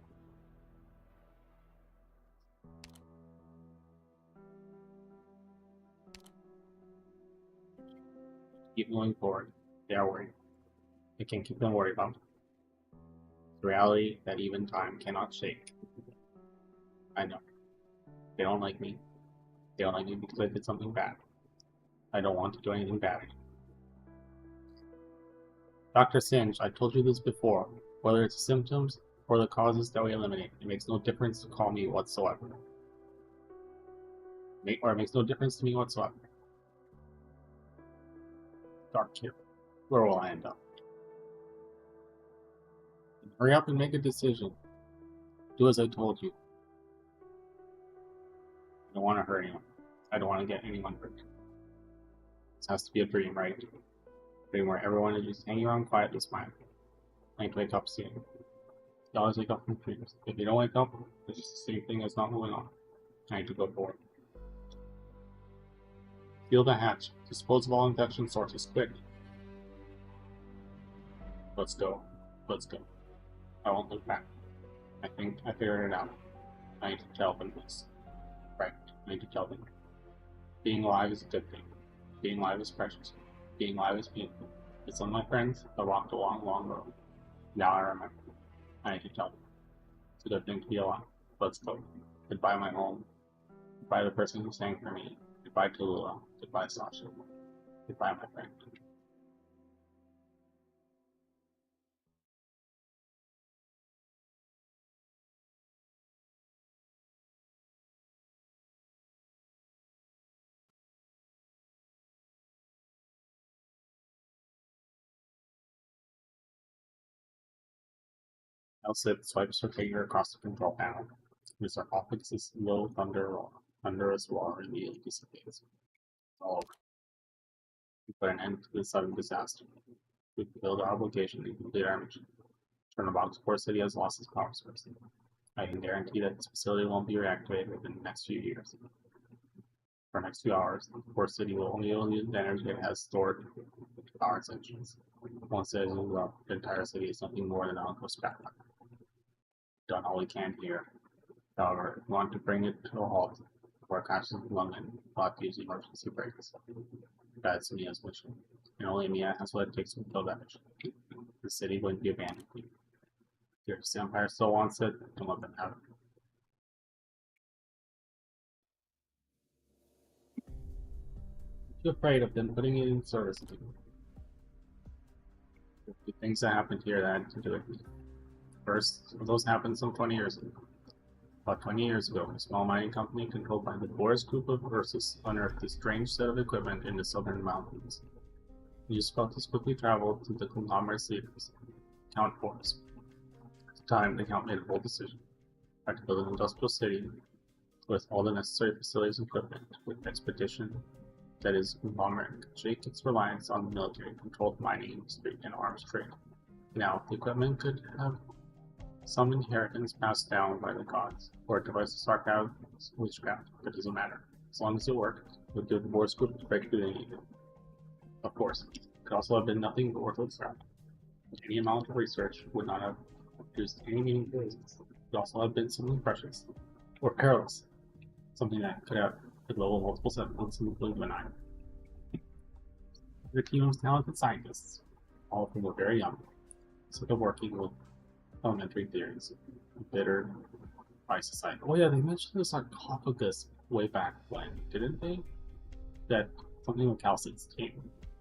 Keep moving forward. They are worried. I can't keep them worried about it. It's a reality that even time cannot shake. I know. They don't like me. They don't like me because I did something bad. I don't want to do anything bad. Dr. Singe, I told you this before. Whether it's the symptoms or the causes that we eliminate, it makes no difference to call me whatsoever. Or it makes no difference to me whatsoever. Dark here. Where will I end up? Hurry up and make a decision. Do as I told you. I don't want to hurt anyone. I don't want to get anyone hurt. This has to be a dream, right? putting where everyone is just hanging around quietly smiling. I need to wake up soon. You always wake up from dreams. If you don't wake up, it's just the same thing as not moving on. I need to go forward. Seal the hatch. Dispose of all infection sources quick. Let's go. Let's go. I won't look back. I think I figured it out. I need to tell them this. Right, I need to tell them. Being alive is a good thing. Being alive is precious. Being alive is painful. With some of my friends, I walked a long, long road. Now I remember. I need to tell them. It's a good thing to be alive. Let's go. Goodbye, my home. Goodbye, the person who sang for me. Goodbye, Tallulah. Goodbye, Sasha. Goodbye, my friend. Elsit swipes her finger across the control panel. The sarcophagus' low thunderous roar immediately dissipates. It's all over. We put an end to this sudden disaster. We fulfilled our obligation and complete our mission. Chernobog's core city has lost its power source. I can guarantee that this facility won't be reactivated within the next few years. For the next few hours, the core city will only use the energy it has stored to power its engines. Once it is used up, the entire city is nothing more than an ongoing scrapyard. Done all we can here. However, if we want to bring it to a halt before it crashes in London, we'll have to use emergency brakes. That's Mia's mission, and only Mia has what it takes to fulfill that mission. The city wouldn't be abandoned. If the Empire still wants it, don't let them have it. I'm too afraid of them putting it in service again. The things that happened here that had to do with me. First, those happened some 20 years ago. About 20 years ago, a small mining company controlled by the Boris group of Ursus unearthed a strange set of equipment in the southern mountains. News about this quickly traveled to the conglomerate's leaders, Count Boris. At the time, the Count made a bold decision. Tried to build an industrial city with all the necessary facilities and equipment, with expedition that is conglomerate could shake its reliance on the military-controlled mining industry and arms trade. Now, the equipment could have some inheritance passed down by the gods, or a device of sarcasm, witchcraft, but it doesn't matter. As long as it worked, it would give the Boris group the breakthrough they needed. Of course, it could also have been nothing but worthless crap. Any amount of research would not have produced any meaningful results. It could also have been something precious, or perilous, something that could level multiple sentinels in the blink of an eye. The team of talented scientists, all of whom were very young, so they're working with elementary theories, embittered by society. Oh yeah, they mentioned the sarcophagus way back when, didn't they? That something with Calcid's team,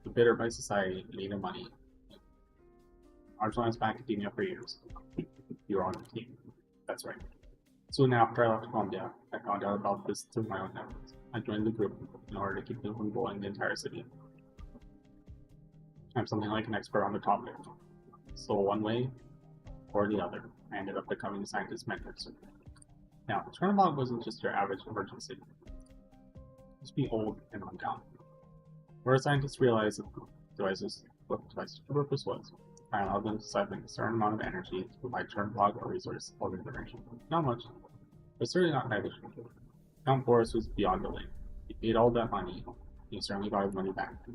embittered by society, needed money, marginalized by academia for years. You were on the team. That's right. Soon after I left Columbia, I found out about this through my own efforts. I joined the group in order to keep them from blowing the entire city. I'm something like an expert on the topic, so one way or the other, I ended up becoming a scientist mentor. Now, Chernobog wasn't just your average emergency. It used to be old and run down. Where scientists realized that what the device's purpose was, I allowed them to siphon a certain amount of energy to provide Chernobog a resource over the duration. Not much, but certainly not negligible. Count Boris was beyond belief. He paid all that money, and he certainly got his money back. He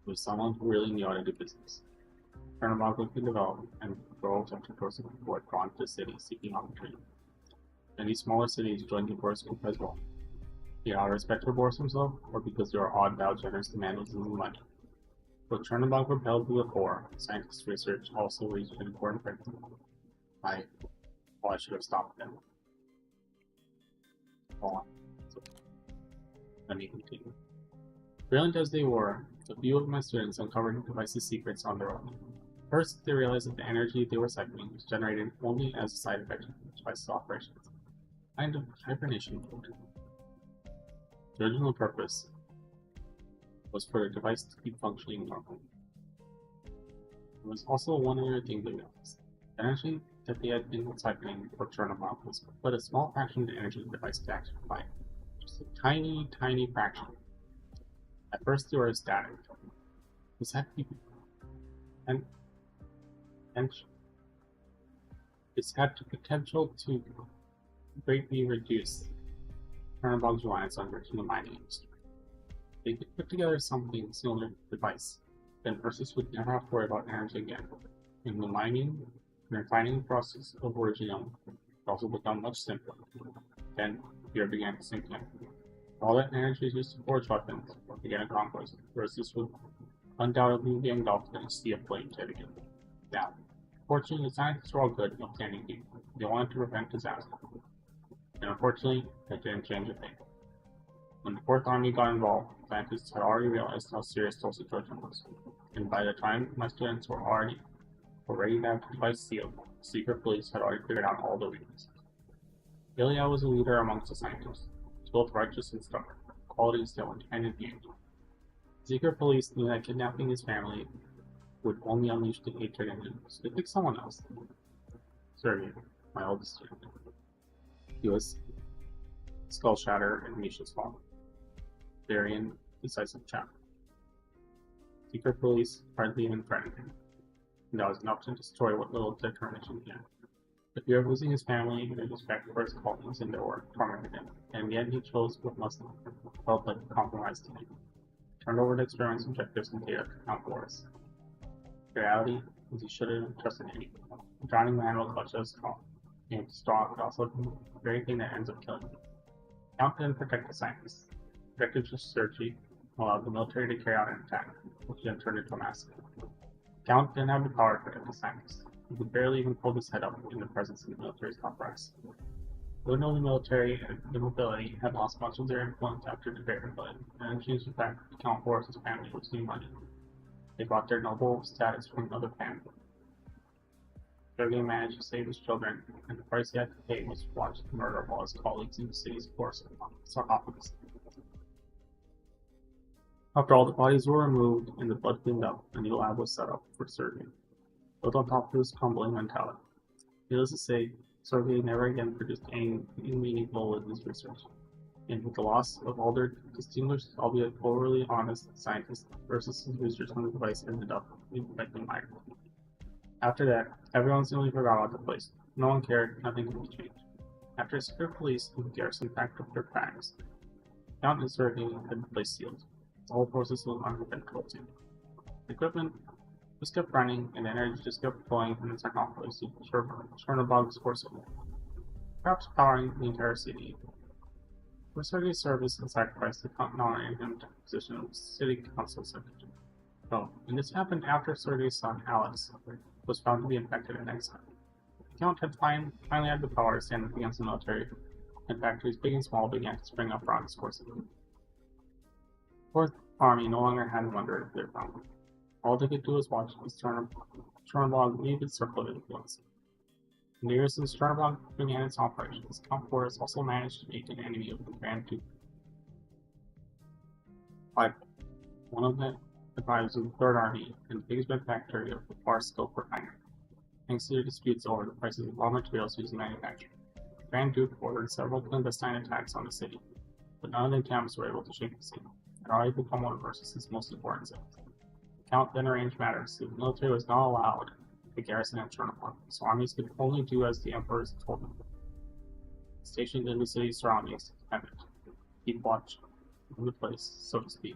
was someone who really knew how to do business. Chernobog quickly developed and growth after Boris who had gone to the city seeking opportunity. Many smaller cities joined the Boris group as well. He had respect for Boris himself, or because they were awed by how generous the man was in money. But Chernobog propelled to the core, scientist research also reached an important breakthrough. I should have stopped them. Hold on. Let me continue. Brilliant as they were, a few of my students uncovered the device's secrets on their own. First, they realized that the energy they were siphoning was generated only as a side effect of the device's operations, kind of hibernation mode. The original purpose was for the device to keep functioning normally. There was also one other thing they realized. The energy that they had been siphoning for Chernobog was but a small fraction of the energy the device could actually provide. Just a tiny, tiny fraction. At first they were ecstatic. Is that and and it's had the potential to greatly reduce Chernobog's reliance on the mining industry. They could put together something similar to the device, then Ursus would never have to worry about energy again. And the mining and refining process of Originum would also become much simpler. Then fear began to sink in. All that energy is used to forge weapons or begin a conquest, Ursus would undoubtedly be engulfed in a sea of flame yet again. Now, fortunately, the scientists were all good and upstanding people. They wanted to prevent disaster. And unfortunately, that didn't change a thing. When the Fourth Army got involved, scientists had already realized how serious the situation was. And by the time my students were ready to have the device sealed, the secret police had already figured out all the weaknesses. Ilya was a leader amongst the scientists. He was both righteous and stubborn, qualities that went hand in hand. The secret police knew that kidnapping his family would only unleash the hatred in him, so they picked someone else. Sergei, my oldest student. He was Skull Shatter and Misha's father. Very decisive chap. Secret police hardly even threatened him, and that was enough to destroy what little determination he had. The fear of losing his family and his respect for his colleagues in their work tormented him, and yet he chose what must have felt like a compromise to him. Turned over the experiments, objectives, and data to Count Boris. The reality is he shouldn't have trusted anyone. A drowning man will clutch at his straw, and straw could also be the very thing that ends up killing him. Count didn't protect the scientists. Protected just Sergei, allowed the military to carry out an attack, which then turned into a massacre. Count didn't have the power to protect the scientists. He could barely even hold his head up in the presence of the military's top brass. Even though the military and the nobility had lost much of their influence after the Great Rebellion, and changed the fact that Count Boris's family was new money. They brought their noble status from another family. Sergei managed to save his children, and the price he had to pay was to watch the murder of all his colleagues in the city's core sarcophagus. After all the bodies were removed and the blood cleaned up, a new lab was set up for Sergei, built on top of his crumbling mentality. Needless to say, Sergei never again produced anything meaningful with his research, and with the loss of all their distinguished, albeit overly honest, scientists, versus his research on the device ended up infecting Myra. After that, everyone simply forgot about the place. No one cared, nothing could be changed. After secret police and the garrison packed up their bags, Count and Sergei had the place sealed. The whole process was under control too. The equipment just kept running, and the energy just kept flowing from the sarcophagus to Chernobog's core city, perhaps powering the entire city. For Sergei's service and sacrifice, the Count nominated him to the position of city council secretary. Oh, and this happened after Sergei's son, Alex, was found to be infected and exiled. The Count had finally had the power to stand up against the military, and factories big and small began to spring up around his core city. Fourth Army no longer had him under their thumb. All they could do was watch as Chernobog leave its circle of influence. Near since Chernobog began its operations, Count Boris also managed to make an enemy of the Grand Duke. One of the advisors of the Third Army and the biggest benefactor of the far scope refinery, thanks to their disputes over the prices of raw materials used in manufacturing. The Grand Duke ordered several clandestine attacks on the city, but none of the attempts were able to shake the city. It had already become one of Ursus's most important cities. The Count then arranged matters so the military was not allowed to garrison at Chernobog, so armies could only do as the emperors told them. Stationed in the city's surroundings, dependent, keep watch on the place, so to speak.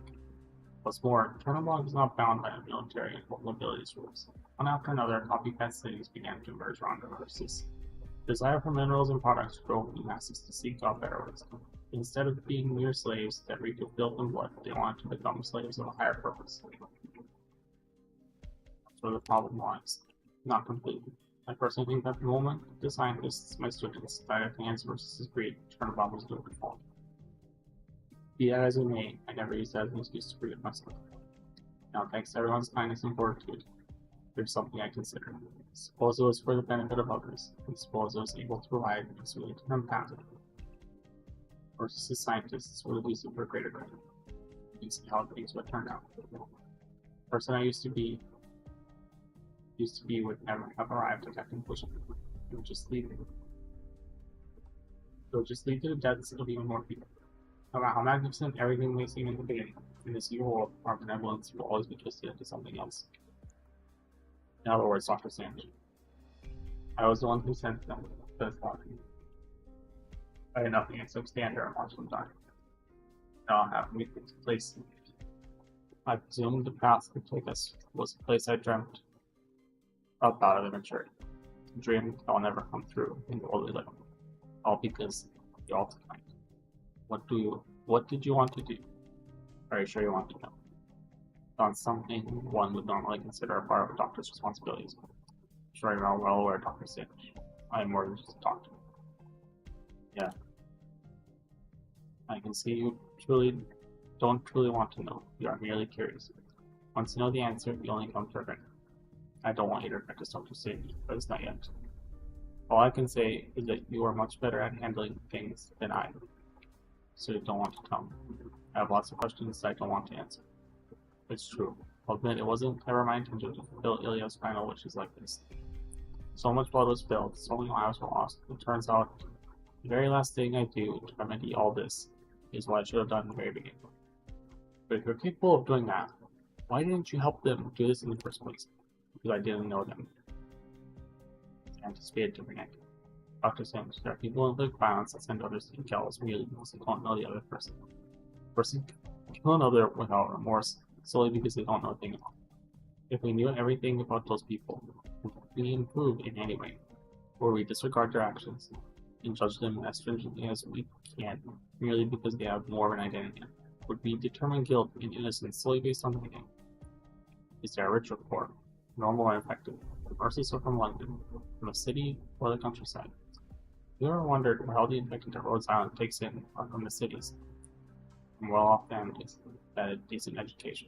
What's more, Chernobog was not bound by the military and nobility's rules. One after another, copycat cities began to emerge around Ursus. The desire for minerals and products drove the masses to seek out better ways. Instead of being mere slaves that reeked of filth and blood, they wanted to become slaves of a higher purpose. That's where the problem lies. Not completely. I personally think that the moment the scientists, my students, died at the hands of Ursus's greed, Chernobog was doomed to fall. Be that as it may, I never used that as an excuse to forgive myself. Now, thanks to everyone's kindness and fortitude, there's something I consider. Suppose it was for the benefit of others, and suppose I was able to provide a solution to them path. Ursus's scientists would have used it for greater good. You can see how things would turn out. The person I used to be would never have arrived at that conclusion. It would just lead to the deaths of even more people. No matter how magnificent everything may seem in the beginning, In this new world, our benevolence will always be twisted into something else. In other words, Dr. Singe. I was the one who sent them to this body. I had nothing except stand there and watch them die. Now I have meet this place. I presumed the path would take us was the place I dreamt up out of immaturity. A dream that will never come true in the world we live in. All because you're all too kind. What did you want to do? Are you sure you want to know? On something one would normally consider a part of a doctor's responsibilities. I'm sure you're all well aware, Dr. Singe. I am more than just a doctor. Yeah. I can see you don't truly want to know. You are merely curious. Once you know the answer, you only come to regret. I don't want you to regret this, Dr. Singe, but it's not yet. All I can say is that you are much better at handling things than I am. So you don't want to tell me. I have lots of questions I don't want to answer. It's true. I'll admit it wasn't ever my intention to fulfill Ilya's final wishes like this. So much blood was spilled, so many lives were lost. It turns out the very last thing I do to remedy all this is what I should have done in the very beginning. But if you're capable of doing that, why didn't you help them do this in the first place? Because I didn't know them. I anticipated different ending. Dr. Singe, there are people who inflict violence that send others to kills merely because they don't know the other person. A person can kill another without remorse solely because they don't know anything else. If we knew everything about those people, would we improve in any way? Or we disregard their actions and judge them as stringently as we can merely because they have more of an identity? Would we determine guilt and innocence solely based on anything? Is there a rich or poor, normal or infected, from Ursus or from London, from a city or the countryside? Have you ever wondered how the infected at Rhodes Island takes in are from the cities, from well-off families that had decent education?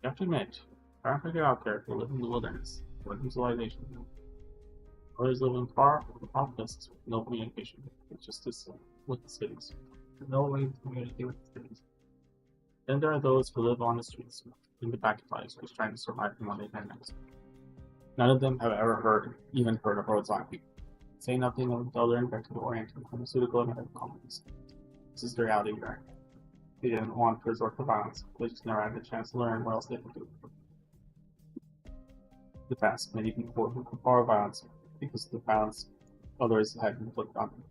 You have to admit, there are people out there who live in the wilderness, live in civilization. Others live in far off places with no communication, just as with the cities. No way to communicate with the cities. Then there are those who live on the streets, in the back lives, just trying to survive from Monday night next. None of them have ever even heard of Rhodes Island people. Say nothing of the other infected-oriented pharmaceutical and medical companies. This is the reality here. They didn't want to resort to violence, they just never had the chance to learn what else they could do. In the past, many people who could borrow violence because of the violence others had inflicted on them.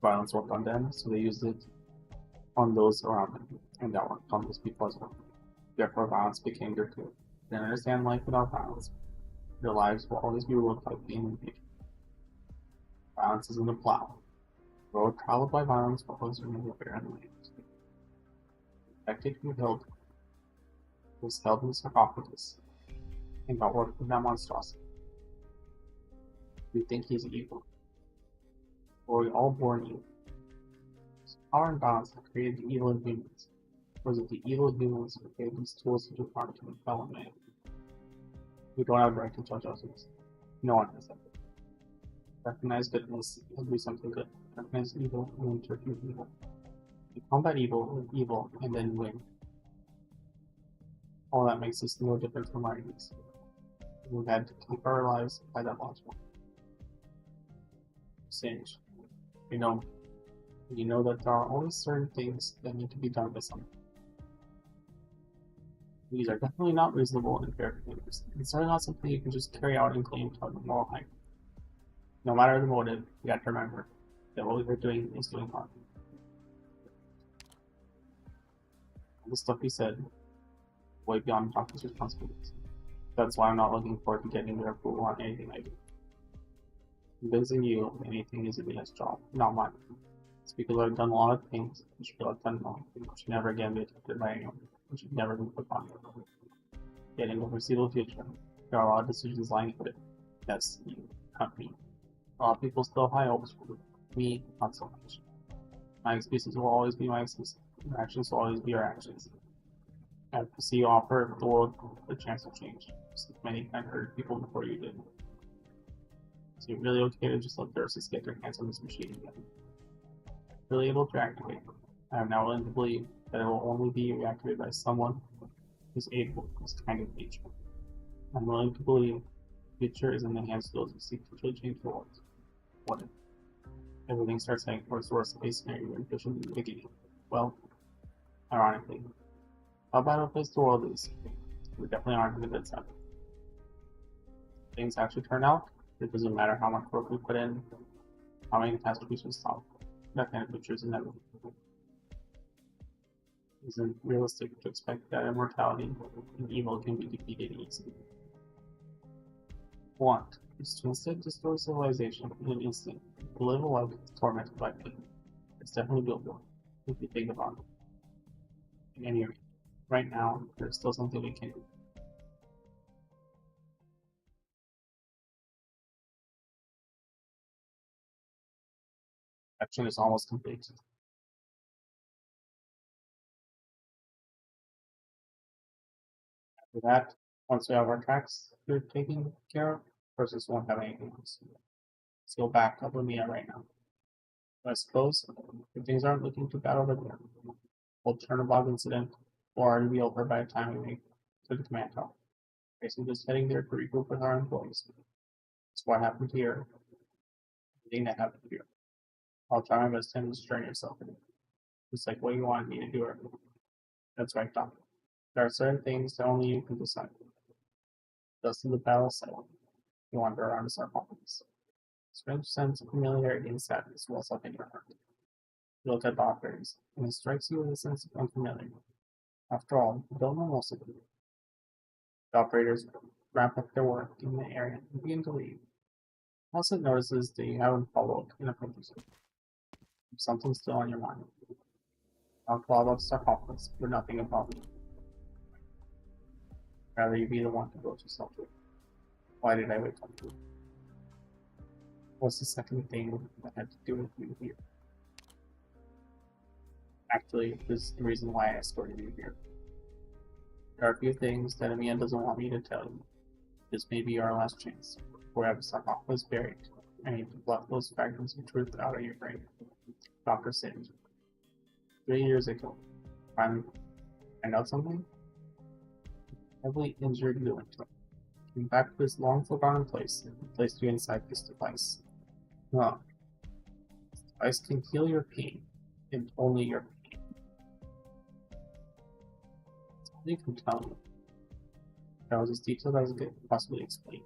Violence worked on them, so they used it on those around them, and that worked on those people as well. Therefore, violence became their tool. They didn't understand life without violence. Their lives will always be ruled by pain and hatred. Violence is in the plow. The road traveled by violence will always remain barren land. The infected who was held in the sarcophagus and got work from that monstrosity. You think he's evil? Or are we all born evil? So power and balance have created the evil in humans. Or is it the evil in humans who created these tools to do harm to a fellow man? We don't have the right to judge others. No one has that. Recognize goodness and do something good. Recognize evil and interpret evil. You combat evil with evil and then win. All that makes us no different from our enemies. We've had to keep our lives by that logic. Singe. You know that there are only certain things that need to be done by someone. These are definitely not reasonable and fair behaviors. It's certainly not something you can just carry out and claim to have a moral height. No matter the motive, you have to remember that what we're doing is doing harm. All the stuff he said, way beyond doctor's responsibilities. That's why I'm not looking forward to getting their approval on anything I do. Convincing you of anything is Elia's job, not mine. It's because I've done a lot of things which feel I've done wrong, which never again be attempted by anyone, which should never be put on. Yet in the foreseeable future, there are a lot of decisions lying with it. Yes, you, not me. A lot of people still have high hopes for me, not so much. My excuses will always be my excuses. Your actions will always be your actions. I have to see you offer the world the chance to change, just like many kind-hearted people before you did. So you're really okay to just let the Ursus get their hands on this machine again. Really able to activate. I am now willing to believe that it will only be reactivated by someone who's able to this kind of nature. I'm willing to believe the future is in the hands of those who seek to truly change the world. What if everything starts heading towards the worst case scenario you envisioned in the beginning? Well, ironically. How bad of a place the world is. We definitely aren't in the good side. Things actually turn out, it doesn't matter how much work we put in, how many catastrophes we stop. That kind of future is inevitable. It isn't realistic to expect that immortality and evil can be defeated easily. Want is to instead destroy civilization in an instant, to live a life tormented by pain. It's definitely doable, if you think about it. In any rate, right now, there's still something we can do. Action is almost complete. After that, once we have our tracks taken care of, versus won't have anything else. Let's go back up with Mia right now. I suppose if things aren't looking too bad over there, we'll Chernobog incident will already be over by the time we make to the command tower. Basically just heading there to regroup with our employees. That's what happened here. Everything that happened here. I'll try my best to restrain yourself in it. Just like what you wanted me to do earlier. That's right, Doc. There are certain things that only you can decide. Dust in the battle settled. You wander around the sarcophagus. Strange sense of familiarity and sadness wells up in your heart. You look at the operators, and it strikes you with a sense of unfamiliarity. After all, you don't know most of them. The operators wrap up their work in the area and begin to leave. Also notices that you haven't followed in a purpose. Something's still on your mind. Talk about sarcophagus, but nothing about it. Rather you be the one to go to something. Why did I wake up to? What's the second thing that had to do with you here? Actually, this is the reason why I escorted you here. There are a few things that Amiya doesn't want me to tell you. This may be our last chance. Wherever sarcophagus buried, I need to pluck those fragments of truth out of your brain. Dr. Singe. 3 years ago, finally find out something? Heavily injured you into. Came back to this long forgotten place and placed you inside this device. No. This device can heal your pain, and only your pain. That's all you can tell me. That was as detailed as I could possibly explain.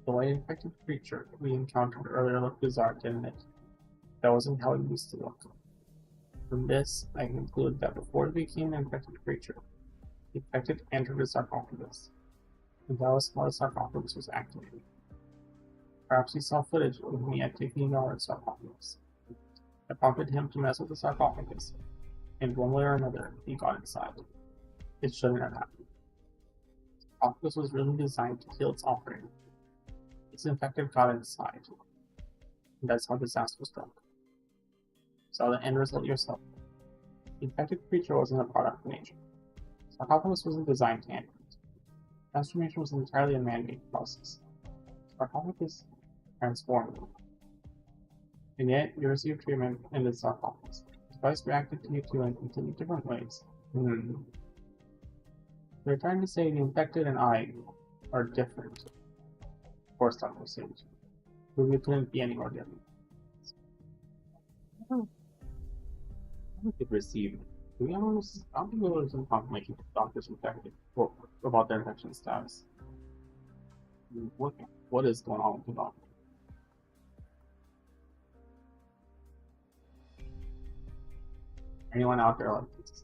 The white infected creature we encountered earlier looked bizarre, didn't it? That wasn't how it used to look. From this, I conclude that before it became an infected creature, the infected entered the sarcophagus, and that was how the sarcophagus was activated. Perhaps he saw footage of me at taking over the sarcophagus. I prompted him to mess with the sarcophagus, and one way or another, he got inside. It shouldn't have happened. The sarcophagus was really designed to kill its operator. Its infected got inside, and that's how disaster struck. Saw the end result yourself. The infected creature wasn't a product of nature. Sarcophagus wasn't designed to handle it. Transformation was entirely a man-made process. Sarcophagus transformed. And yet, you received treatment in the sarcophagus. The device reacted to you two in completely different ways. They're trying to say the infected and I are different. Of course, Dr. Singe. We couldn't be any more different. I could receive. To be honest, I don't think there was some confirmation that doctors infected or about their infection status. What is going on with the doctor? Anyone out there like this?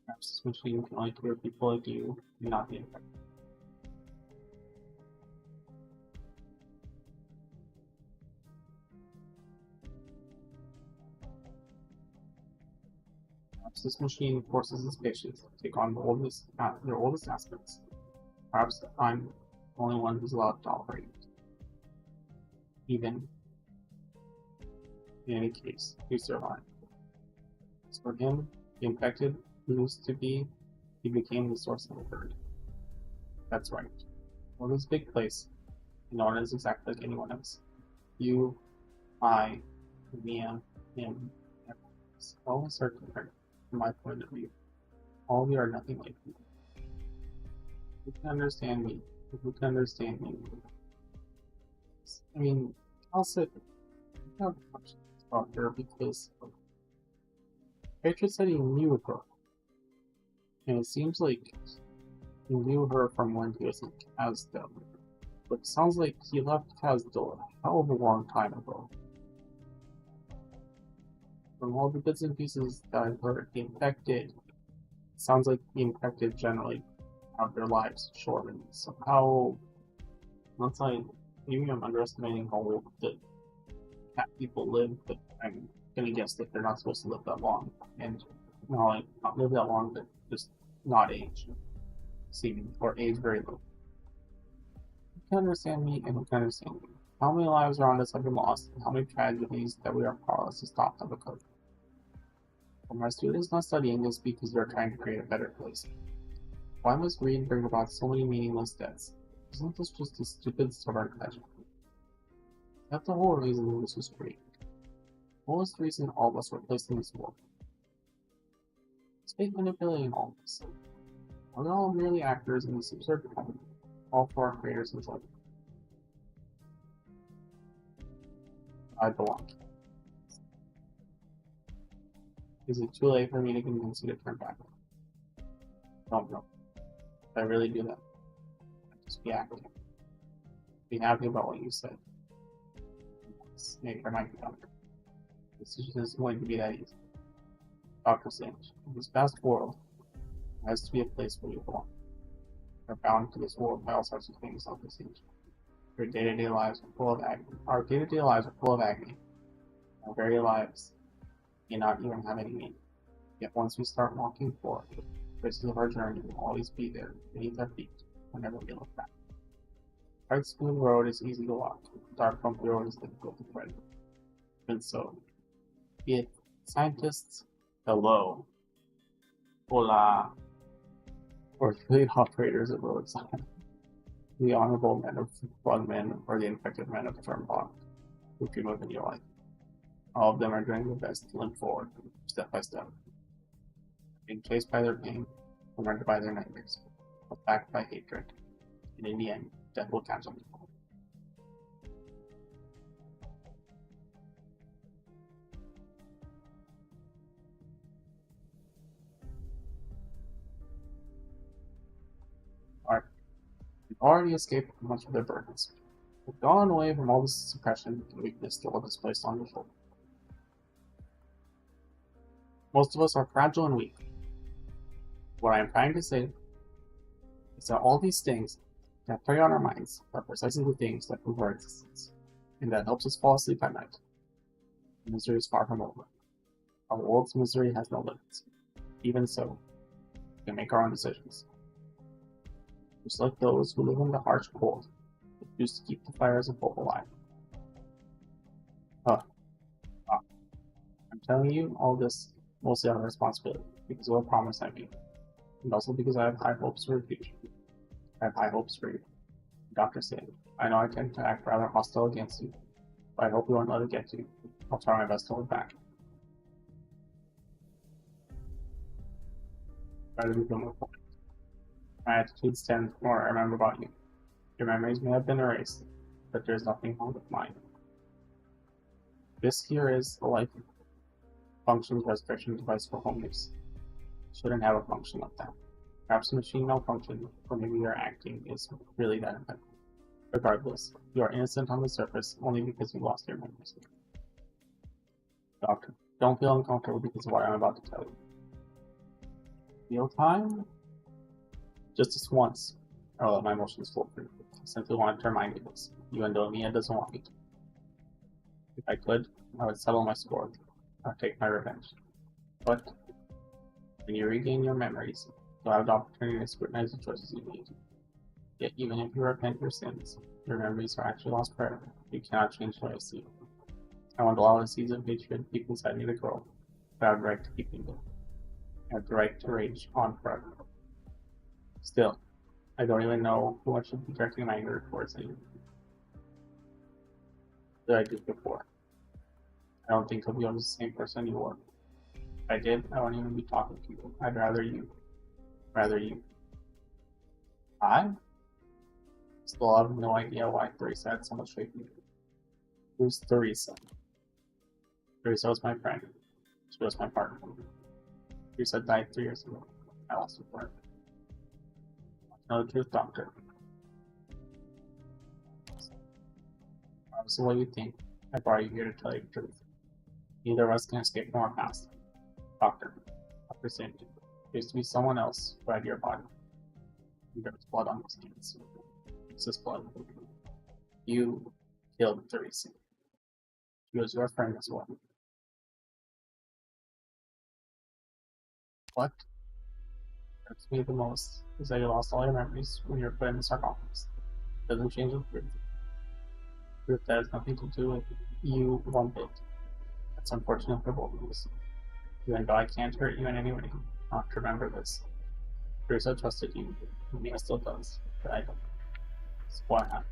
Perhaps especially you can only cure people like you and not the infected. Perhaps this machine forces its patients to take on their oldest aspects. Perhaps I'm the only one who's allowed to operate it. Even in any case, you survive. As for him, the infected used to be, he became the source of the herd. That's right. Well, this big place, no one is exactly like anyone else. You, I, Mia, him, everyone else. All of us are different from my point of view. All of you are nothing like me. You can understand me, Who can understand me? I mean, also, I have questions about her because Patriot said he knew her, and it seems like he knew her from when he was in Casdell. But it sounds like he left Casdell a hell of a long time ago. From all the bits and pieces that I've heard, the infected, it sounds like the infected generally have their lives shortened. So how, once maybe I'm underestimating how old the cat people live, but I'm gonna guess that they're not supposed to live that long. And not like not live that long, but just not age. Seeming or age very low. You can understand me and you can understand me. How many lives around us have been lost, and how many tragedies that we are powerless to stop them because of my students not studying this because they're trying to create a better place. Why must greed bring about so many meaningless deaths? Isn't this just a stupid, stubborn pleasure? That's the whole reason this was created. The fullest reason all of us were placed in this world. It's fate manipulating all of us. We're all merely actors in this absurd comedy, all for our creators' enjoyment. I belong. Is it too late for me to convince you to turn back? Don't know. If I really do that, I'd just be acting. Be happy about what you said. Maybe I might be doctor. This decision isn't going to be that easy. Dr. Singe, in this vast world, there has to be a place where you belong. We're bound to this world by all sorts of things, Dr. Singe. Our day-to-day lives are full of agony. Our day-to-day lives are full of agony. Our very lives may not even have any meaning. Yet once we start walking forward, the traces of our journey will always be there, beneath our feet, whenever we look back. Bright smooth road is easy to walk. Dark bumpy road is difficult to tread. Even so, be it scientists, hello, hola, or fleet operators of roadside, the honorable men of bugmen, or the infected men of Turnblock, who can move in your life. All of them are doing their best to limp forward, step by step, being chased by their pain, tormented by their nightmares, attacked by hatred, and in the end, death will catch them. Alright, we've already escaped much of their burdens. We've gone away from all this suppression and weakness that was placed on your shoulder. Most of us are fragile and weak. What I am trying to say is that all these things that prey on our minds are precisely the things that prove our existence, and that helps us fall asleep at night. Misery is far from over. Our world's misery has no limits. Even so, we can make our own decisions. Just like those who live in the harsh cold, but choose to keep the fires of hope alive. I'm telling you all this mostly out of responsibility, because of a promise I made, and also because I have high hopes for your future. I have high hopes for you. Dr. Singe, I know I tend to act rather hostile against you, but I hope you won't let it get to you. I'll try my best to hold back. Try to become a point. My attitude stands for what I remember about you. Your memories may have been erased, but there's nothing wrong with mine. This here is a life functions restoration device for home use. Shouldn't have a function like that. Perhaps a machine malfunction, or maybe your acting is really that effective. Regardless, you are innocent on the surface only because you lost your memories. Doctor, don't feel uncomfortable because of what I'm about to tell you. Meal time? Just this once. I'll let my emotions flow through. I simply wanted to remind you this, even though Mia doesn't want me to. If I could, I would settle my score. I'd take my revenge. But when you regain your memories, you'll have the opportunity to scrutinize the choices you made. Yet even if you repent your sins, your memories are actually lost forever. You cannot change the way I see you. I won't allow the seeds of hatred deep inside me to grow, but I have the right to keep them there. I have the right to rage on forever. Still, I don't even know who I should be directing my anger towards anyone. Did I do before? I don't think of you as the same person you were. If I did, I wouldn't even be talking to you. I'd rather you. Rather you. I? Still have no idea why Teresa had so much faith in me. Who's Teresa? Teresa was my friend. She was my partner. Teresa died 3 years ago. I lost her forever. Know the truth, Doctor. Regardless of what you think, I brought you here to tell you the truth. Neither of us can escape from our past. Doctor. Dr. Singe. There used to be someone else who had your body. There was blood on his hands. It's his blood. You killed Teresa. She was your friend as well. What hurts me the most is that you lost all your memories when you were put in the sarcophagus. It doesn't change the truth. Truth that has nothing to do with you one bit. That's unfortunate for both of us. Even though I can't hurt you in any way, not to remember this. Teresa trusted you, and Mia still does, but I don't. That's what happened.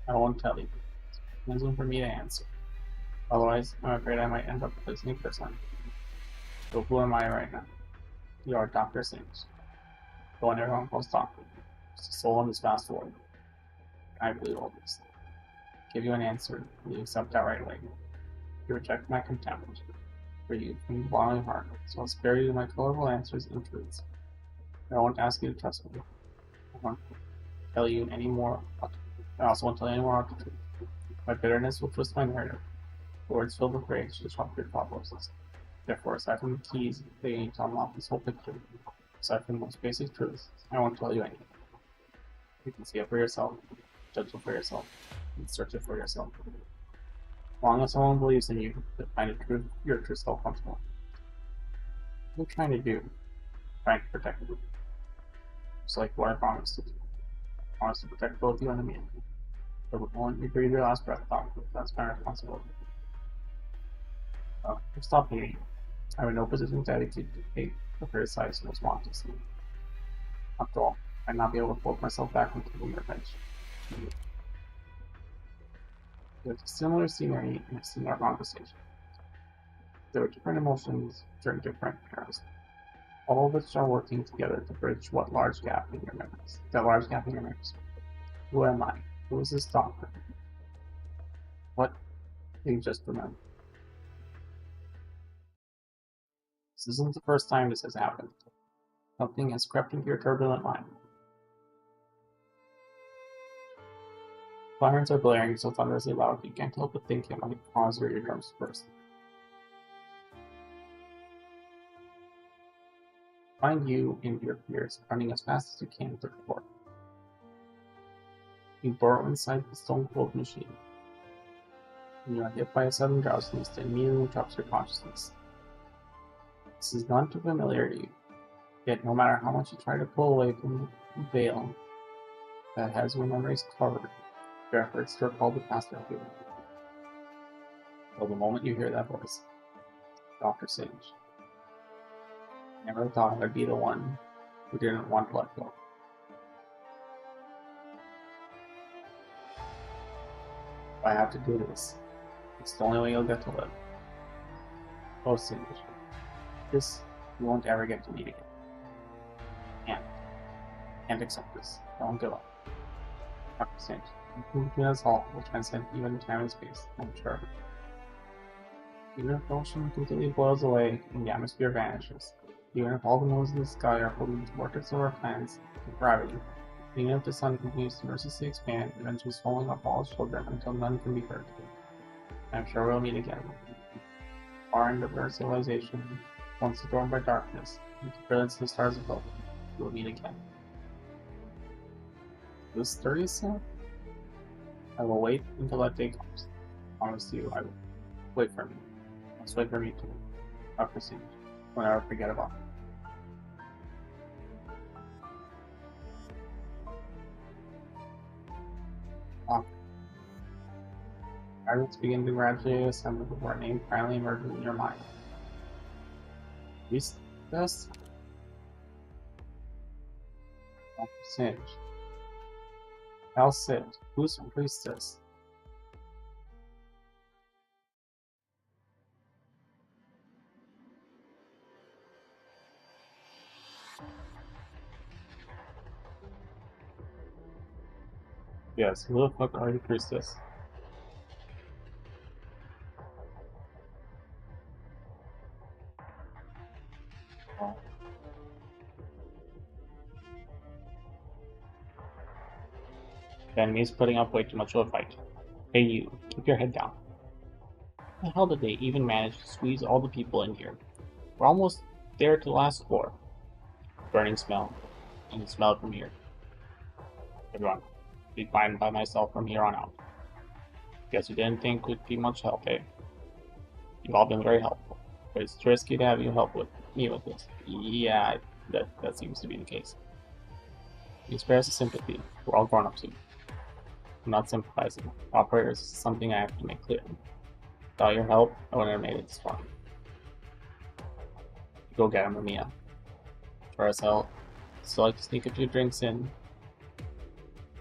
I won't tell you. It's for me to answer. Otherwise, I'm afraid I might end up listening for some. So who am I right now? You are Dr. Singe. The one everyone calls Doctor. Just a soul in this vast world. I believe all this. Give you an answer, and you accept that right away. You reject my contempt for you from the bottom of your heart, so I'll spare you my colorful answers and truths. I won't ask you to trust me. I won't tell you any more. I also won't tell you any more about the truth. My bitterness will twist my narrative. The words filled with rage disrupt your thought process. Therefore, aside from the keys that you need to unlock this whole picture, aside from the most basic truths, I won't tell you anything. You can see it for yourself, judge it for yourself, and search it for yourself. As long as someone believes in you, to find the truth, your true self comes along. What are you trying to do? Trying to protect you. Just like what I promised to do. I promised to protect both you and me. But the moment you breathe your last breath, Doctor, that's my responsibility. Stop me. I'm in no position to dedicate or criticize and respond to something. After all, I'd not be able to pull myself back into the revenge. There's a similar scenery and a similar conversation. There are different emotions during different eras. All of which are working together to bridge what large gap in your memories. That large gap in your memories. Who am I? Who is this doctor? What do you just remember? This isn't the first time this has happened. Something has crept into your turbulent mind. Sirens are blaring so thunderously loud you can't help but think it might cause your eardrums to burst. Find you and your peers running as fast as you can through the port. You burrow inside the stone-cold machine. When you are hit by a sudden drowsiness that immediately interrupts your consciousness. This is none too familiar to you, yet no matter how much you try to pull away from the veil that has your memories covered, your efforts to recall the past are feeling. Till the moment you hear that voice, Dr. Singe. I never thought I'd be the one who didn't want to let go. If I have to do this, it's the only way you'll get to live. Oh, Singe. This you won't ever get to meet again. Can't accept this. Don't give up. Dr. Singe, between us all will transcend even time and space, I'm sure. Even if the ocean completely boils away and the atmosphere vanishes, even if all the moons in the sky are pulled into vortex of our planets with gravity, even if the sun continues to mercilessly expand, eventually swallowing up all its children until none can be heard, I'm sure we'll meet again. Far end of our civilization, once adorned by darkness, with the brilliance of the stars above, we will meet again. This 30th, I will wait until that day comes. I promise you, I will. Wait for me. Let's wait for me too. Dr. Singe. Don't ever forget about me. Pirates begin to gradually assemble before a name finally emerges in your mind. Priestess? Dr. Singe. Sit. Who's priestess? Yes, who the fuck already cursed this? Oh. The enemy's putting up way too much of a fight. Hey you, keep your head down. How the hell did they even manage to squeeze all the people in here? We're almost there to the last floor. Burning smell. I can smell it from here. Everyone, be fine by myself from here on out. Guess you didn't think we'd be much help, eh? You've all been very helpful, but it's risky to have you help with me with this. Yeah, that seems to be the case. You spare us sympathy. We're all grown up soon. I'm not sympathizing. Operators is something I have to make clear. Without your help, I wouldn't have made it this far. Go get him, Mamiya. Sure as hell, still like to sneak a few drinks in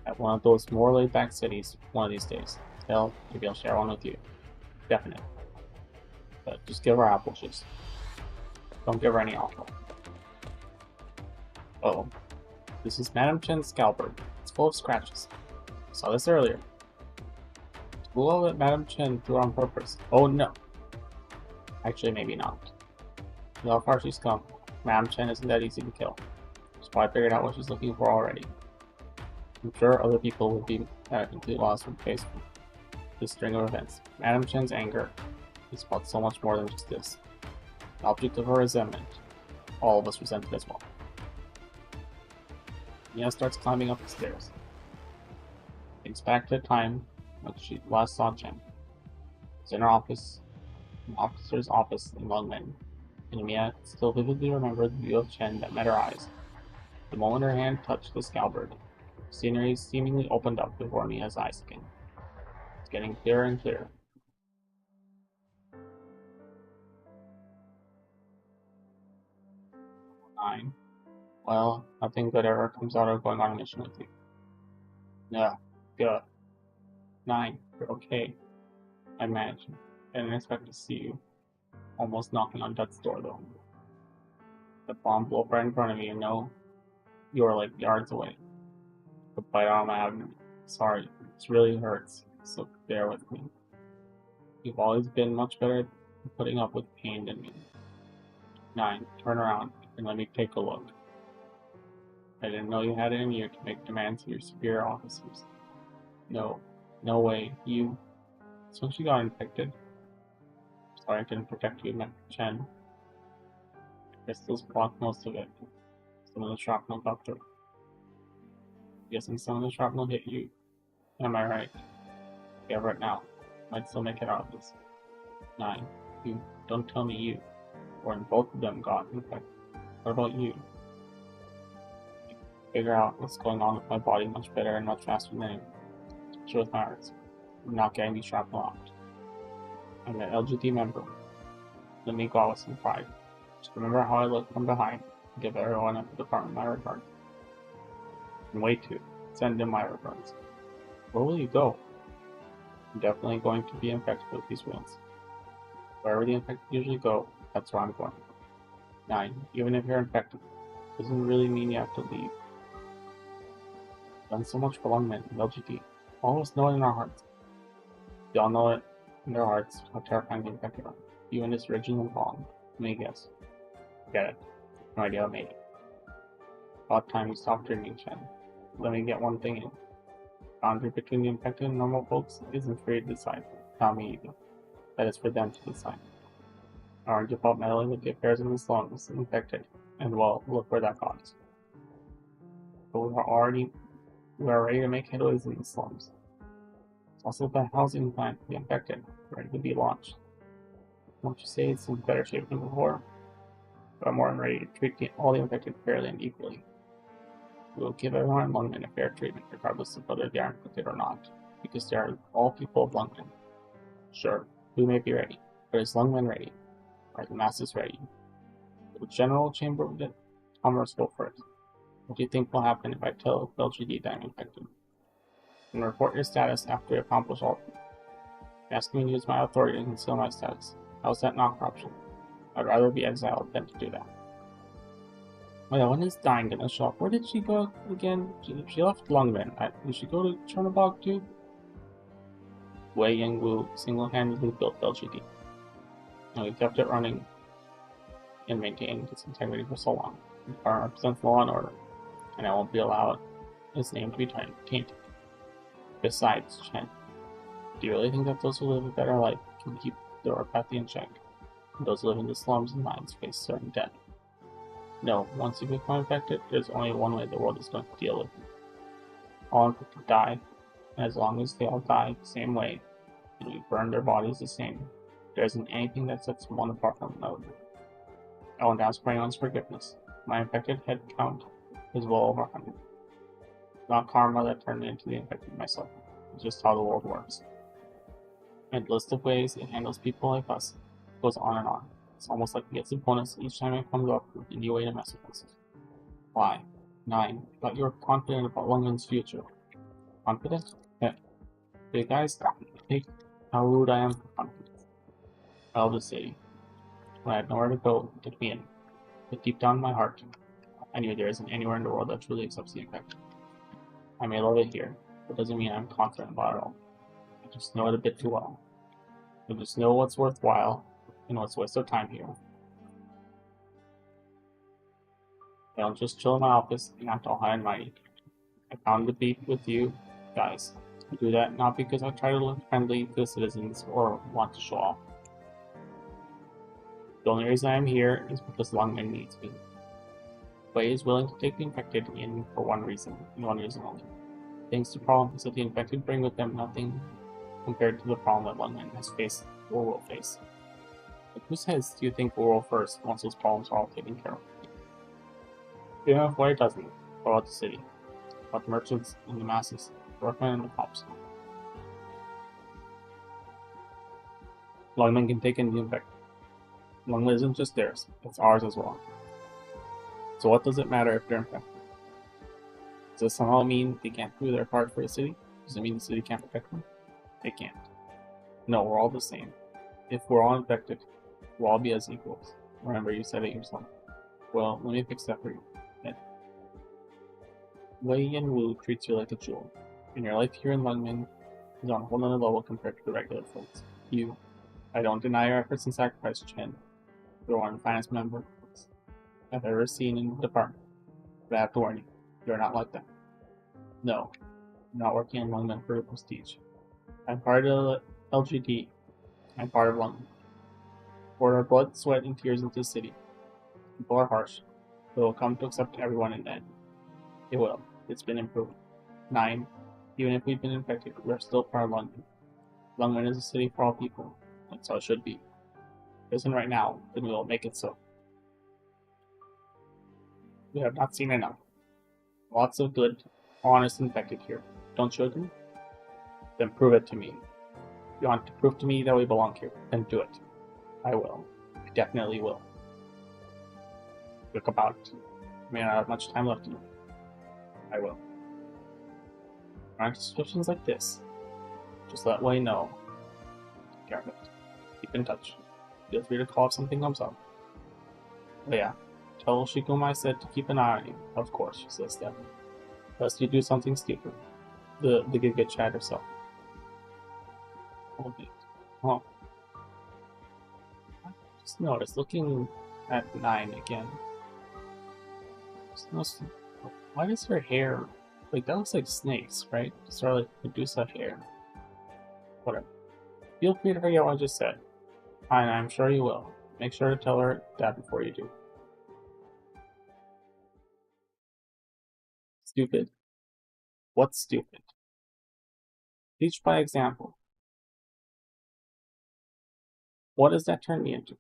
at one of those more laid-back cities one of these days. Hell, maybe I'll share one with you. Definite. But just give her apple juice. Don't give her any alcohol. Oh, this is Madame Chen's scalpel. It's full of scratches. I saw this earlier. We'll let Madame Chen threw on purpose. Oh no. Actually, maybe not. With how far she's come, Madame Chen isn't that easy to kill. She's probably figured out what she's looking for already. I'm sure other people would be at a complete loss when faced with this string of events. Madame Chen's anger is about so much more than just this. The object of her resentment, all of us resented as well. Mia starts climbing up the stairs. Thinks back to the time when she last saw Chen. It's in her office, an officer's office in Lungmen, and Mia still vividly remembered the view of Chen that met her eyes. The moment her hand touched the scabbard, scenery seemingly opened up before Mia's eyes again. It's getting clearer and clearer. 9. Well, nothing good ever comes out of going on a mission with you. Yeah, good. 9. You're okay. I imagine. I didn't expect to see you. Almost knocking on death's door, though. The bomb blew up right in front of me, and no, you were like yards away. The bite on my abdomen. Sorry, it really hurts, so bear with me. You've always been much better at putting up with pain than me. 9. Turn around and let me take a look. I didn't know you had it in you to make demands of your superior officers. No, no way. You. That's when she got infected. Sorry I couldn't protect you, Chen. Crystals blocked most of it. Some of the shrapnel got through. Guessing some of the shrapnel hit you. Am I right? Get right now. Might still make it out of this. 9. You. Don't tell me you. When both of them got infected. What about you? Figure out what's going on with my body much better and much faster than you. Especially with my arts. I'm not getting these shrapnel out. I'm an LGD member. Let me go out with some pride. Just remember how I look from behind and give everyone at the department my regards. And wait to send them my regards. Where will you go? I'm definitely going to be infected with these wounds. Wherever the infected usually go, that's where I'm going. 9. Even if you're infected, doesn't really mean you have to leave. Done so much for Lungmen and LGD. All of us know it in our hearts. They all know it in their hearts how terrifying the infected are. You and this original bomb. Let me guess. Forget it. No idea what made it. About time you stopped dreaming, Chen. Let me get one thing in. Boundary between the infected and normal folks isn't for you to decide. Not me either. That is for them to decide. I argue about meddling with the affairs of the slums infected, and well, look where that got us. But we are ready to make headways in the slums. It's also the housing plan for the infected, ready to be launched. Won't you say it's in better shape than before? But I'm more than ready to treat all the infected fairly and equally. We will give everyone in Lungmen a fair treatment, regardless of whether they are infected or not, because they are all people of Lungmen. Sure, we may be ready, but is Lungmen ready? Are the masses ready? Will the General Chamber of Commerce go for it? What do you think will happen if I tell LGD that I'm infected? And report your status after you accomplish all. Ask me to use my authority to conceal my status. How's that not corruption? I'd rather be exiled than to do that. Oh yeah, when is Dying gonna show up? Where did she go again? She left Lungmen. Did she go to Chernobog too? Wei Yingwu single-handedly built LGD. And we kept it running and maintained its integrity for so long. The power represents law and order, and I won't be allowed his name to be tainted. Besides, Chen, do you really think that those who live a better life can keep their apathy in check? And those who live in the slums and mines face certain death. No, once you become infected, there's only one way the world is going to deal with you. All infected die, and as long as they all die the same way, and we burn their bodies the same, there isn't anything that sets one apart from another. I won't ask for anyone's forgiveness. My infected head count is well over 100. Not karma that turned me into the infected myself. It's just how the world works. And the list of ways it handles people like us goes on and on. It's almost like it gets a bonus each time it comes up with a new way to mess with us. Why? 9. I thought you were confident about Lungman's future. Confident? Yeah. Hey guys, think how rude I am for confidence. I love the city. When I had nowhere to go, it took me in. But deep down in my heart, I knew there isn't anywhere in the world that truly accepts the infected. I may love it here, but doesn't mean I'm confident about it all. I just know it a bit too well. I just know what's worthwhile and what's waste of time here. I don't just chill in my office and act all high and mighty. I found the beef with you guys. I do that not because I try to look friendly to the citizens or want to show off. The only reason I am here is because Lungmen needs me. Wei is willing to take the infected in for one reason, and one reason only. Thanks to problems that the infected bring with them nothing compared to the problem that Lungmen has faced or will face. But whose heads do you think will roll first once those problems are all taken care of? Even if Wei doesn't, what about the city? About the merchants and the masses, the workmen and the cops? Lungmen can take in the infected. Lungmen isn't just theirs, it's ours as well. So what does it matter if they're infected? Does this somehow mean they can't do their part for the city? Does it mean the city can't protect them? They can't. No, we're all the same. If we're all infected, we'll all be as equals. Remember, you said it yourself. Well, let me fix that for you. Then. Wei Yinwu treats you like a jewel, and your life here in Lungmen is on a whole nother level compared to the regular folks. I don't deny your efforts and sacrifice, Chen. You're one of the finest members I've ever seen in the department. But I have to warn you, you're not like that. No, I'm not working in Lungmen for prestige. I'm part of LGD. I'm part of Lungmen. Pour our blood, sweat, and tears into the city. People are harsh, but will come to accept everyone in the end. It will. It's been improved. 9. Even if we've been infected, we're still part of Lungmen. Lungmen is a city for all people. That's how it should be. If it isn't right now, then we will make it so. We have not seen enough. Lots of good, honest infected here. Don't you agree? Then prove it to me. If you want to prove to me that we belong here, then do it. I will. I definitely will. Look about it. I may not have much time left in it. I will. Around situations like this, just let Wei know. Take care of it. Keep in touch. Feel free to call if something comes up. But yeah, tell Shikuma I said to keep an eye on you. Of course, she says that. Lest you do something stupid. The Giga Chat herself. Okay. Well, I just noticed, looking at 9 again. Why does her hair, like, that looks like snakes, right? Sort of like Medusa hair. Whatever. Feel free to forget what I just said. And I'm sure you will. Make sure to tell her that before you do. Stupid. What's stupid? Teach by example. What does that turn me into?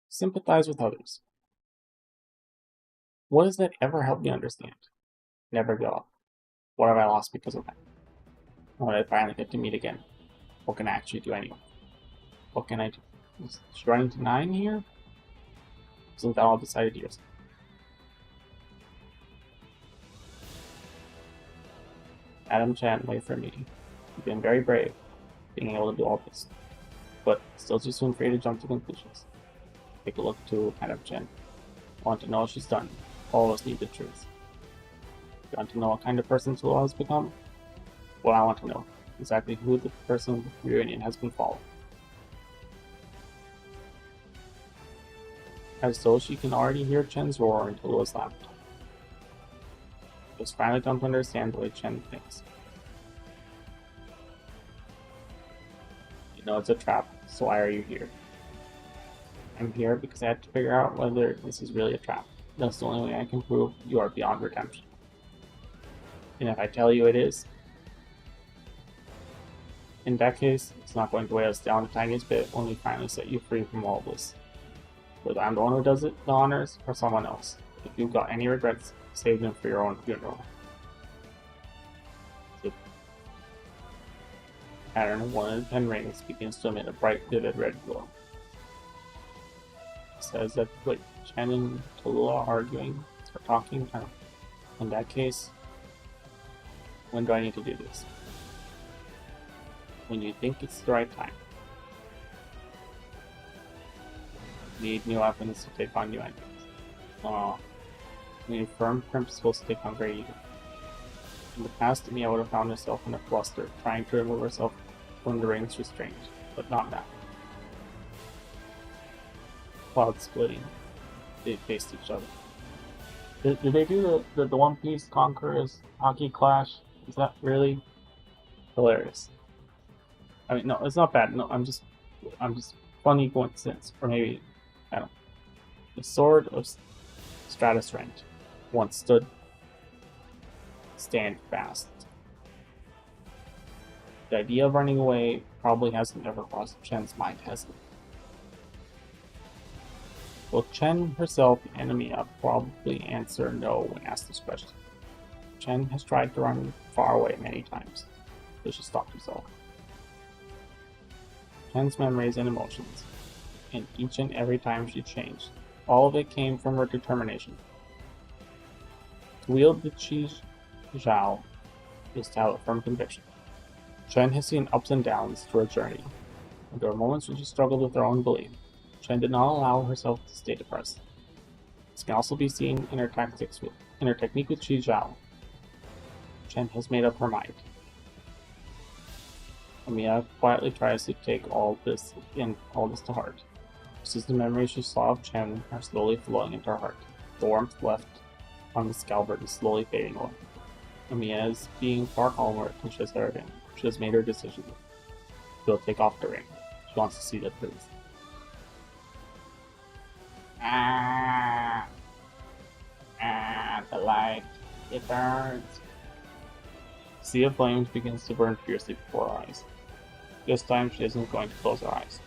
Sympathize with others. What does that ever help me understand? Never give up. What have I lost because of that? When I finally get to meet again, what can I actually do anyway? What can I do? Is she running to 9 here? Isn't that all decided years? Adam Chan, wait for me. You've been very brave, being able to do all this. But still too soon for you to jump to conclusions. Take a look to Adam Chan. Want to know what she's done? Always need the truth. You want to know what kind of person Tula has become? Well, I want to know exactly who the person Reunion has been following. As though she can already hear Chen's roar in Tula's laptop. Just finally don't understand the way Chen thinks. You know it's a trap, so why are you here? I'm here because I have to figure out whether this is really a trap. That's the only way I can prove you are beyond redemption. And if I tell you it is, in that case, it's not going to weigh us down the tiniest bit when we finally set you free from all this. Whether I'm the one who does it, the honors, or someone else. If you've got any regrets, save them for your own funeral. The pattern of one of the 10 rings begins to emit a bright, vivid red glow. It says that what Chen and Tallulah are arguing or talking. In that case, when do I need to do this? When you think it's the right time. Need new weapons to take on new enemies. We need firm principles to take on great evil. In the past, Mia would have found herself in a fluster, trying to remove herself from the ring's restraint, but not now. Cloud splitting, they faced each other. Did they do the One Piece Conquerors hockey clash? Is that really hilarious? I mean, no, it's not bad. No, I'm just funny coincidence, or maybe I don't know. The sword of Stratus Rent once stood stand fast. The idea of running away probably hasn't ever crossed Chen's mind, has it? Both Chen herself and Amiya probably answer no when asked this question. Chen has tried to run far away many times, but she stopped herself. Chen's memories and emotions, and each and every time she changed, all of it came from her determination. To wield the Qi Zhao is to have a firm conviction. Chen has seen ups and downs through her journey, and there were moments when she struggled with her own belief. Chen did not allow herself to stay depressed. This can also be seen in her technique with Qi Zhao. Chen has made up her mind. Amiya quietly tries to take all this to heart. Since the memories she saw of Chen are slowly flowing into her heart, the warmth left on the scalpel is slowly fading away. Amiya is being far calmer than she has ever been. She has made her decision. She'll take off the ring. She wants to see the truth. The light. It burns. Sea of Flames begins to burn fiercely before her eyes. This time she isn't going to close her eyes.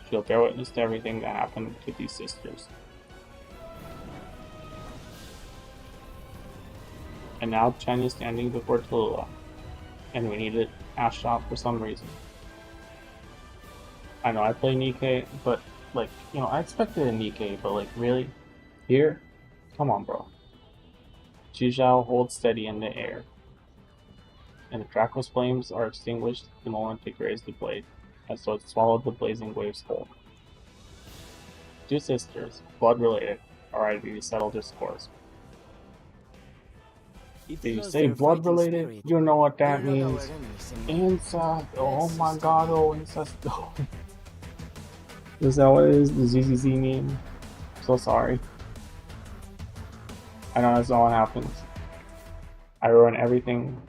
She'll bear witness to everything that happened to these sisters. And now Chen is standing before Tallulah, and we need an Ashot for some reason. I know I play Nikkei, but I expected a Nikkei, but really? Here? Come on, bro. Qi holds steady in the air, and the Draco's flames are extinguished the moment they graze the blade, as though it swallowed the blazing waves whole. Two sisters, blood-related, are ready to settle their scores. Did you say blood-related? You know what that means. Incest! Oh my god, oh incest. Is that what it is? The ZZZ meme? So sorry. I know that's not what happens. I ruin everything.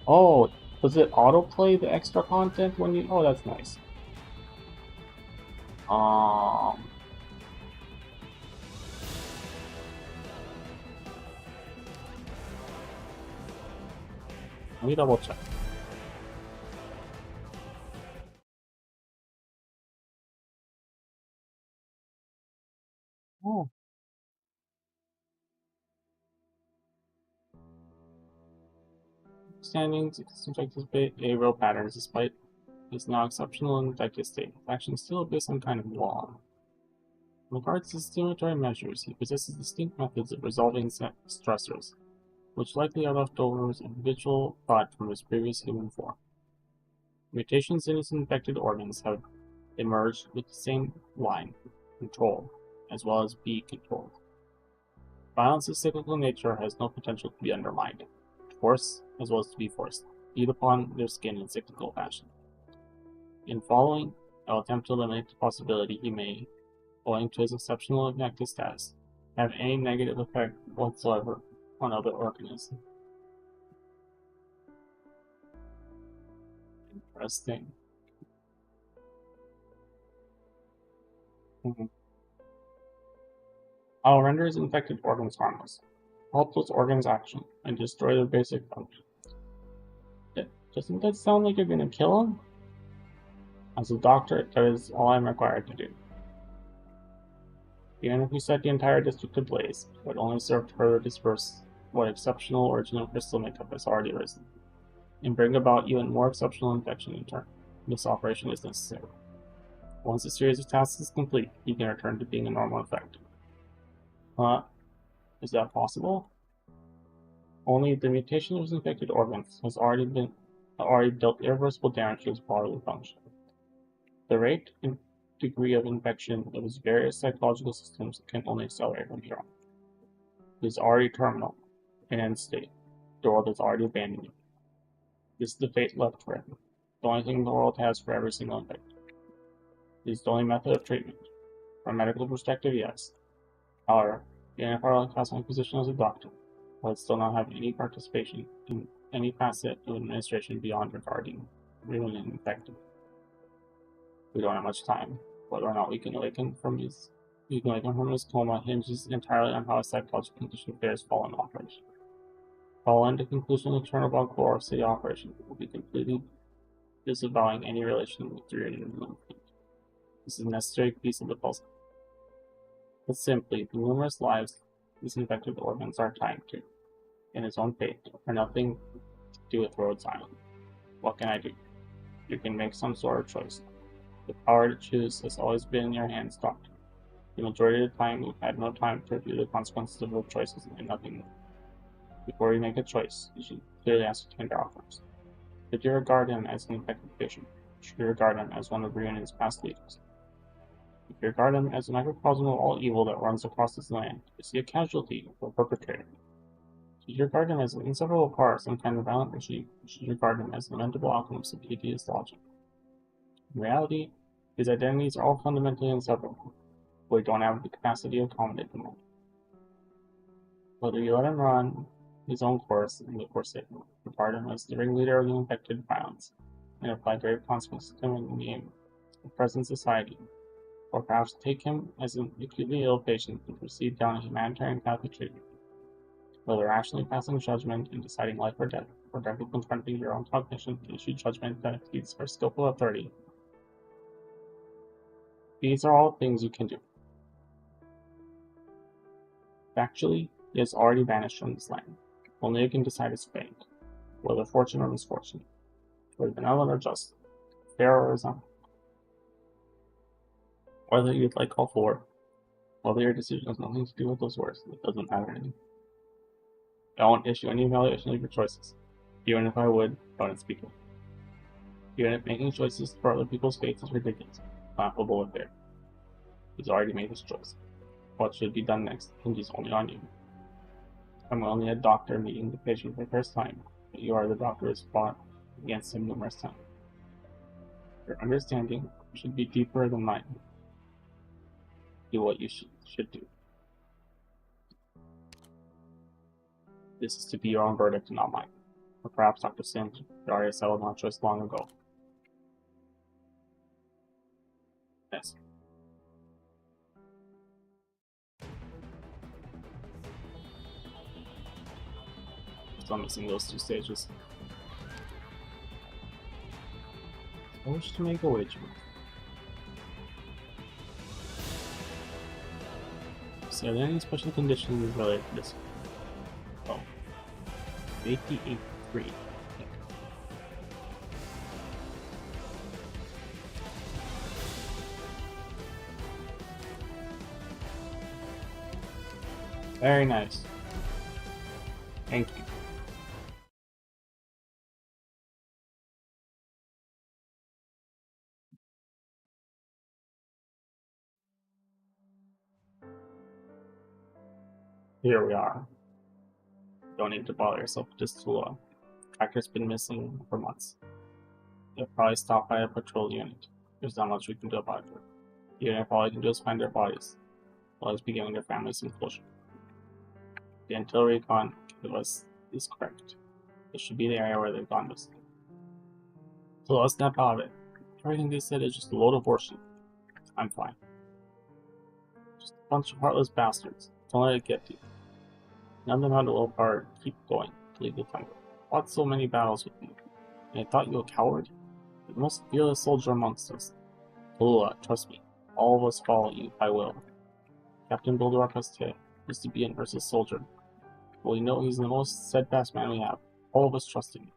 Oh, does it autoplay the extra content when you? Oh, that's nice. Let me double check. Oh. Standings, subjective behavioral patterns, despite its now exceptional and effective state. Actions still obey some kind of law. In regards to stimulatory measures, he possesses distinct methods of resolving stressors, which likely are leftovers of individual thought from his previous human form. Mutations in his infected organs have emerged with the same line, control, as well as be controlled. Violence's cyclical nature has no potential to be undermined, force as well as to be forced, feed upon their skin in cyclical fashion. In following, I will attempt to eliminate the possibility he may, owing to his exceptional objective status, have any negative effect whatsoever on other organisms. Interesting. I will render his infected organs harmless, halt those organs' action, and destroy their basic function. Doesn't that sound like you're gonna kill him? As a doctor, that is all I'm required to do. Even if we set the entire district ablaze, it would only serve to further disperse what exceptional original crystal makeup has already risen, and bring about even more exceptional infection in turn. This operation is necessary. Once the series of tasks is complete, he can return to being a normal effect. Is that possible? Only the mutation of his infected organs has already dealt irreversible damage to his bodily function. The rate and degree of infection of his various psychological systems can only accelerate from here on. He is already terminal, in end state. The world has already abandoned him. This is the fate left for him. The only thing the world has for every single infected. It is the only method of treatment. From a medical perspective, yes. However, even if I really class my position as a doctor, I would still not have any participation in any facet of administration beyond regarding ruin and infected. We don't have much time. Whether or not we can awaken from his coma hinges entirely on how his psychological condition fares following operation. Following the conclusion of the turnabout core city operation, will be completely disavowing any relation with the reunion movement. This is a necessary piece of the puzzle. But simply, the numerous lives these infected organs are tied to, in his own fate, are nothing to do with Rhodes Island. What can I do? You can make some sort of choice. The power to choose has always been in your hands, Doctor. The majority of the time, you've had no time to review the consequences of your choices and nothing more. Before you make a choice, you should clearly ascertain their outcomes. Should you regard him as an infected patient? Should you regard him as one of Reunion's past leaders? If you regard him as a microcosm of all evil that runs across this land, is he a casualty or a perpetrator? Should you regard him as an inseparable part of some kind of violent regime? Or should you regard him as the lamentable outcome of some hideous logic? In reality, his identities are all fundamentally inseparable, but we don't have the capacity to accommodate them all. Whether you let him run his own course and look forsake him, regard him as the ringleader of the infected violence, and apply grave consequences to him in the name of present society, or perhaps take him as an acutely ill patient and proceed down a humanitarian path of treatment. Whether rationally passing judgment and deciding life or death, or directly confronting your own cognition to issue judgment that exceeds our skillful authority, these are all things you can do. Factually, he has already vanished from this land. Only you can decide his fate, whether fortune or misfortune, whether benevolent or just, fair or unfair. Whether you'd like all four, whether your decision has nothing to do with those words, it doesn't matter any. I won't issue any evaluation of your choices. Even if I would, I wouldn't speak of it. Even if making choices for other people's fates is ridiculous, laughable or fair. He's already made his choice. What should be done next hinges only on you. I'm only a doctor meeting the patient for the first time, but you are the doctor who has fought against him numerous times. Your understanding should be deeper than mine. Do what you should do. This is to be your own verdict and not mine. Or perhaps Dr. Singe already settled on a choice long ago. Yes. So I'm missing those two stages. I wish to make a wager. So are there any special conditions related to this? Oh. 88.3. Very nice. Thank you. Here we are. Don't need to bother yourself with this too long. Tractor's been missing for months. They'll probably stop by a patrol unit. There's not much we can do about it. Even if all I can do is find their bodies, while it's beginning their families some closure. The intel recon gave us is correct. This should be the area where they've gone missing. So let's snap out of it. Everything they said is just a load of bullshit. I'm fine. Just a bunch of heartless bastards. Don't let it get to you. None of them had the willpower to keep going to leave the jungle. Fought so many battles with me, and I thought you a coward? You're the most fearless soldier amongst us. Tallulah, trust me, all of us follow you, I will. Captain Builder used to be an Ursa's soldier, but we know he's the most steadfast man we have. All of us trust him.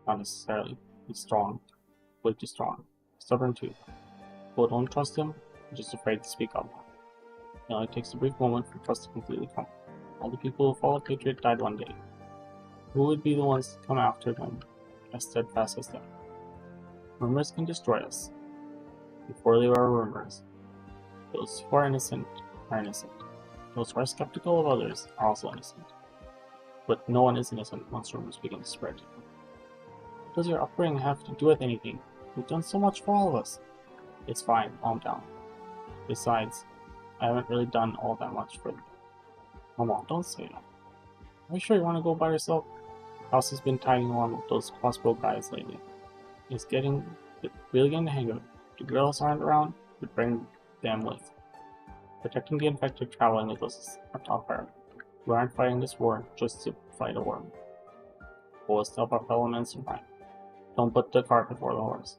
Not necessarily. He's strong. Way too strong. Stubborn too. People don't trust him, they're just afraid to speak up. It only takes a brief moment for trust to completely come. All the people who followed Patriot died one day. Who would be the ones to come after them as steadfast as them? Rumors can destroy us. Before they were rumors. Those who are innocent are innocent. Those who are skeptical of others are also innocent. But no one is innocent once rumors begin to spread. What does your upbringing have to do with anything? You've done so much for all of us. It's fine, calm down. Besides, I haven't really done all that much for them. Come on, don't say that. Are you sure you want to go by yourself? House has been tagging along with those crossbow guys lately. It's really getting the hang of it. If the girls aren't around, we bring them with. Protecting the infected traveling with us is our top priority. We aren't fighting this war just to fight a war. We'll help our fellow men survive. Don't put the cart before the horse.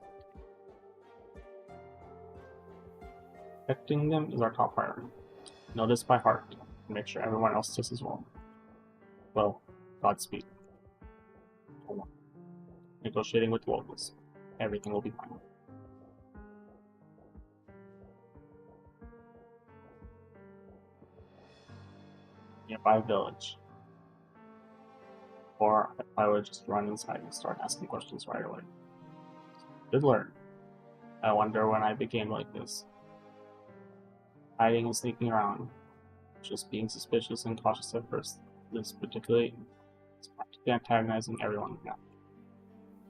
Protecting them is our top priority. Know this by heart, and make sure everyone else does as well. Well, Godspeed. Hold on. Negotiating with locals. Everything will be fine. Nearby village. Or I would just run inside and start asking questions right away. Did learn. I wonder when I became like this. Hiding and sneaking around. Just being suspicious and cautious at first. This particularly is practically antagonizing everyone now.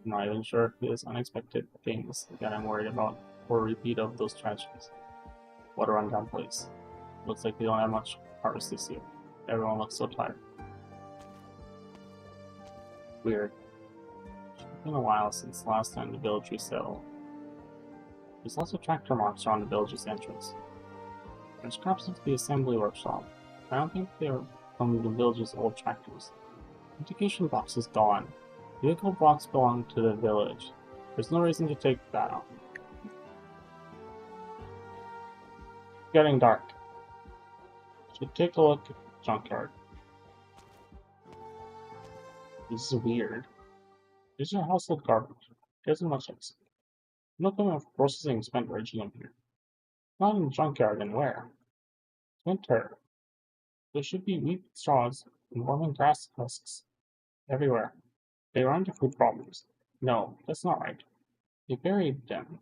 I'm not even sure if it is unexpected things that I'm worried about or a repeat of those tragedies. What a rundown place. Looks like they don't have much harvest this year. Everyone looks so tired. Weird. It's been a while since the last time the village resettled. There's lots of tractor marks around the village's entrance. There's scraps of the assembly workshop. I don't think they're from the village's old tractors. The indication box is gone. The vehicle box belonged to the village. There's no reason to take that out. It's getting dark. Should take a look at the junkyard. This is weird. These are household garbage. There isn't much else. No equipment for processing spent originally here. Not in the junkyard, and where? It's winter. There should be wheat straws and warming grass husks everywhere. They run into food problems. No, that's not right. They buried them.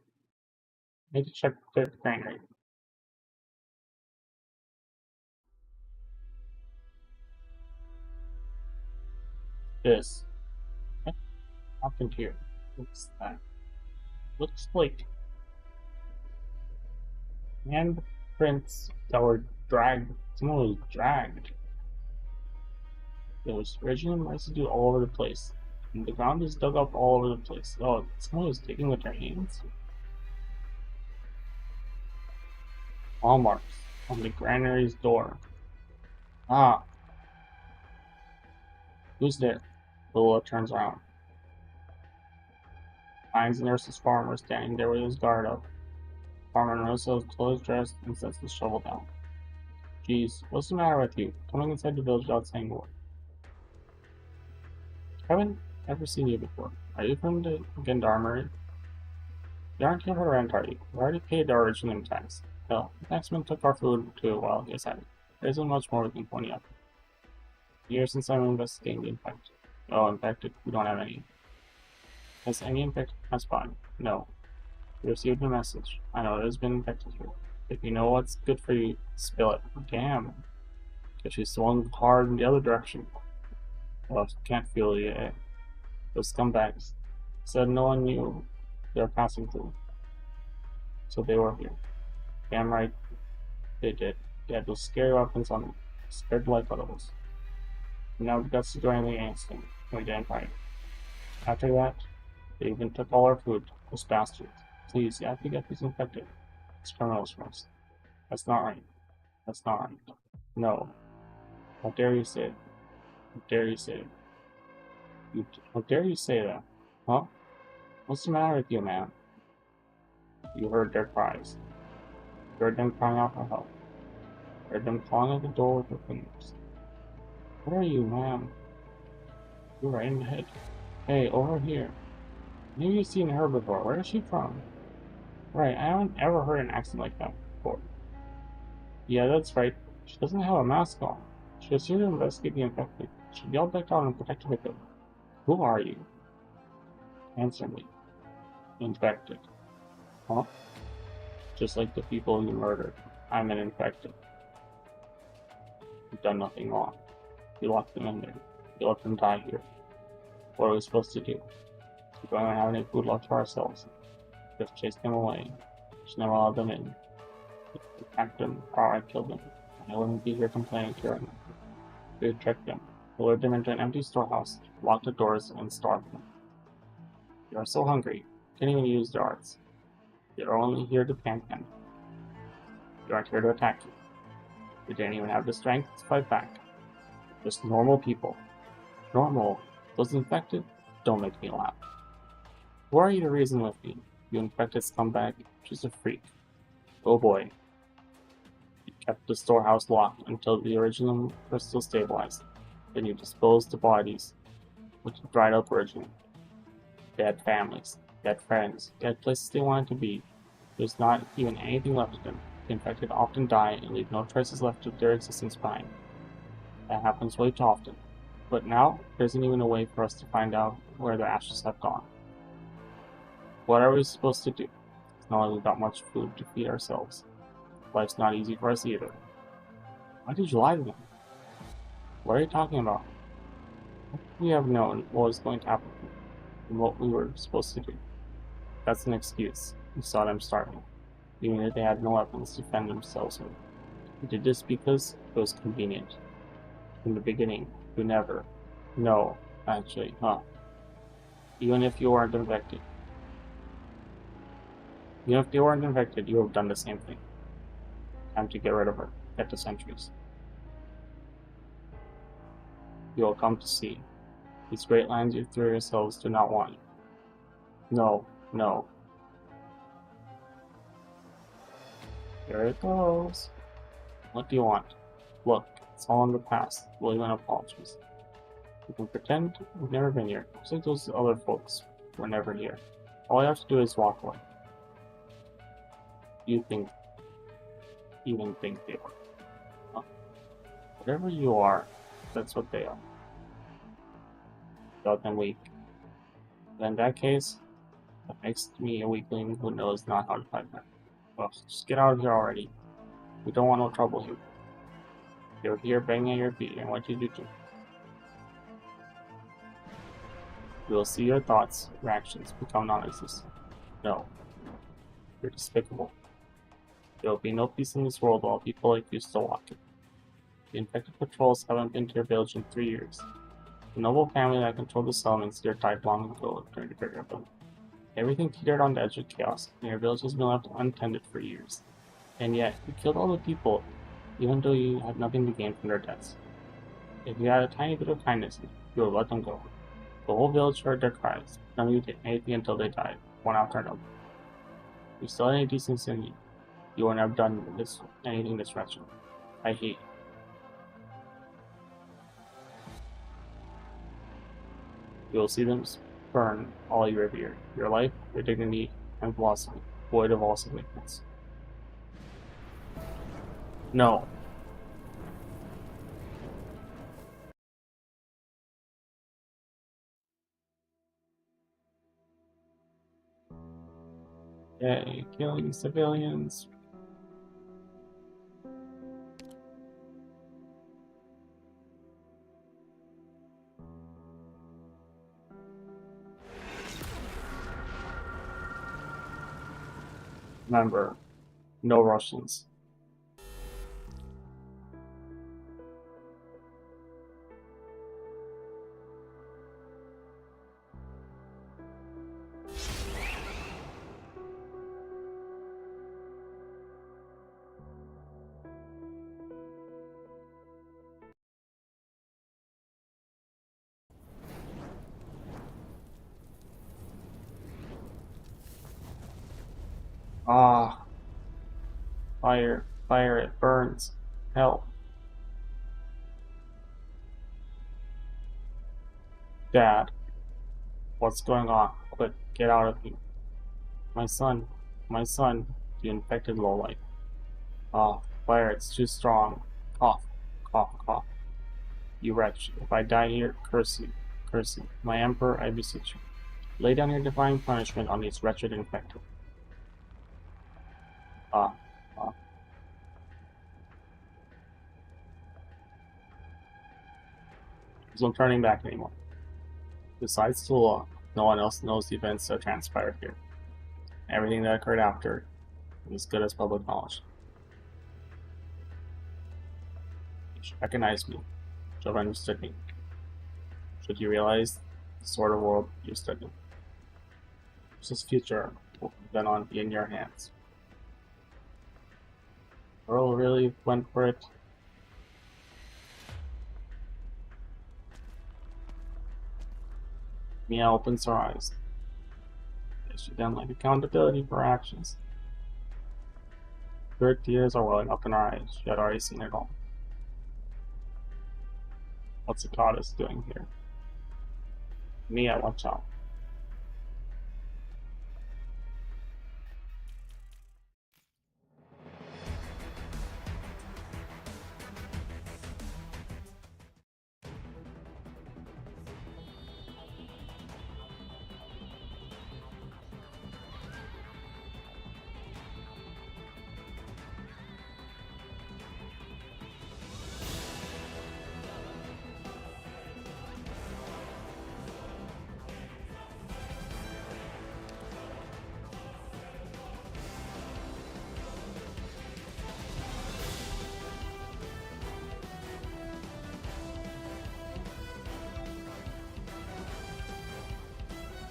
Need to check their granary. This. What happened here? What's that? Looks like handprints that were dragged. Someone was dragged. There was original residue all over the place. And the ground is dug up all over the place. Oh, someone was digging with their hands? Paw marks on the granary's door. Ah. Who's there? Lola turns around. Finds the nurse's farmer standing there with his guard up. Farmer Narissa is clothes dressed and sets the shovel down. Geez, what's the matter with you? Coming inside the village without saying a word. Haven't ever seen you before. Are you from the gendarmerie? You aren't here for rent, are you? We already paid our original tax. Hell, the taxman took our food too while he was at it. There isn't much more we can pony up. Years since I'm investigating the infected. Oh, infected, we don't have any. Has any infected spot? No. We received a message. I know it has been infected here. If you know what's good for you, spill it. Damn. Because she's swung hard in the other direction. Well, can't feel it yet. Those scumbags said no one knew they were passing through. So they were here. Damn right they did. They had those scary weapons on them. Scared the life out of us. And now we got to do anything against them. And we didn't fight. After that, they even took all our food. Those bastards. Please, you have to get these infected. It's criminals first. That's not right. That's not right. No. How dare you say it? How dare you say it? How dare you say that? Huh? What's the matter with you, man? You heard their cries. You heard them crying out for help. You heard them clawing at the door with their fingers. Where are you, ma'am? You're right in the head. Hey, over here. Maybe you've seen her before. Where is she from? Right, I haven't ever heard an accent like that before. Yeah, that's right. She doesn't have a mask on. She was here to investigate the infected. She yelled back out and protected the victim. Who are you? Answer me. Infected. Huh? Just like the people you murdered. I'm an infected. You've done nothing wrong. You locked them in there. You let them die here. What are we supposed to do? We don't even have any food left for ourselves. We just chased them away. Just never allowed them in. We attacked them, or I killed them. I wouldn't be here complaining to you right now. We tricked them, lured them into an empty storehouse, locked the doors, and starved them. You are so hungry, you can't even use the arts. You're only here to pan. You aren't here to attack you. You didn't even have the strength to fight back. Just normal people. Normal. Those infected? Don't make me laugh. Who are you to reason with me? You infected scumbag? Just a freak. Oh boy. You kept the storehouse locked until the original crystal stabilized. Then you disposed the bodies, which dried up originally. They had families, they had friends, they had places they wanted to be. There's not even anything left of them. The infected often die and leave no traces left of their existence behind. That happens way too often. But now, there isn't even a way for us to find out where the ashes have gone. What are we supposed to do? It's not like we've got much food to feed ourselves. Life's not easy for us either. Why did you lie to them? What are you talking about? We have known what was going to happen and what we were supposed to do. That's an excuse. We saw them starving, even if they had no weapons to defend themselves with. We did this because it was convenient. In the beginning, we never. No, actually, Even if you weren't infected. Even if they weren't infected, you would have done the same thing. Time to get rid of her. Get the sentries. You will come to see. These great lands you threw yourselves do not want you. No, no. Here it goes. What do you want? Look, it's all in the past. We'll even apologize. You can pretend we've never been here, just like those other folks were never here. All you have to do is walk away. You even think they are. Huh? Whatever you are, that's what they are. Felt them weak. But in that case, that makes me a weakling who knows not how to fight back. Well, just get out of here already. We don't want no trouble here. You're here banging at your feet, and what did you do? We will see your thoughts, your actions become non-existent. No. You're despicable. There will be no peace in this world while people like you still walk it. The infected patrols haven't been to your village in 3 years. The noble family that controlled the settlements there died long ago during the Great Rebellion. Everything teetered on the edge of chaos, and your village has been left untended for years. And yet, you killed all the people, even though you had nothing to gain from their deaths. If you had a tiny bit of kindness, you would let them go. The whole village heard their cries. None of you did anything until they died, one after another. If you still had any decency in you, you wouldn't have done anything this wretched. I hate you. You will see them burn all you revere, your life, your dignity, and philosophy, void of all significance. No. Yay, killing civilians. Remember, no Russians. Ah, fire, fire, it burns. Help. Dad, what's going on? Quick, get out of here. My son, the infected lowlight. Ah, fire, it's too strong. Cough, cough, cough. You wretch, if I die here, curse you, curse you. My emperor, I beseech you. Lay down your divine punishment on these wretched infected. Ah, ah. There's no turning back anymore. Besides the law, no one else knows the events that transpired here. Everything that occurred after is as good as public knowledge. You should recognize me. You should have understood me. Should you realize the sort of world you're studying? This future will then on be in your hands. Earl really went for it. Mia opens her eyes. She then like accountability for her actions. Her tears are welling up in her eyes. She had already seen it all. What's the goddess doing here? Mia, watch out.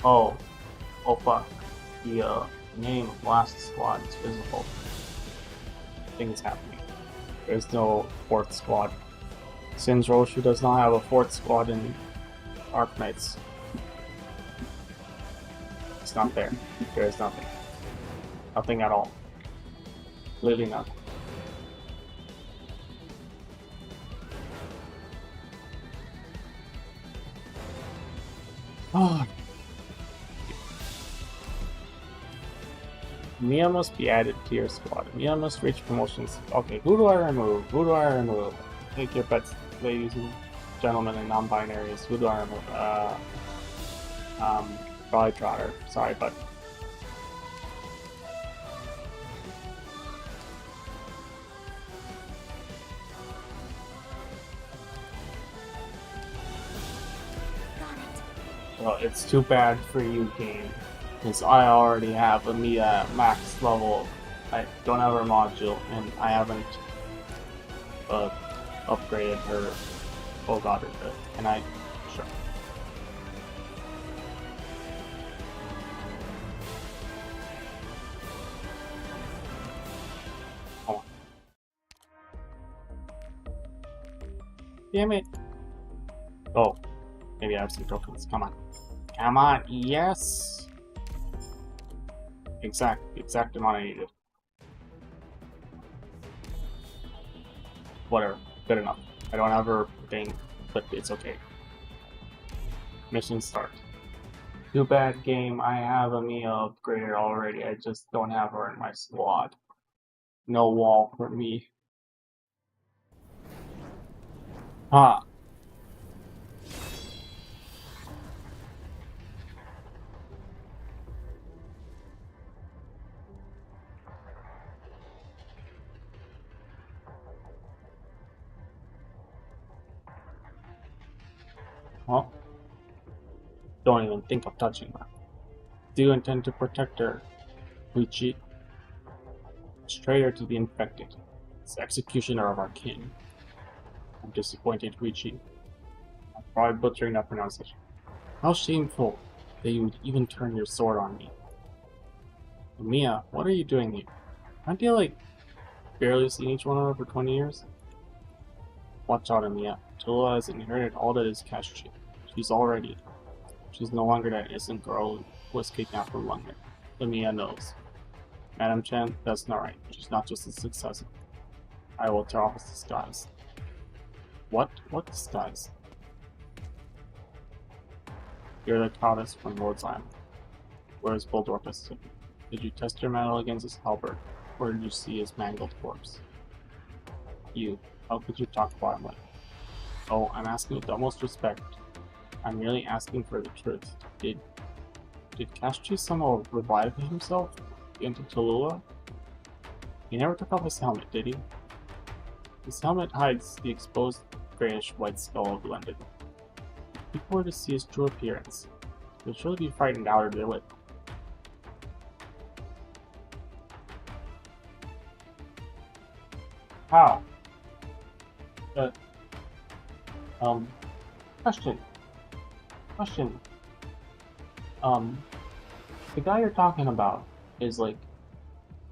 Oh, oh fuck. The name of last squad is visible. Things happening. There's no fourth squad. Singe Roshu does not have a fourth squad in Arc Knights. It's not there. There is nothing. Nothing at all. Literally nothing. Oh. Mia must be added to your squad. Mia must reach promotions. Okay, who do I remove? Who do I remove? Take your bets, ladies and gentlemen and non-binaries. Who do I remove? Probably Trotter. Sorry, but well, it's too bad for you, game. Because I already have a Mia max level. I don't have her module, and I haven't upgraded her. Oh god, can I? Sure. Come on. Damn it. Oh, maybe I have some tokens. Come on. Come on. Yes. Exact amount I needed. Whatever, good enough. I don't have her thing, but it's okay. Mission start. Too bad, game. I have a Mia upgraded already. I just don't have her in my squad. No wall for me. Huh. Well, don't even think of touching her. Do you intend to protect her, Uchi? It's traitor to the infected. It's the executioner of our kin. I'm disappointed, Richie. I'm probably butchering that pronunciation. How shameful that you would even turn your sword on me. Mia, what are you doing here? Aren't you, like, barely seen each one of her for 20 years? Watch out, Mia. Tula has inherited all that is Kashi. She's no longer that innocent girl who was kidnapped from London. Mia knows. Madam Chen, that's not right. She's not just a successor. I will tear off his disguise. What? What disguise? You're the goddess from Lord's Island. Where is Buldorkus? Did you test your metal against his halberd, or did you see his mangled corpse? You, how could you talk about him like that? Oh, I'm asking with the utmost respect. I'm merely asking for the truth. Did Kashi somehow revive himself into Tallulah? He never took off his helmet, did he? His helmet hides the exposed grayish-white skull of London. If people were to see his true appearance, they would surely be frightened out of their wit. How? Question. The guy you're talking about is like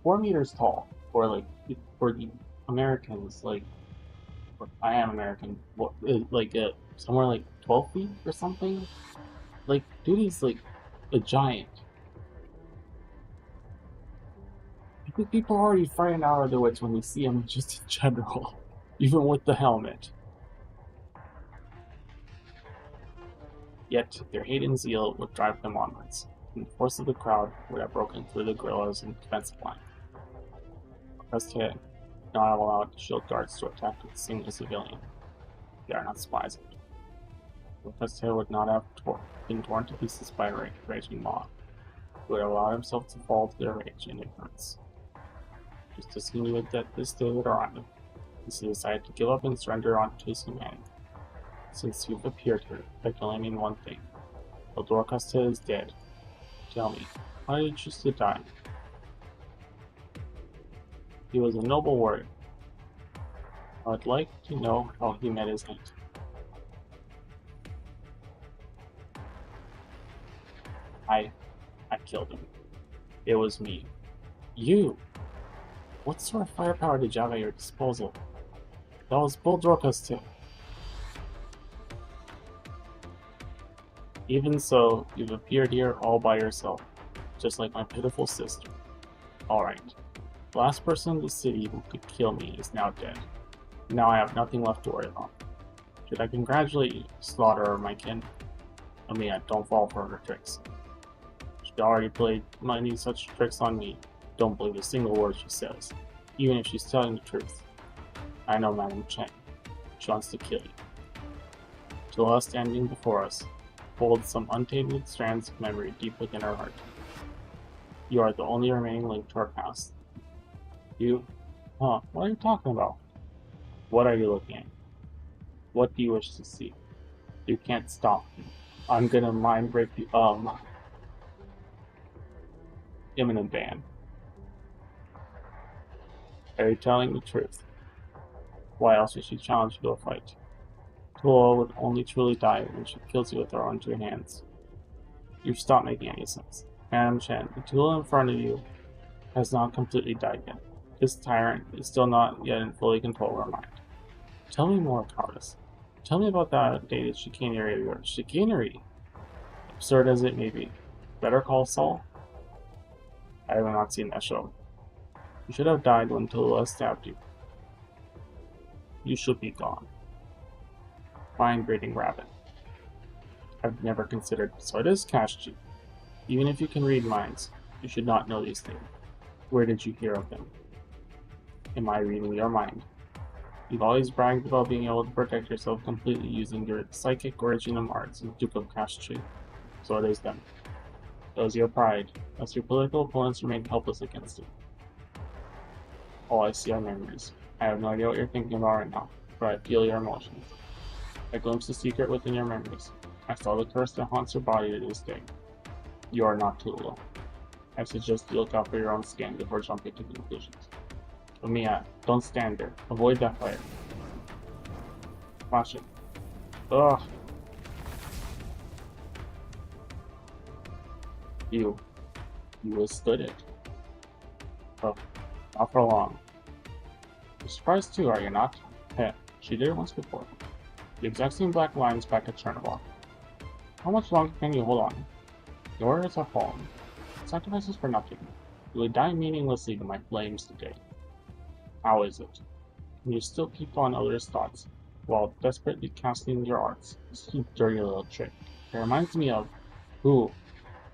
4 meters tall, or like for the Americans, like I am American, like somewhere like 12 feet or something. Like, dude, he's like a giant. I think people are already frightened out of their wits when we see him just in general, even with the helmet. Yet, their hate and zeal would drive them onwards, and the force of the crowd would have broken through the guerrillas and defensive line. Pressed head, not allowed shield guards to attack a single civilian. They are not spies. Pressed head would not have been torn to pieces by a raging mob, who would allow himself to fall to their rage and ignorance. Just as he knew that this day would arrive, he decided to give up and surrender onto his humanity. Since you've appeared here, I can only mean one thing. Eldor is dead. Tell me, why did you choose to die? He was a noble warrior. I would like to know how he met his end. I killed him. It was me. You! What sort of firepower did you have at your disposal? That was Buldorkus too. Even so, you've appeared here all by yourself, just like my pitiful sister. Alright, the last person in the city who could kill me is now dead. Now I have nothing left to worry about. Should I congratulate you, slaughterer of my kin? I mean, don't fall for her tricks. She already played many such tricks on me. Don't believe a single word she says, even if she's telling the truth. I know Madam Chen. She wants to kill you. Till us standing before us, holds some untainted strands of memory deep within her heart. You are the only remaining link to our past. You? What are you talking about? What are you looking at? What do you wish to see? You can't stop me. I'm gonna mind break you. Imminent ban. Are you telling the truth? Why else would she challenge you to a fight? Tula would only truly die when she kills you with her own 2 hands. You've stopped making any sense. Madam Chen, the Tula in front of you has not completely died yet. This tyrant is still not yet in fully control of her mind. Tell me more, Countess. Tell me about that outdated chicanery of yours. Chicanery? Absurd as it may be. Better Call Saul? I have not seen that show. You should have died when Tula stabbed you. You should be gone. Fine breeding rabbit. I've never considered, so it is Kashi. Even if you can read minds, you should not know these things. Where did you hear of them? Am I reading your mind? You've always bragged about being able to protect yourself completely using your psychic origin of Mars and Duke of Kashi. So it is them. It was your pride, as your political opponents remained helpless against it. All I see are memories. I have no idea what you're thinking about right now, but I feel your emotions. I glimpsed the secret within your memories. I saw the curse that haunts your body to this day. You are not Tula. I suggest you look out for your own skin before jumping to conclusions. Mia, don't stand there. Avoid that fire. Watch it. Ugh. You withstood it. Oh, not for long. You're surprised too, are you not? Heh, she did it once before. The exact same black lines back at Chernobyl. How much longer can you hold on? The orders have fallen. Sacrifices for nothing. You would die meaninglessly to my flames today. How is it? Can you still keep on others' thoughts while desperately casting your arts? This is a dirty little trick. It reminds me of who?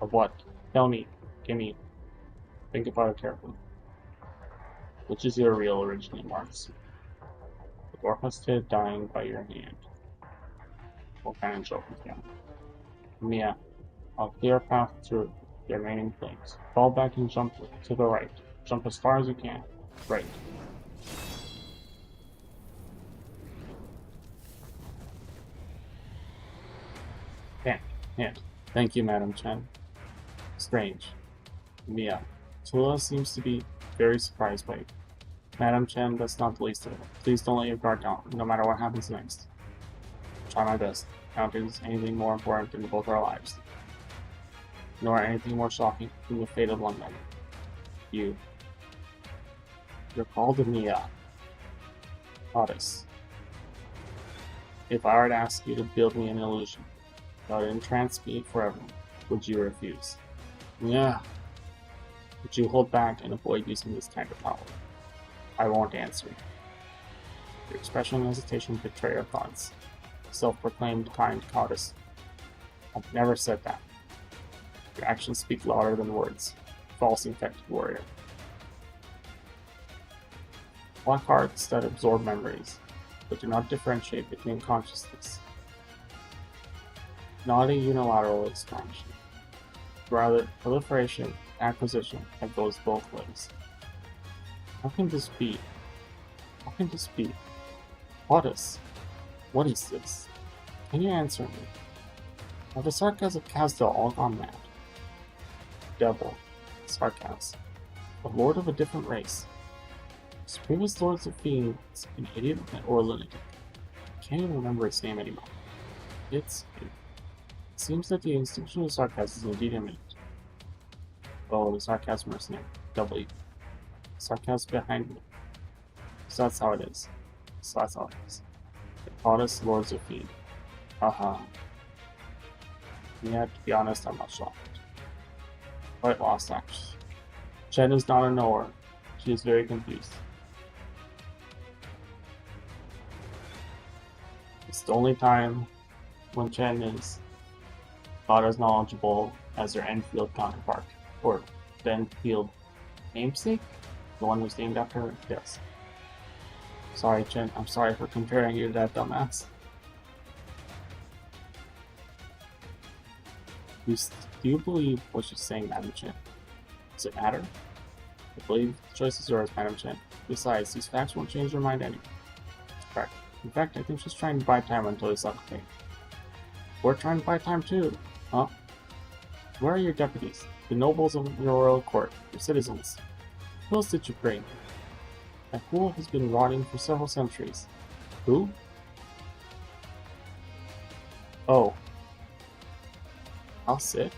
Of what? Tell me. Gimme. Think about it carefully. Which is your real original Mars? The Gorfasted dying by your hand. What kind of joke is that? Mia, I'll clear a path through the remaining flames. Fall back and jump to the right. Jump as far as you can. Right. Can't. Thank you, Madam Chen. Strange. Mia, Tula seems to be very surprised by you. Madam Chen, that's not the least of it. Please don't let your guard down, no matter what happens next. Try my best. Counting is anything more important than both our lives. Nor anything more shocking than the fate of London. You're called Mia. Goddess. If I were to ask you to build me an illusion that would entrance me forever, would you refuse? Yeah. Would you hold back and avoid using this kind of power? I won't answer. Your expression and hesitation betray your thoughts. Self-proclaimed kind goddess. I've never said that. Your actions speak louder than words. False infected warrior. Black hearts that absorb memories, but do not differentiate between consciousness. Not a unilateral expansion. Rather, proliferation, acquisition that goes both ways. How can this be? How can this be? Goddess, what is this? Can you answer me? Have the Sarkas of Kazdal all gone mad? Devil, Sarkas, a lord of a different race. His previous lords of fiends, an idiot or a lunatic. I can't even remember his name anymore. It seems that the institution of Sarkas is indeed imminent. Oh, the Sarkas mercenary, double evil. Sarkas behind me. So that's how it is. The goddess lords of fiend. Haha. Yeah, to be honest, I'm not shocked. Quite lost, actually. Chen is not a knower. She is very confused. It's the only time when Chen is about as knowledgeable as her Enfield counterpart, or the Enfield namesake, the one who's named after her. Yes. Sorry, Chen. I'm sorry for comparing you to that dumbass. Do you believe what she's saying, Madam Chen? Does it matter? I believe the choice is yours, Madam Chen. Besides, these facts won't change your mind anyway. Correct. In fact, I think she's trying to buy time until it's okay. We're trying to buy time too. Huh? Where are your deputies? The nobles of your royal court, your citizens? Who else did you bring? That fool has been rotting for several centuries. Who? Oh. I'll sit.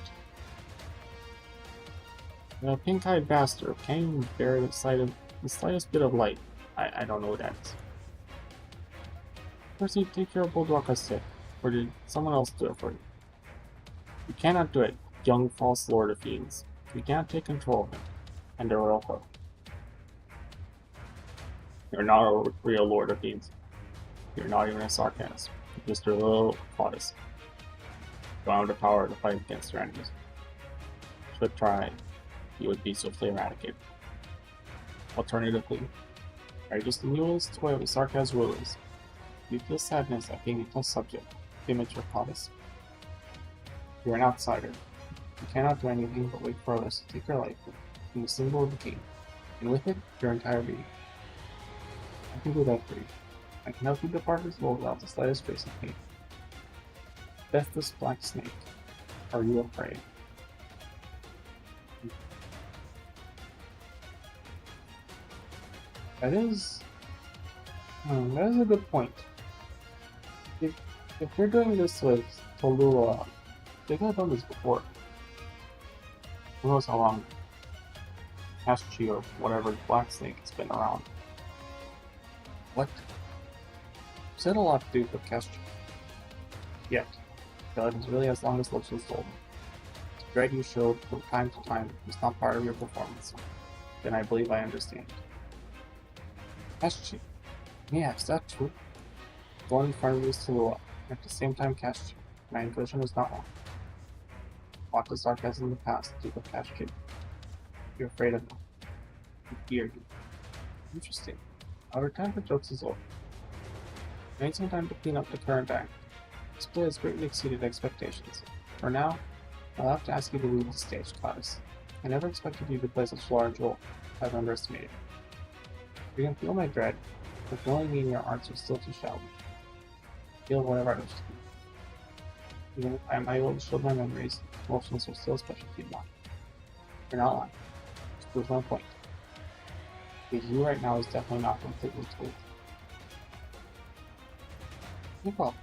The pink-eyed bastard can't even bear the sight of the slightest bit of light. I don't know what that is. First, you take care of Boldwaka's, or did someone else do it for you? You cannot do it, young false lord of fiends. You cannot take control of him and the royal court. You're not a real lord of fiends. You're not even a Sarkas. You're just a little goddess. You don't have the power to fight against your enemies. Should try, you would be swiftly eradicated. Alternatively, are you just the newest toy of the Sarkas rulers? You feel sadness at being a test subject, immature goddess. You're an outsider. You cannot do anything but wait for others to take your life from the symbol of the king, and with it, your entire being. I can do that for you. I can help you depart this world without the slightest trace of pain. Deathless black snake, are you afraid? That is a good point. If you're doing this with Tolua, they could have done this before. Who knows how long Kashi or whatever Black Snake has been around. What? It's had a lot to do with Kashi. Yet, God is really as long as Lux was told. The dread you showed from time to time was not part of your performance. Then I believe I understand. Kashi. Yeah, is that true? The one in front of you is Tolua, and at the same time Kashi. My intuition was not wrong. Fought the sarcasm in the past, Duke of Kashi. You're afraid of him. You fear you. Interesting. Our time for jokes is over. I need some time to clean up the current act. This play has greatly exceeded expectations. For now, I'll have to ask you to leave the stage, Gladys. I never expected you to play such a large role. I've underestimated. You can feel my dread, but it can only mean your arts are still too shallow. Feel whatever I wish to do. Even if I am able to show my memories, emotions are still a special feedback. You're not lying. Which proves my point. But you right now is definitely not completely told. No problem.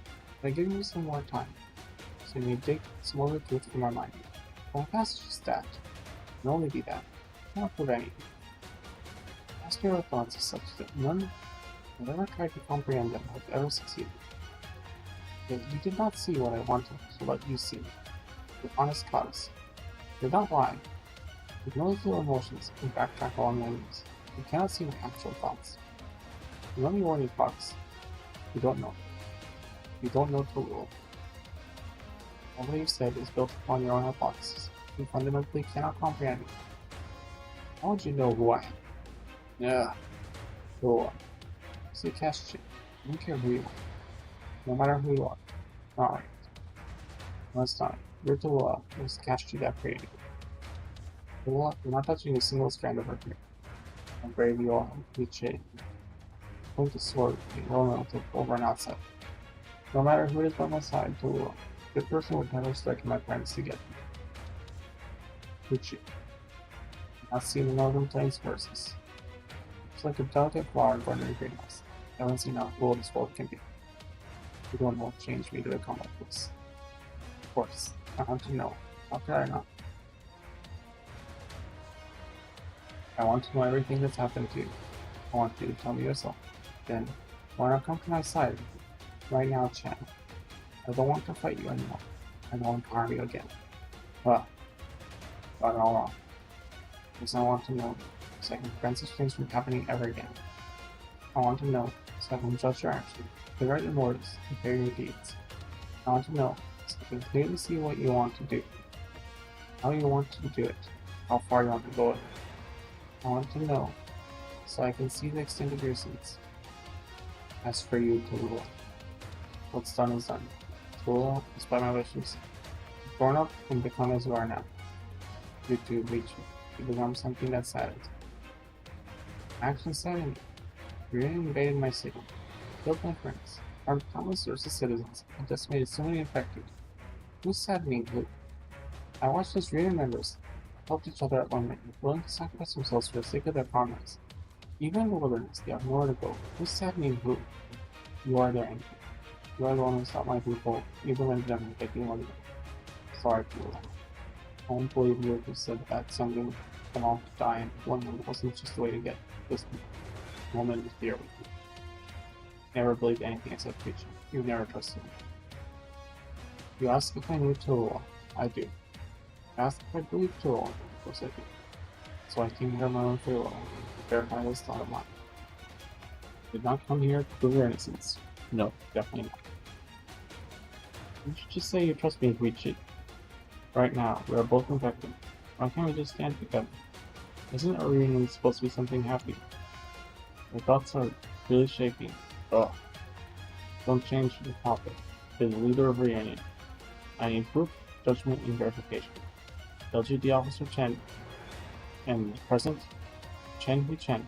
I give you some more time, so you may dig some more truth from my mind. My past is just that. It can only be that. I cannot prove anything. Ask your thoughts is such that none have ever tried to comprehend them have ever succeeded. Yet you did not see what I wanted to let you see. The honest goddess. You're not lying. You can only feel emotions and backtrack along memories. You cannot see my actual thoughts. You only warning fox. You don't know. You don't know the rule. All that you've said is built upon your own hypothesis. You fundamentally cannot comprehend it. How would you know who I am? Yeah. Go on. See, Kashi. I don't care who you are. No matter who you are. Alright. No, it's not. You're Tolua. It was Kashi that created you. Tolua, you're not touching a single strand of her hair. How brave you are. Cliche. Point the sword. You will take over and outside. No matter who is by my side, Tolua, the person would never strike my friends together. Cliche. Not seen the northern plains versus. It's like a delicate flower growing in a greenhouse. I haven't seen how cool this world can be. You don't know what changed me to become like this. Of course, I want to know. How could I not? I want to know everything that's happened to you. I want you to tell me yourself. Then, why not come to my side? Right now, Chan. I don't want to fight you anymore. I don't want to harm you again. Well, got it all wrong. Because I want to know, so I can prevent such things from happening ever again. I want to know, so I can judge your actions, figure your motives, compare your deeds. I want to know, so I can clearly see what you want to do, how you want to do it, how far you want to go with it. I want to know, so I can see the extent of your sins. As for you, Tolua, what's done is done. Tolua, despite my wishes, you've grown up and become as you are now. You too reach me. You become something that saddens. Actions sadden me. You invaded my city, killed my friends, harmed countless sources citizens, and decimated so many infected. Who's saddening who? I watched as real members helped each other at one minute, willing to sacrifice themselves for the sake of their comrades. Even in the wilderness, they have nowhere to go. Who's saddening who? You are their enemy. You are the one who stopped my people, even when them taking one of them. Sorry, people. I won't believe you if you said that something come off to die and one moment wasn't just the way to get this woman with fear with you. Never believed anything except preaching. You never trusted me. You ask if I knew Tolua. I do. You ask if I believe Tolua. Of course I do. So I came here on my own free will to verify this thought of mine. I did not come here to prove your innocence. No, definitely not. You should just say you trust me if we cheat. Right now, we are both infected. Why can't we just stand together? Isn't a reunion supposed to be something happy? My thoughts are really shaky. Ugh. Don't change the topic. Be the leader of reunion. I need proof, judgment, and verification. LGD Officer Chen and present Chen Hui Chen.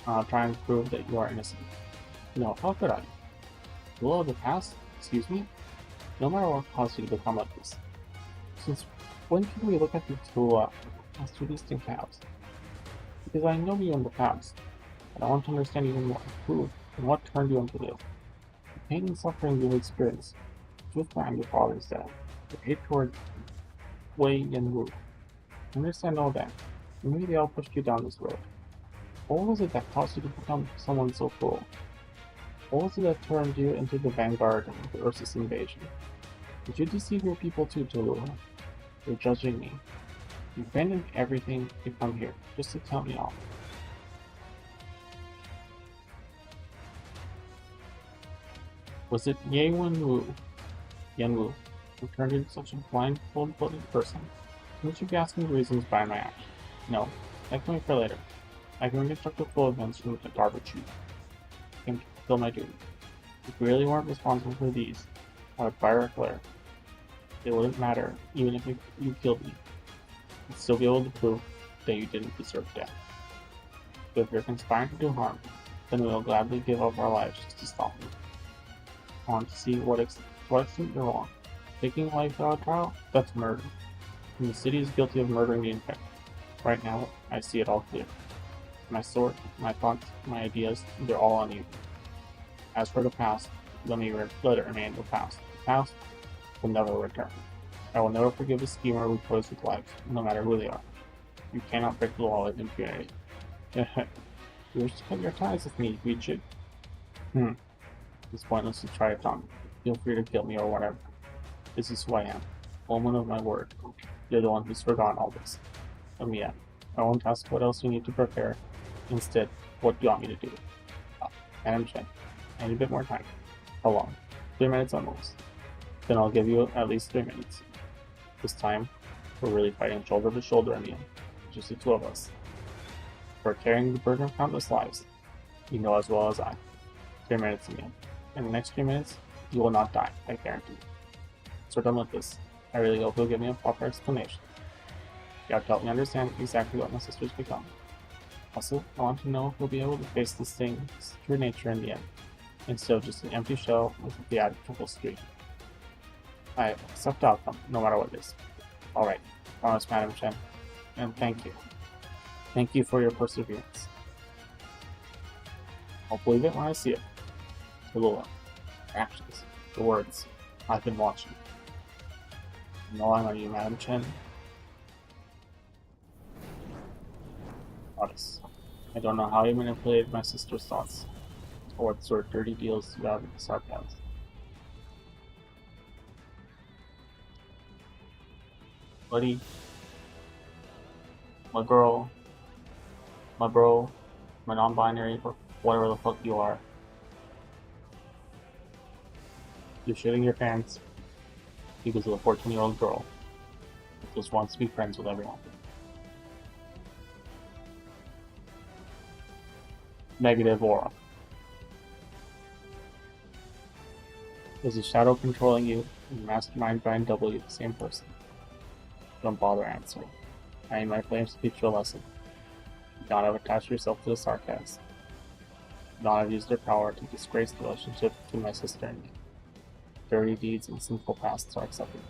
Try and prove that you are innocent. No, how could I? Will of the past? Excuse me? No matter what caused you to become like this. Since when can we look at you to as two distinct halves? Because I know you in the past. But I want to understand even more. Who and what turned you into this? The pain and suffering you've experienced, the truth behind your father's death, the hate towards Wei and Wu. Understand all that. And maybe they all pushed you down this road. What was it that caused you to become someone so cruel? What was it that turned you into the vanguard of the Ursus invasion? Did you deceive your people too, Tallulah? You're judging me. You abandoned everything to come here, just to tell me off. Was it Yen Wu, who turned into such a blind, cold-blooded person? Don't you be asking the reasons behind my actions. No, that can wait for later. I can reconstruct the full events from the garbage heap. I can fulfill my duty. If we really weren't responsible for these, I would fire a flare. It wouldn't matter, even if you killed me. You'd still be able to prove that you didn't deserve death. But if you're conspiring to do harm, then we will gladly give up our lives just to stop you. I want to see what extent you're wrong. Taking life without trial? That's murder. And the city is guilty of murdering the infected. Right now, I see it all clear. My sword, my thoughts, my ideas, they're all on you. As for the past, let it remain the past. The past will never return. I will never forgive a schemer who toys with lives, no matter who they are. You cannot break the law with impunity. You wish to cut your ties with me, reach it? It's pointless to try to taunt me. Feel free to kill me or whatever. This is who I am. Woman of my word. You're the one who's forgotten all this. Yeah, I won't ask what else you need to prepare. Instead, what do you want me to do? Madam Chen, I need a bit more time. How long? 3 minutes at most. Then I'll give you at least 3 minutes. This time, we're really fighting shoulder to shoulder, Emian. Just the two of us. We're carrying the burden of countless lives. You know as well as I. 3 minutes, Emian. In the next 3 minutes, you will not die, I guarantee. So we're done with this. I really hope you'll give me a proper explanation. You have to help me understand exactly what my sister's become. Also, I want to know if we'll be able to face this thing's true nature in the end, instead of just an empty shell with the added triple streak. I accept the outcome, no matter what it is. Alright, promise, Madam Chen, and thank you. Thank you for your perseverance. I'll believe it when I see it. Tallulah, actions, the words, I've been watching. No, I'm on you, Madam Chen. Goddess, I don't know how you manipulated my sister's thoughts, or what sort of dirty deals you have with the sarcasm. Buddy, my girl, my bro, my non-binary, or whatever the fuck you are. You're shitting your pants because of a 14-year-old girl who just wants to be friends with everyone. Negative aura. Is a shadow controlling you, and the mastermind behind W the same person? Don't bother answering. I need my flames to teach you a lesson. You not have attached yourself to the sarcasm. You not have used their power to disgrace the relationship between my sister and me. Dirty deeds and sinful pasts are accepted.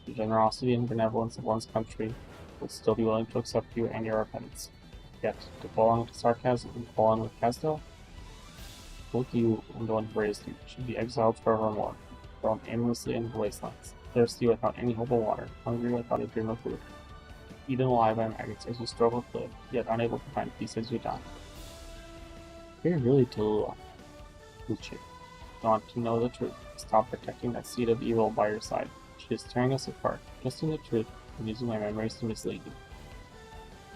The generosity and benevolence of one's country will still be willing to accept you and your repentance. Yet, to fall on with sarcasm and fall on with Castel, both you and the one who raised you should be exiled forevermore, thrown aimlessly into wastelands, thirsty without any hope of water, hungry without a dream of food, eaten alive by maggots as you struggle to live, yet unable to find peace as you die. You're really Tallulah. Uche. You want to know the truth. Stop protecting that seed of evil by your side. She is tearing us apart, twisting the truth, and using my memories to mislead you.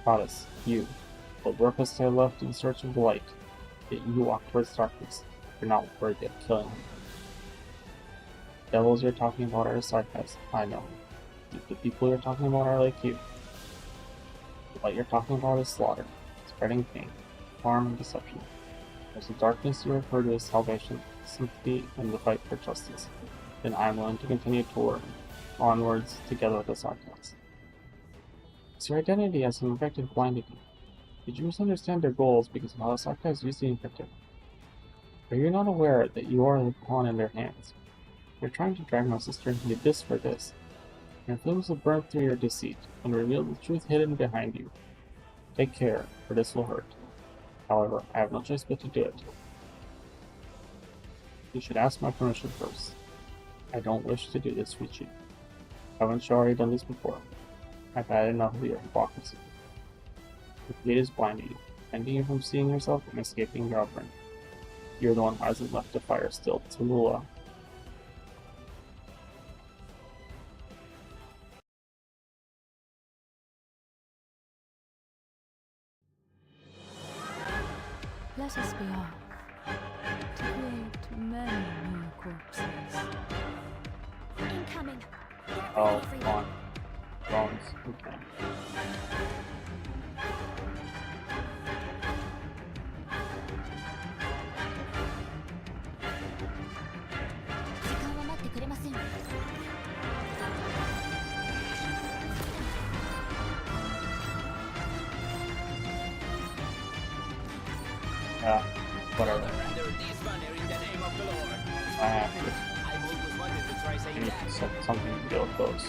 Goddess, you, but worthless to left in search of the light, yet you walk towards darkness. You're not worthy of killing me. The devils you're talking about are sarcasm, I know. The people you're talking about are like you. The light you're talking about is slaughter, spreading pain, harm, and deception. There's the darkness you refer to as salvation, sympathy, and the fight for justice. Then I'm willing to continue to work onwards together with the sarcasm. It's your identity as an infected blinded you. Did you misunderstand their goals because of how the sarcasm used the infected? Are you not aware that you are the pawn in their hands? You're trying to drag my sister into the abyss for this. Your flames will burn through your deceit and reveal the truth hidden behind you. Take care, for this will hurt. However, I have no choice but to do it. You should ask my permission first. I don't wish to do this with you. Haven't you already done this before? I've had enough of your hypocrisy. Your fate is blinding you, preventing you from seeing yourself and escaping your upbringing. You're the one who hasn't left the fire still, Tallulah. Let us be off to create many more corpses. Incoming. Get Oh, ready, come everyone. on. Bones. Okay. 時間は待ってくれません。 Yeah, whatever. Under this banner in the name of the Lord. I have to. I've always wanted to try I saying need that. something to deal with those.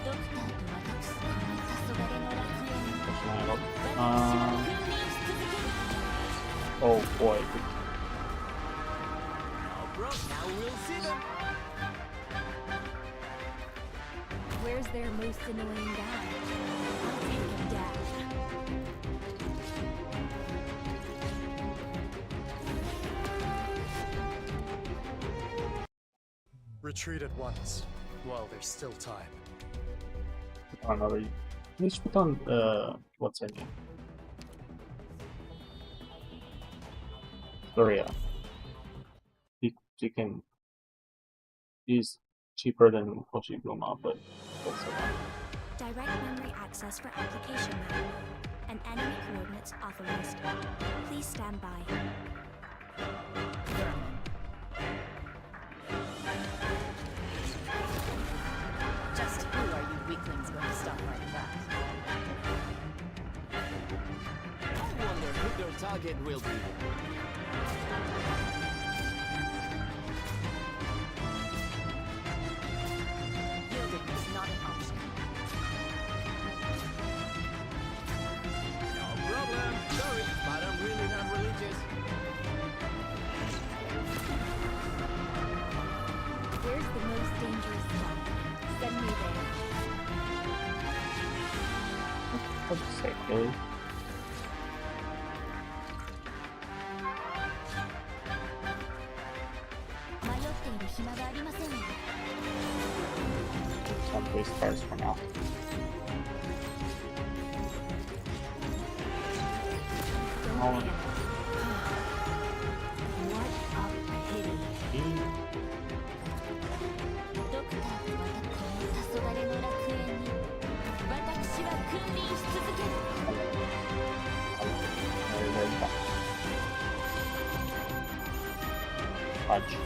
ドクターと私、黄昏の楽園に。 Push my up. 私は君臨し続ける。 Oh boy. Now, bro, now we'll see them. Where's their most annoying guy? I'll take him down. Retreat at once, while there's still time. Another. We should put on what's her name? Gloria. She can. She's cheaper than Koshiguma, but also. Direct memory access for application map. And enemy coordinates authorized. Please stand by. Just who are you weaklings going to stop like that? I wonder who their target will be. Yielding is not an option. No problem. Sorry, but I'm really not religious. Where's the most dangerous spot? Send me there. What'd you say, really? Some base cars for now. Oh, What a pity. ドクターと私、黄昏の楽園に。私は君臨し続ける。 Fudge.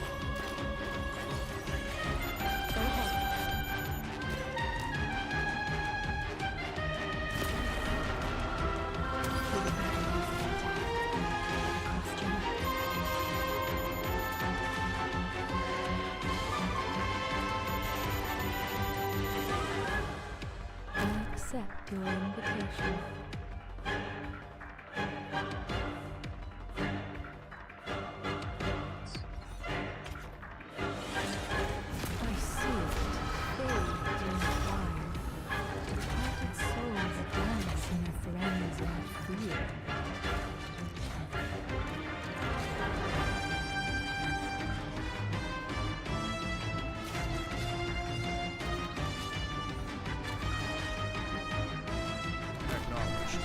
Go ahead. I accept your invitation. I see it, bathed in fire. Departed souls dance in a frenzy of fear. Acknowledged.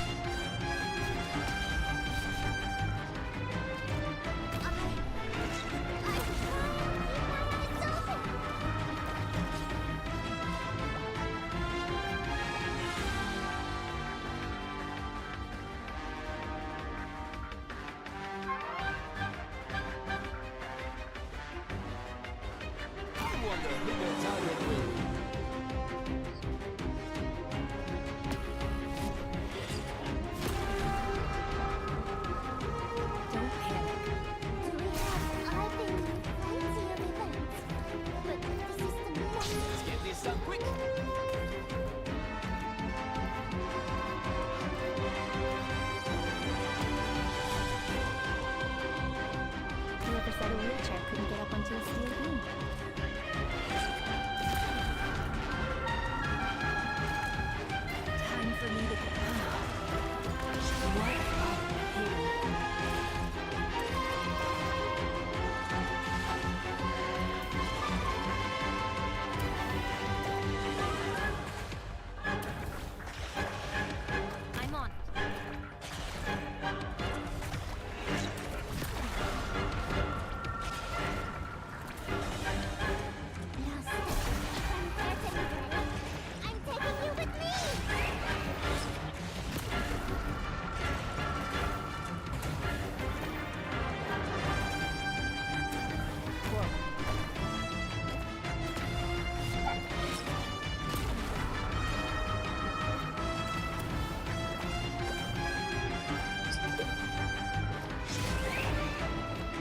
into a steel beam. Time for me to get what a pain. I'm on. I'm taking you with me!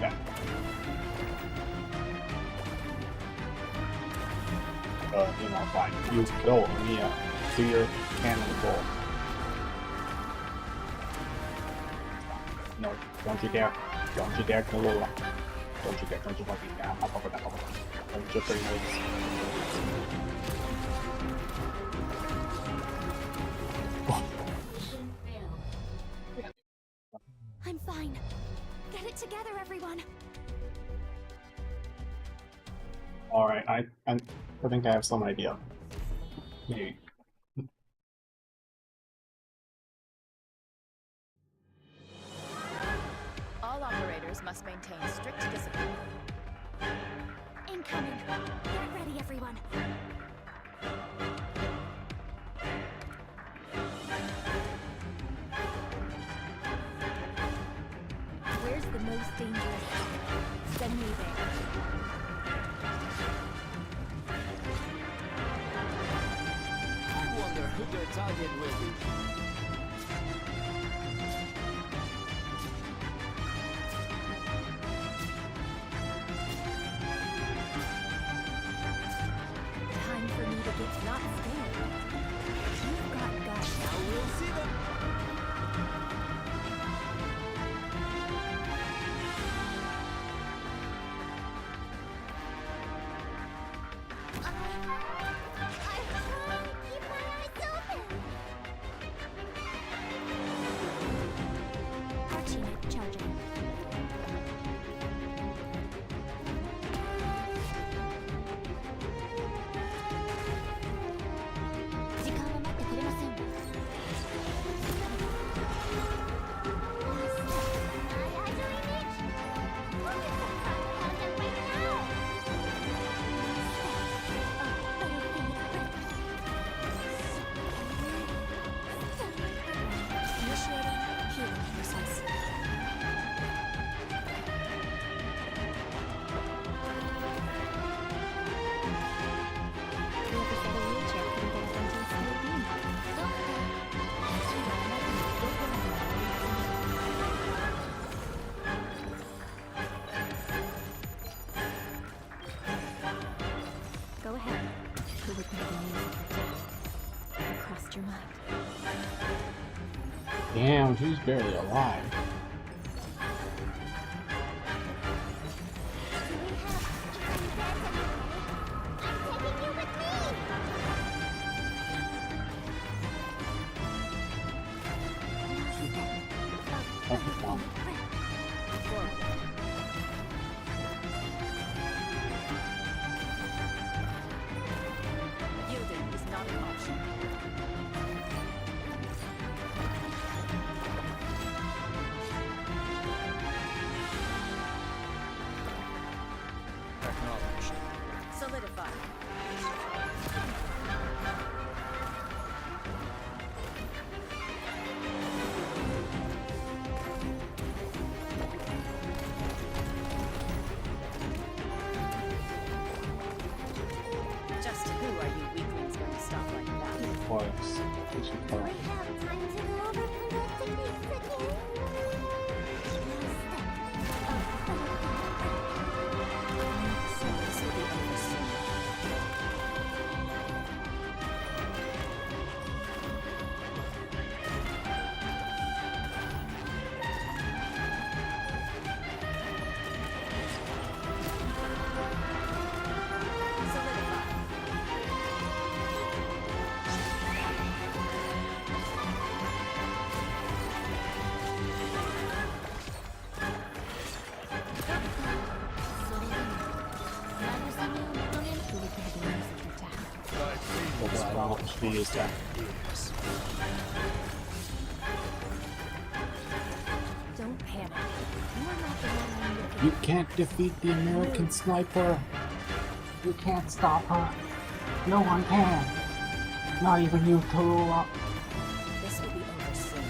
Yeah. Fine. You kill Amiya. Do your cannon goal. No, don't you dare. Don't you dare kill Lola. Don't you dare. Don't you fucking dare. Don't you bring this. I'm fine. Get it together, everyone. Alright, I think I have some idea. Maybe. All operators must maintain strict discipline. Incoming. Get ready, everyone. Where's the most dangerous spot? Send me there. I wonder who their target will be. Time for me to get not scared. You've got guts. Now we'll see them. I can't keep my eyes open. Archie charging. 時間は待ってくれません。My eyes are in it. Look at the time around them right now. Initiating healing process. Whoever's got a wheelchair couldn't get up into a steel beam. Go ahead. Who would make a music for death? What crossed your mind? Damn, she's barely alive. I'm taking you with me. Okay, fine. Yielding is not an option. Acknowledged. Solidify. Just who are you weaklings going to stop like that? Was. We should Do go. I have time to go over combat techniques again? So this will be over soon. how should we use that? Don't panic. You are not the one I'm looking You can't defeat the American sniper! You can't stop her! No one can! Not even you, Tallulah! This will be over soon.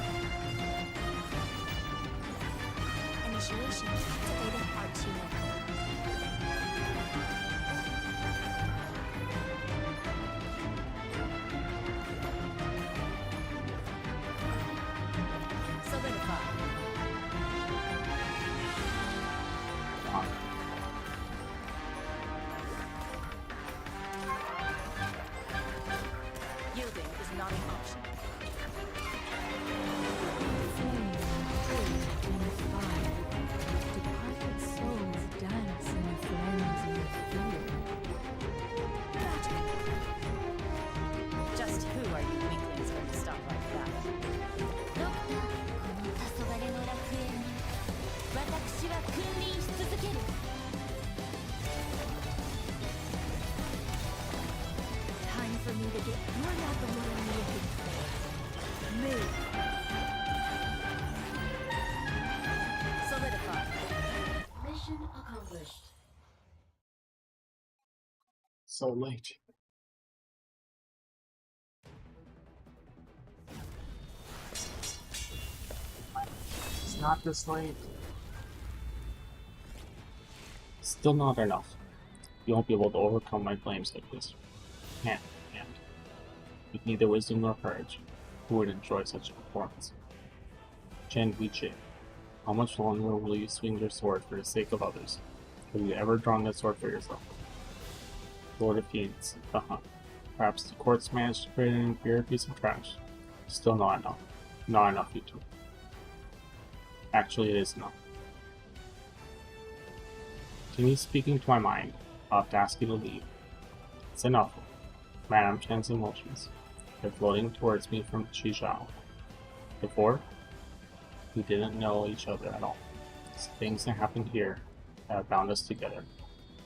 Initiation activating Archie. Solidify. Yielding is not an option. Flame, cold, and fire. Departed souls dance in the frenzy of fear. Magic. Just who are you weaklings going to stop like that? ドクター、この黄昏の楽園に私は君臨し続ける。Time for me to get. You're not the one I'm looking for. Move. Solidify. Mission accomplished. So late. It's not this late. Still not enough. You won't be able to overcome my claims like this. Can't. With neither wisdom nor courage, who would enjoy such a performance? Chen Huiche, how much longer will you swing your sword for the sake of others? Have you ever drawn that sword for yourself? Lord of Fiends, Perhaps the courts managed to create an inferior piece of trash. Still not enough. Not enough, you two. Actually, it is enough. Continue speaking to my mind. I'll have to ask you to leave. It's enough. Madame Chen's emotions. They're floating towards me from Chizhao. Before, we didn't know each other at all. It's the things that happened here that have bound us together.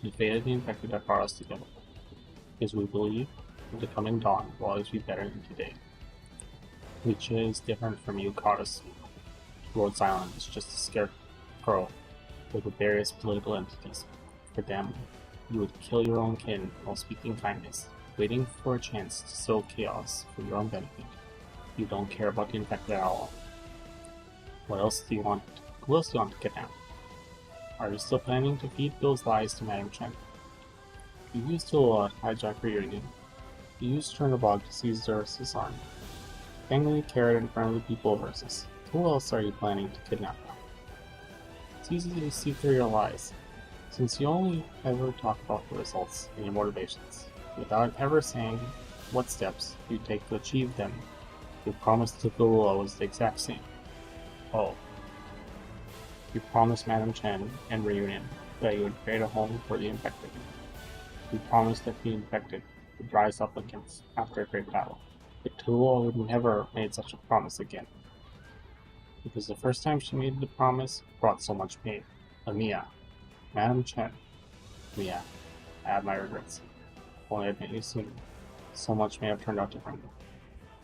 The fate of the infected that brought us together. Because we believe the coming dawn will always be better than today. Which is different from you, Goddess. Rhodes Island is just a scarecrow with the various political entities. For them, you would kill your own kin while speaking kindness, waiting for a chance to sow chaos for your own benefit. You don't care about the infected at all. What else do you want? Who else do you want to get down? Are you still planning to feed those lies to Madame Chen? You used Tallulah to hijack reunion. You used Chernobog to seize Zerus' army. Angrily carried in front of the people versus. Who else are you planning to kidnap now? It's easy to see through your lies, since you only ever talk about the results and your motivations, without ever saying what steps you take to achieve them. Your promise to Tallulah was the exact same. Oh. You promised Madame Chen and Reunion that you would create a home for the infected. You promised that the infected would rise up against after a great battle. But Tallulah would never made such a promise again. Because the first time she made the promise brought so much pain. Amiya, Madame Chen, Mia, I have my regrets. If only I'd met you sooner. So much may have turned out differently.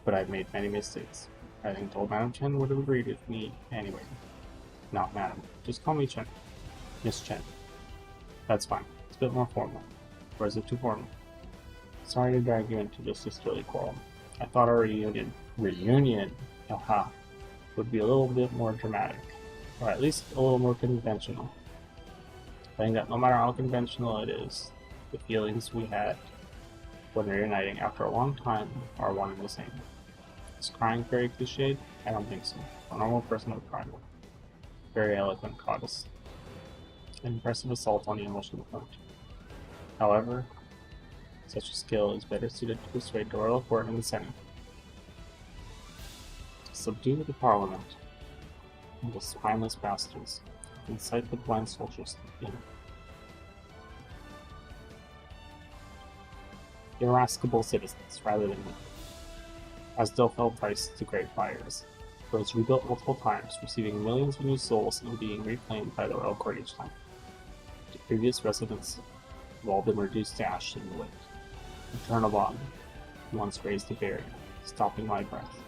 But I've made many mistakes. I think told Madame Chen would have agreed with me anyway. Not Madame. Just call me Chen. Miss Chen. That's fine. It's a bit more formal. Or is it too formal? Sorry to drag you into this silly quarrel. I thought our reunion, haha, would be a little bit more dramatic. Or at least a little more conventional. I think that no matter how conventional it is, the feelings we had when reuniting after a long time are one and the same. Is crying very cliched? I don't think so. A normal person would cry. Very eloquent goddess. An impressive assault on the emotional front. However, such a skill is better suited to persuade the royal court and the Senate. Subdue the parliament and the spineless bastards. Incite the blind soldiers in. Irascible citizens, rather than me. As Dill fell price to great fires. Rhodes rebuilt multiple times, receiving millions of new souls and being reclaimed by the royal court each time. The previous residents have all been reduced to ash in the wind. Eternal bond. once raised a barrier, stopping my breath.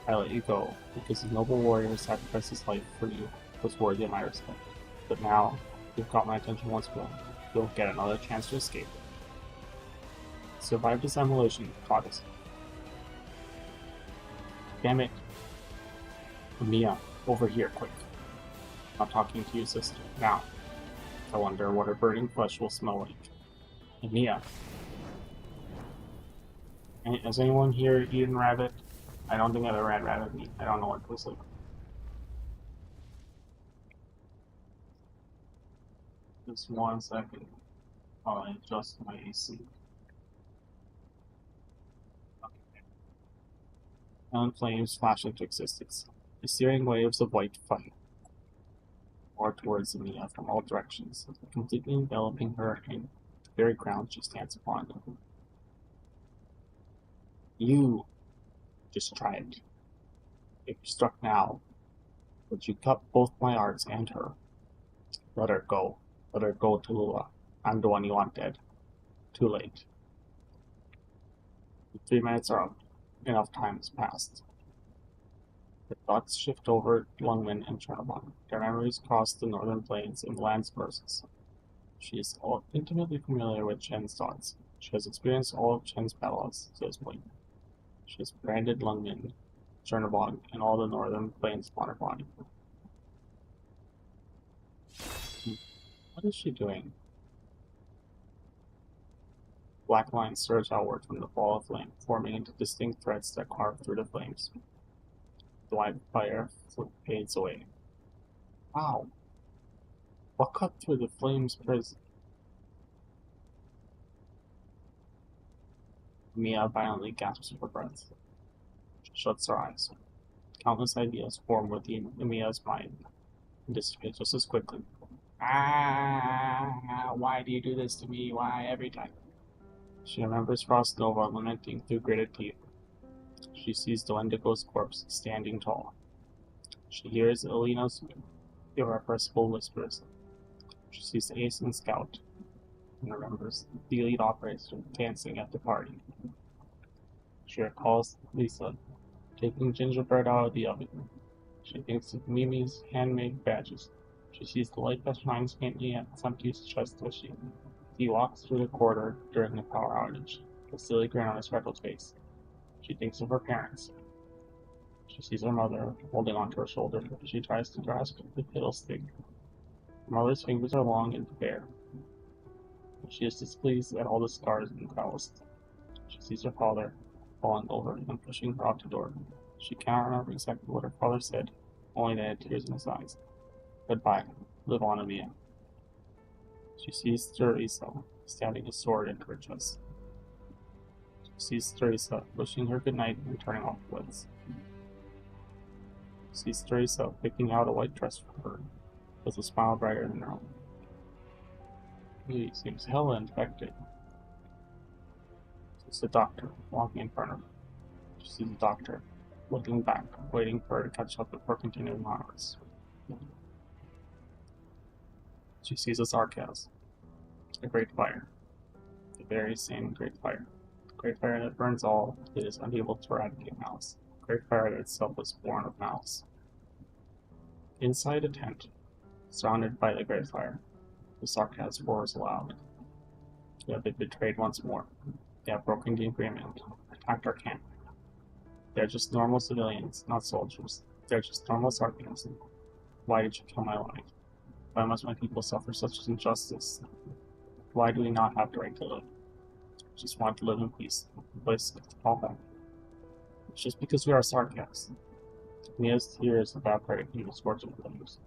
I let you go because the noble warrior who sacrificed his life for you was worthy of my respect. But now, you've got my attention once more. You'll get another chance to escape. Survive this immolation, goddess. Damn it. Mia, over here, quick. I'm talking to you, sister. Now. I wonder what her burning flesh will smell like. Mia. Has anyone here eaten rabbit? I don't think I've ever had rabbit meat. I don't know what it was like. Just 1 second. I'll adjust my AC. And flames flash into existence. The searing waves of white fire pour towards Mia from all directions, completely enveloping her and the very ground she stands upon. You just try it. If you struck now, would you cut both my arms and her? Let her go. Let her go, Tallulah. I'm the one you want dead. Too late. The 3 minutes are up. Enough time has passed. The thoughts shift over Lungmen and Chernobog. Their memories cross the northern plains and the land's verses. She is intimately familiar with Chen's thoughts. She has experienced all of Chen's battles to this point. She has branded Lungmen, Chernobog, and all the northern plains upon her body. What is she doing? Black lines surge outward from the ball of flame, forming into distinct threads that carve through the flames. The white fire fades away. Wow! What cut through the flames' prison? Mia violently gasps for breath. She shuts her eyes. Countless ideas form within Mia's mind and dissipate just as quickly. Why do you do this to me? Why every time? She remembers Frost Nova lamenting through gritted teeth. She sees the Wendigo's corpse standing tall. She hears Elena's irrepressible whispers. She sees Ace and Scout, and remembers the elite operator dancing at the party. She recalls Lisa taking gingerbread out of the oven. She thinks of Mimi's handmade badges. She sees the light that shines faintly at Sunty's chest as he walks through the corridor during the power outage, a silly grin on his freckled face. She thinks of her parents. She sees her mother holding onto her shoulder. She tries to grasp the fiddlestick. Her mother's fingers are long and bare. She is displeased at all the scars and calloused. She sees her father falling over and pushing her out the door. She cannot remember exactly what her father said, only that he had tears in his eyes. Goodbye. Live on, Mia. She sees Teresa stabbing a sword into her chest. She sees Teresa wishing her goodnight and turning off the lights. She sees Teresa picking out a white dress for her, with a smile brighter than her own. He seems hella infected. It's the doctor walking in front of her. She sees the doctor looking back, waiting for her to catch up before continuing onwards. She sees a sarcasm. A great fire. The very same great fire. The great fire that burns all that is unable to eradicate malice. A great fire that itself was born of malice. Inside a tent, surrounded by the great fire, the sarcasm roars aloud. They have been betrayed once more. They have broken the agreement, attacked our camp. They're just normal civilians, not soldiers. They're just normal sarcasm. Why did you kill my wife? Why must my people suffer such injustice? Why do we not have the right to live? We just want to live in peace, a place to call home. It's just because we are sarcasm. Mia's tears evaporate in the scorching flames.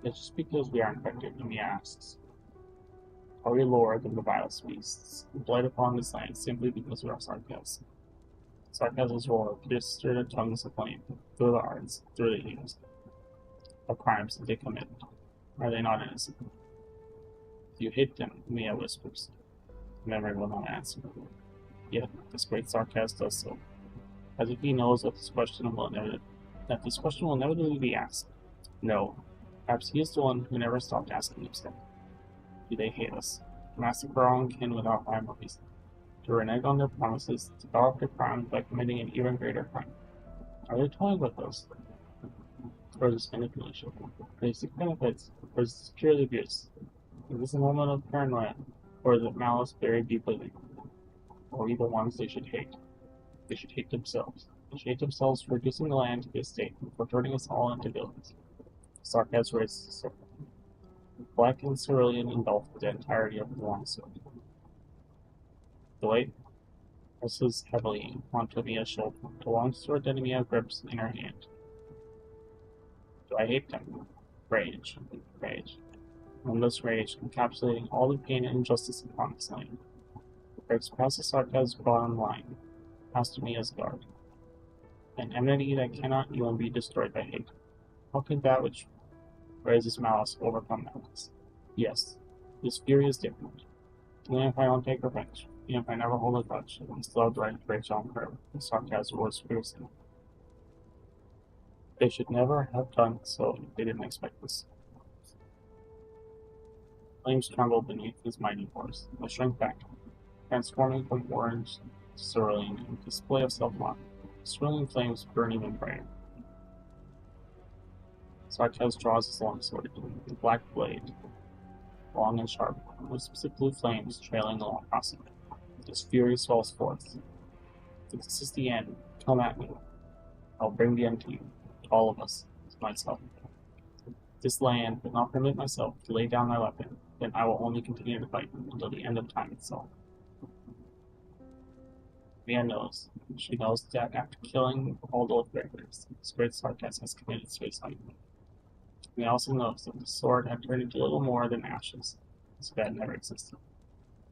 It's just because we are infected, and Mia asks. Are we lower than the vilest beasts, who blight upon this land simply because we are sarcasm? Sarcasm's roar pierces through the tongues of flame, through the hearts, through the ears. What crimes did they commit? Are they not innocent? If you hate them, Mia whispers. Memory will not answer. Yet, this great sarcasm does so, as if he knows that this question will inevitably be asked. No, perhaps he is the one who never stopped asking himself. Do they hate us? Massacre our own kin without rhyme or reason? to renege on their promises, to cover up their crimes by committing an even greater crime. Are they toying with us? Or is this manipulation? Are they seek benefits? Or is this purely abuse? Is this a moment of paranoia? Or is it malice buried deeply? Or are we the ones they should hate? They should hate themselves. They should hate themselves for reducing the land to this state, for turning us all into villains. Sarcasm raised the sword. Black and cerulean engulfed the entirety of the longsword. The weight presses heavily onto Mia's shoulder. The longsword that Mia grips in her hand. Do I hate them? Rage. Rage. Endless rage, encapsulating all the pain and injustice upon this land. Breaks past the sarcasm's bottom line, past Mia's guard. An enmity that cannot even be destroyed by hate. How can that which raises malice overcome malice? Yes, this fury is different. Even if I don't take revenge, even if I never hold a grudge, I still have the right to break John Crow. The sarcasm roars fiercely. They should never have done so if they didn't expect this. Flames trembled beneath his mighty force. I shrank back, transforming from orange to cerulean in a display of self-love. Cerulean flames burn even brighter. Sarkaz draws his longsword, the black blade, long and sharp, wisps of blue flames trailing along across it. His fury swells forth. If this is the end, come at me. I'll bring the end to you, to all of us, to myself. If this land will not permit myself to lay down my weapon, then I will only continue to fight until the end of time itself. Mia knows. She knows that after killing all those breakers, this great Sarkaz has committed suicide. Mia also knows that the sword had turned into little more than ashes, as if it had never existed.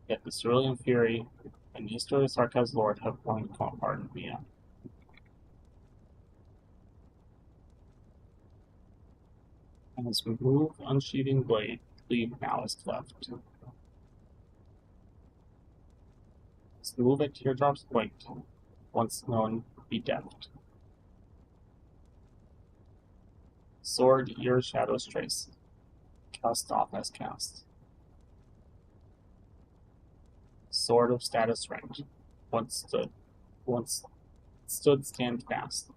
Yet the cerulean fury and the history of Sarkaz's lord have formed to come apart in Mia. And his removed, unsheathing blade leave malice left. His move at Teardrop's point, once known, be deft. Sword, ear, shadows trace. Cast off as cast. Sword of status rank. Once stood, stand fast.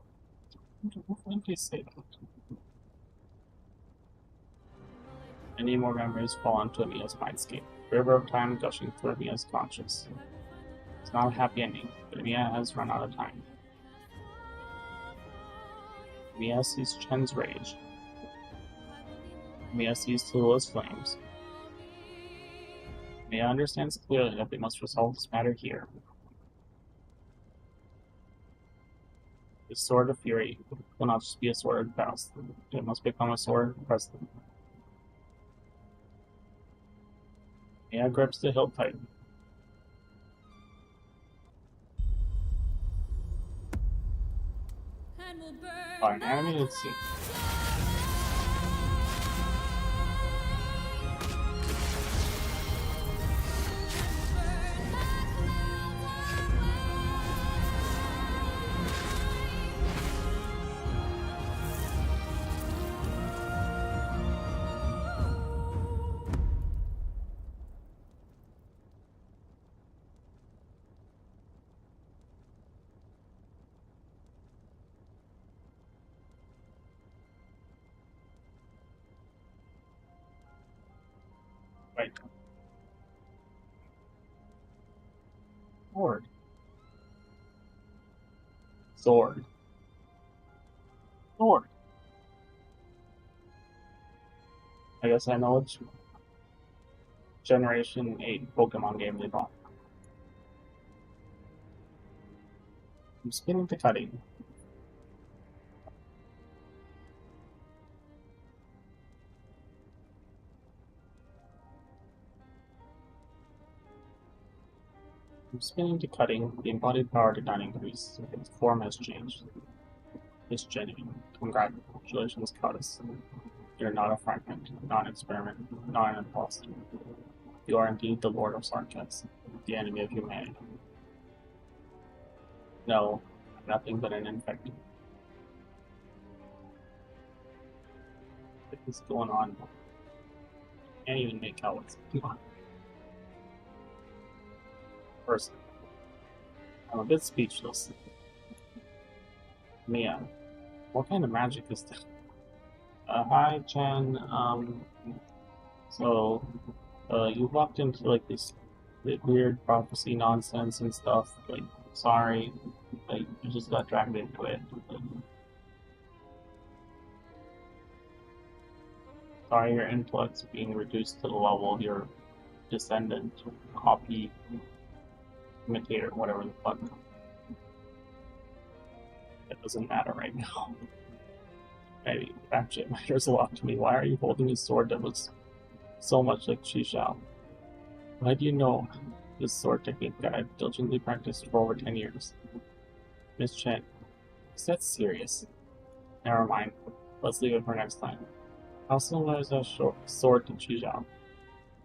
When do you say that? Many more memories fall into Mia's mindscape. River of time gushing through Mia's conscious. It's not a happy ending, but Mia has run out of time. Mia sees Chen's rage. Mia sees Tallulah's flames. Mia understands clearly that they must resolve this matter here. The Sword of Fury will not just be a sword of past, it must become a sword of present. Mia grips the hilt tight. An animated scene. Right. Sword. Sword. Sword. I guess I know which Generation 8 Pokemon game they bought. I'm spinning to cutting. From spinning to cutting, the embodied power did not increase. Its form has changed. It's genuine. Congratulations, Goddess. You're not a fragment, not an experiment, not an imposter. You are indeed the Lord of Sarkaz, the enemy of humanity. No, nothing but an infected. What is going on? Can't even make out what's going on. Person. I'm a bit speechless. Mia, what kind of magic is that? Hi, Chen. So, you walked into like this weird prophecy nonsense and stuff. Like, sorry, like you just got dragged into it. Like, sorry, your intellect's being reduced to the level of your descendant, copy, imitator, whatever the fuck. It doesn't matter right now. Maybe actually it matters a lot to me. Why are you holding a sword that looks so much like Shishao? Why do you know this sword technique that I've diligently practiced for over 10 years? Miss Chen, is that serious? Never mind. Let's leave it for next time. How similar is that sword to Chizhao?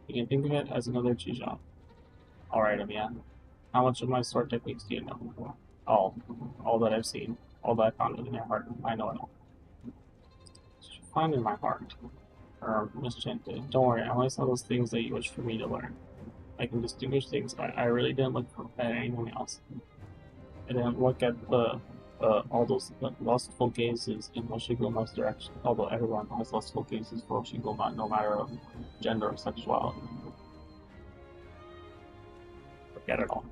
You can think of it as another Chizhao. Alright, Amiya. How much of my sword techniques do you know? All. All that I've seen. All that I found within your heart. I know it all. Find in my heart. Miss Chen, don't worry, I only saw those things that you wish for me to learn. I can distinguish things. I really didn't look at anything else. I didn't look at all those lustful gazes in Hoshiguma's direction, although everyone has lustful gazes for Hoshiguma, no matter of gender or sexuality. Forget it all.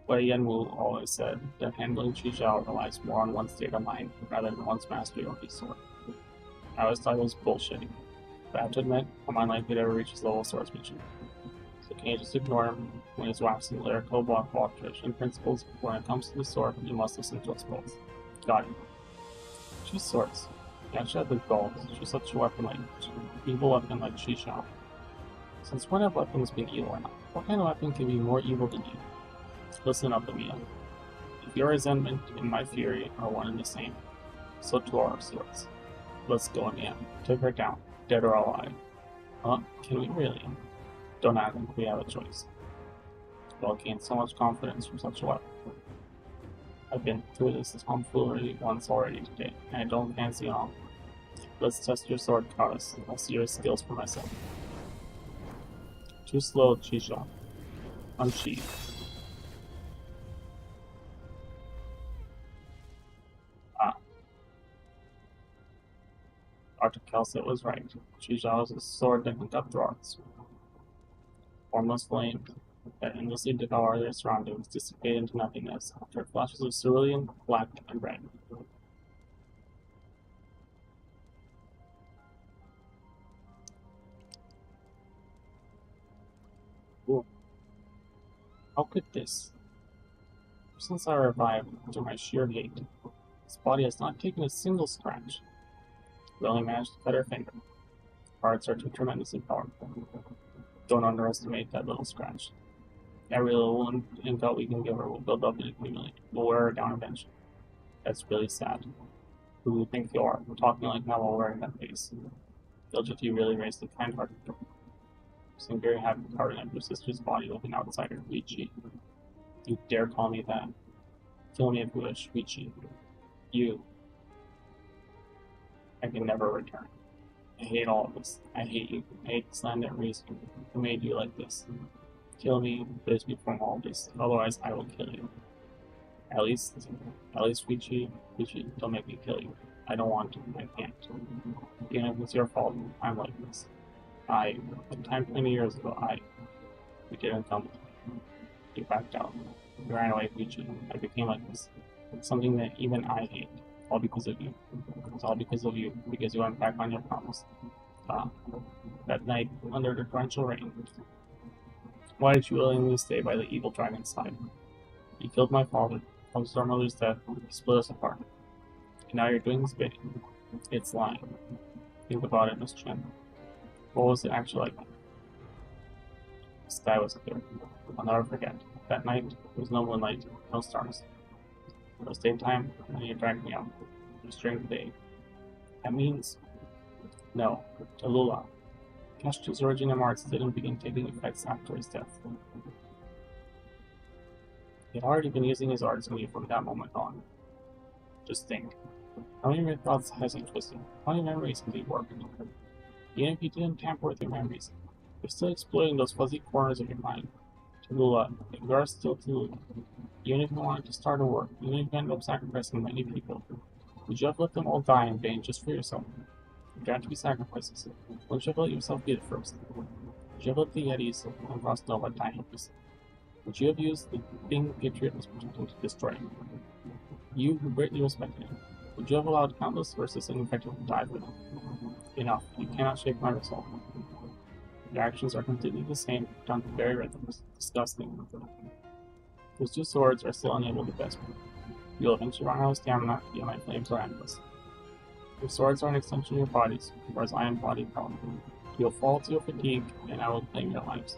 Wei Yanwu always said that handling Chizhao relies more on one's state of mind rather than one's mastery of his sword. I always thought it was bullshitting, but I have to admit, I'm unlikely to ever reach his level of swordsmanship. So can you just ignore him when he's waxing lyrical block watchers and principles? When it comes to the sword, you must listen to us both. Got it. Choose swords. You actually have the goal to choose such a weapon like evil weapon like Shishao. Since when have weapons been evil enough? What kind of weapon can be more evil than you? Listen up, Amiya. If your resentment and my fury are one and the same, so too are our swords. Let's go, Amiya. Take her down, dead or alive. Huh? Can we really? Don't act like we have a choice. We'll gain so much confidence from such a weapon. I've been through this tomfoolery once already today, and I don't fancy it all. Let's test your sword prowess. I'll see your skills for myself. Too slow, Chisha. Unsheath. Dr. Kelset was right. Chisha is a sword that can cut throats. Formless flames that endlessly devour their surroundings dissipate into nothingness after flashes of cerulean, black, and red. Ooh. How could this? Since I revived to my sheer hate, his body has not taken a single scratch. We only managed to cut her finger. Hearts are too tremendously powerful. Don't underestimate that little scratch. Every little wound and cut we can give her will build up and accumulate. We'll wear her down eventually. That's really sad. Who do you think you are? Talking like now while wearing that face. Diljit, you really raised the kind-hearted girl. Seem very happy carving up your sister's body like an outsider, Vici. You dare call me that? Kill me if you wish, Vici. You. I can never return. I hate all of this. I hate you. I hate the slander and reason. Who made you like this? Kill me, raise me from all this. Otherwise, I will kill you. At least, Vici, don't make me kill you. I don't want to. I can't. Even if it's your fault, I'm like this. Sometime 20 years ago, we didn't come. You backed out. You ran away, Vici. I became like this. It's something that even I hate. All because of you. It's all because of you, because you went back on your promise. That night, under the torrential rain. Why did you willingly stay by the evil dragon's side? You killed my father, caused our mother's death, split us apart. And now you're doing his bidding. It's lying. Think about it, Miss Chen. What was it actually like? The sky was clear. I'll never forget. That night, there was no moonlight, no stars. It was daytime, and you dragged me out. It was during the day. That means... No. Tallulah. Kashtu's original arts didn't begin taking effects after his death. He had already been using his arts on you from that moment on. Just think. How many of your thoughts has he twisted? How many memories has he worked? Even if he didn't tamper with your memories, you're still exploiting those fuzzy corners of your mind. Tallulah, if you are still Tallulah, even if you wanted to start a war, even if you ended up sacrificing many people, would you have let them all die in vain just for yourself? There had to be sacrifices. Wouldn't you have let yourself be the first? Would you have let the Yetis and Frost Nova die helpless? Would you have used the thing Patriot was protecting to destroy him? You, who greatly respected him, would you have allowed countless verses and infected to die for them? Enough, you cannot shake my resolve. Your actions are completely the same, down to very rhythms. Disgusting. Those two swords are still unable to best me. You will eventually run out of stamina, yet my flames are endless. Your swords are an extension of your bodies, whereas I embody power. You will fall to your fatigue, and I will claim your lives.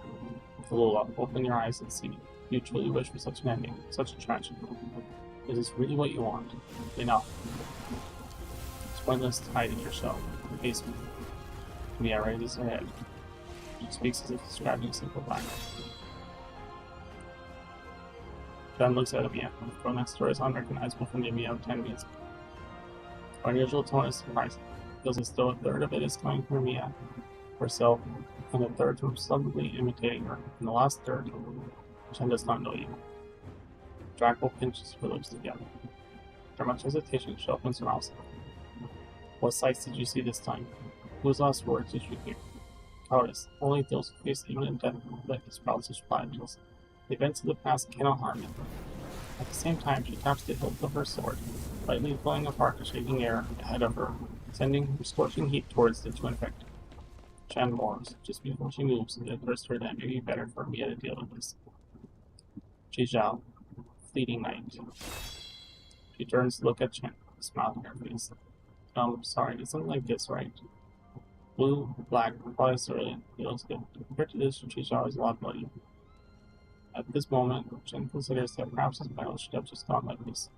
Tallulah, open your eyes and see. You truly wish for such an ending, such a tragedy. Is this really what you want? Enough. It's pointless to hide in your shell. Face me. Mia raises her head. She speaks as if describing a simple fact. Chen looks at Mia. The girl next door is unrecognizable from the Mia of 10 minutes. Her unusual tone is surprising. It feels as though a third of it is coming from Mia herself, and a third from subtly imitating her, and the last third, Chen does not know you. Draco pinches her lips together. After much hesitation, she opens her mouth. What sights did you see this time? Whose last words did you hear? Cowardice. Only those who face imminent death like the sprouts of spiders. The events of the past cannot harm you. At the same time, she taps the hilt of her sword, lightly pulling apart the shaking air ahead of her, sending her scorching heat towards the two infected. Chen mours. Just before she moves, it occurs to her that it may be better for Mia to deal with this. Zhao, fleeting night. She turns to look at Chen, a smile on her face. Sorry, it's something like this, right? Blue, black, probably cerulean. It looks good. Compared to this, Zhao is a lot bloodier. At this moment, Chen considers that perhaps his battle should have just gone like this.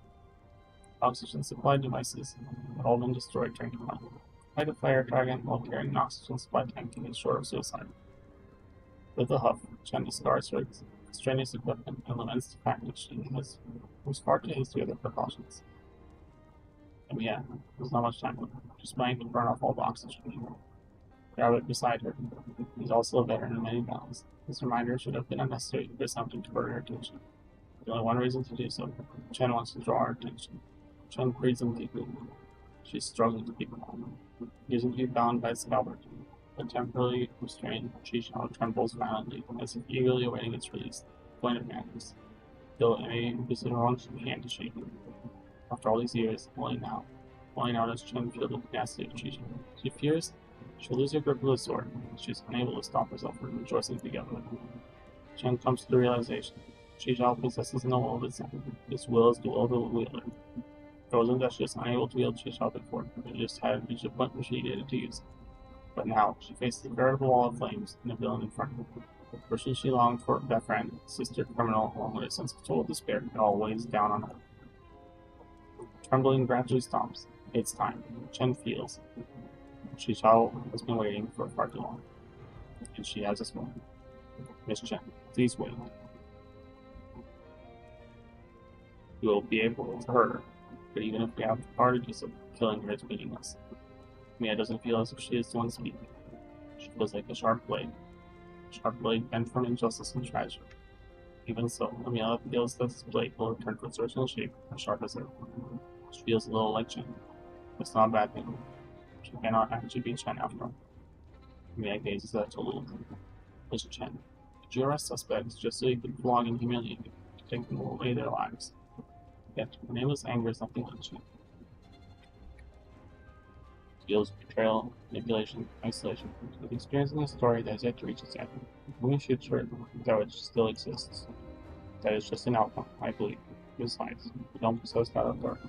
Oxygen supply devices had all been destroyed during the fight. Fight a fire dragon while carrying an oxygen supply tank is short of suicide. With a huff, Chen discards her extraneous equipment and laments the fact that she was far too hasty with her precautions. And yeah, there's not much time left. She's planning to burn off all the oxygen. Rabbit beside her. He's also a veteran in many battles. This reminder should have been unnecessary for something to divert her attention. There's only one reason to do so. Chen wants to draw her attention. Chen breathes in deeply. She's struggling to keep calm. He isn't to be bound by Scalbert, but temporarily restrained, Zhao trembles violently, as if eagerly awaiting its release. Point of madness. Though it may use her own hand to shake him. After all these years, only now does Chen feel the tenacity of Zhao. She fears she'll lose her grip of the sword. She's unable to stop herself from rejoicing together with him. Chen comes to the realization Zhao possesses no will of his own. His will is the will of the wielder. It wasn't that she was unable to wield Zhao before, it just had reached a point where she needed to use it. But now, she faces a veritable wall of flames and a villain in front of her. The person she longed for, that friend, sister, criminal, along with a sense of total despair, it all weighs down on her. Trembling gradually stops. It's time. Chen feels. Zhao has been waiting for far too long. And she has this moment. Miss Chen, please wait. You will be able to hurt her, but even if we have the power to do so, killing her is meaningless. Mia doesn't feel as if she is the one speaking. She feels like a sharp blade bent from injustice and tragedy. Even so, Mia feels that this blade will return to its original shape, as sharp as ever. She feels a little like Chen. It's not a bad thing. She cannot actually be Chen after all. Mia gazes at Tallulah. Miss Chen, did you arrest suspects just so you could flog and humiliate them, to take them away their lives? Yet, her nameless anger is nothing like Chen. Feels betrayal, manipulation, isolation. With experience in a story that has yet to reach its end. When she shoots her, that which still exists. That is just an outcome, I believe. Besides, we don't possess that authority.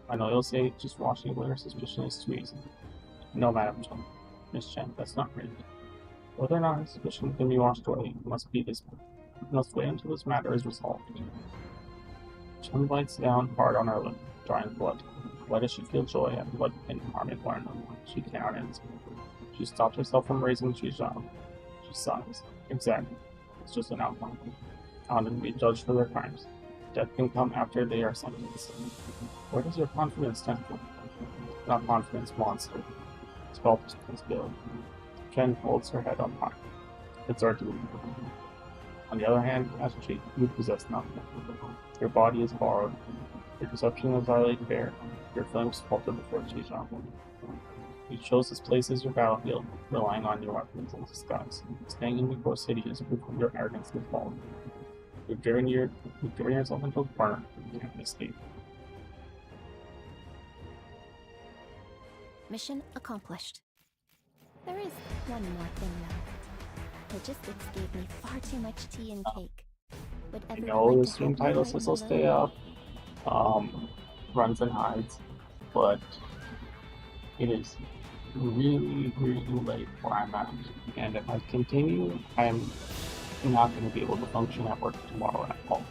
I know you'll say just washing away her suspicion is too easy. No, Madam Chen. Miss Chen, that's not right. Whether or not her suspicion can be washed away must wait until this matter is resolved. Chen bites down hard on her lip, drying blood. Why does she feel joy at what can harm it learn? She cannot answer. She stops herself from raising Zhao. She sighs. Exactly. It's just an outcome. On to be judged for their crimes. Death can come after they are sentenced. Where does your confidence stem from? Not confidence, monster. Self-responsibility. Chen holds her head up high. It's our duty. On the other hand, as a cheat, you possess none. Your body is borrowed. Your perception is entirely fair. Your feelings falter before change on. You chose this place as your battlefield, relying on your weapons and disguise. Staying in your city is proof of your arrogance and fall. You've driven yourself into a corner. You can't escape. Mission accomplished. There is one more thing though. Logistics gave me far too much tea and cake. Would I everyone know like the to stream help me titles lighten will the stay load? up, runs and hides, but it is really, really late where I'm at. And if I continue, I'm not going to be able to function at work tomorrow at all.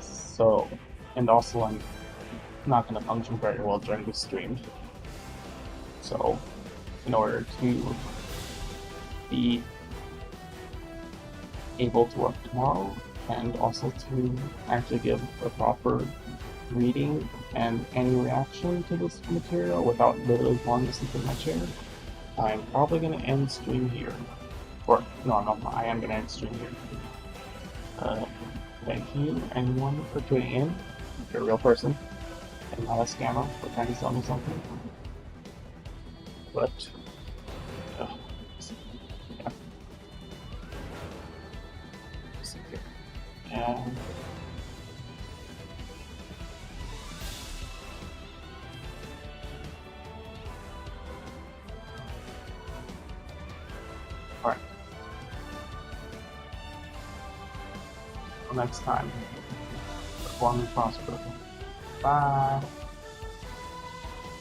So, and also I'm not going to function very well during the stream. So, in order to be able to work tomorrow and also to actually give a proper reading and any reaction to this material without literally falling asleep in my chair, I'm probably going to end stream here. Or, no, I am going to end stream here. Thank you, anyone, for tuning in. If you're a real person and not a scammer for trying to sell me something. But, yeah. And alright. Until next time, perform and prosper. Bye.